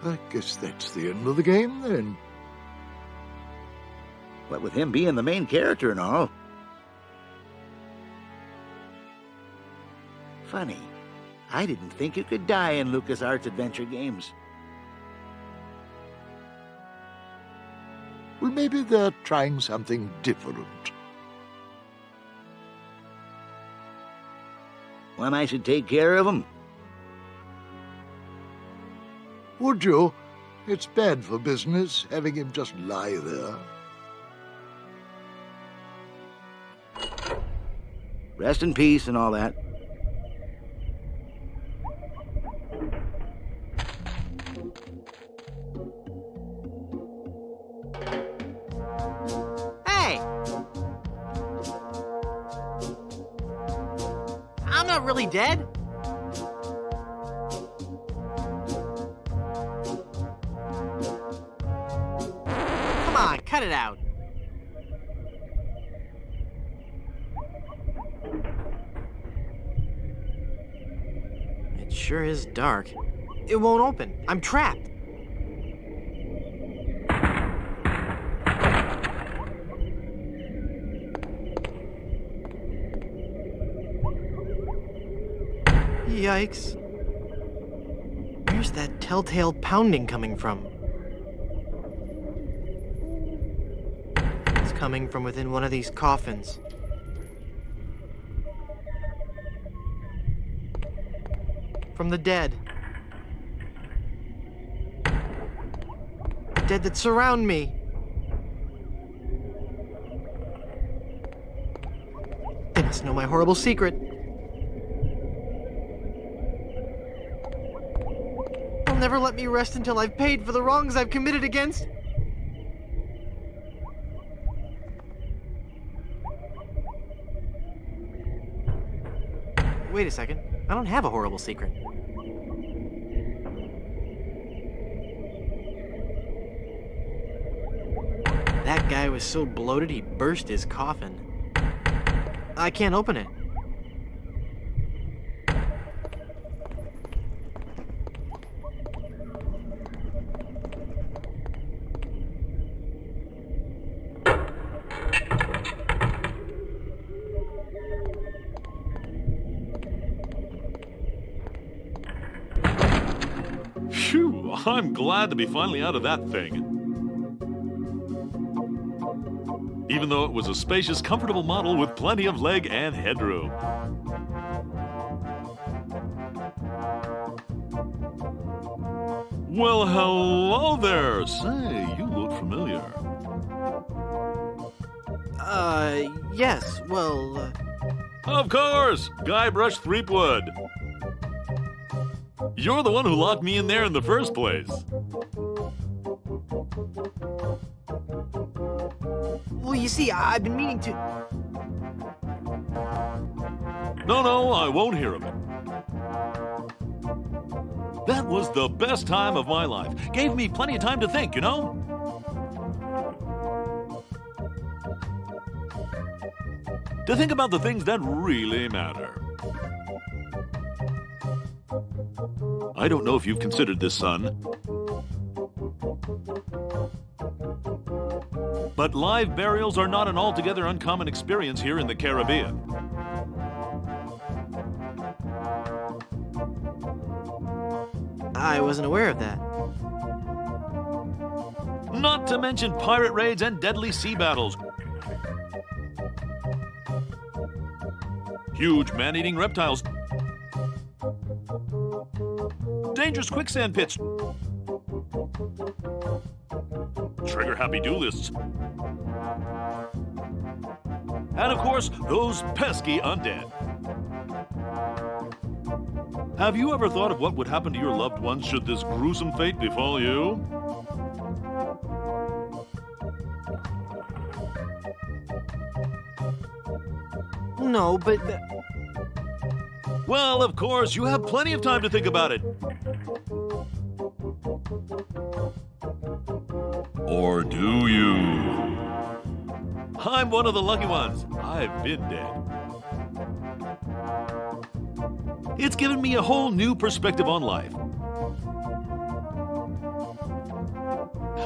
Speaker 18: I guess that's the end of the game, then.
Speaker 22: What with him being the main character and all. Funny. I didn't think you could die in LucasArts adventure games.
Speaker 18: Well, maybe they're trying something different.
Speaker 22: When I should take care of him?
Speaker 18: Would you? It's bad for business, having him just lie there.
Speaker 22: Rest in peace and all that.
Speaker 1: Hey! I'm not really dead. Come on, cut it out. It sure is dark. It won't open. I'm trapped. Yikes. Where's that telltale pounding coming from? It's coming from within one of these coffins. From the dead. The dead that surround me. They must know my horrible secret. They'll never let me rest until I've paid for the wrongs I've committed against. Wait a second. I don't have a horrible secret. That guy was so bloated he burst his coffin. I can't open it.
Speaker 7: Phew, I'm glad to be finally out of that thing. Even though it was a spacious, comfortable model with plenty of leg and headroom. Well, hello there. Say, you look familiar.
Speaker 1: Yes, well,
Speaker 7: Of course! Guybrush Threepwood. You're the one who locked me in there in the first place.
Speaker 1: Well, you see, I've been meaning to...
Speaker 7: No, I won't hear of it. That was the best time of my life. Gave me plenty of time to think, you know? To think about the things that really matter. I don't know if you've considered this, son. But live burials are not an altogether uncommon experience here in the Caribbean.
Speaker 1: I wasn't aware of that.
Speaker 7: Not to mention pirate raids and deadly sea battles. Huge man-eating reptiles. Dangerous quicksand pits. Trigger-happy duelists. And of course, those pesky undead. Have you ever thought of what would happen to your loved ones should this gruesome fate befall you?
Speaker 1: No, but...
Speaker 7: Well, of course, you have plenty of time to think about it. Or do you? I'm one of the lucky ones. I've been dead. It's given me a whole new perspective on life.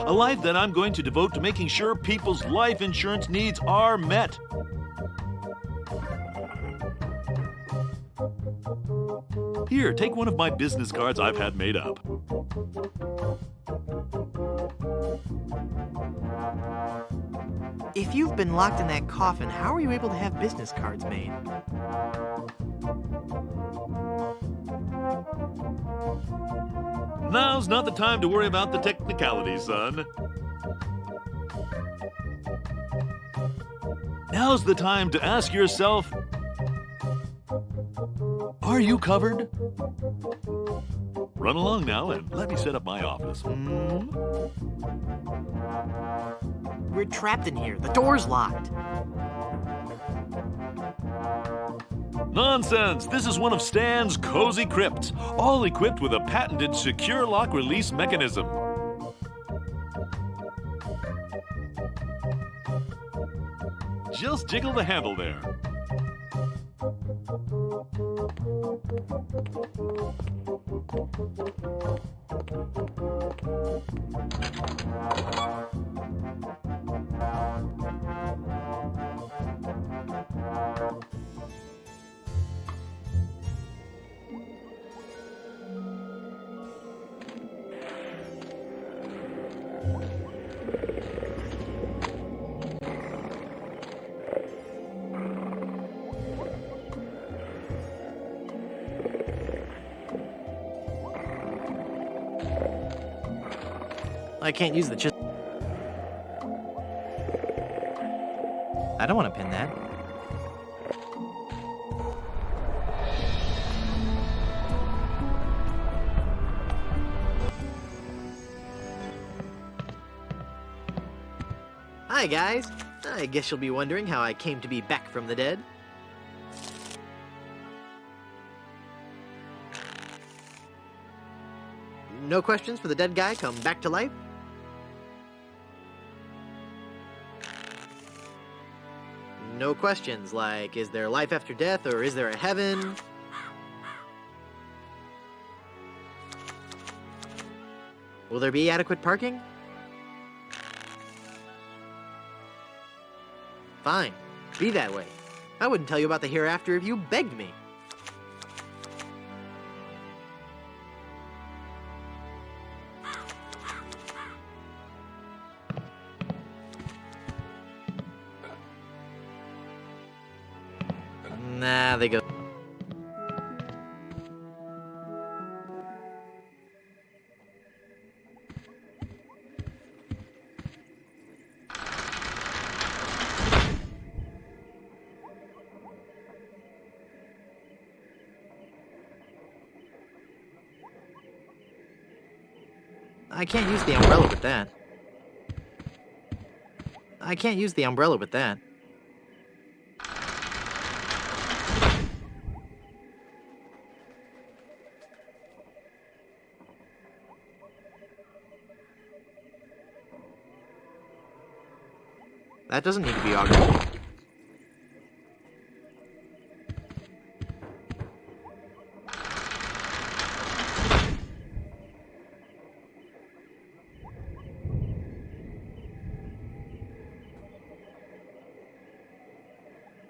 Speaker 7: A life that I'm going to devote to making sure people's life insurance needs are met. Here, take one of my business cards I've had made up.
Speaker 1: If you've been locked in that coffin, how are you able to have business cards made?
Speaker 7: Now's not the time to worry about the technicalities, son. Now's the time to ask yourself, Are you covered? Run along now and let me set up my office.
Speaker 1: We're trapped in here. The door's locked.
Speaker 7: Nonsense! This is one of Stan's cozy crypts, all equipped with a patented secure lock release mechanism. Just jiggle the handle there.
Speaker 1: I can't use the chisel. I don't want to pin that. Hi, guys. I guess you'll be wondering how I came to be back from the dead. No questions for the dead guy come back to life? No questions like, is there life after death or is there a heaven? Will there be adequate parking? Fine, be that way. I wouldn't tell you about the hereafter if you begged me. Nah, they go. I can't use the umbrella with that. I can't use the umbrella with that. That doesn't need to be augured.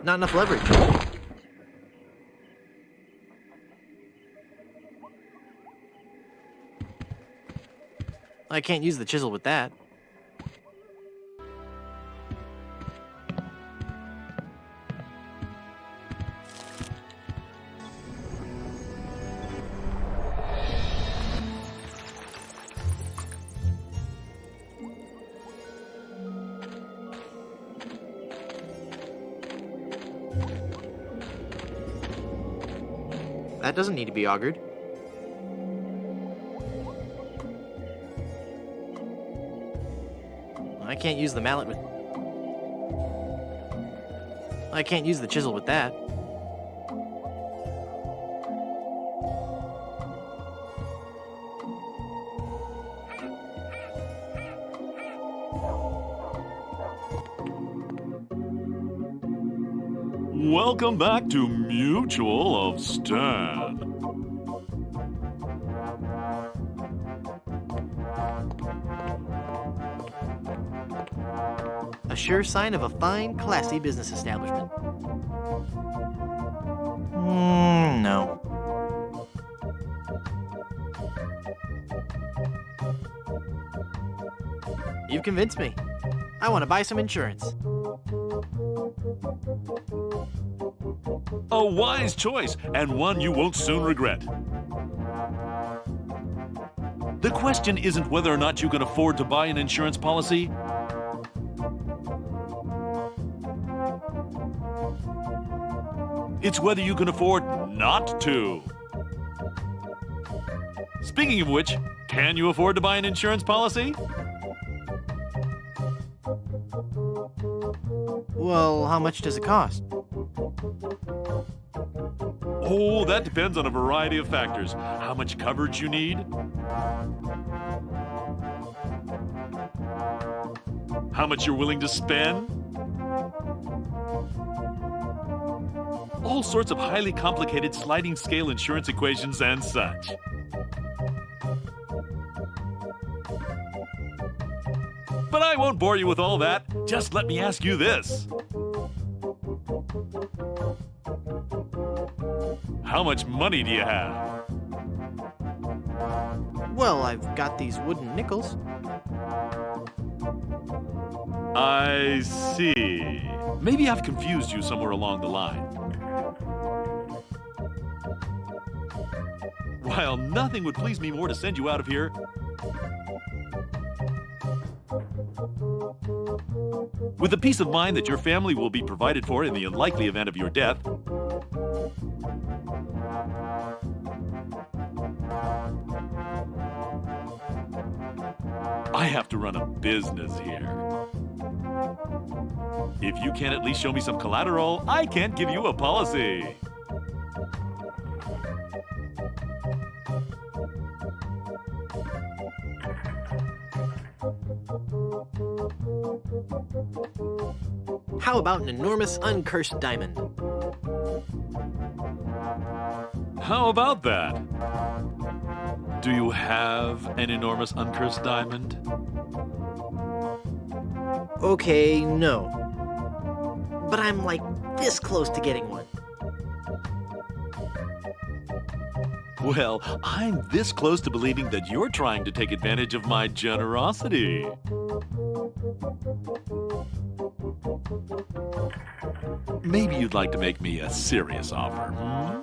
Speaker 1: Not enough leverage. I can't use the chisel with that. That doesn't need to be augured. I can't use the mallet with... I can't use the chisel with that.
Speaker 7: Welcome back to Mutual of Stan.
Speaker 1: A sure sign of a fine, classy business establishment. No. You've convinced me. I want to buy some insurance.
Speaker 7: A wise choice, and one you won't soon regret. The question isn't whether or not you can afford to buy an insurance policy. It's whether you can afford not to. Speaking of which, can you afford to buy an insurance policy?
Speaker 1: Well, how much does it cost?
Speaker 7: Oh, that depends on a variety of factors. How much coverage you need, how much you're willing to spend, all sorts of highly complicated sliding scale insurance equations and such. But I won't bore you with all that. Just let me ask you this. How much money do you have?
Speaker 1: Well, I've got these wooden nickels.
Speaker 7: I see. Maybe I've confused you somewhere along the line. While nothing would please me more to send you out of here, with the peace of mind that your family will be provided for in the unlikely event of your death, I have to run a business here. If you can't at least show me some collateral, I can't give you a policy.
Speaker 1: How about an enormous uncursed diamond?
Speaker 7: How about that? Do you have an enormous uncursed diamond?
Speaker 1: Okay, no. But I'm like this close to getting one.
Speaker 7: Well, I'm this close to believing that you're trying to take advantage of my generosity. Maybe you'd like to make me a serious offer, hmm?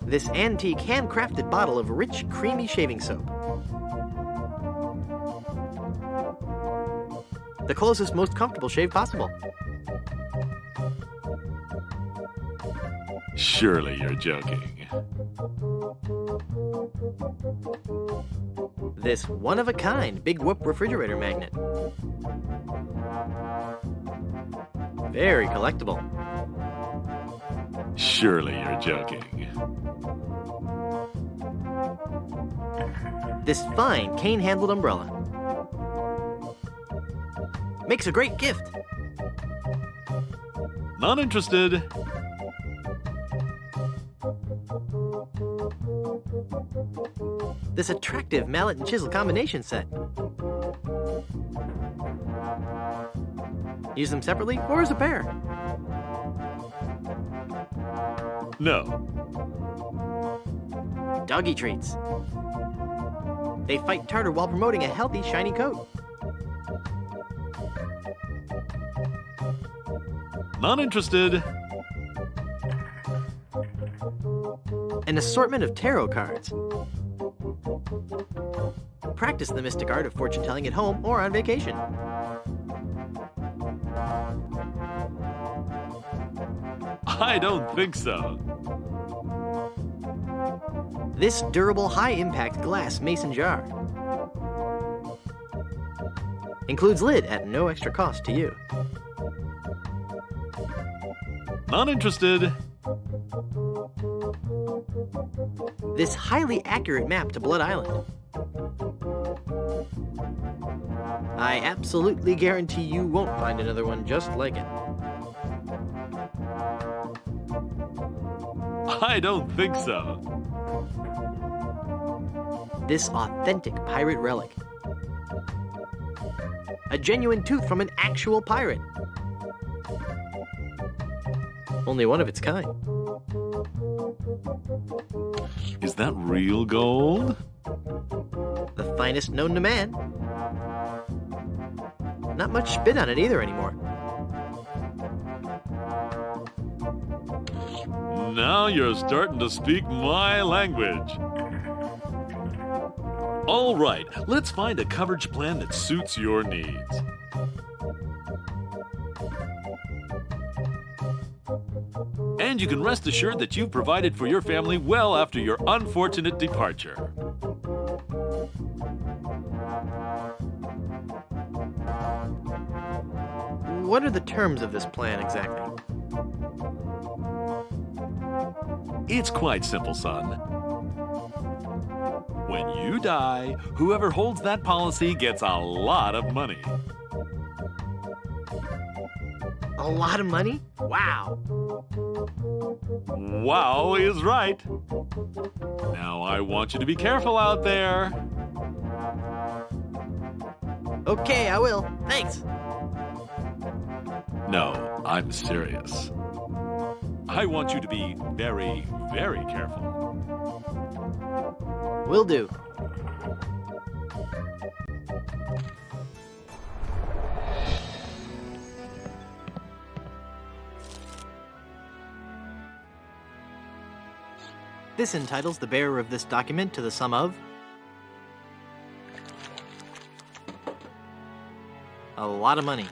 Speaker 1: This antique handcrafted bottle of rich, creamy shaving soap. The closest, most comfortable shave possible.
Speaker 7: Surely you're joking.
Speaker 1: This one-of-a-kind Big Whoop refrigerator magnet. Very collectible.
Speaker 7: Surely you're joking.
Speaker 1: This fine cane-handled umbrella. Makes a great gift.
Speaker 7: Not interested.
Speaker 1: This attractive mallet and chisel combination set. Use them separately or as a pair.
Speaker 7: No.
Speaker 1: Doggy treats. They fight tartar while promoting a healthy, shiny coat.
Speaker 7: Not interested.
Speaker 1: An assortment of tarot cards. Practice the mystic art of fortune telling at home or on vacation.
Speaker 7: I don't think so.
Speaker 1: This durable, high-impact glass mason jar. Includes lid at no extra cost to you.
Speaker 7: Not interested.
Speaker 1: This highly accurate map to Blood Island. I absolutely guarantee you won't find another one just like it.
Speaker 7: I don't think so.
Speaker 1: This authentic pirate relic. A genuine tooth from an actual pirate. Only one of its kind.
Speaker 7: Is that real gold?
Speaker 1: The finest known to man. Not much spin on it either anymore.
Speaker 7: Now you're starting to speak my language. All right, let's find a coverage plan that suits your needs. And you can rest assured that you've provided for your family well after your unfortunate departure.
Speaker 1: What are the terms of this plan exactly?
Speaker 7: It's quite simple, son. When you die, whoever holds that policy gets a lot of money.
Speaker 1: A lot of money? Wow.
Speaker 7: Wow is right. Now I want you to be careful out there.
Speaker 1: Okay, I will. Thanks.
Speaker 7: No, I'm serious. I want you to be very, very careful.
Speaker 1: Will do. This entitles the bearer of this document to the sum of a lot of money.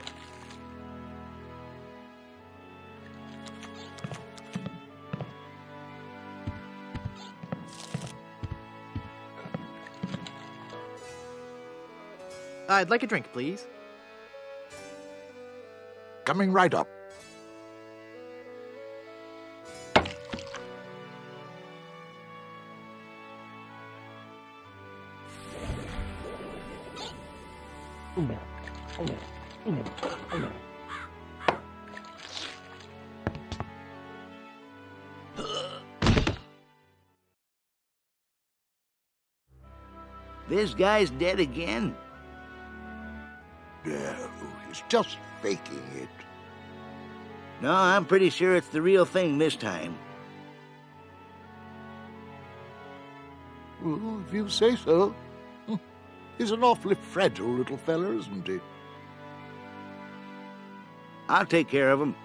Speaker 1: I'd like a drink, please.
Speaker 18: Coming right up.
Speaker 22: This guy's dead again?
Speaker 18: No, he's just faking it.
Speaker 22: No, I'm pretty sure it's the real thing this time.
Speaker 18: Well, if you say so. He's an awfully fragile little fella, isn't he?
Speaker 22: I'll take care of him.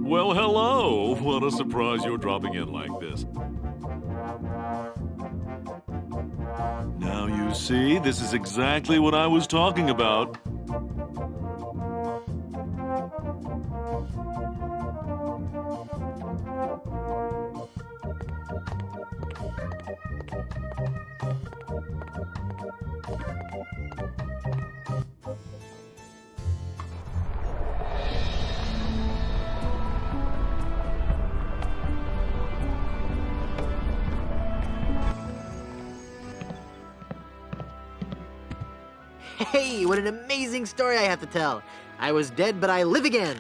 Speaker 7: Well, hello. What a surprise you're dropping in like this. Now you see, this is exactly what I was talking about.
Speaker 1: Hey, what an amazing story I have to tell. I was dead, but I live again.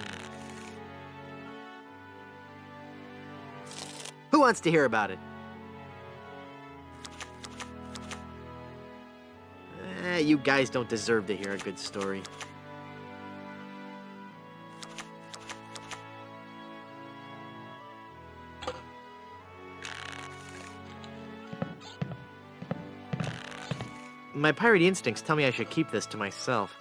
Speaker 1: Who wants to hear about it? You guys don't deserve to hear a good story. My pirate instincts tell me I should keep this to myself.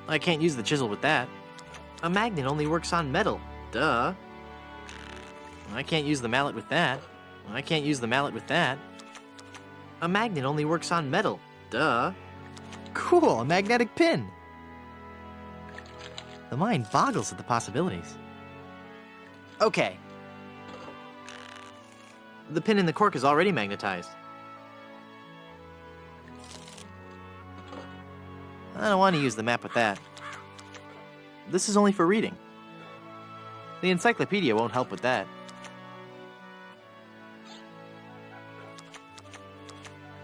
Speaker 1: I can't use the chisel with that. A magnet only works on metal. Duh. I can't use the mallet with that. I can't use the mallet with that. A magnet only works on metal. Duh. Cool, a magnetic pin. The mind boggles at the possibilities. Okay. The pin in the cork is already magnetized. I don't want to use the map with that. This is only for reading. The encyclopedia won't help with that.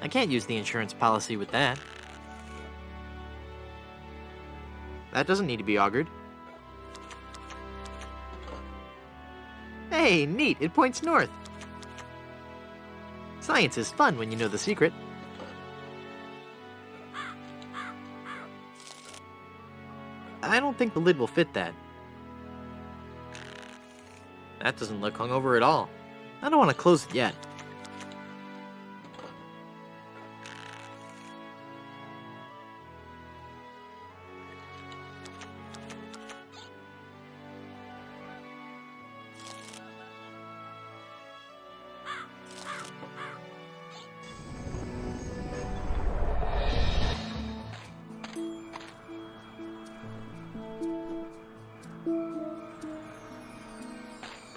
Speaker 1: I can't use the insurance policy with that. That doesn't need to be augured. Hey, neat, it points north. Science is fun when you know the secret. I don't think the lid will fit that. That doesn't look hungover at all. I don't want to close it yet.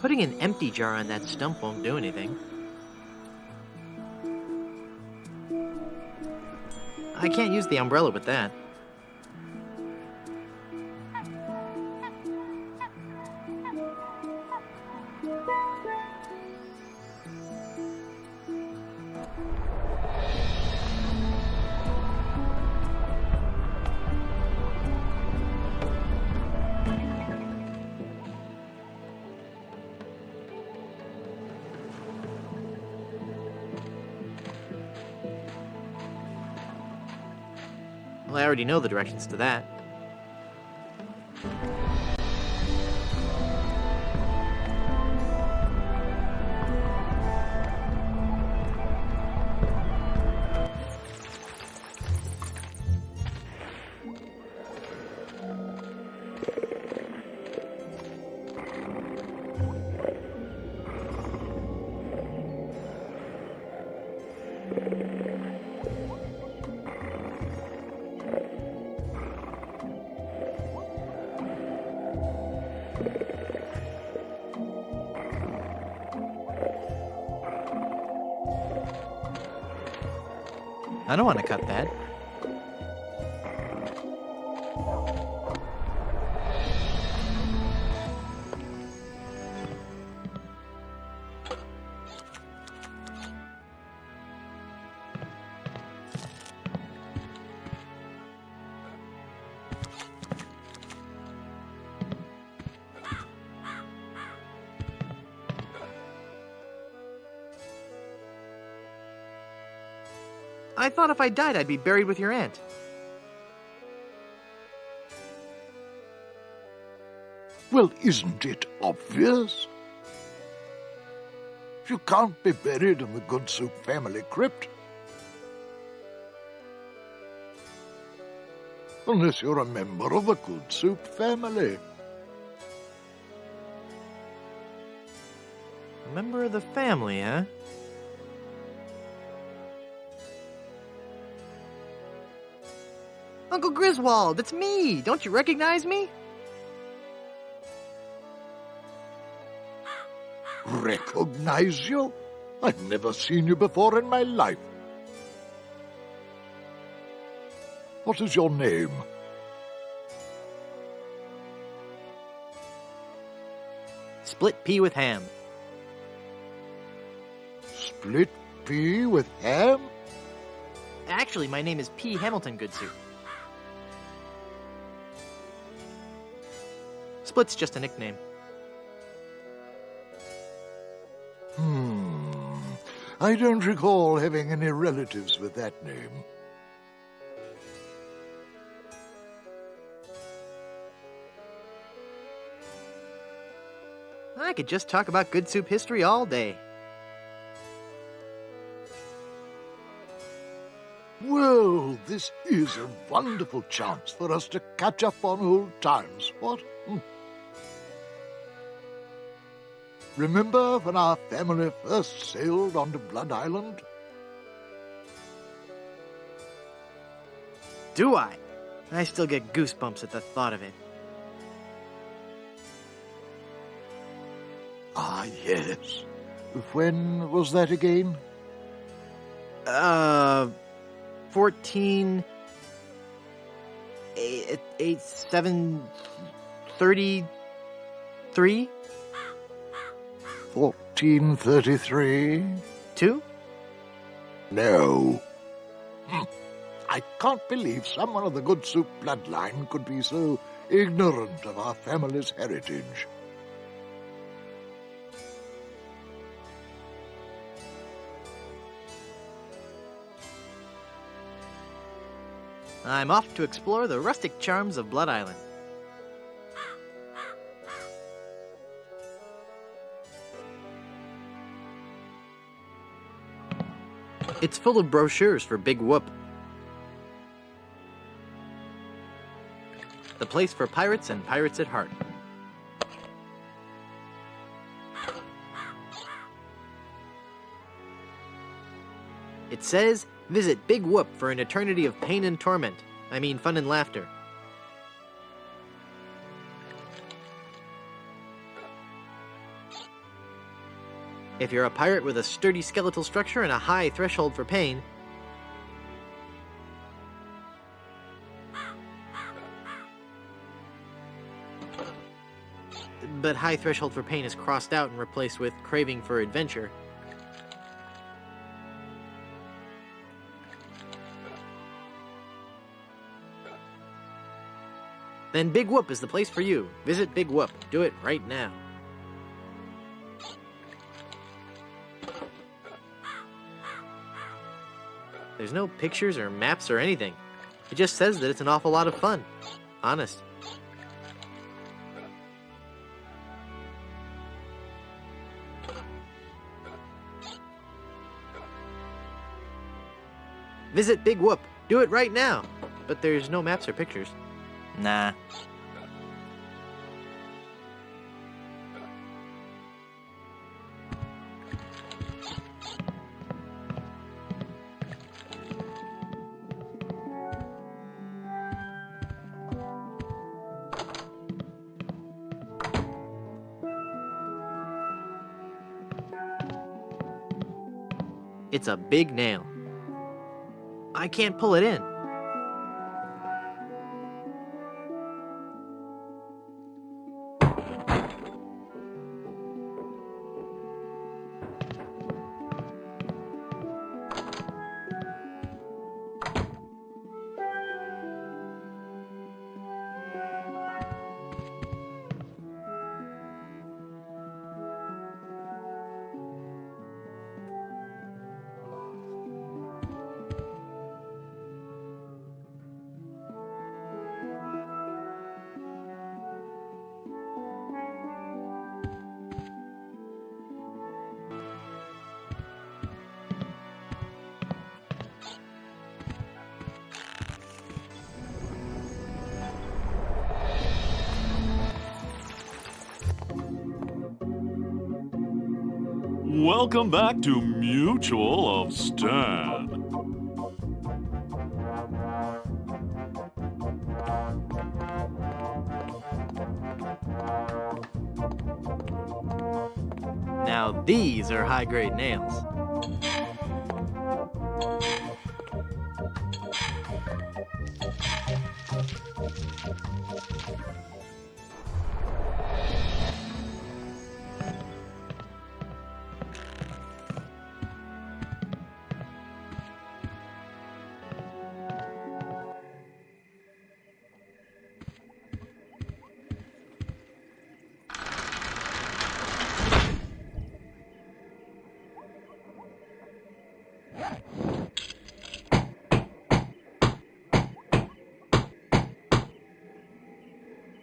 Speaker 1: Putting an empty jar on that stump won't do anything. I can't use the umbrella with that. Well, I already know the directions to that. I don't want to cut that. I thought if I died, I'd be buried with your aunt.
Speaker 18: Well, isn't it obvious? You can't be buried in the Good Soup family crypt. Unless you're a member of the Good Soup family.
Speaker 1: A member of the family, huh? Uncle Griswold, it's me! Don't you recognize me?
Speaker 18: Recognize you? I've never seen you before in my life. What is your name?
Speaker 1: Split pea with ham.
Speaker 18: Split pea with ham?
Speaker 1: Actually, my name is P. Hamilton Goodsoup. Split's just a nickname.
Speaker 18: I don't recall having any relatives with that name.
Speaker 1: I could just talk about Good Soup history all day.
Speaker 18: Well, this is a wonderful chance for us to catch up on old times, what? Remember when our family first sailed onto Blood Island?
Speaker 1: Do I? I still get goosebumps at the thought of it.
Speaker 18: Ah, yes. When was that again?
Speaker 1: 14... 733?
Speaker 18: 1433?
Speaker 1: 2?
Speaker 18: No. I can't believe someone of the Good Soup bloodline could be so ignorant of our family's heritage.
Speaker 1: I'm off to explore the rustic charms of Blood Island. It's full of brochures for Big Whoop. The place for pirates and pirates at heart. It says, visit Big Whoop for an eternity of pain and torment. I mean, fun and laughter. If you're a pirate with a sturdy skeletal structure and a high threshold for pain, but high threshold for pain is crossed out and replaced with craving for adventure. Then Big Whoop is the place for you. Visit Big Whoop. Do it right now. There's no pictures or maps or anything. It just says that it's an awful lot of fun. Honest. Visit Big Whoop. Do it right now. But there's no maps or pictures. Nah. It's a big nail. I can't pull it in.
Speaker 7: Welcome back to Mutual of Stan.
Speaker 1: Now these are high-grade nails.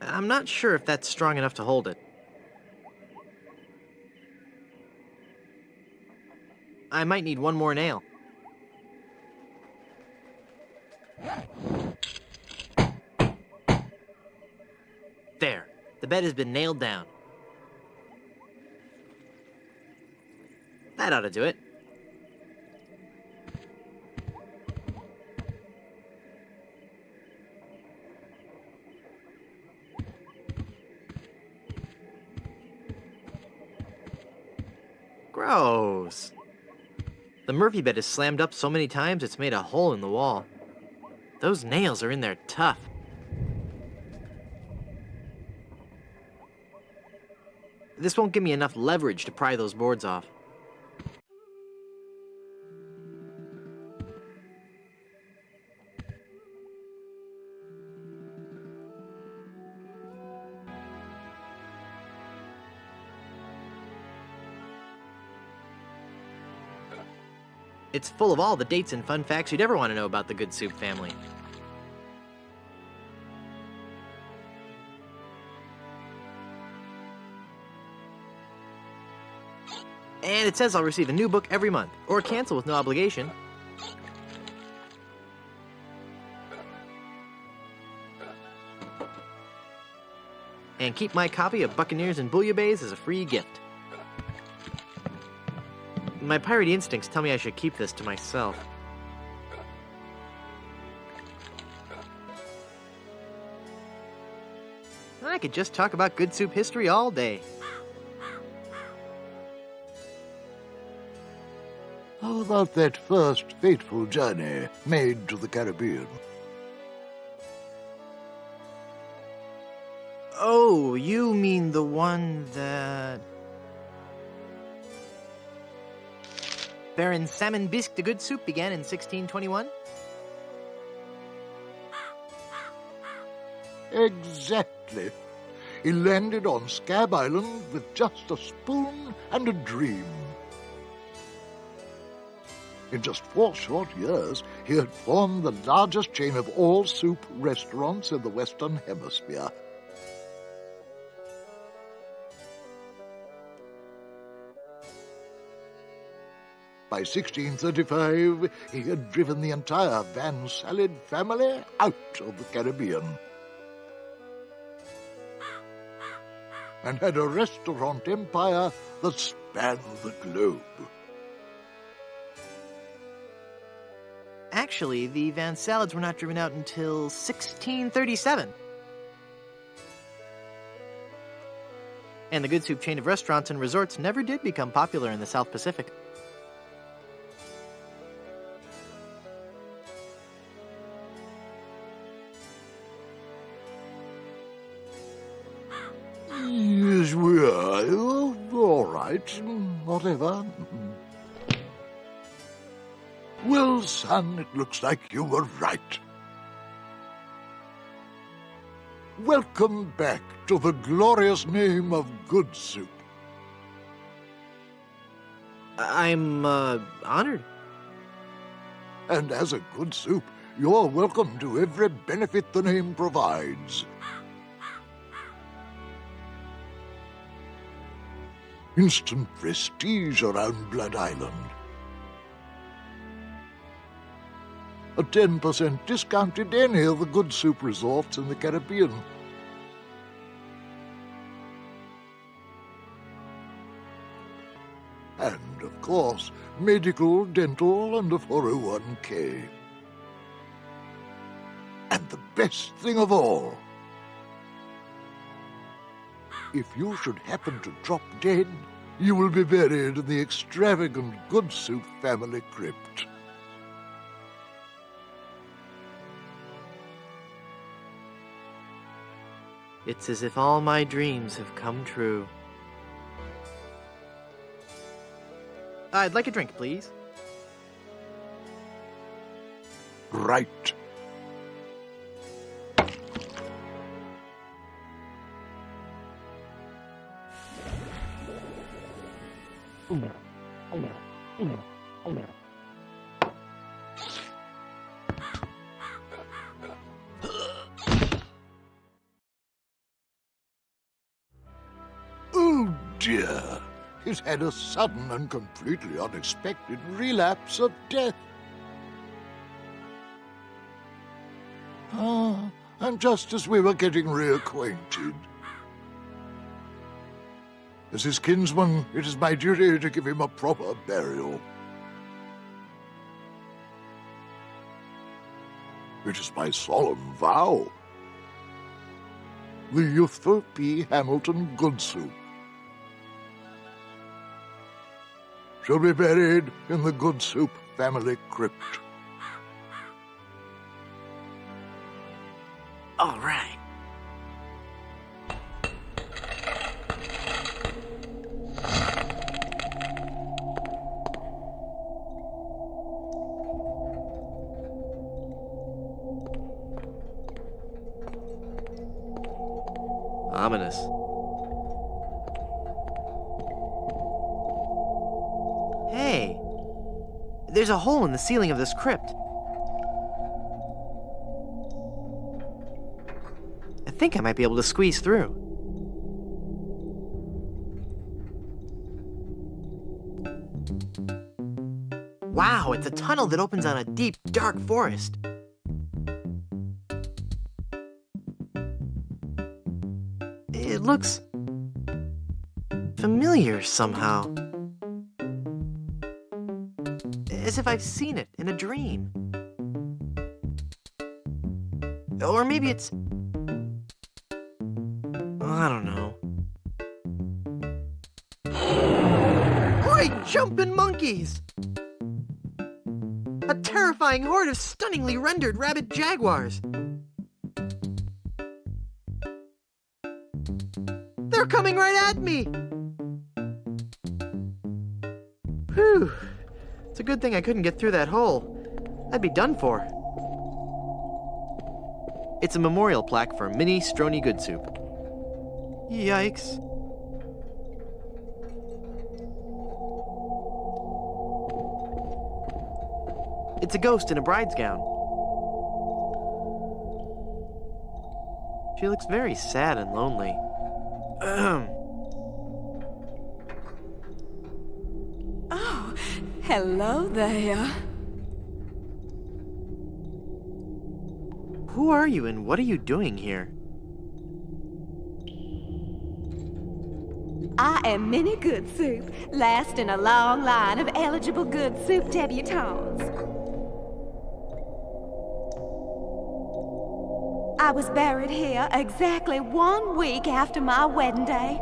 Speaker 1: I'm not sure if that's strong enough to hold it. I might need one more nail. There. The bed has been nailed down. That ought to do it. Gross. The Murphy bed is slammed up so many times it's made a hole in the wall. Those nails are in there tough. This won't give me enough leverage to pry those boards off. It's full of all the dates and fun facts you'd ever want to know about the Good Soup family. And it says I'll receive a new book every month, or cancel with no obligation. And keep my copy of Buccaneers and Bouillabaisse as a free gift. My piratey instincts tell me I should keep this to myself. I could just talk about Good Soup history all day.
Speaker 18: How about that first fateful journey made to the Caribbean?
Speaker 1: Oh, you mean the one that... Baron Salmon Bisque de Good Soup began in 1621?
Speaker 18: Exactly. He landed on Scab Island with just a spoon and a dream. In just 4 short years, he had formed the largest chain of all-soup restaurants in the Western Hemisphere. By 1635, he had driven the entire Van Salad family out of the Caribbean and had a restaurant empire that spanned the globe.
Speaker 1: Actually, the Van Salads were not driven out until 1637. And the Good Soup chain of restaurants and resorts never did become popular in the South Pacific.
Speaker 18: Yes, we are. All right, whatever. Well, son, it looks like you were right. Welcome back to the glorious name of Good Soup.
Speaker 1: I'm, honored.
Speaker 18: And as a Good Soup, you're welcome to every benefit the name provides. Instant prestige around Blood Island. A 10% discount at any of the Good Soup resorts in the Caribbean. And, of course, medical, dental, and a 401k. And the best thing of all, if you should happen to drop dead, you will be buried in the extravagant Good Soup family crypt.
Speaker 1: It's as if all my dreams have come true. I'd like a drink, please.
Speaker 18: Right. Oh dear, he's had a sudden and completely unexpected relapse of death. Ah, and just as we were getting reacquainted. As his kinsman, it is my duty to give him a proper burial. It is my solemn vow. The youthful P. Hamilton Good Soup shall be buried in the Good Soup family crypt.
Speaker 1: All right. Ominous. Hey, there's a hole in the ceiling of this crypt. I think I might be able to squeeze through. Wow, it's a tunnel that opens on a deep, dark forest. It looks familiar somehow. As if I've seen it in a dream. Or maybe it's... I don't know. Great jumping monkeys! A terrifying horde of stunningly rendered rabbit jaguars. They're coming right at me! Whew. It's a good thing I couldn't get through that hole. I'd be done for. It's a memorial plaque for Minnie Strony Good Soup. Yikes. It's a ghost in a bride's gown. She looks very sad and lonely.
Speaker 10: Oh, hello there.
Speaker 1: Who are you and what are you doing here?
Speaker 10: I am Minnie Good Soup, last in a long line of eligible Good Soup debutantes. I was buried here exactly 1 week after my wedding day.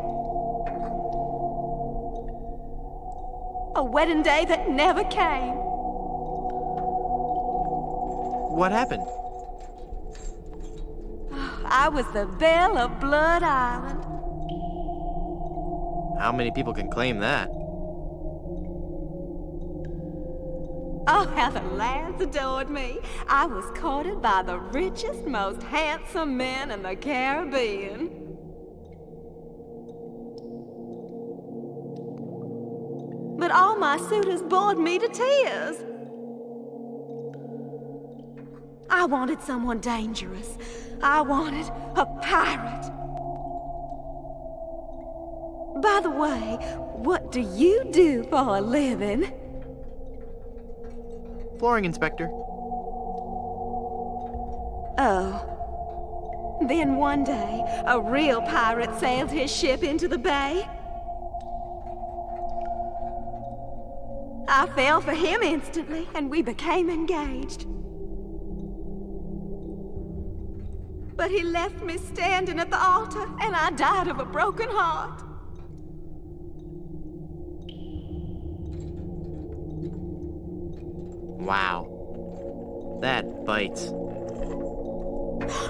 Speaker 10: A wedding day that never came.
Speaker 1: What happened?
Speaker 10: I was the belle of Blood Island.
Speaker 1: How many people can claim that?
Speaker 10: Oh, how the lads adored me. I was courted by the richest, most handsome men in the Caribbean. But all my suitors bored me to tears. I wanted someone dangerous. I wanted a pirate. By the way, what do you do for a living?
Speaker 1: Flooring inspector.
Speaker 10: Oh. Then one day, a real pirate sailed his ship into the bay. I fell for him instantly, and we became engaged. But he left me standing at the altar, and I died of a broken heart.
Speaker 1: Wow. That bites.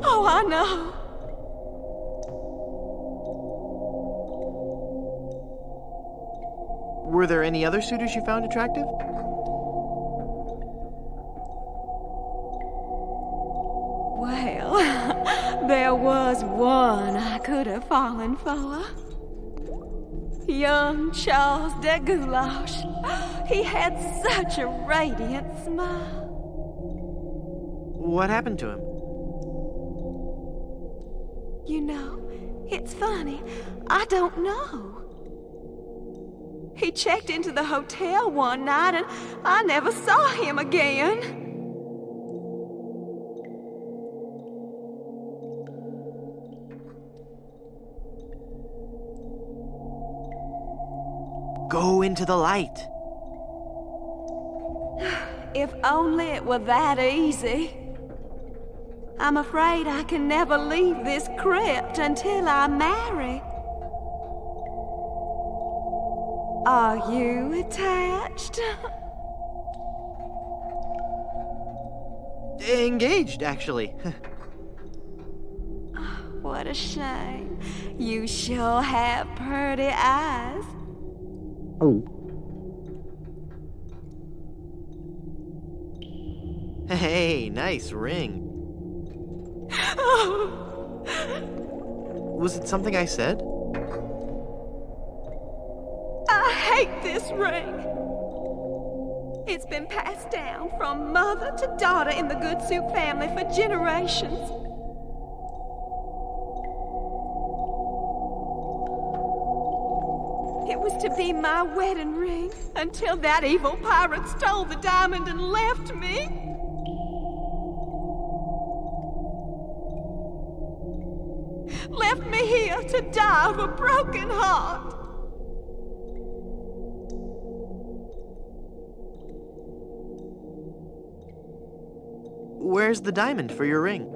Speaker 10: Oh, I know.
Speaker 1: Were there any other suitors you found attractive?
Speaker 10: Well, there was one I could have fallen for. Young Charles de Goulash. He had such a radiant smile.
Speaker 1: What happened to him?
Speaker 10: You know, it's funny. I don't know. He checked into the hotel one night and I never saw him again.
Speaker 1: Go into the light.
Speaker 10: If only it were that easy. I'm afraid I can never leave this crypt until I marry. Are you attached?
Speaker 1: Engaged, actually.
Speaker 10: What a shame. You sure have pretty eyes.
Speaker 1: Oh. Hey, nice ring. Was it something I said?
Speaker 10: I hate this ring. It's been passed down from mother to daughter in the Good Soup family for generations. It was to be my wedding ring until that evil pirate stole the diamond and left me. Left me here to die of a broken heart.
Speaker 1: Where's the diamond for your ring?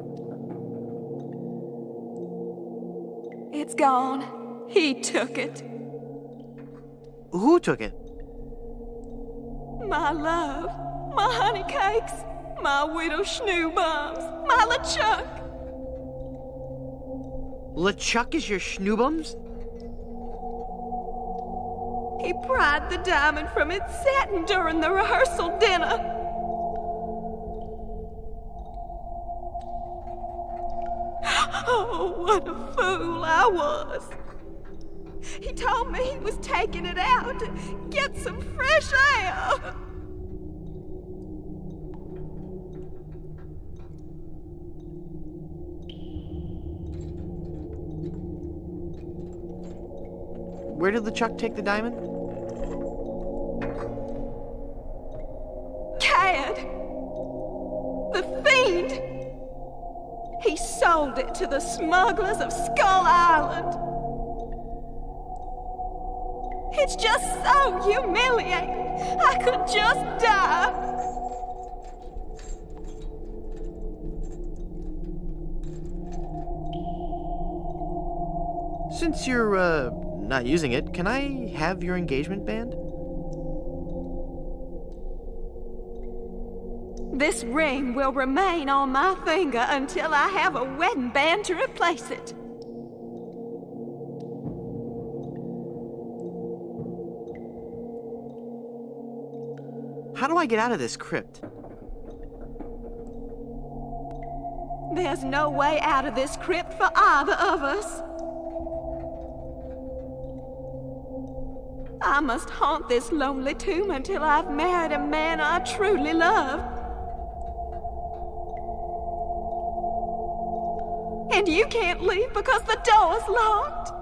Speaker 10: It's gone. He took it.
Speaker 1: Who took it?
Speaker 10: My love. my honey cakes, my widow schnoobums, my LeChuck.
Speaker 1: LeChuck is your schnoobums?
Speaker 10: He pried the diamond from its satin during the rehearsal dinner. Oh, what a fool I was. He told me he was taking it out to get some fresh air.
Speaker 1: Where did LeChuck take the diamond?
Speaker 10: Cad! The fiend! He sold it to the smugglers of Skull Island. It's just so humiliating. I could just die.
Speaker 1: Since you're, not using it, can I have your engagement band?
Speaker 10: This ring will remain on my finger until I have a wedding band to replace it.
Speaker 1: How do I get out of this crypt?
Speaker 10: There's no way out of this crypt for either of us. I must haunt this lonely tomb until I've married a man I truly love. And you can't leave because the door's locked.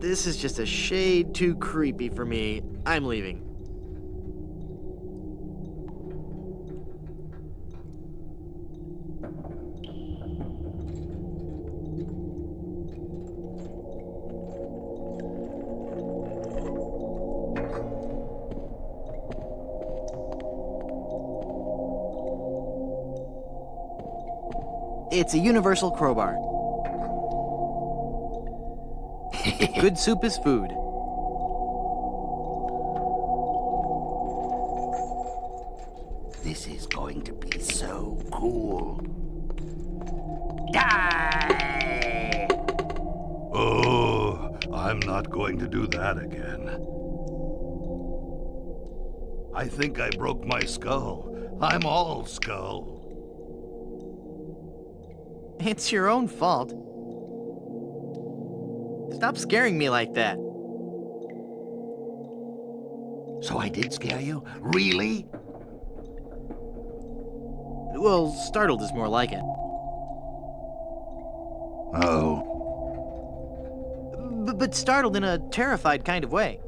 Speaker 1: This is just a shade too creepy for me. I'm leaving. It's a universal crowbar. Good soup is food.
Speaker 3: This is going to be so cool. Die!
Speaker 14: Oh, I'm not going to do that again. I think I broke my skull. I'm all skull.
Speaker 1: It's your own fault. Stop scaring me like that.
Speaker 3: So I did scare you? Really?
Speaker 1: Well, startled is more like it.
Speaker 3: Oh.
Speaker 1: But startled in a terrified kind of way.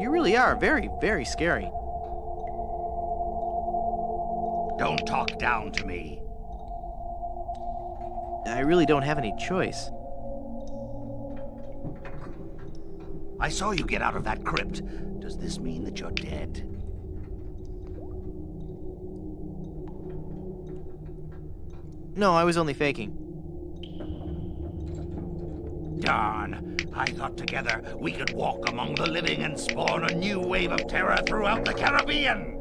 Speaker 1: You really are very, very scary.
Speaker 3: Don't talk down to me.
Speaker 1: I really don't have any choice.
Speaker 3: I saw you get out of that crypt. Does this mean that you're dead?
Speaker 1: No, I was only faking.
Speaker 3: Darn. I thought together we could walk among the living and spawn a new wave of terror throughout the Caribbean.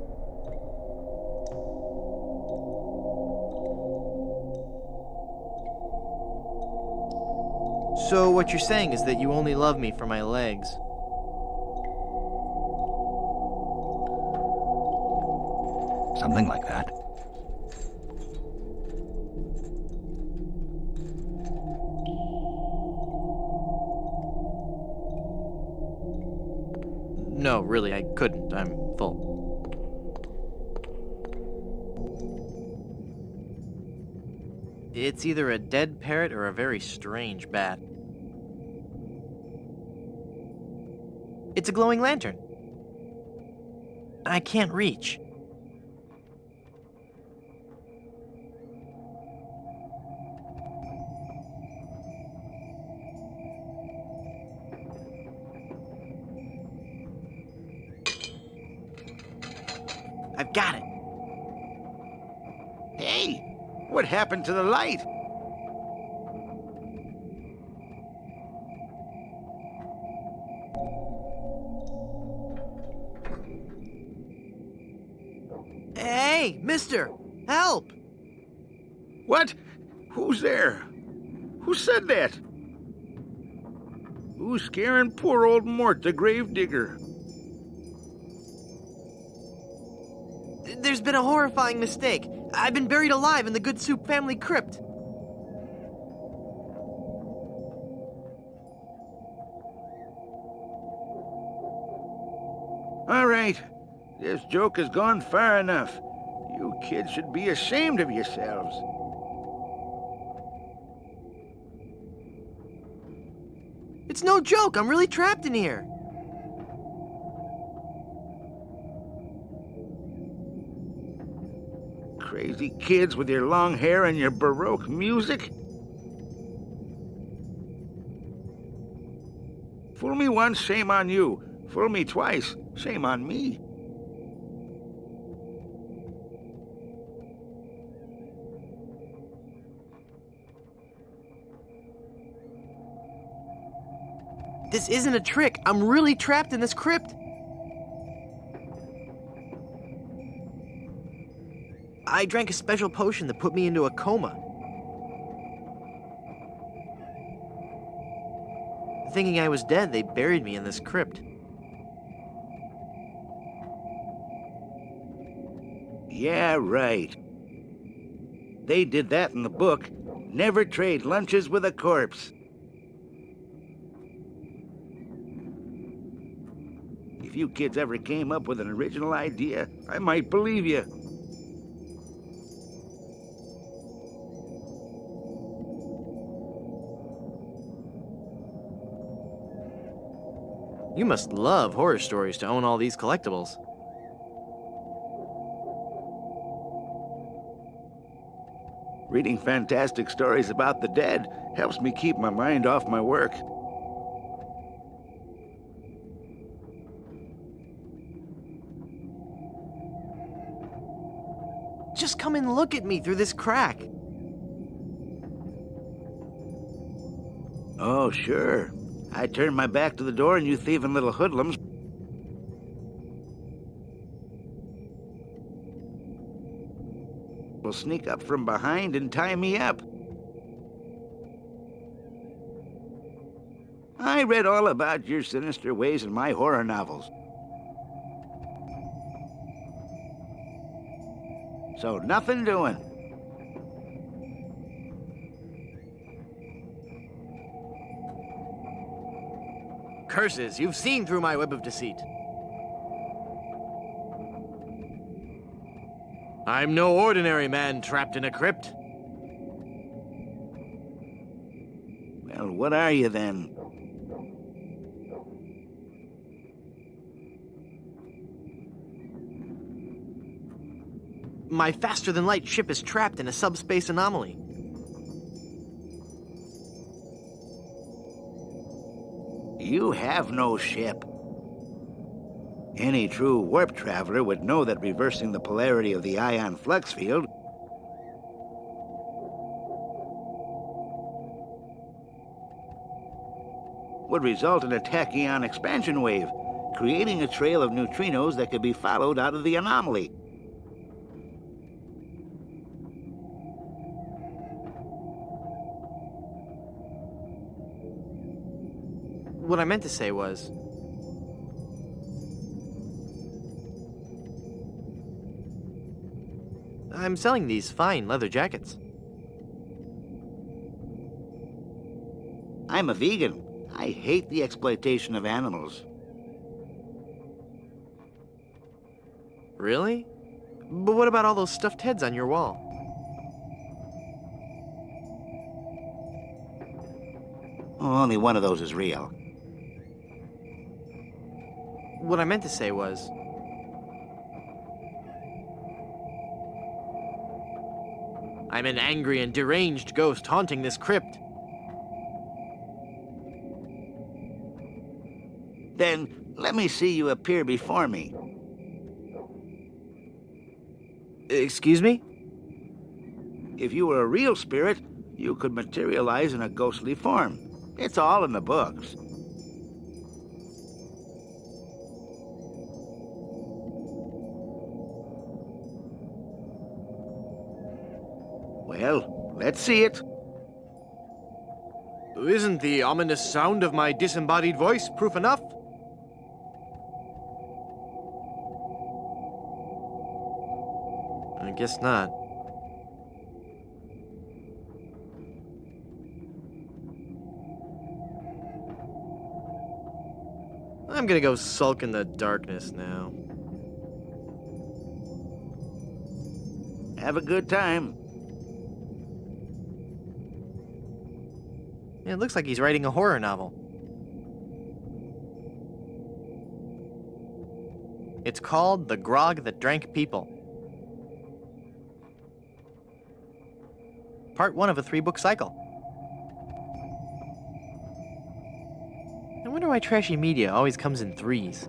Speaker 1: So what you're saying is that you only love me for my legs.
Speaker 3: Something like that.
Speaker 1: No, really, I couldn't. I'm full. It's either a dead parrot or a very strange bat. It's a glowing lantern. I can't reach. I've got it.
Speaker 22: Hey, what happened to the light?
Speaker 1: Hey, mister! Help!
Speaker 22: What? Who's there? Who said that? Who's scaring poor old Mort, the gravedigger?
Speaker 1: There's been a horrifying mistake. I've been buried alive in the Good Soup family crypt.
Speaker 22: All right. This joke has gone far enough. You kids should be ashamed of yourselves.
Speaker 1: It's no joke. I'm really trapped in here.
Speaker 22: Crazy kids with your long hair and your Baroque music. Fool me once, shame on you. Fool me twice, shame on me.
Speaker 1: This isn't a trick. I'm really trapped in this crypt. I drank a special potion that put me into a coma. Thinking I was dead, they buried me in this crypt.
Speaker 22: Yeah, right. They did that in the book. Never trade lunches with a corpse. If you kids ever came up with an original idea, I might believe you.
Speaker 1: You must love horror stories to own all these collectibles.
Speaker 22: Reading fantastic stories about the dead helps me keep my mind off my work.
Speaker 1: Just come and look at me through this crack.
Speaker 22: Oh, sure. I turn my back to the door and you thieving little hoodlums will sneak up from behind and tie me up. I read all about your sinister ways in my horror novels. So nothing doing.
Speaker 1: Curses, you've seen through my web of deceit. I'm no ordinary man trapped in a crypt.
Speaker 22: Well, what are you then?
Speaker 1: My faster-than-light ship is trapped in a subspace anomaly.
Speaker 22: You have no ship. Any true warp traveler would know that reversing the polarity of the ion flux field would result in a tachyon expansion wave, creating a trail of neutrinos that could be followed out of the anomaly.
Speaker 1: What I meant to say was... I'm selling these fine leather jackets.
Speaker 22: I'm a vegan. I hate the exploitation of animals.
Speaker 1: Really? But what about all those stuffed heads on your wall?
Speaker 22: Oh, only one of those is real.
Speaker 1: What I meant to say was... I'm an angry and deranged ghost haunting this crypt.
Speaker 22: Then let me see you appear before me.
Speaker 1: Excuse me?
Speaker 22: If you were a real spirit, you could materialize in a ghostly form. It's all in the books. Well, let's see it.
Speaker 1: Isn't the ominous sound of my disembodied voice proof enough? I guess not. I'm gonna go sulk in the darkness now.
Speaker 22: Have a good time.
Speaker 1: It looks like he's writing a horror novel. It's called The Grog That Drank People. Part 1 of a 3-book cycle. I wonder why trashy media always comes in threes.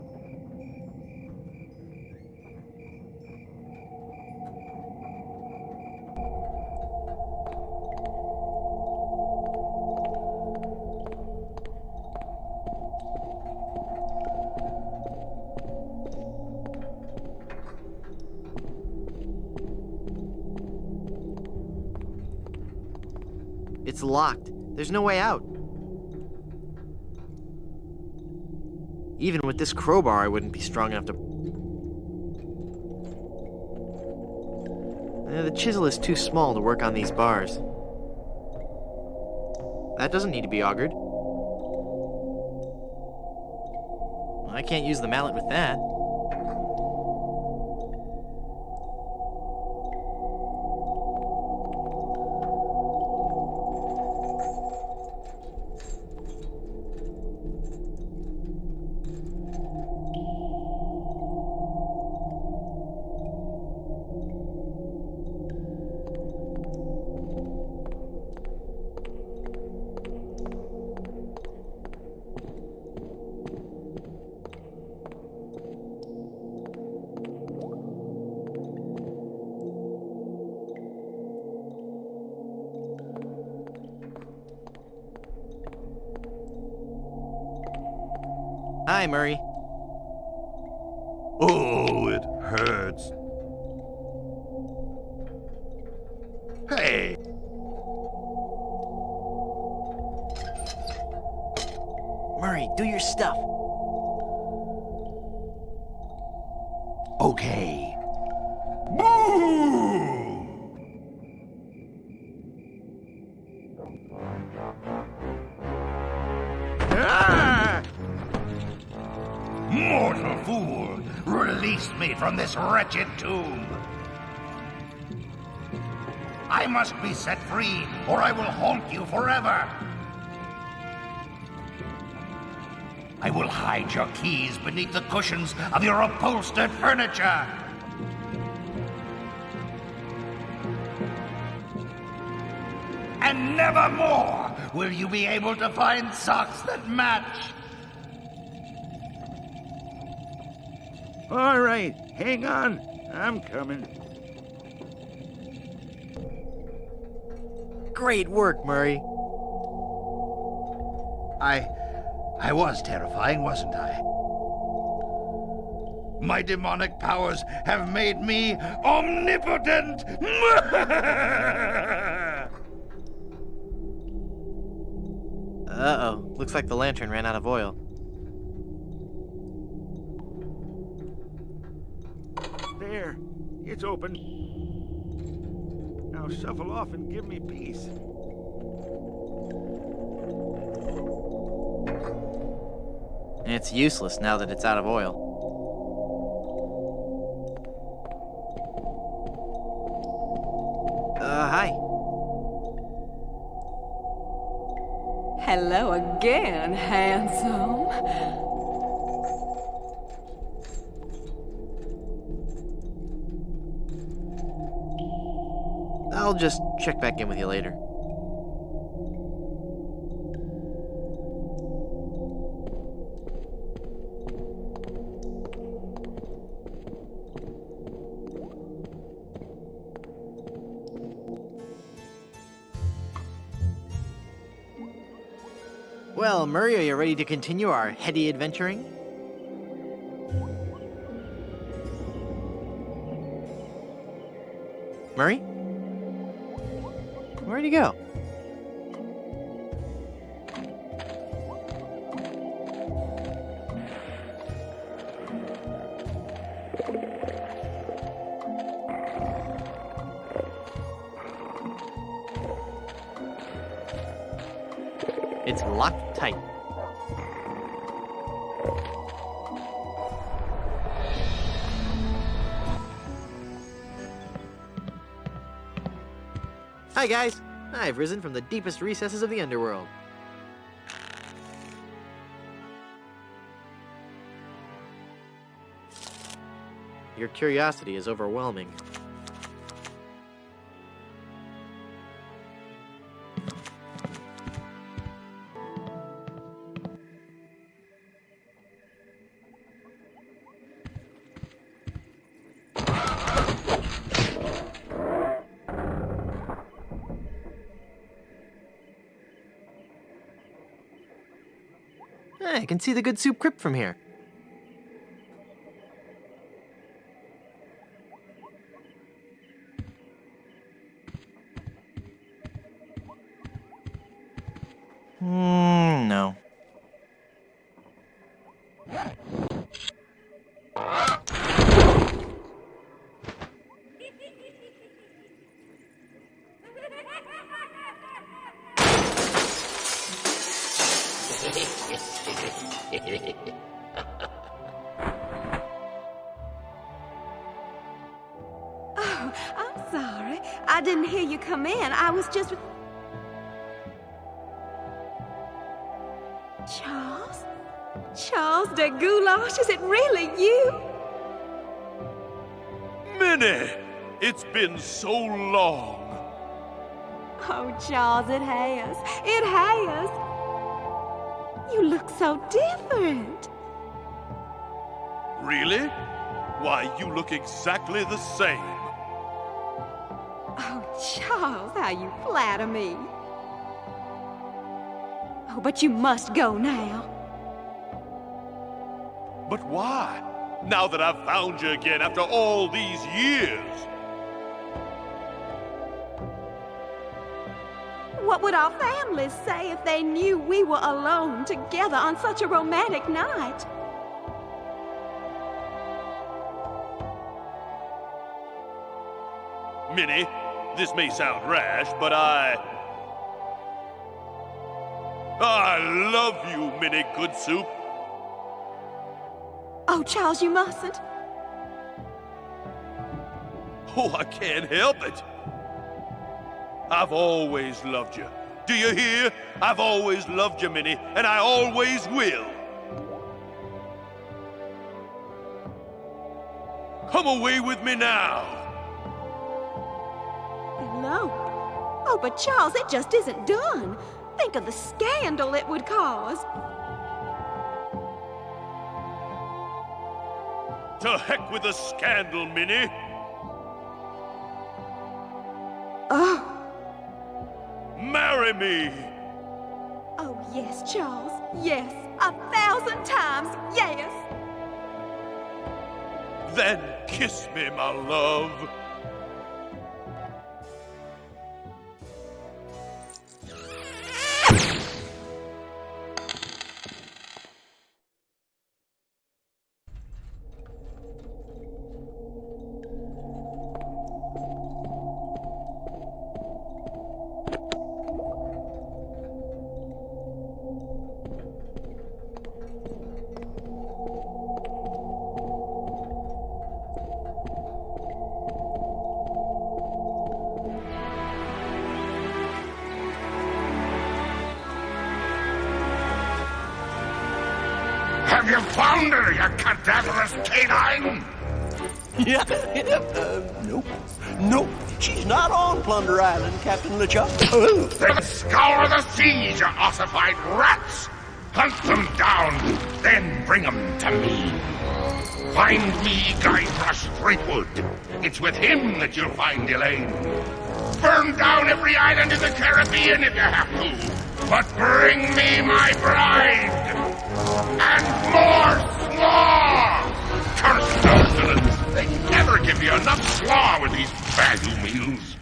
Speaker 1: It's locked. There's no way out. Even with this crowbar, I wouldn't be strong enough to... The chisel is too small to work on these bars. That doesn't need to be augured. I can't use the mallet with that. Hi, Murray.
Speaker 14: Oh, it hurts. Hey!
Speaker 1: Murray, do your stuff.
Speaker 14: Okay.
Speaker 3: Mortal fool! Release me from this wretched tomb! I must be set free, or I will haunt you forever! I will hide your keys beneath the cushions of your upholstered furniture! And never more will you be able to find socks that match!
Speaker 22: All right, hang on. I'm coming.
Speaker 1: Great work, Murray.
Speaker 3: I was terrifying, wasn't I? My demonic powers have made me omnipotent!
Speaker 1: Uh-oh. Looks like the lantern ran out of oil.
Speaker 12: There. It's open. Now shuffle off and give me peace.
Speaker 1: It's useless now that it's out of oil. Hi.
Speaker 10: Hello again, handsome.
Speaker 1: I'll just check back in with you later. Well, Murray, are you ready to continue our heady adventuring? Murray? Where'd he go? It's locked tight. Hi guys! I've risen from the deepest recesses of the underworld. Your curiosity is overwhelming. I can see the Good Soup Crypt from here. No.
Speaker 10: Oh, I'm sorry. I didn't hear you come in. I was just... Charles? Charles de Goulash, is it really you?
Speaker 7: Minnie! It's been so long.
Speaker 10: Oh, Charles, it has. It has. You look so different.
Speaker 7: Really? Why, you look exactly the same.
Speaker 10: Oh, Charles, how you flatter me. Oh, but you must go now.
Speaker 7: But why? Now that I've found you again after all these years.
Speaker 10: What would our families say if they knew we were alone together on such a romantic night?
Speaker 7: Minnie, this may sound rash, but I love you, Minnie Good Soup.
Speaker 10: Oh, Charles, you mustn't.
Speaker 7: Oh, I can't help it. I've always loved you. Do you hear? I've always loved you, Minnie, and I always will. Come away with me now.
Speaker 10: Elope? Oh, but Charles, it just isn't done. Think of the scandal it would cause.
Speaker 7: To heck with the scandal, Minnie.
Speaker 10: Oh.
Speaker 7: Marry me.
Speaker 10: Oh, yes, Charles. Yes. 1,000 times yes.
Speaker 7: Then kiss me, my love.
Speaker 6: Have you found her, you cadaverous canine?
Speaker 5: Yeah, nope. Nope, she's not on Plunder Island, Captain LeChuck.
Speaker 6: Then scour the seas, you ossified rats! Hunt them down, then bring them to me. Find me Guybrush Threepwood. It's with him that you'll find Elaine. Burn down every island in the Caribbean if you have to. But bring me my bride! And more slaw! Curse those villains! They never give you enough slaw with these value meals.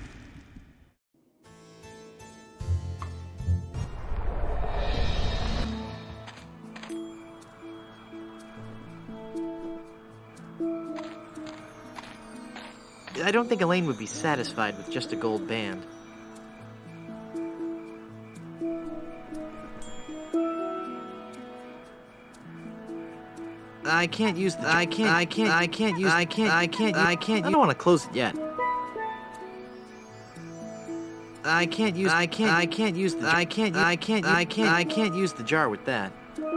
Speaker 1: I don't think Elaine would be satisfied with just a gold band. I can't use the... I don't want to close it yet. I can't use the jar with that.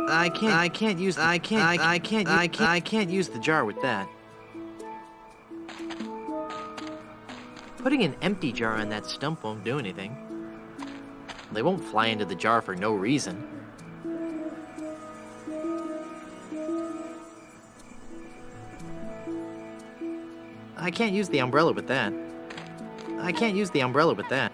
Speaker 1: I can't use the jar with that. Putting an empty jar on that stump won't do anything. They won't fly into the jar for no reason. I can't use the umbrella with that. I can't use the umbrella with that.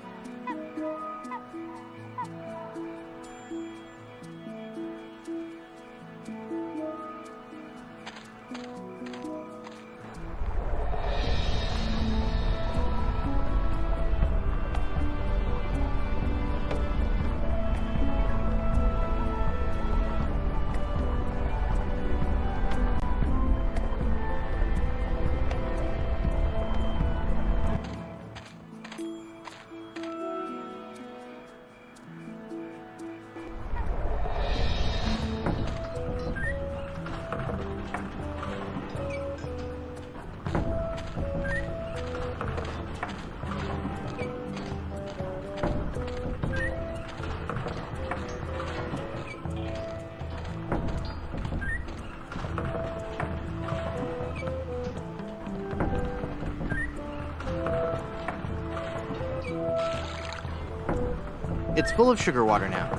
Speaker 1: It's full of sugar water now.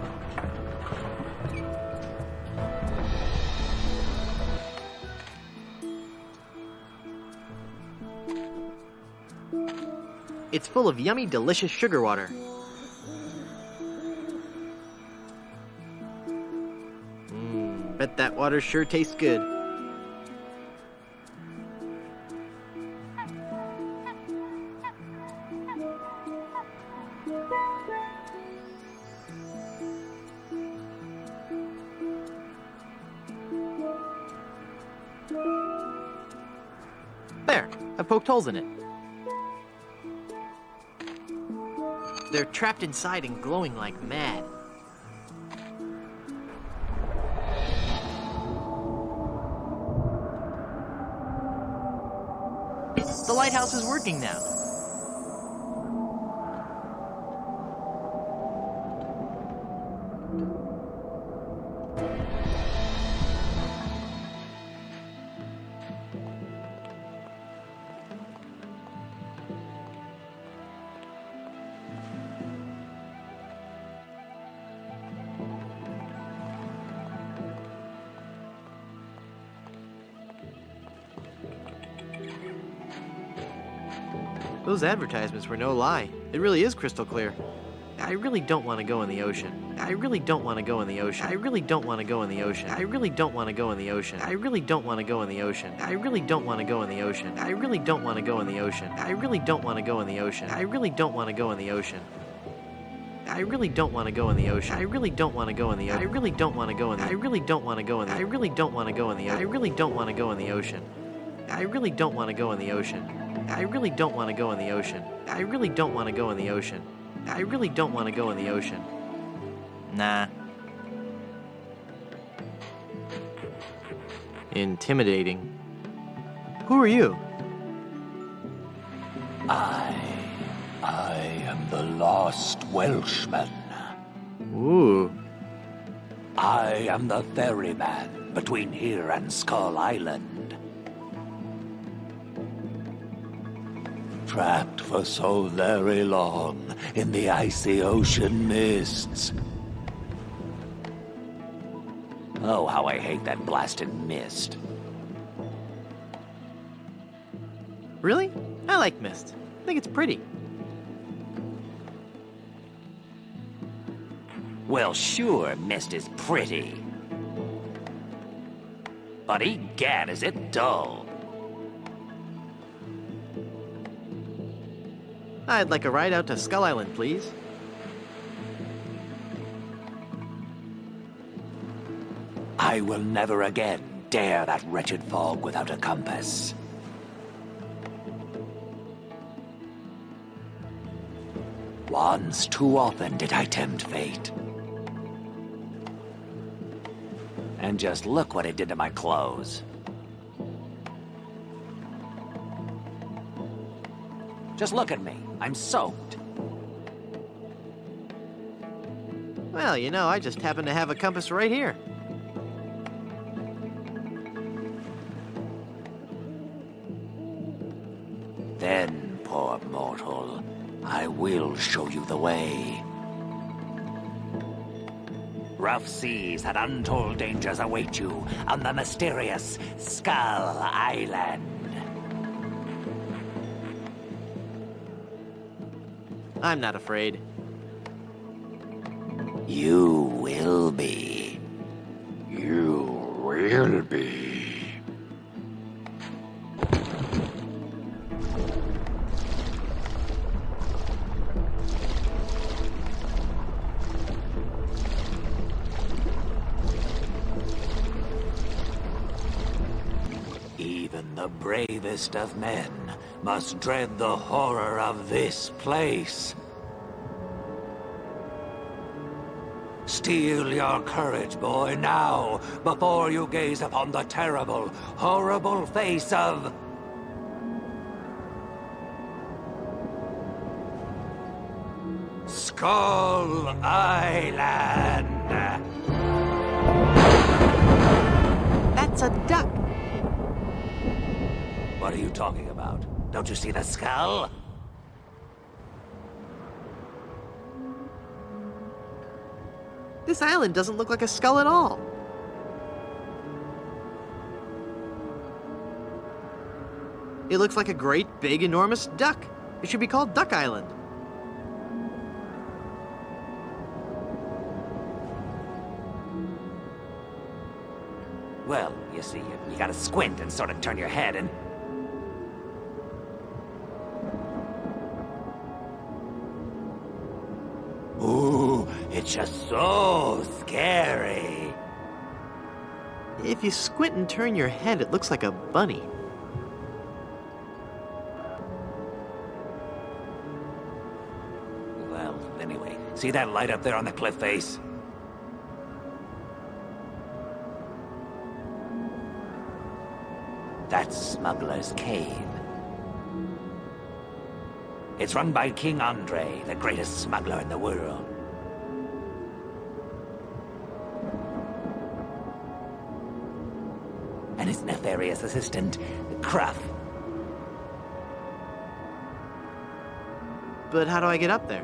Speaker 1: It's full of yummy, delicious sugar water. Bet that water sure tastes good. There, I poked holes in it. They're trapped inside and glowing like mad. The lighthouse is working now. Those advertisements were no lie. It really is crystal clear. I really don't want to go in the ocean. I really don't want to go in the ocean. I really don't want to go in the ocean. I really don't want to go in the ocean. I really don't want to go in the ocean. I really don't want to go in the ocean. I really don't want to go in the ocean. I really don't want to go in the ocean. I really don't want to go in the ocean. I really don't want to go in the ocean. I really don't want to go in the ocean. I really don't want to go in the I really don't want to go in the I really don't want to go in the I really don't want to go in the ocean. I really don't want to go in the ocean. I really don't want to go in the ocean. I really don't want to go in the ocean. I really don't want to go in the ocean. Nah. Intimidating. Who are you?
Speaker 11: I am the lost Welshman.
Speaker 1: Ooh.
Speaker 11: I am the ferryman between here and Skull Island. Trapped for so very long in the icy ocean mists. Oh, how I hate that blasted mist.
Speaker 1: Really? I like mist. I think it's pretty.
Speaker 11: Well, sure, mist is pretty. But egad, is it dull.
Speaker 1: I'd like a ride out to Skull Island, please.
Speaker 11: I will never again dare that wretched fog without a compass.
Speaker 12: Once too often did I tempt fate. And just look what it did to my clothes. Just look at me. I'm soaked.
Speaker 1: Well, you know, I just happen to have a compass right here.
Speaker 12: Then, poor mortal, I will show you the way. Rough seas and untold dangers await you on the mysterious Skull Island.
Speaker 1: I'm not afraid.
Speaker 12: You will be. You will be. Even the bravest of men must dread the horror of this place. Steel your courage, boy, now, before you gaze upon the terrible, horrible face of... Skull Island!
Speaker 1: That's a duck!
Speaker 12: What are you talking about? Don't you see the skull?
Speaker 1: This island doesn't look like a skull at all. It looks like a great, big, enormous duck. It should be called Duck Island.
Speaker 12: Well, you see, you gotta squint and sort of turn your head and... Ooh, it's just so scary.
Speaker 1: If you squint and turn your head, it looks like a bunny.
Speaker 12: Well, anyway, see that light up there on the cliff face? That's Smuggler's Cave. It's run by King Andre, the greatest smuggler in the world. And his nefarious assistant, Cruff.
Speaker 1: But how do I get up there?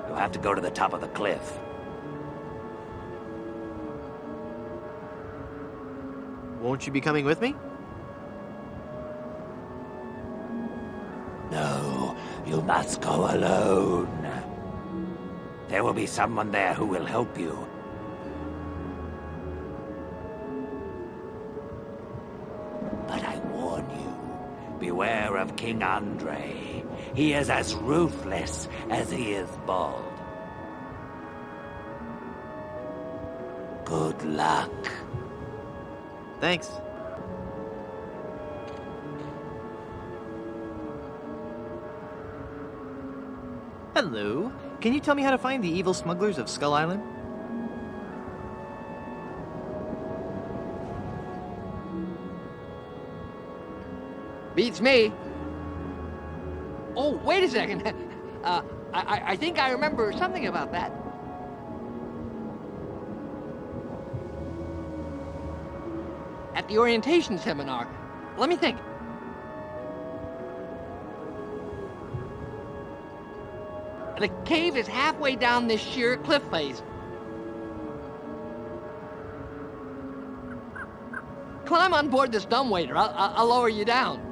Speaker 12: You'll have to go to the top of the cliff.
Speaker 1: Won't you be coming with me?
Speaker 12: No, you must go alone. There will be someone there who will help you. But I warn you, beware of King Andre. He is as ruthless as he is bald. Good luck.
Speaker 1: Thanks. Hello. Can you tell me how to find the evil smugglers of Skull Island?
Speaker 9: Beats me. Oh, wait a second. I think I remember something about that. At the orientation seminar. Let me think. The cave is halfway down this sheer cliff face. Climb on board this dumbwaiter. I'll lower you down.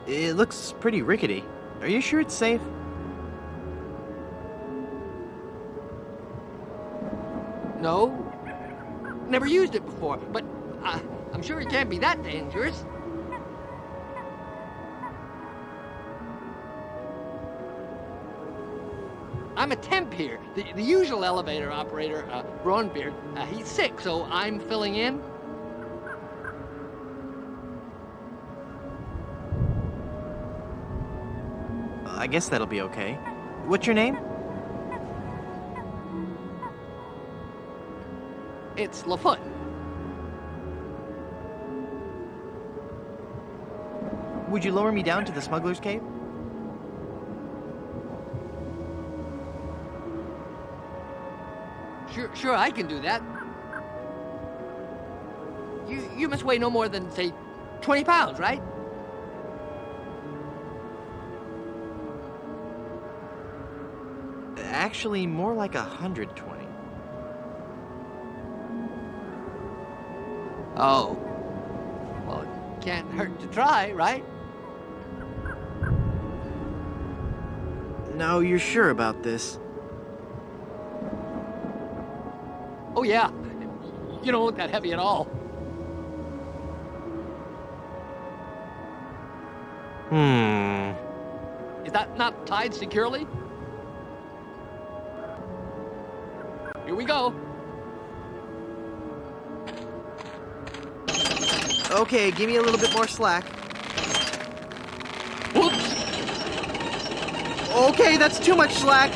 Speaker 1: It looks pretty rickety. Are you sure it's safe?
Speaker 9: No. Never used it before, but I'm sure it can't be that dangerous. I'm a temp here. The usual elevator operator, Braunbeard, he's sick, so I'm filling in.
Speaker 1: I guess that'll be okay. What's your name?
Speaker 9: It's LeFoot.
Speaker 1: Would you lower me down to the smuggler's cave?
Speaker 9: Sure, I can do that. You must weigh no more than, say, 20 pounds, right?
Speaker 1: Actually, more like 120.
Speaker 9: Oh. Well, it can't hurt to try, right?
Speaker 1: No, you're sure about this?
Speaker 9: Oh, yeah. You don't look that heavy at all. Is that not tied securely? Here we go.
Speaker 1: Okay, give me a little bit more slack.
Speaker 9: Whoops!
Speaker 1: Okay, that's too much slack.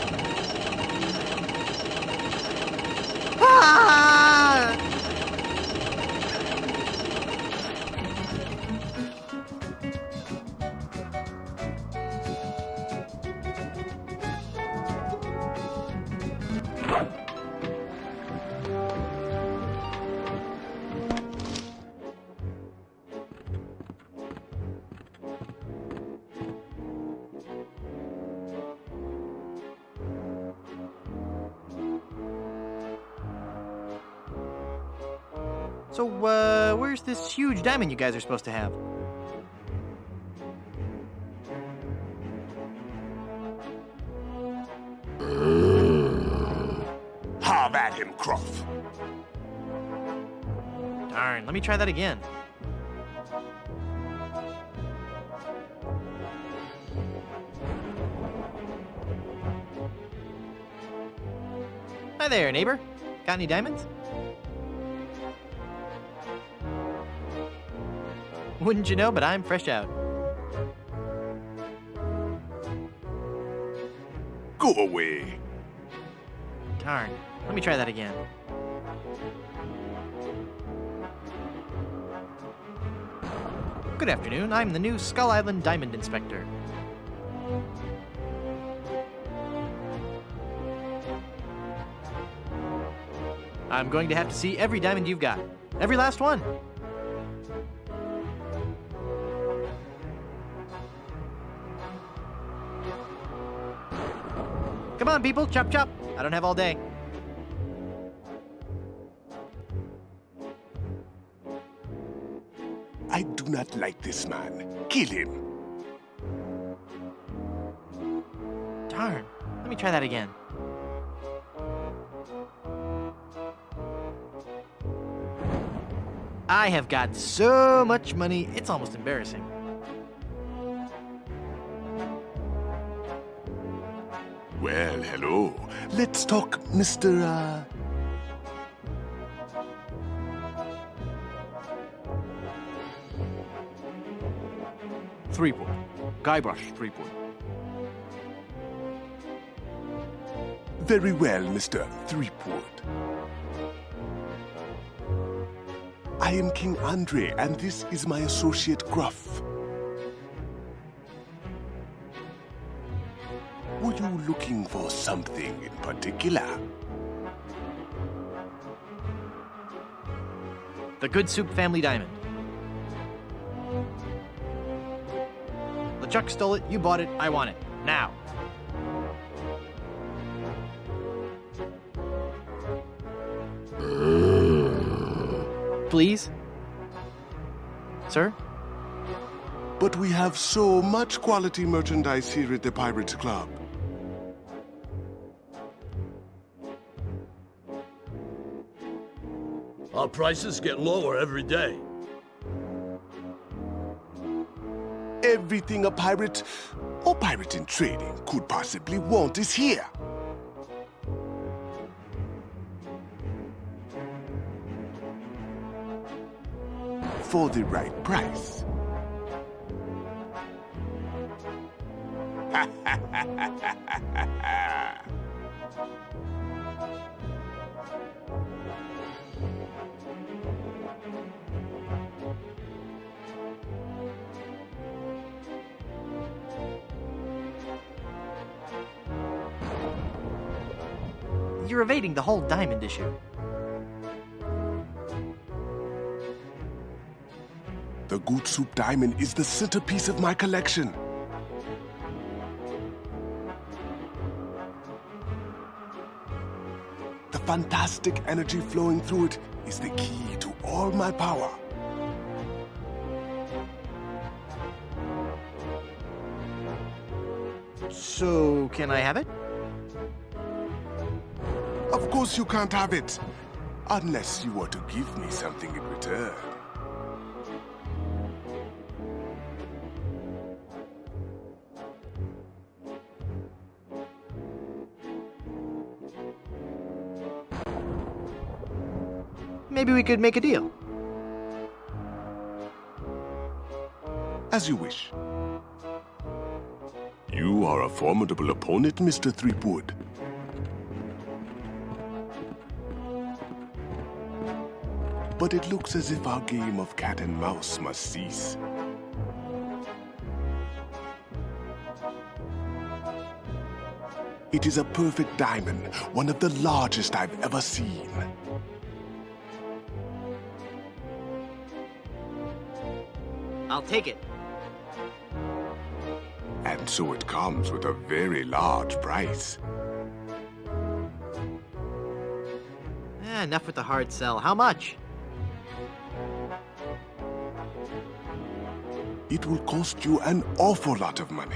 Speaker 1: Ah! So, where's this huge diamond you guys are supposed to have?
Speaker 6: Have at him, Croft.
Speaker 1: Darn, let me try that again. Hi there, neighbor. Got any diamonds? Wouldn't you know, but I'm fresh out.
Speaker 6: Go away.
Speaker 1: Darn. Let me try that again. Good afternoon. I'm the new Skull Island Diamond Inspector. I'm going to have to see every diamond you've got. Every last one. Come on, people, chop chop. I don't have all day.
Speaker 6: I do not like this man. Kill him.
Speaker 1: Darn. Let me try that again. I have got so much money, it's almost embarrassing.
Speaker 6: Well, hello. Let's talk, Mr.
Speaker 12: 3-point. Guybrush 3-point.
Speaker 6: Very well, Mr. 3-point. I am King Andre, and this is my associate Gruff. Were you looking for something in particular?
Speaker 1: The Good Soup Family Diamond. LeChuck stole it, you bought it, I want it. Now. Please? Sir?
Speaker 6: But we have so much quality merchandise here at the Pirates Club.
Speaker 4: Our prices get lower every day.
Speaker 6: Everything a pirate or pirate in trading could possibly want is here. For the right price.
Speaker 1: You're evading the whole diamond issue.
Speaker 15: The Good Soup Diamond is the centerpiece of my collection. The fantastic energy flowing through it is the key to all my power.
Speaker 1: So, can I have it?
Speaker 15: Of course you can't have it, unless you were to give me something in return.
Speaker 1: Maybe we could make a deal.
Speaker 15: As you wish. You are a formidable opponent, Mr. Threepwood. But it looks as if our game of cat and mouse must cease. It is a perfect diamond, one of the largest I've ever seen.
Speaker 1: I'll take it.
Speaker 15: And so it comes with a very large price.
Speaker 1: Enough with the hard sell. How much?
Speaker 15: It will cost you an awful lot of money.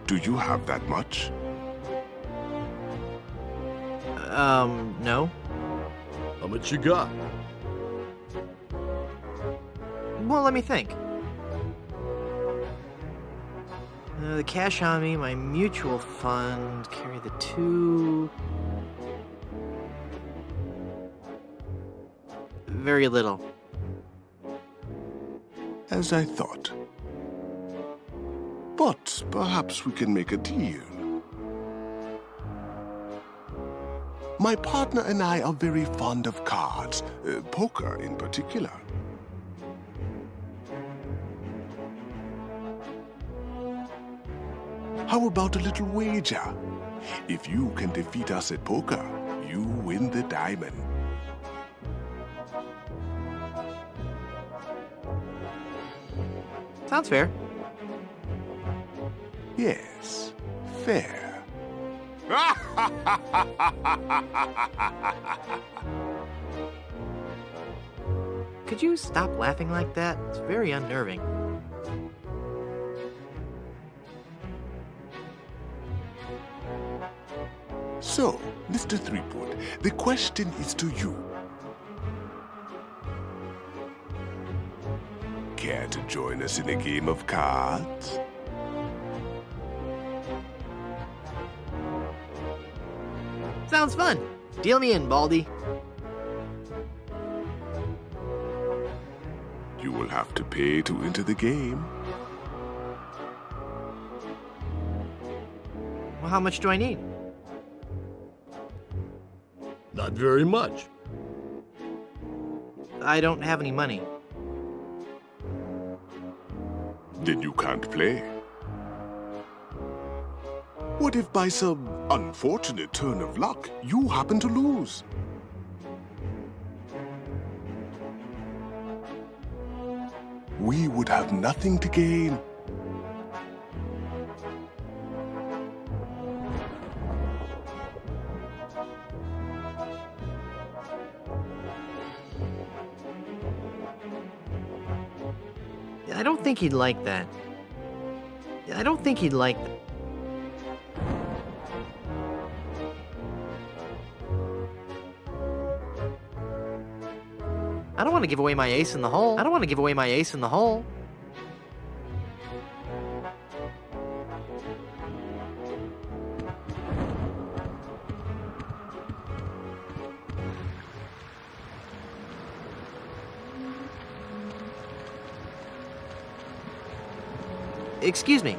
Speaker 15: Do you have that much?
Speaker 1: No.
Speaker 4: How much you got?
Speaker 1: Well, let me think. The cash on me, my mutual fund, carry the two. Very little.
Speaker 15: As I thought. But perhaps we can make a deal. My partner and I are very fond of cards, poker in particular. How about a little wager? If you can defeat us at poker, you win the diamond.
Speaker 1: Sounds fair.
Speaker 15: Yes, fair.
Speaker 1: Could you stop laughing like that? It's very unnerving.
Speaker 15: So, Mr. Threepwood, the question is to you. Care to join us in a game of cards?
Speaker 1: Sounds fun. Deal me in, Baldy.
Speaker 15: You will have to pay to enter the game.
Speaker 1: Well, how much do I need?
Speaker 4: Not very much.
Speaker 1: I don't have any money.
Speaker 15: Then you can't play. What if by some unfortunate turn of luck, you happen to lose? We would have nothing to gain.
Speaker 1: I don't think he'd like that. I don't think he'd like that. I don't want to give away my ace in the hole. I don't want to give away my ace in the hole. Excuse me.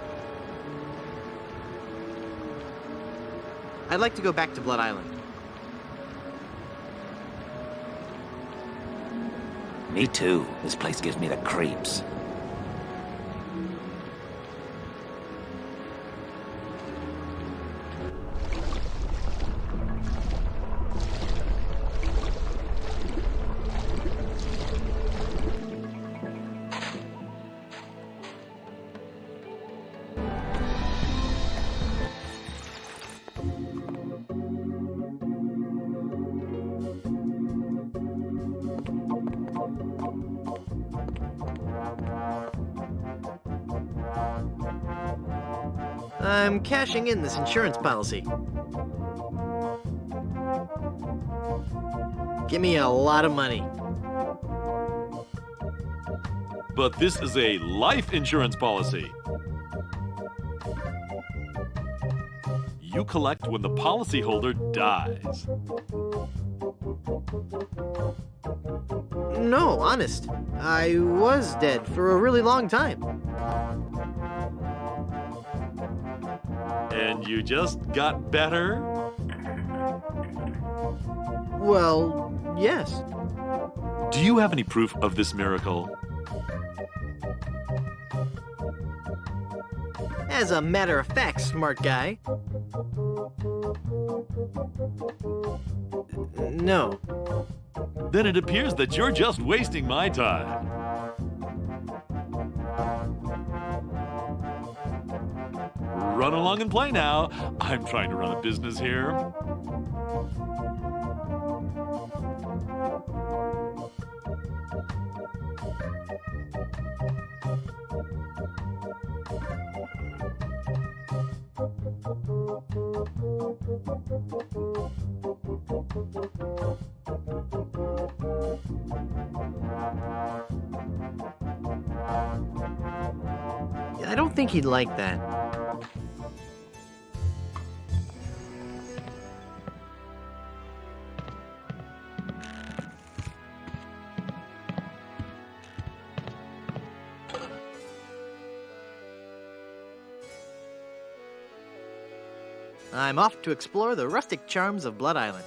Speaker 1: I'd like to go back to Blood Island.
Speaker 12: Me too. This place gives me the creeps.
Speaker 1: I'm cashing in this insurance policy. Give me a lot of money.
Speaker 8: But this is a life insurance policy. You collect when the policyholder dies.
Speaker 1: No, honest. I was dead for a really long time.
Speaker 8: And you just got better?
Speaker 1: Well, yes.
Speaker 8: Do you have any proof of this miracle?
Speaker 1: As a matter of fact, smart guy. No.
Speaker 8: Then it appears that you're just wasting my time. Run along and play now. I'm trying to run a business here.
Speaker 1: I don't think he'd like that. I'm off to explore the rustic charms of Blood Island.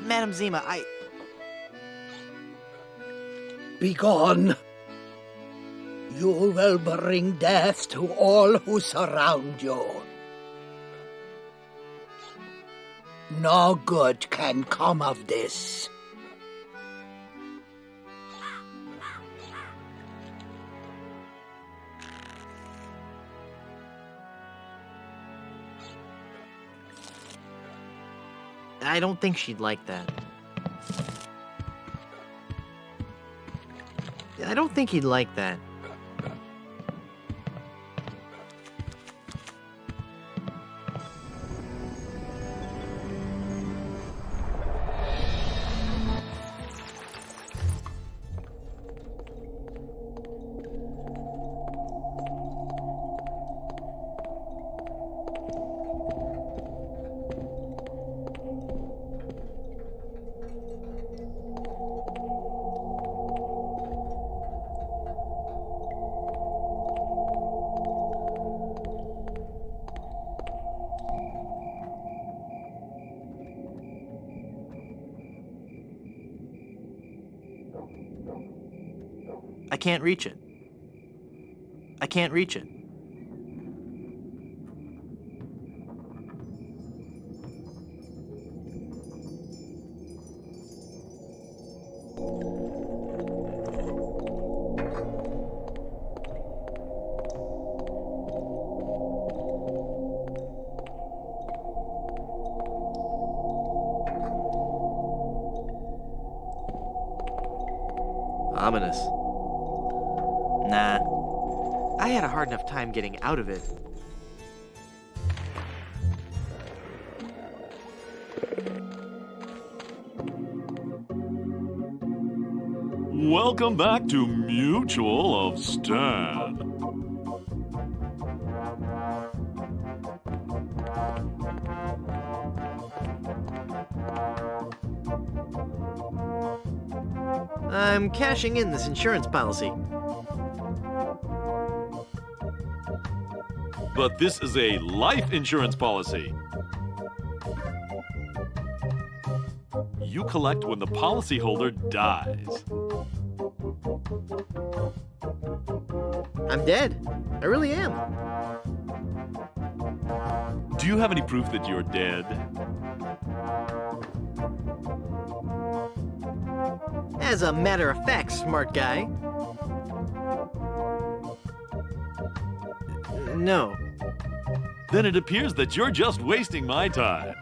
Speaker 1: Madam Zima,
Speaker 17: Begone. You will bring death to all who surround you. No good can come of this.
Speaker 1: I don't think she'd like that. I don't think he'd like that. I can't reach it. I can't reach it. Ominous. Nah. I had a hard enough time getting out of it.
Speaker 8: Welcome back to Mutual of Stan.
Speaker 1: I'm cashing in this insurance policy.
Speaker 8: But this is a life insurance policy. You collect when the policyholder dies.
Speaker 1: I'm dead. I really am.
Speaker 8: Do you have any proof that you're dead?
Speaker 1: As a matter of fact, smart guy. No.
Speaker 8: Then it appears that you're just wasting my time.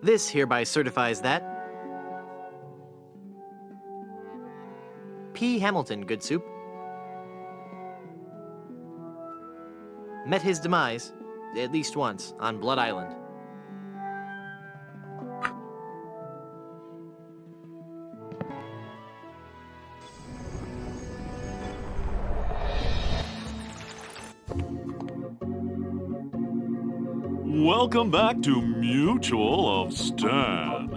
Speaker 1: This hereby certifies that P. Hamilton, good soup. Met his demise, at least once, on Blood Island.
Speaker 8: Welcome back to Mutual of Stan.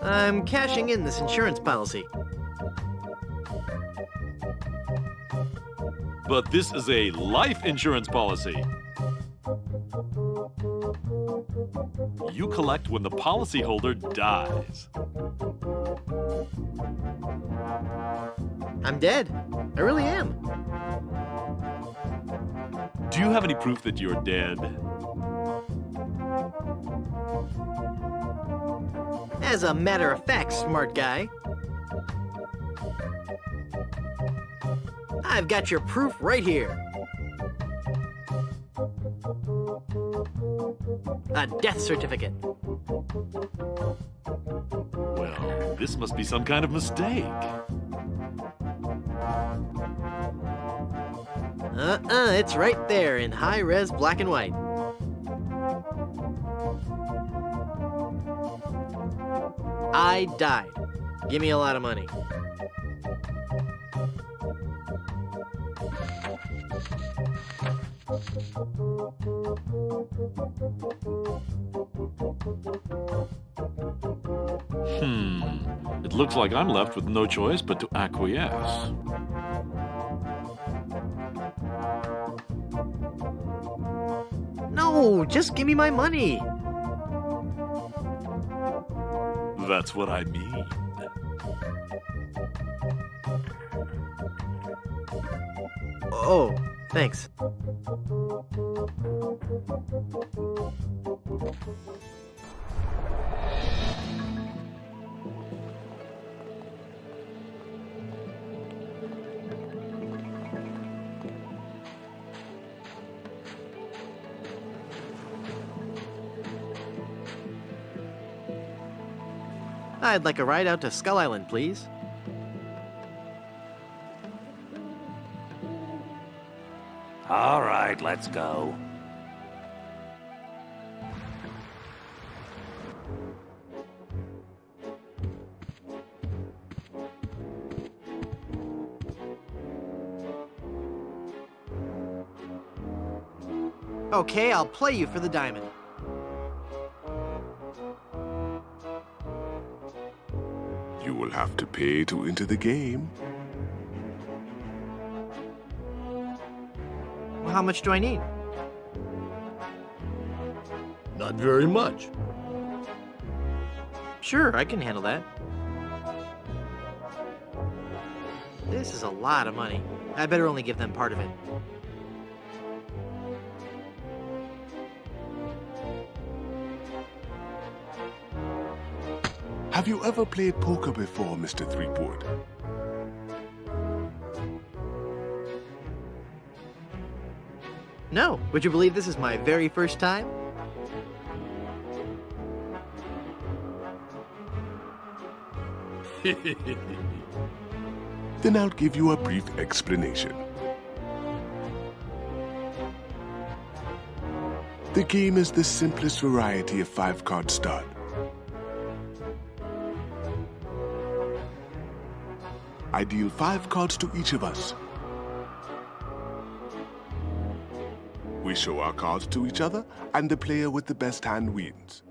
Speaker 1: I'm cashing in this insurance policy.
Speaker 8: But this is a life insurance policy. You collect when the policyholder dies.
Speaker 1: I'm dead. I really am.
Speaker 8: Do you have any proof that you're dead?
Speaker 1: As a matter of fact, smart guy. I've got your proof right here. A death certificate.
Speaker 8: Well, this must be some kind of mistake.
Speaker 1: It's right there in high-res black and white. I died. Give me a lot of money.
Speaker 8: It looks like I'm left with no choice but to acquiesce.
Speaker 1: No, just give me my money.
Speaker 8: That's what I mean.
Speaker 1: Oh, thanks. I'd like a ride out to Skull Island, please.
Speaker 22: All right, let's go.
Speaker 1: Okay, I'll play you for the diamond.
Speaker 15: You will have to pay to enter the game.
Speaker 1: Well, how much do I need?
Speaker 4: Not very much.
Speaker 1: Sure, I can handle that. This is a lot of money. I better only give them part of it.
Speaker 15: Have you ever played poker before, Mr. Threepwood?
Speaker 1: No, would you believe this is my very first time?
Speaker 15: Then I'll give you a brief explanation. The game is the simplest variety of 5-card stud. I deal 5 cards to each of us. We show our cards to each other, and the player with the best hand wins.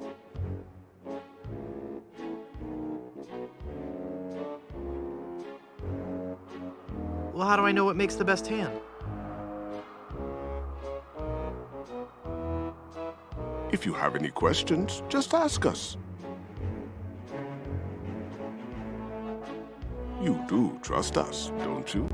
Speaker 1: Well, how do I know what makes the best hand?
Speaker 15: If you have any questions, just ask us. You do trust us, don't you?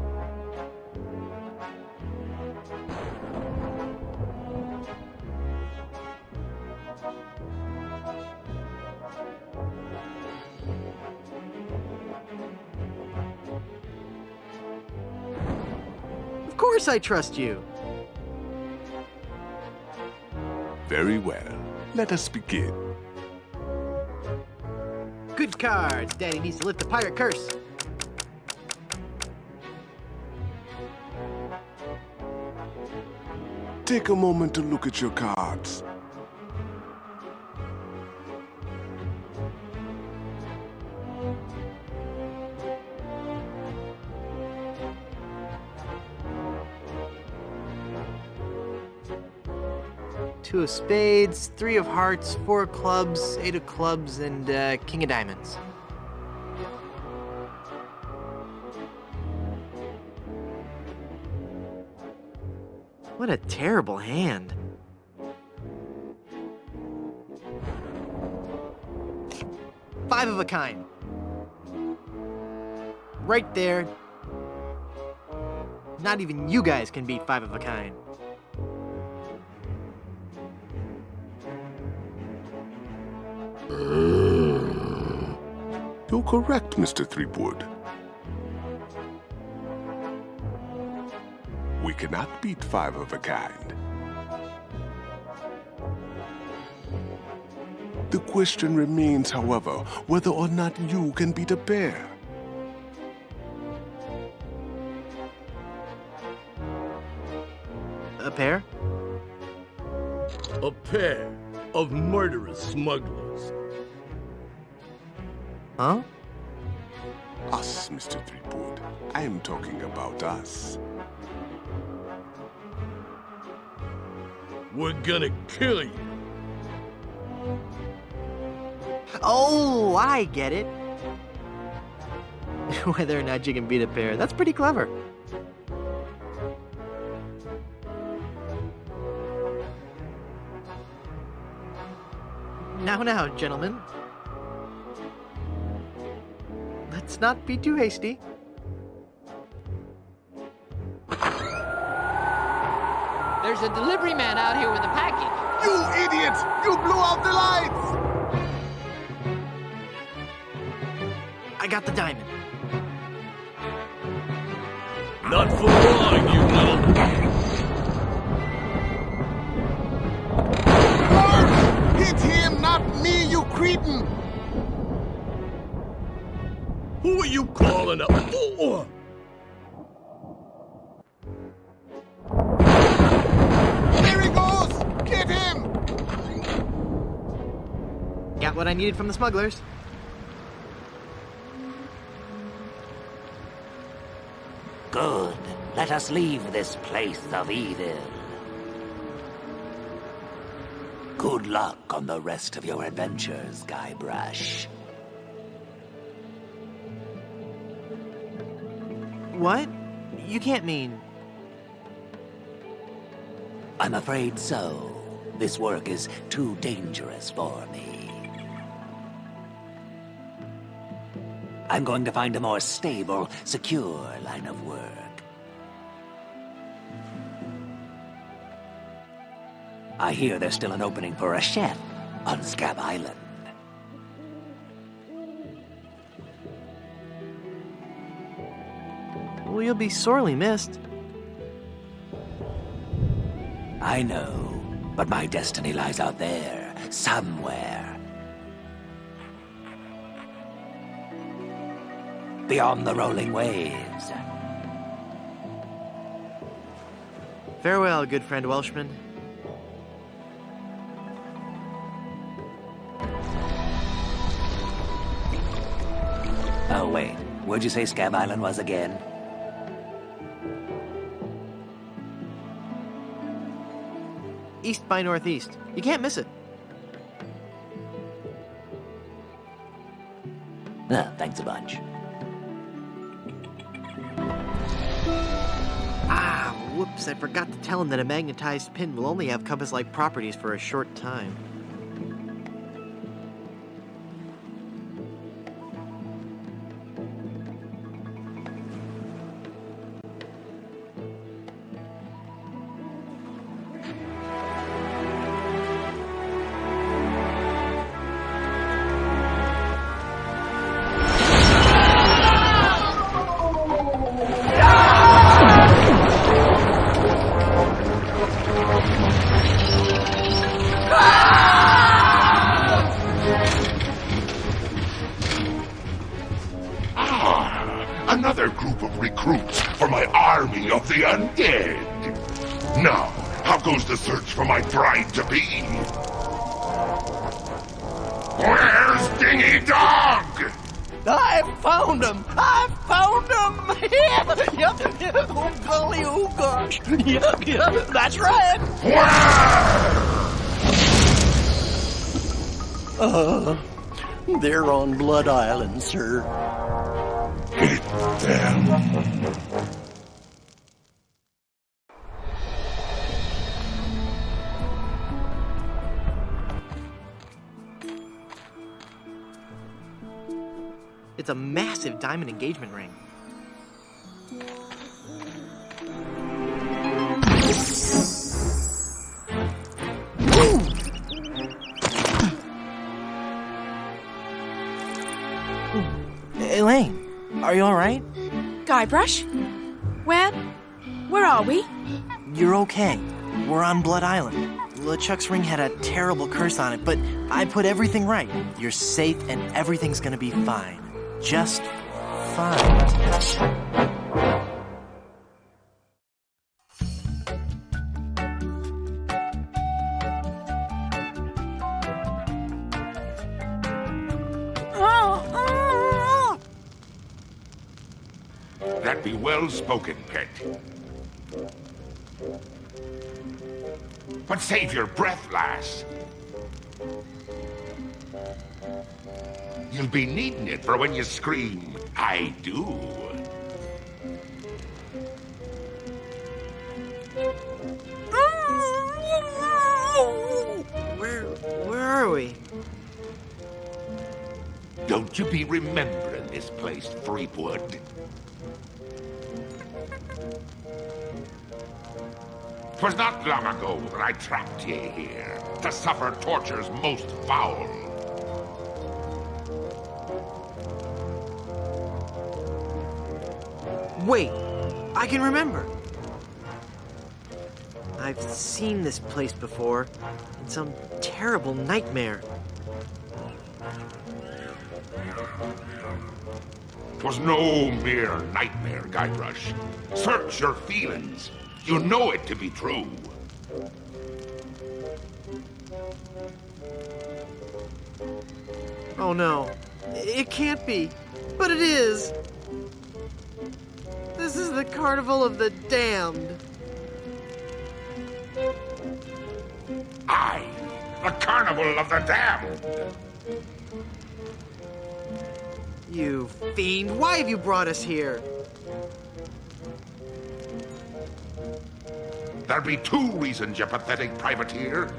Speaker 1: Of course I trust you.
Speaker 15: Very well. Let us begin.
Speaker 1: Good cards. Daddy needs to lift the pirate curse.
Speaker 15: Take a moment to look at your cards.
Speaker 1: Two of spades, 3 of hearts, 4 of clubs, 8 of clubs, and king of diamonds. What a terrible hand. Five of a kind. Right there. Not even you guys can beat 5 of a kind.
Speaker 15: You're correct, Mr. Threepwood. We cannot beat 5 of a kind. The question remains, however, whether or not you can beat a pair.
Speaker 1: A pair?
Speaker 4: A pair of murderous smugglers.
Speaker 1: Huh?
Speaker 15: Us, Mr. Threepwood. I am talking about us.
Speaker 4: We're gonna kill you.
Speaker 1: Oh, I get it. Whether or not you can beat a pair, that's pretty clever. Now, gentlemen. Let's not be too hasty.
Speaker 9: There's a delivery man out here with a package.
Speaker 15: You idiots! You blew out the lights!
Speaker 1: I got the diamond.
Speaker 4: Not for long, you little...
Speaker 15: Hit him, not me, you cretin!
Speaker 4: Who are you calling a fool?
Speaker 15: There he goes! Get him!
Speaker 1: Got what I needed from the smugglers.
Speaker 11: Good. Let us leave this place of evil. Good luck on the rest of your adventures, Guybrush.
Speaker 1: What? You can't mean...
Speaker 11: I'm afraid so. This work is too dangerous for me. I'm going to find a more stable, secure line of work. I hear there's still an opening for a chef on Scab Island.
Speaker 1: Well, you'll be sorely missed.
Speaker 11: I know, but my destiny lies out there, somewhere. beyond the rolling waves.
Speaker 1: Farewell, good friend Welshman.
Speaker 11: Oh, wait. Where'd you say Scab Island was again?
Speaker 1: East by northeast. You can't miss it.
Speaker 11: Thanks a bunch.
Speaker 1: Whoops, I forgot to tell him that a magnetized pin will only have compass-like properties for a short time.
Speaker 6: Another group of recruits for my army of the undead. Now, how goes the search for my bride-to-be? Where's Dingy Dog?
Speaker 5: I found him! I found him! Yep. Oh, golly, oh, gosh. Yep, that's right.
Speaker 6: Where?
Speaker 5: They're on Blood Island, sir.
Speaker 6: Hit them.
Speaker 1: It's a massive diamond engagement ring. Elaine, are you alright?
Speaker 16: Guybrush? Where are we?
Speaker 1: You're okay. We're on Blood Island. LeChuck's ring had a terrible curse on it, but I put everything right. You're safe and everything's gonna be fine. Just fine.
Speaker 6: That be well spoken, pet. But save your breath, lass. You'll be needing it for when you scream, I do.
Speaker 1: Where are we?
Speaker 6: Don't you be remembering this place, Threepwood. 'Twas not long ago that I trapped ye here to suffer tortures most foul.
Speaker 1: Wait, I can remember. I've seen this place before in some terrible nightmare.
Speaker 6: 'Twas no mere nightmare, Guybrush. Search your feelings. You know it to be true.
Speaker 1: Oh no, it can't be, but it is. This is the Carnival of the Damned.
Speaker 6: Aye, the Carnival of the Damned.
Speaker 1: You fiend, why have you brought us here?
Speaker 6: There be two reasons, you pathetic privateer.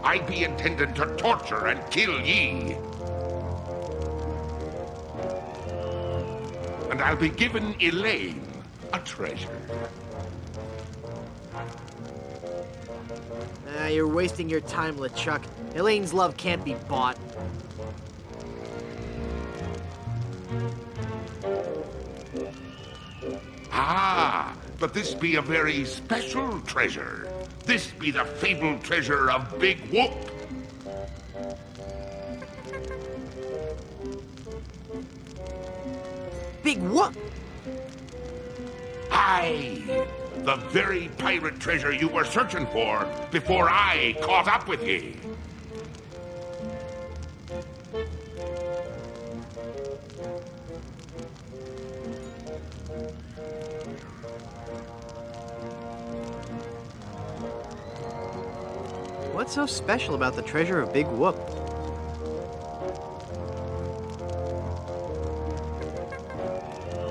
Speaker 6: I be intended to torture and kill ye. And I'll be giving Elaine a treasure.
Speaker 1: You're wasting your time, LeChuck. Elaine's love can't be bought.
Speaker 6: Ah, but this be a very special treasure. This be the fabled treasure of Big Whoop.
Speaker 1: Big Whoop!
Speaker 6: Aye! The very pirate treasure you were searching for before I caught up with ye.
Speaker 1: What's so special about the treasure of Big Whoop?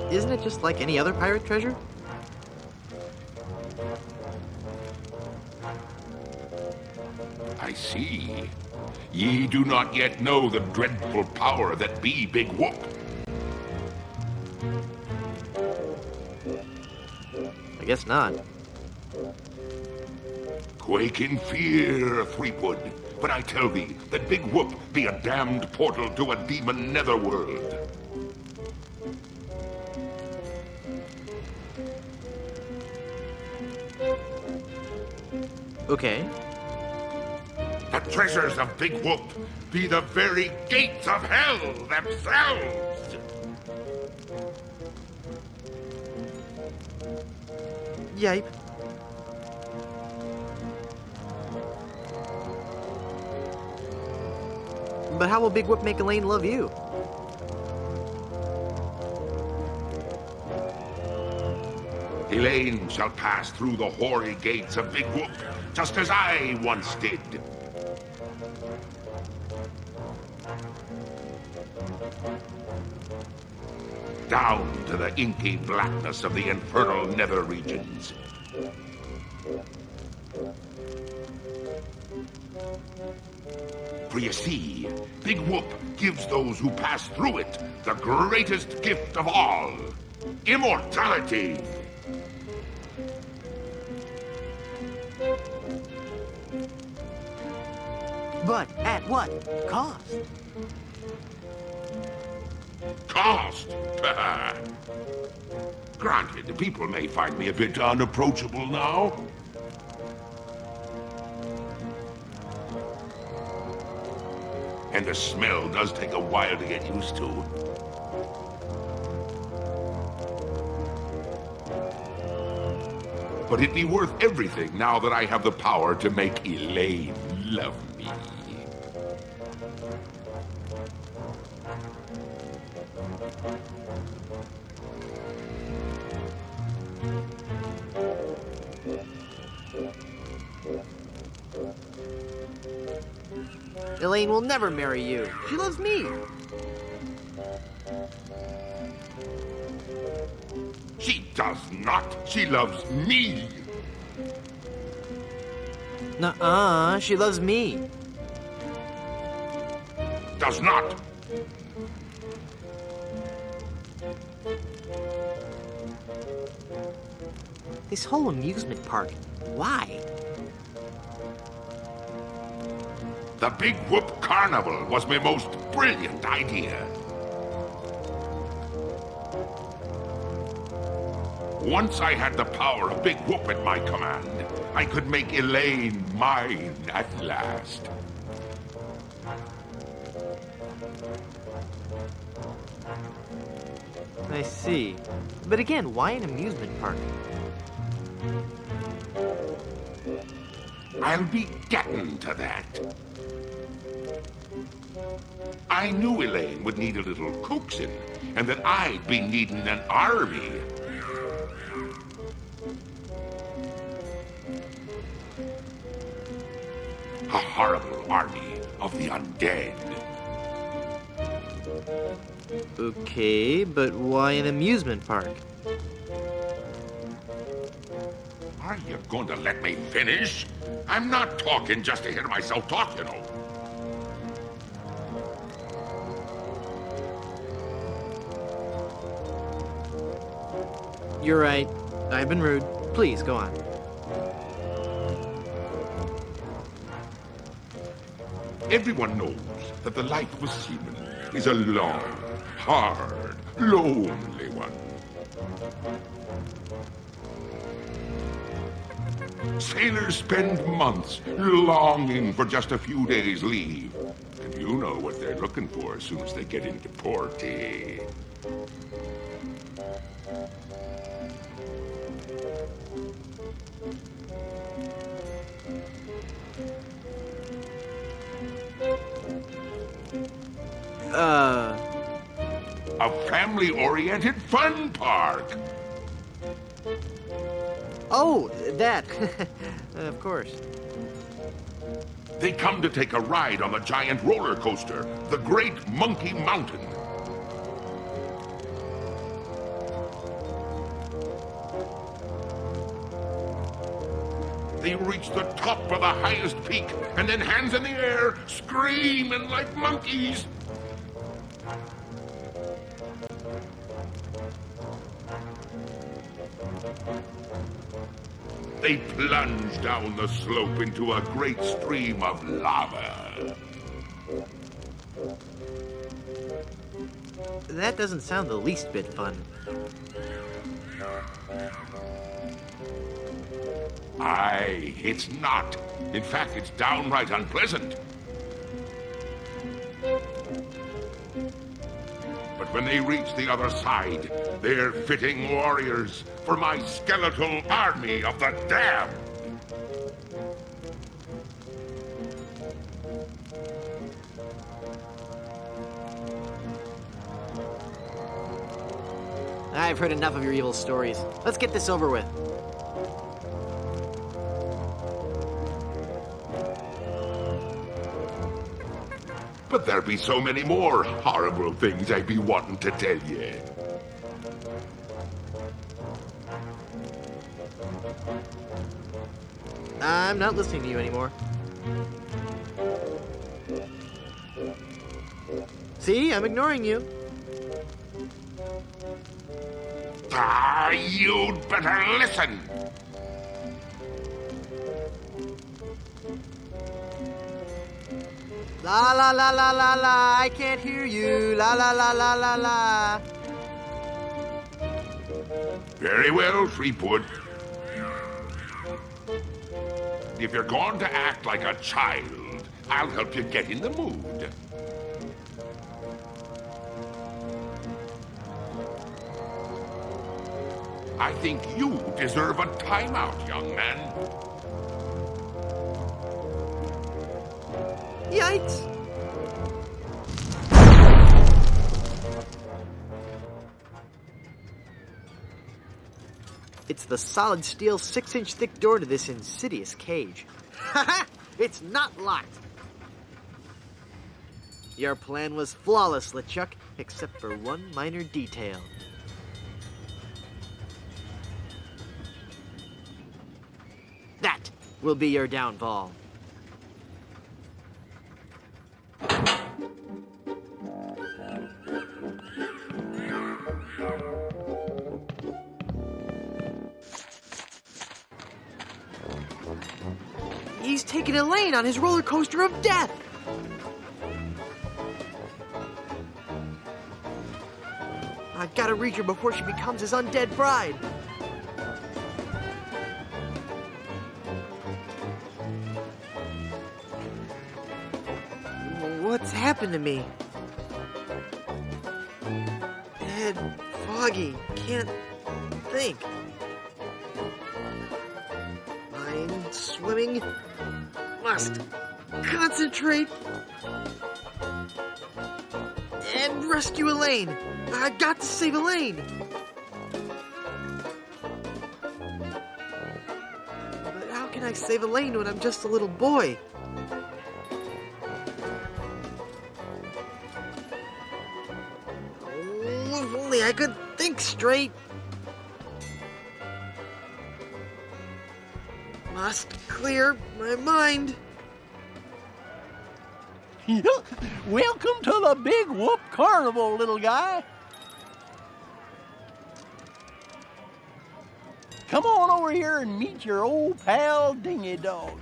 Speaker 1: Isn't it just like any other pirate treasure?
Speaker 6: I see. Ye do not yet know the dreadful power that be Big Whoop.
Speaker 1: I guess not.
Speaker 6: Quake in fear, Threepwood, but I tell thee that Big Whoop be a damned portal to a demon netherworld.
Speaker 1: Okay.
Speaker 6: The treasures of Big Whoop be the very gates of hell themselves!
Speaker 1: Yipe. But how will Big Whoop make Elaine love you?
Speaker 6: Elaine shall pass through the hoary gates of Big Whoop, just as I once did. Down to the inky blackness of the infernal nether regions. For you see, Big Whoop gives those who pass through it the greatest gift of all, immortality.
Speaker 1: But at what cost?
Speaker 6: Cost? Granted, the people may find me a bit unapproachable now. And the smell does take a while to get used to. But it'd be worth everything now that I have the power to make Elaine love me.
Speaker 1: Elaine will never marry you. She loves me.
Speaker 6: She does not. She loves me.
Speaker 1: Nuh-uh, she loves me.
Speaker 6: Does not.
Speaker 1: This whole amusement park, why?
Speaker 6: The Big Whoop Carnival was my most brilliant idea. Once I had the power of Big Whoop at my command, I could make Elaine mine at last.
Speaker 1: I see. But again, why an amusement park?
Speaker 6: I'll be getting to that. I knew Elaine would need a little coaxing, and that I'd be needing an army. A horrible army of the undead.
Speaker 1: Okay, but why an amusement park?
Speaker 6: Are you going to let me finish? I'm not talking just to hear myself talk, you know.
Speaker 1: You're right. I've been rude. Please, go on.
Speaker 6: Everyone knows that the life of a seaman is a long, hard, lonely one. Sailors spend months longing for just a few days' leave. And you know what they're looking for as soon as they get into port, eh? family-oriented fun park.
Speaker 1: Oh, that. Of course.
Speaker 6: They come to take a ride on the giant roller coaster, the Great Monkey Mountain. They reach the top of the highest peak, and then hands in the air, screaming like monkeys. They plunge down the slope into a great stream of lava.
Speaker 1: That doesn't sound the least bit fun.
Speaker 6: Aye, it's not. In fact, it's downright unpleasant. But when they reach the other side, they're fitting warriors for my skeletal army of the damned.
Speaker 1: I've heard enough of your evil stories. Let's get this over with.
Speaker 6: But there be so many more horrible things I be wanting to tell ye.
Speaker 1: I'm not listening to you anymore. See, I'm ignoring you.
Speaker 6: Ah, you'd better listen.
Speaker 1: La la la la la la, I can't hear you. La la la la la la.
Speaker 6: Very well, Threepwood. If you're going to act like a child, I'll help you get in the mood. I think you deserve a timeout, young man.
Speaker 1: Yikes! It's the solid steel 6-inch thick door to this insidious cage. Haha! It's not locked! Your plan was flawless, LeChuck, except for one minor detail. That will be your downfall. He's taking Elaine on his roller coaster of death! I gotta reach her before she becomes his undead bride. What's happened to me? Head foggy, can't think. Mind swimming, must concentrate and rescue Elaine. I got to save Elaine. But how can I save Elaine when I'm just a little boy? If only I could think straight. Must clear my mind.
Speaker 5: Welcome to the Big Whoop Carnival, little guy. Come on over here and meet your old pal, Dingy Dog.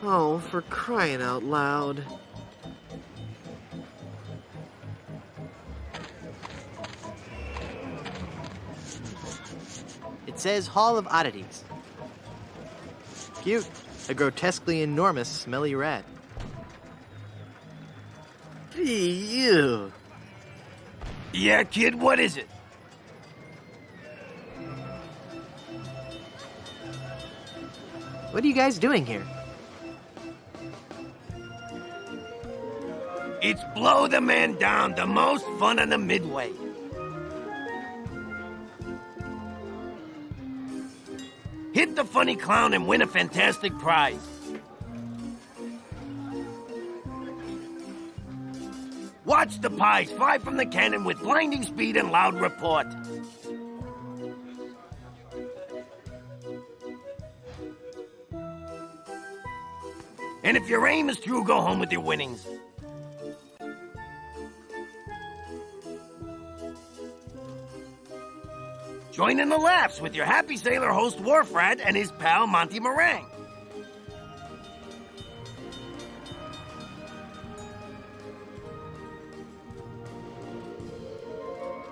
Speaker 1: Oh, for crying out loud. It says Hall of Oddities. Cute. A grotesquely enormous smelly rat. Ew.
Speaker 5: Yeah, kid, what is it?
Speaker 1: What are you guys doing here?
Speaker 5: It's blow the man down, the most fun on the Midway. Hit the funny clown and win a fantastic prize. Watch the pies fly from the cannon with blinding speed and loud report. And if your aim is true, go home with your winnings. Join in the laughs with your happy sailor host Wharfrat and his pal Monty Meringue.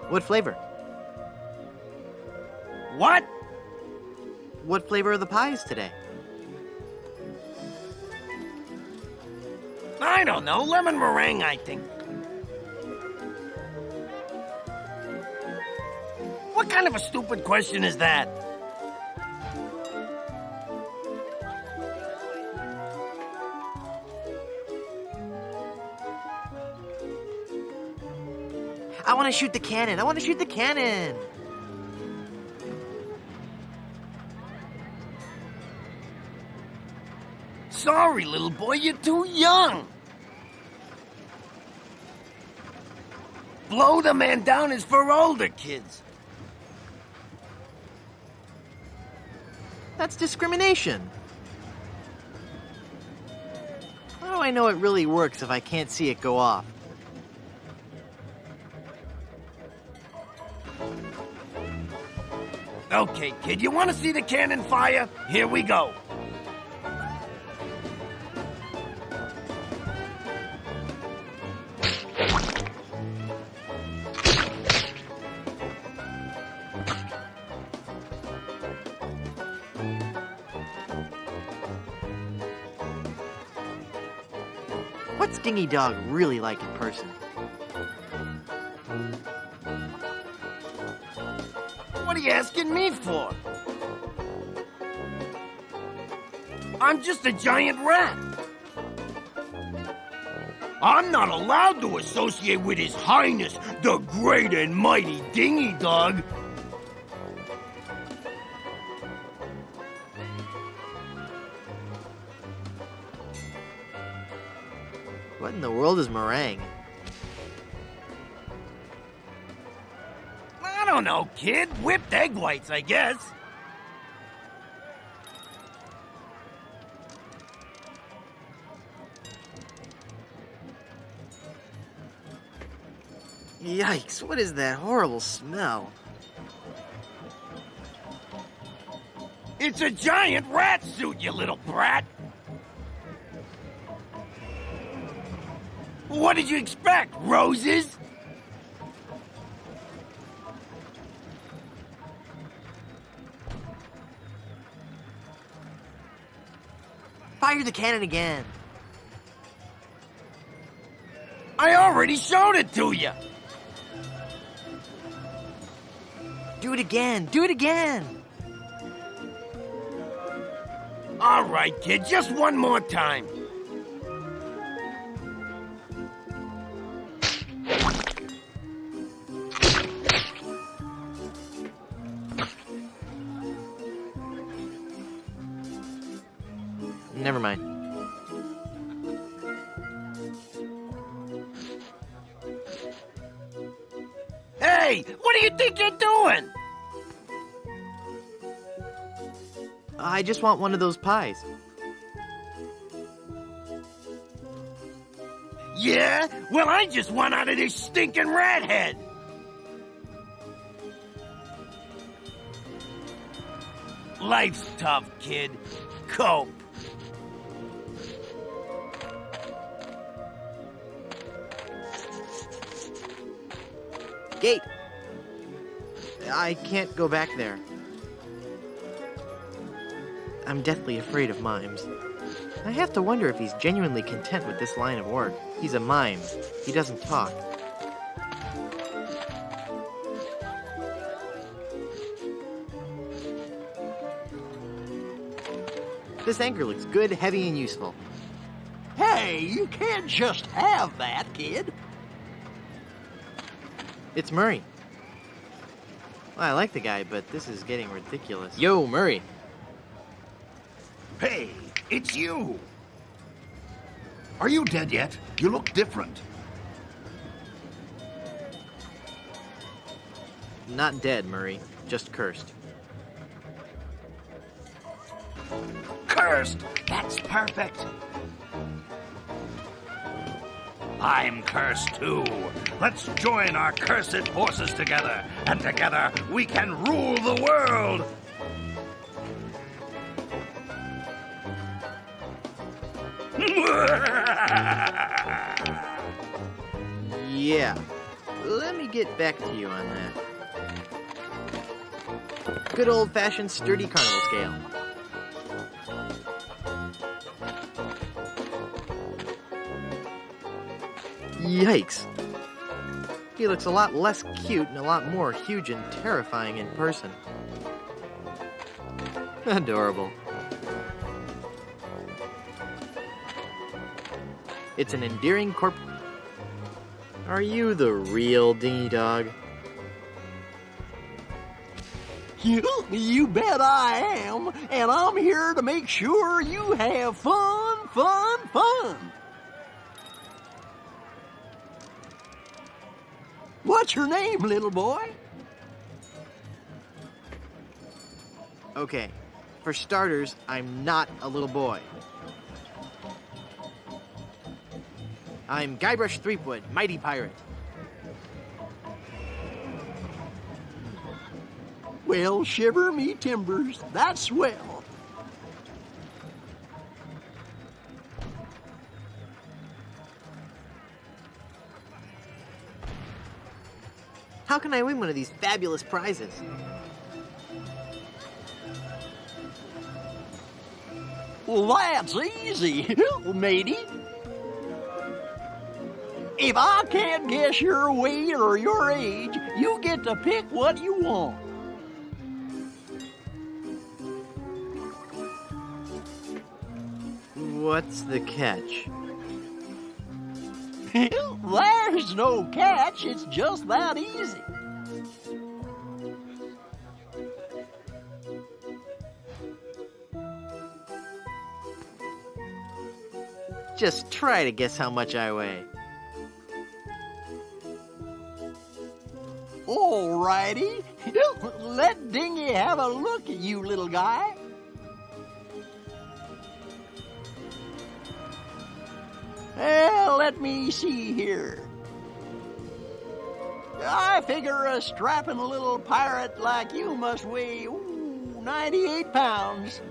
Speaker 1: What flavor?
Speaker 5: What?
Speaker 1: What flavor are the pies today?
Speaker 5: I don't know. Lemon meringue, I think. What kind of a stupid question is that?
Speaker 1: I want to shoot the cannon. I want to shoot the cannon.
Speaker 5: Sorry, little boy, you're too young. Blow the man down is for older kids.
Speaker 1: That's discrimination. How do I know it really works if I can't see it go off?
Speaker 5: Okay, kid, you want to see the cannon fire? Here we go.
Speaker 1: What's Dingy Dog really like in person?
Speaker 5: What are you asking me for? I'm just a giant rat. I'm not allowed to associate with His Highness, the great and mighty Dingy Dog.
Speaker 1: What in the world is meringue?
Speaker 5: I don't know, kid. Whipped egg whites, I guess.
Speaker 1: Yikes, what is that horrible smell?
Speaker 5: It's a giant rat suit, you little brat. What did you expect, roses?
Speaker 1: Fire the cannon again.
Speaker 5: I already showed it to you.
Speaker 1: Do it again. Do it again.
Speaker 5: All right, kid, just one more time.
Speaker 1: Never mind.
Speaker 5: Hey, what do you think you're doing?
Speaker 1: I just want one of those pies.
Speaker 5: Yeah? Well, I just want out of this stinking rat head. Life's tough, kid. Cope.
Speaker 1: Gate! I can't go back there. I'm deathly afraid of mimes. I have to wonder if he's genuinely content with this line of work. He's a mime. He doesn't talk. This anchor looks good, heavy, and useful.
Speaker 5: Hey, Hey, you can't just have that, kid.
Speaker 1: It's Murray. Well, I like the guy, but this is getting ridiculous.
Speaker 5: Yo, Murray.
Speaker 3: Hey, it's you! Are you dead yet? You look different.
Speaker 1: Not dead, Murray. Just cursed.
Speaker 3: Cursed! That's perfect! I'm cursed too. Let's join our cursed forces together, and together we can rule the world!
Speaker 1: Yeah. Let me get back to you on that. Good old-fashioned sturdy carnival scale. Yikes. He looks a lot less cute and a lot more huge and terrifying in person. Adorable. It's an endearing corp... Are you the real dingy dog?
Speaker 5: You bet I am, and I'm here to make sure you have fun, fun, fun. What's your name, little boy?
Speaker 1: Okay, for starters, I'm not a little boy. I'm Guybrush Threepwood, mighty pirate.
Speaker 5: Well, shiver me timbers, that's swell.
Speaker 1: How can I win one of these fabulous prizes?
Speaker 5: Well, that's easy, matey. If I can't guess your weight or your age, you get to pick what you want.
Speaker 1: What's the catch?
Speaker 5: There's no catch, it's just that easy.
Speaker 1: Just try to guess how much I weigh.
Speaker 5: Alrighty. Let Dingy have a look at you, little guy. Well, let me see here. I figure a strapping little pirate like you must weigh 98 pounds.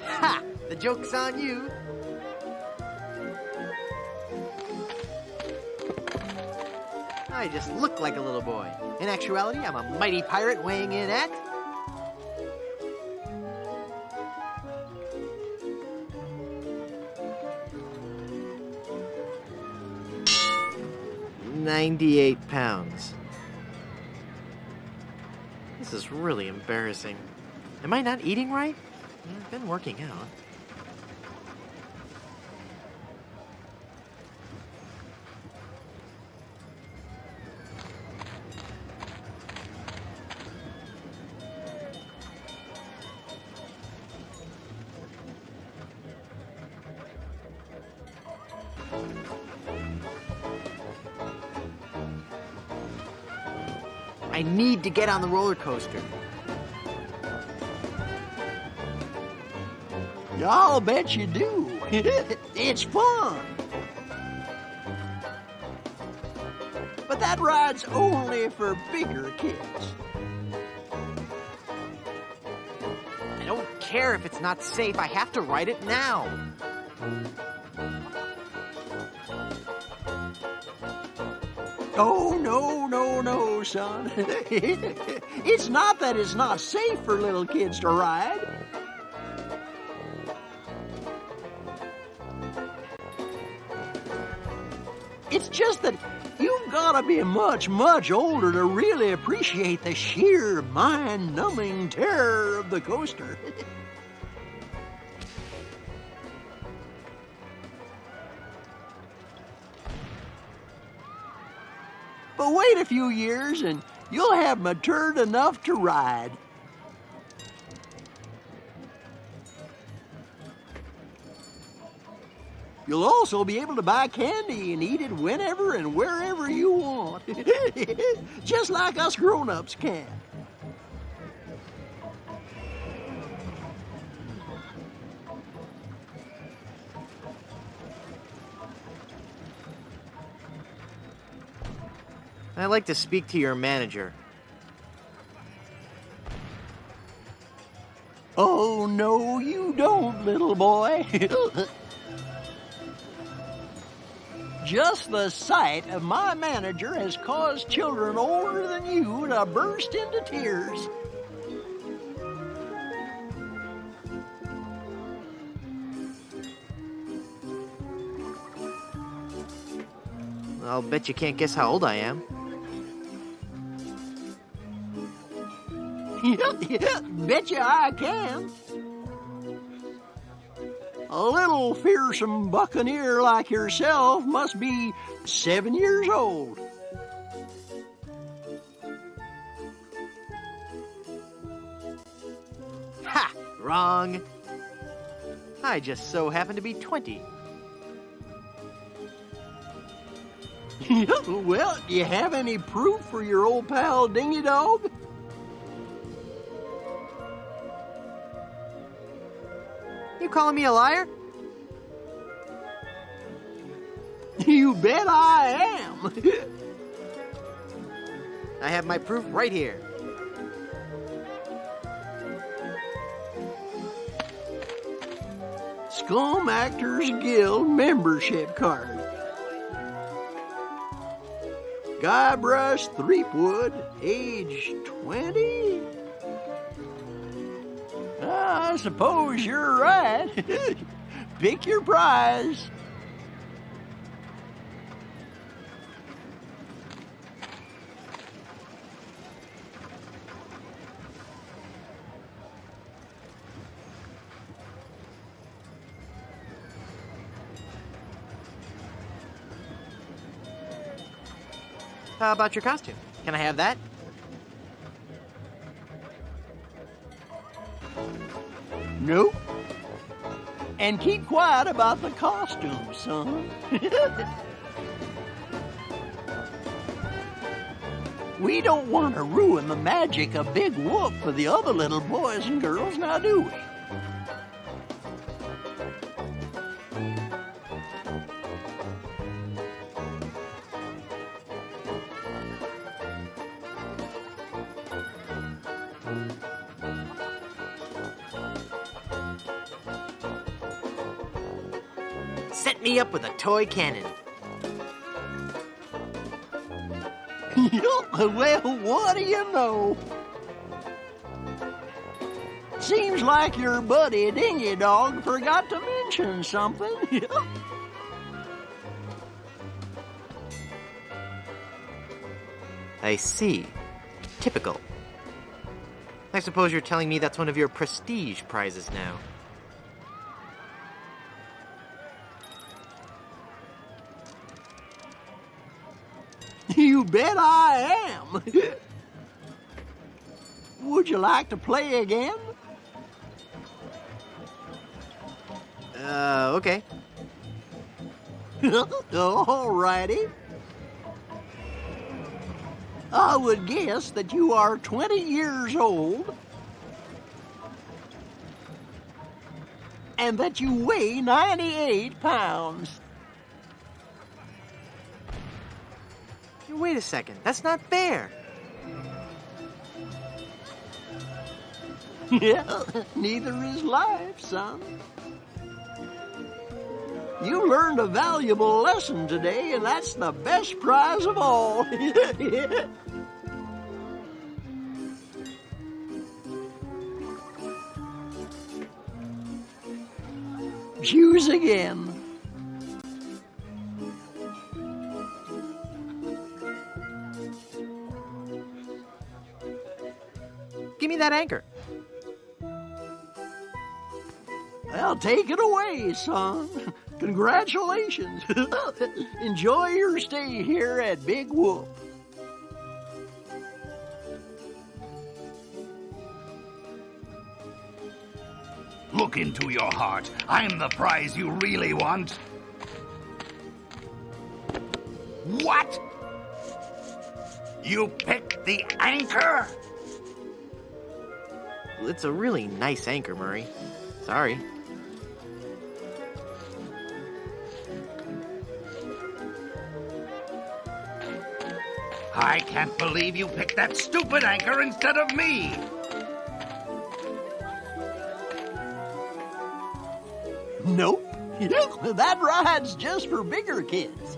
Speaker 1: Ha! The joke's on you. I just look like a little boy. In actuality, I'm a mighty pirate weighing in at... £98. This is really embarrassing. Am I not eating right? I've been working out. I need to get on the roller coaster.
Speaker 5: I'll bet you do. It's fun. But that ride's only for bigger kids.
Speaker 1: I don't care if it's not safe. I have to ride it now.
Speaker 5: Oh, no, son. It's not that it's not safe for little kids to ride. It's just that You've got to be much, much older to really appreciate the sheer mind-numbing terror of the coaster. But wait a few years and you'll have matured enough to ride. You'll also be able to buy candy and eat it whenever and wherever you want. Just like us grown-ups can.
Speaker 1: I'd like to speak to your manager.
Speaker 5: Oh, no, you don't, little boy. Just the sight of my manager has caused children older than you to burst into tears.
Speaker 1: I'll bet you can't guess how old I am.
Speaker 5: Yeah, betcha I can. A little fearsome buccaneer like yourself must be 7 years old.
Speaker 1: Ha! Wrong. I just so happen to be 20.
Speaker 5: Well, do you have any proof for your old pal Dingy Dog?
Speaker 1: You calling me a liar?
Speaker 5: You bet I am.
Speaker 1: I have my proof right here.
Speaker 5: Scum Actors Guild membership card. Guybrush Threepwood, age 20? I suppose you're right. Pick your prize.
Speaker 1: How about your costume? Can I have that?
Speaker 5: Nope. And keep quiet about the costume, son. We don't want to ruin the magic of Big Whoop for the other little boys and girls, now do we?
Speaker 1: Set me up with a toy cannon.
Speaker 5: Well, what do you know? Seems like your buddy Dingy Dog forgot to mention something.
Speaker 1: I see. Typical. I suppose you're telling me that's one of your prestige prizes now.
Speaker 5: You bet I am. Would you like to play again?
Speaker 1: Okay.
Speaker 5: All righty. I would guess that you are 20 years old and that you weigh 98 pounds.
Speaker 1: Wait a second, that's not fair.
Speaker 5: Yeah, neither is life, son. You learned a valuable lesson today, and that's the best prize of all. Choose again.
Speaker 1: Give me that anchor.
Speaker 5: Well, take it away, son. Congratulations. Enjoy your stay here at Big Whoop.
Speaker 3: Look into your heart. I'm the prize you really want. What? You picked the anchor?
Speaker 1: It's a really nice anchor, Murray. Sorry.
Speaker 3: I can't believe you picked that stupid anchor instead of me.
Speaker 5: Nope. That ride's just for bigger kids.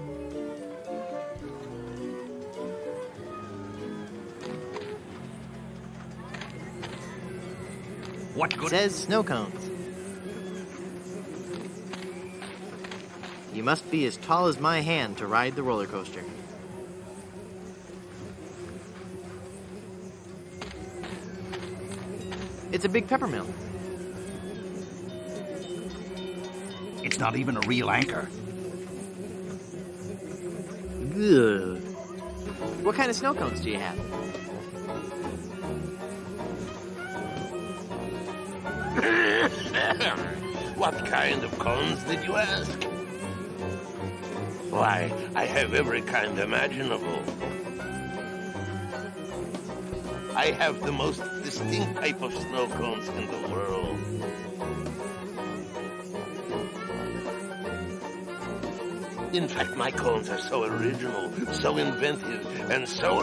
Speaker 3: What good?
Speaker 1: It says snow cones. You must be as tall as my hand to ride the roller coaster. It's a big peppermill.
Speaker 3: It's not even a real anchor.
Speaker 1: Good. What kind of snow cones do you have?
Speaker 16: What kind of cones did you ask? Why, I have every kind imaginable. I have the most distinct type of snow cones in the world. In fact, my cones are so original, so inventive, and so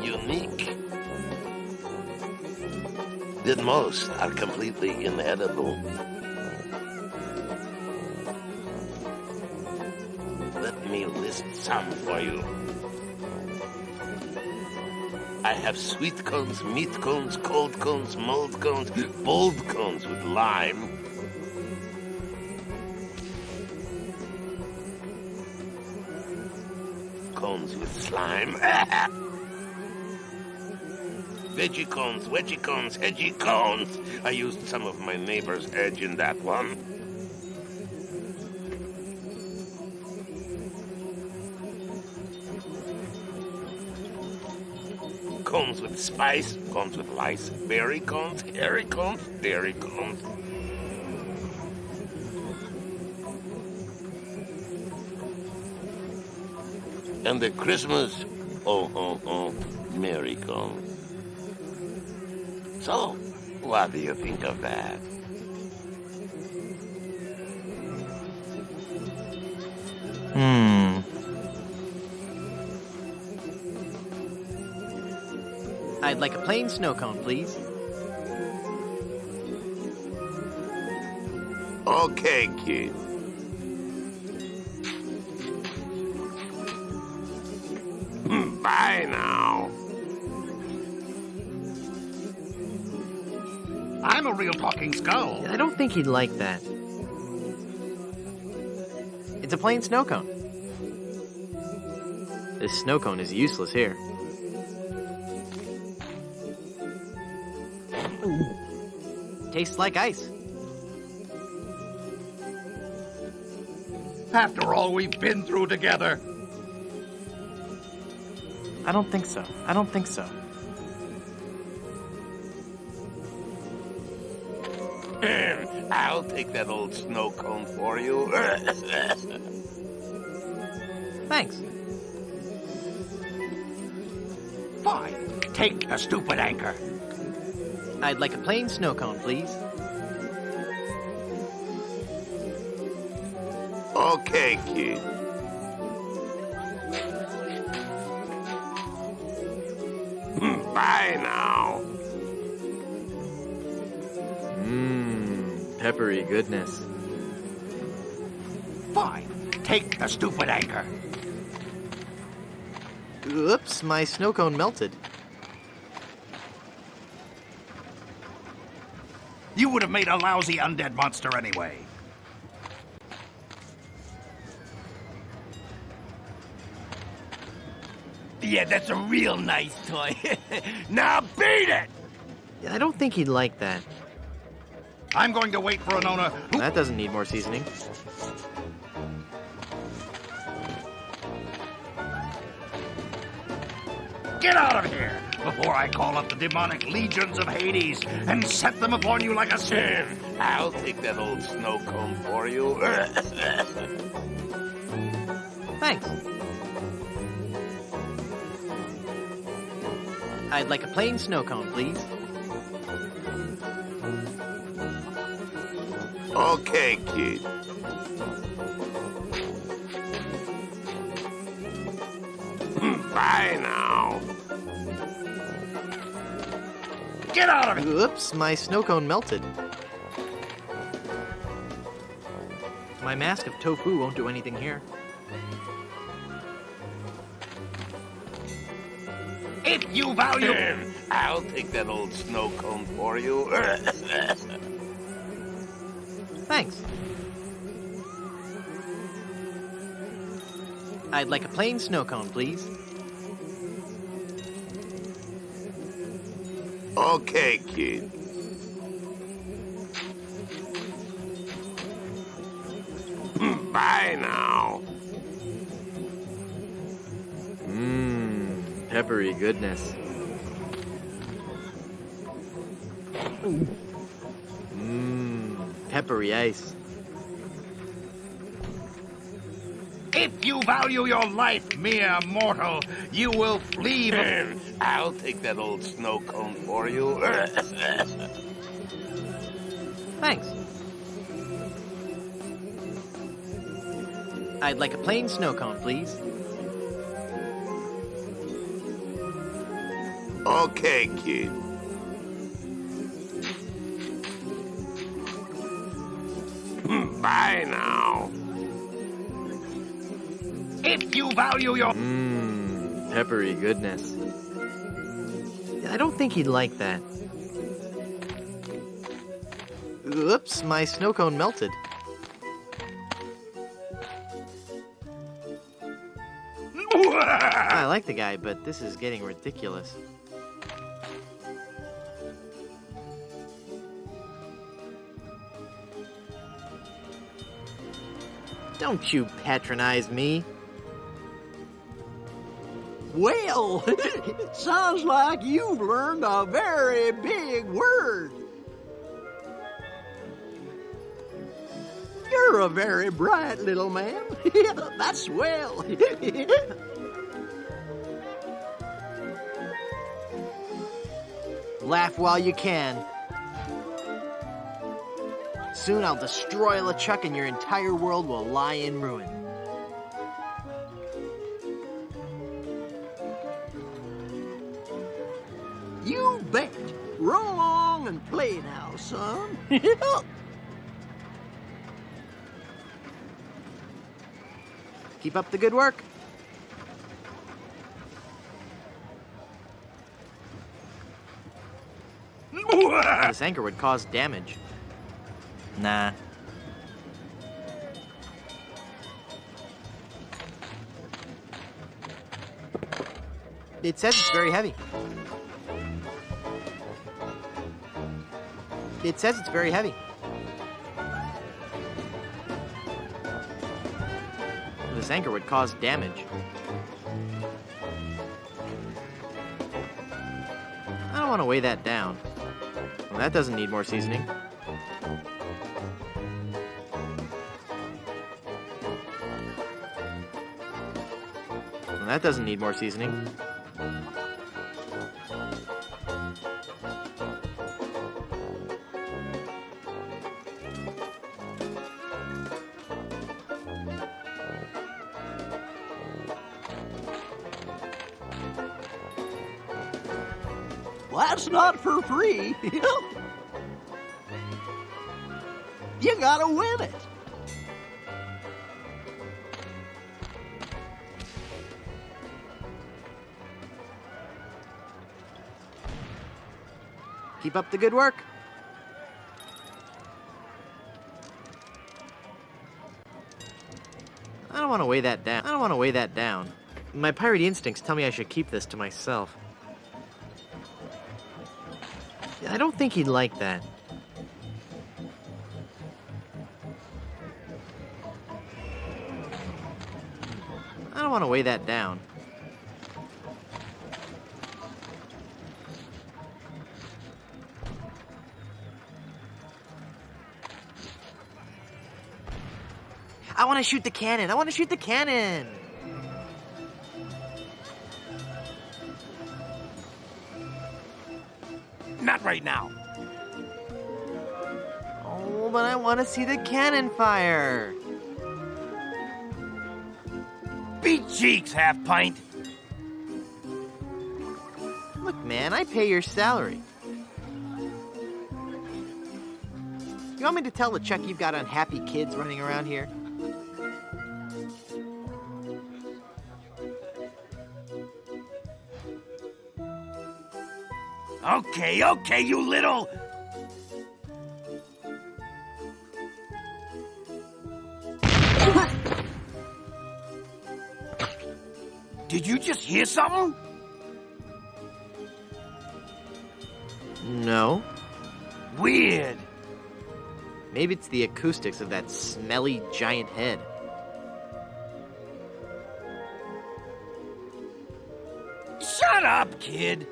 Speaker 16: unique that most are completely inedible. Let me list some for you. I have sweet cones, meat cones, cold cones, mold cones, bold cones with lime. Cones with slime. Veggie cones, wedgie cones, edgy cones. I used some of my neighbor's edge in that one. Cones with spice, cones with lice, berry cones, hairy cones, dairy cones. And the Christmas, Merry cones. So, what do you think of that?
Speaker 1: I'd like a plain snow cone, please.
Speaker 16: Okay, kid. Bye now.
Speaker 3: I'm a real talking skull.
Speaker 1: I don't think he'd like that. It's a plain snow cone. This snow cone is useless here. Tastes like ice.
Speaker 3: After all we've been through together.
Speaker 1: I don't think so. I don't think so.
Speaker 16: I'll take that old snow cone for you.
Speaker 1: Thanks.
Speaker 3: Fine. Take the stupid anchor.
Speaker 1: I'd like a plain snow cone, please.
Speaker 16: Okay, kid. Bye now.
Speaker 1: Peppery goodness.
Speaker 3: Fine. Take the stupid anchor.
Speaker 1: Oops, my snow cone melted.
Speaker 3: You would have made a lousy undead monster anyway.
Speaker 5: Yeah, that's a real nice toy. Now beat it!
Speaker 1: I don't think he'd like that.
Speaker 3: I'm going to wait for an owner who...
Speaker 1: That doesn't need more seasoning.
Speaker 3: Get out of here before I call up the demonic legions of Hades and set them upon you like a sieve.
Speaker 16: I'll take that old snow cone for you.
Speaker 1: Thanks. I'd like a plain snow cone, please.
Speaker 16: Okay, kid. Bye now.
Speaker 3: Get out of here!
Speaker 1: Oops, my snow cone melted. My mask of tofu won't do anything here.
Speaker 3: If you value...
Speaker 16: I'll take that old snow cone for you.
Speaker 1: Thanks. I'd like a plain snow cone, please.
Speaker 16: Okay, kid. Bye now.
Speaker 1: Peppery goodness. Peppery ice.
Speaker 3: If you value your life, mere mortal, you will flee...
Speaker 16: I'll take that old snow cone for you.
Speaker 1: Thanks. I'd like a plain snow cone, please.
Speaker 16: Okay, kid. Bye now.
Speaker 3: If you value your...
Speaker 1: Peppery goodness. I don't think he'd like that. Oops, my snow cone melted. I like the guy, but this is getting ridiculous. Don't you patronize me.
Speaker 5: Well, it sounds like you've learned a very big word. You're a very bright little man. That's swell.
Speaker 1: Laugh while you can. Soon I'll destroy LeChuck and your entire world will lie in ruin.
Speaker 5: You bet. Run along and play now, son.
Speaker 1: Keep up the good work. This anchor would cause damage. Nah. It says it's very heavy. It says it's very heavy. This anchor would cause damage. I don't want to weigh that down. Well, that doesn't need more seasoning. Well, that doesn't need more seasoning.
Speaker 5: That's not for free. You gotta win it.
Speaker 1: Keep up the good work. I don't want to weigh that down. I don't want to weigh that down. My piratey instincts tell me I should keep this to myself. I don't think he'd like that. I don't want to weigh that down. I want to shoot the cannon! I want to shoot the cannon!
Speaker 5: Not right now.
Speaker 1: Oh, but I want to see the cannon fire!
Speaker 5: Beat cheeks, half pint.
Speaker 1: Look, man, I pay your salary. You want me to tell LeChuck you've got unhappy kids running around here?
Speaker 5: Okay, you little... Did you just hear something?
Speaker 1: No.
Speaker 5: Weird.
Speaker 1: Maybe it's the acoustics of that smelly giant head.
Speaker 5: Shut up, kid.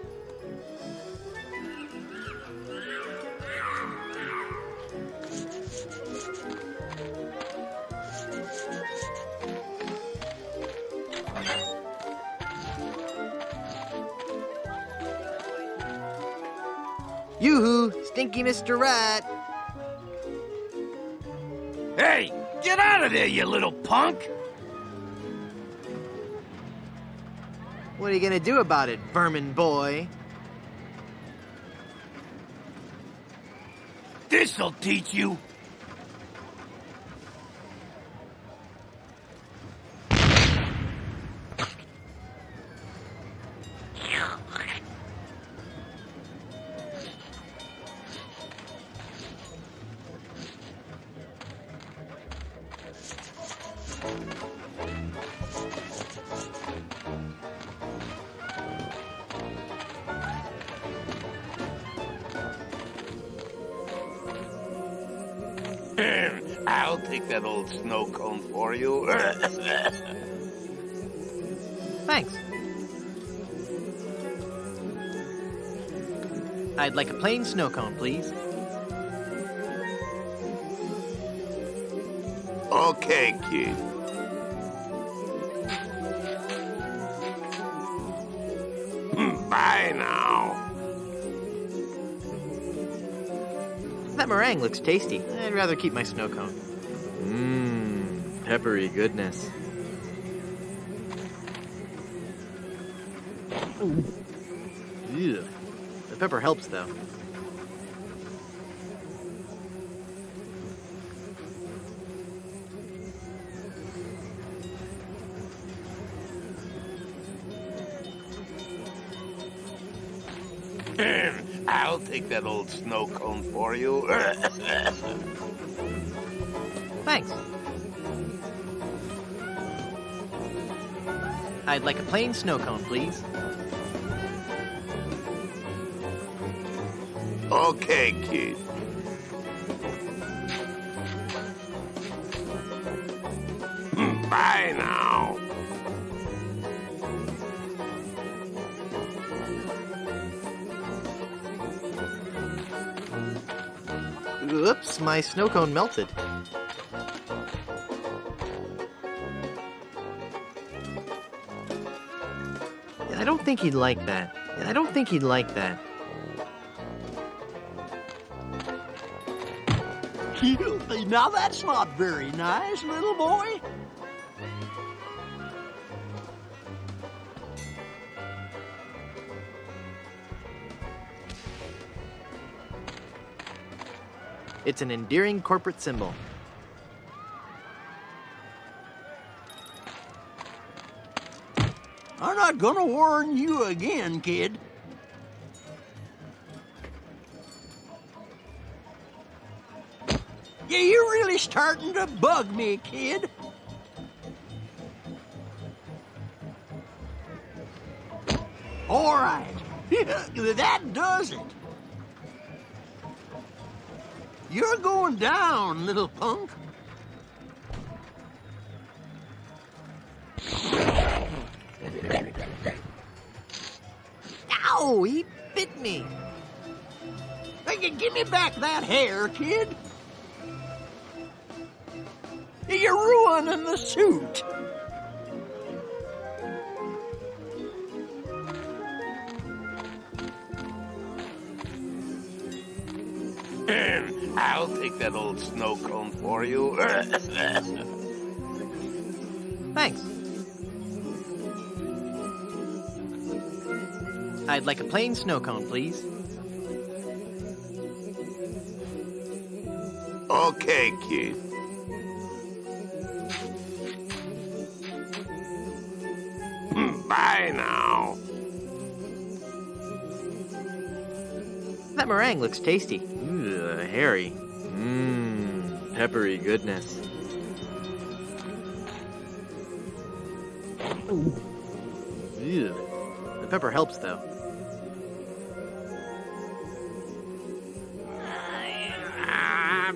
Speaker 1: Yoo-hoo, stinky Mr. Rat.
Speaker 5: Hey, get out of there, you little punk!
Speaker 1: What are you gonna do about it, vermin boy?
Speaker 5: This'll teach you.
Speaker 16: I'll take that old snow cone for you.
Speaker 1: Thanks. I'd like a plain snow cone, please.
Speaker 16: Okay, kid. Bye now.
Speaker 1: That meringue looks tasty. I'd rather keep my snow cone. Mmm, peppery goodness. Ew. The pepper helps, though.
Speaker 16: I'll take that old snow cone for you.
Speaker 1: Thanks. I'd like a plain snow cone, please.
Speaker 16: Okay, kid. Bye now.
Speaker 1: Oops, my snow cone melted. I don't think he'd like that. I don't think he'd like that.
Speaker 5: Now that's not very nice, little boy.
Speaker 1: It's an endearing corporate symbol.
Speaker 5: I'm not gonna warn you again, kid. Yeah, you're really starting to bug me, kid. All right. That does it. You're going down, little punk. Ow, he bit me. Hey, give me back that hair, kid. You're ruining the suit.
Speaker 16: I'll take that old snow cone for you.
Speaker 1: Thanks. I'd like a plain snow cone, please.
Speaker 16: Okay, kid. Bye now.
Speaker 1: That meringue looks tasty. Hairy. Peppery goodness. Ew. The pepper helps, though.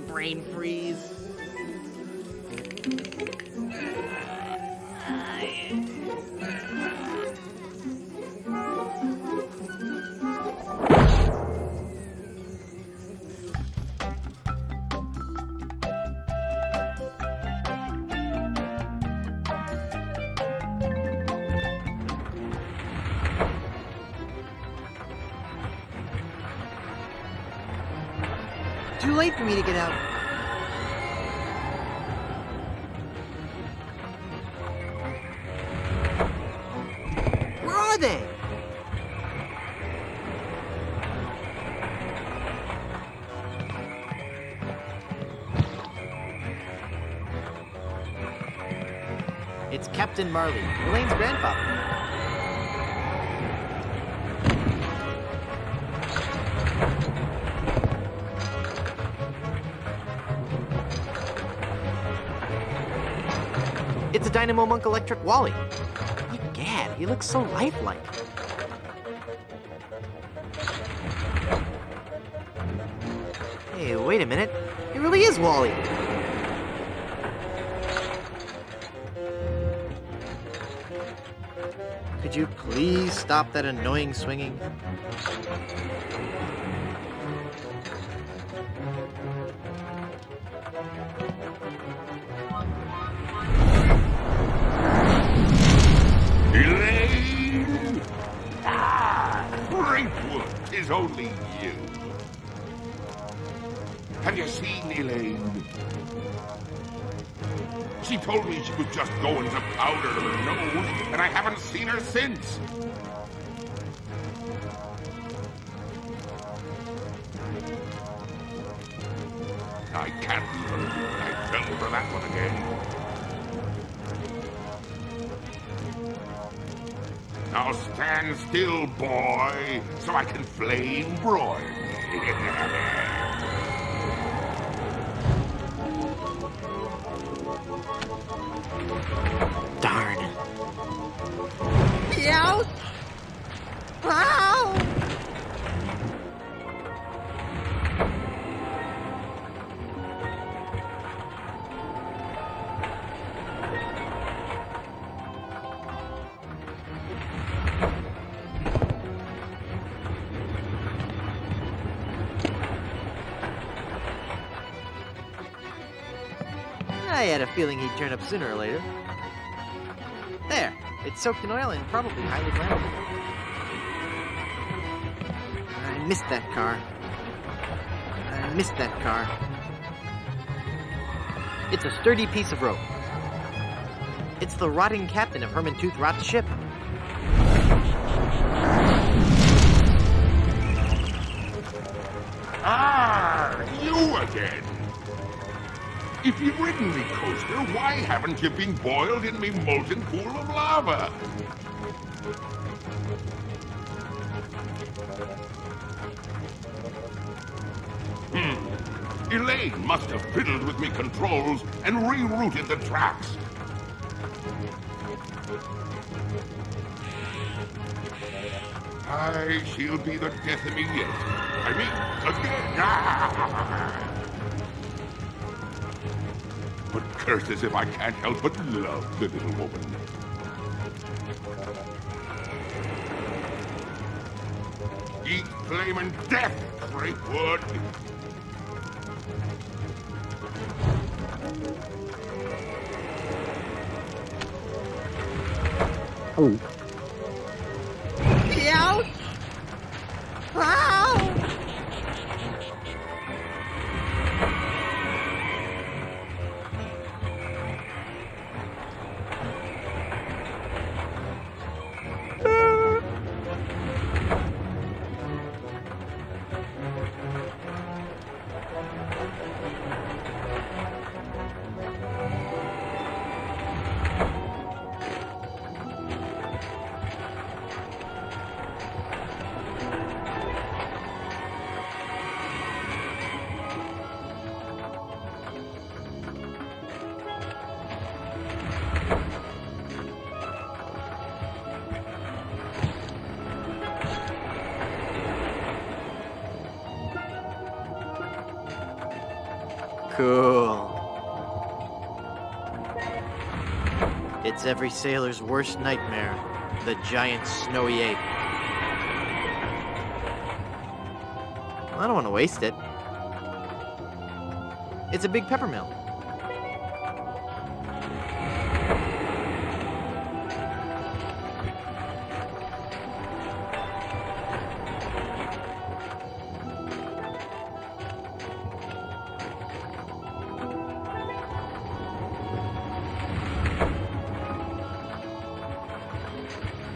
Speaker 1: Brain freeze. Too late for me to get out. Where are they? It's Captain Marley, Elaine's grandfather. It's a Dynamo Monk Electric Wally. Egad, he looks so lifelike. Hey, wait a minute. He really is Wally. Could you please stop that annoying swinging?
Speaker 6: Elaine! Ah, Brentwood, 'tis only you. Have you seen Elaine? She told me she was just going to powder her nose, and I haven't seen her since. I can't leave her. I fell for that one again. Now stand still, boy, so I can flame broil.
Speaker 1: Darn.
Speaker 5: Ouch! Ow!
Speaker 1: I had a feeling he'd turn up sooner or later. There, it's soaked in oil and probably highly flammable. I missed that car. I missed that car. It's a sturdy piece of rope. It's the rotting captain of Herman Toothrot's ship.
Speaker 6: Ah, you again. If you've ridden me coaster, why haven't you been boiled in me molten pool of lava? Elaine must have fiddled with me controls and rerouted the tracks. I shall be the death of me yet. I mean, but cursed as if I can't help but love the little woman. Eat flaming death, Threepwood!
Speaker 17: Oh.
Speaker 5: Ouch! Ow!
Speaker 1: Cool. It's every sailor's worst nightmare, the giant snowy ape. I don't want to waste it. It's a big peppermill.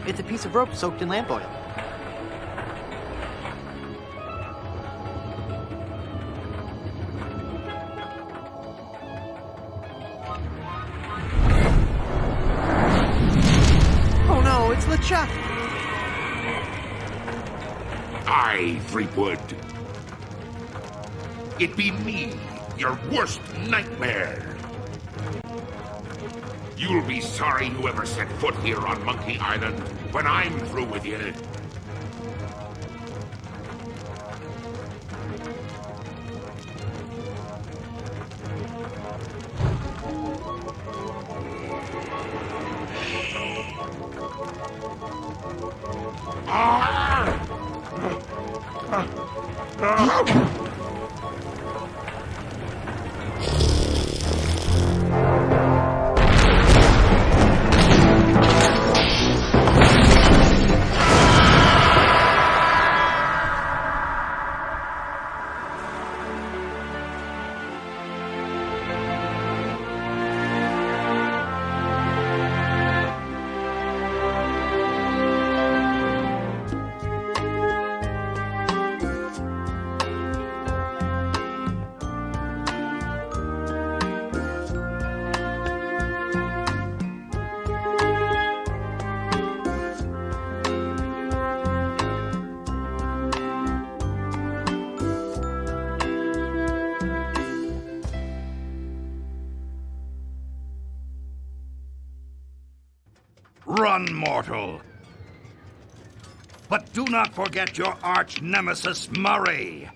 Speaker 1: It's a piece of rope soaked in lamp oil. Oh no, it's LeChuck!
Speaker 6: Aye, Threepwood. It be me, your worst nightmare. You'll be sorry you ever set foot here on Monkey Island when I'm through with you.
Speaker 3: Run, mortal. But do not forget your arch nemesis, Murray.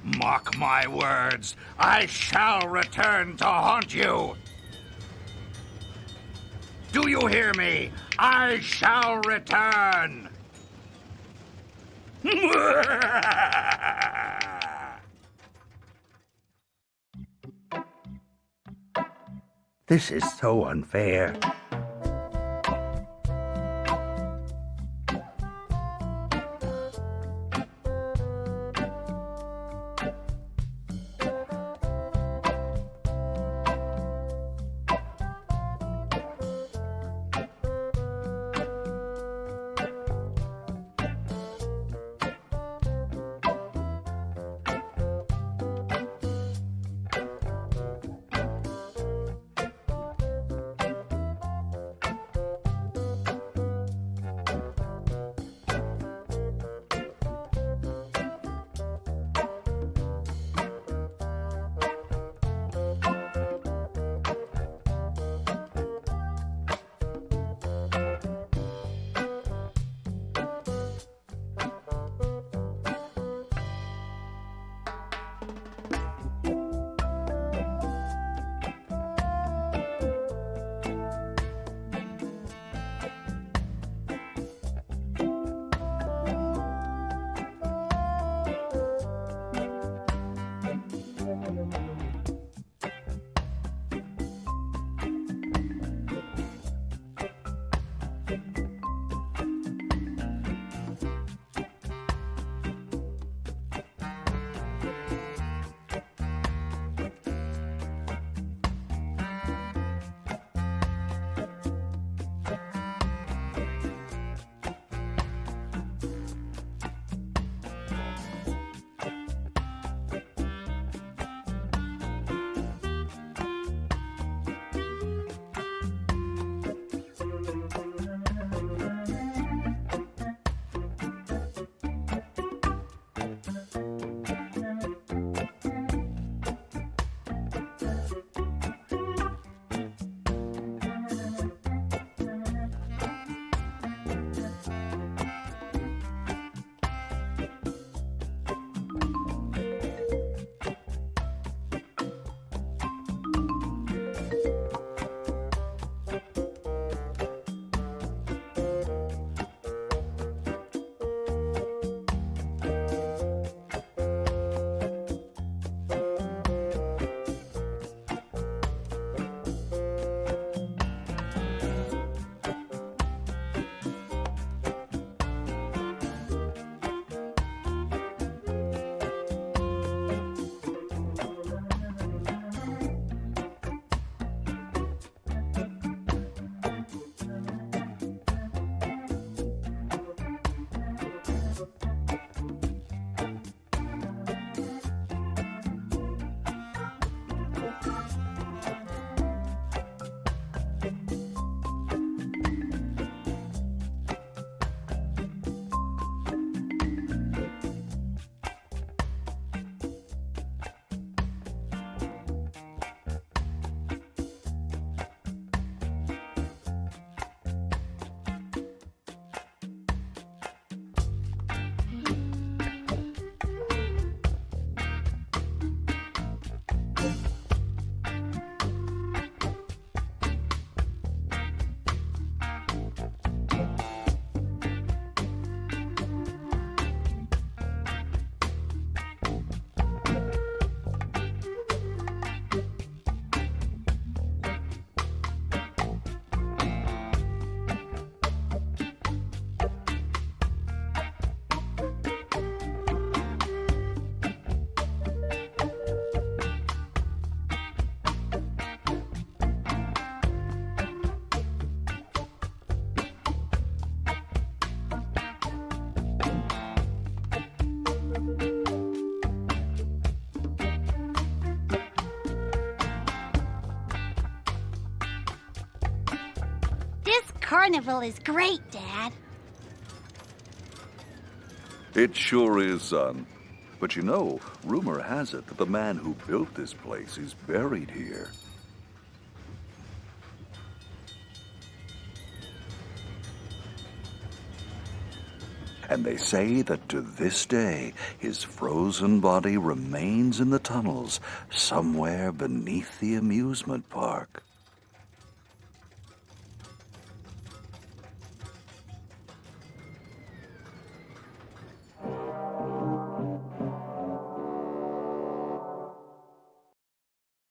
Speaker 3: Mark my words, I shall return to haunt you. Do you hear me? I shall return.
Speaker 22: This is so unfair.
Speaker 19: carnival is great, Dad.
Speaker 20: It sure is, son. But you know, rumor has it that the man who built this place is buried here. And they say that to this day, his frozen body remains in the tunnels somewhere beneath the amusement park.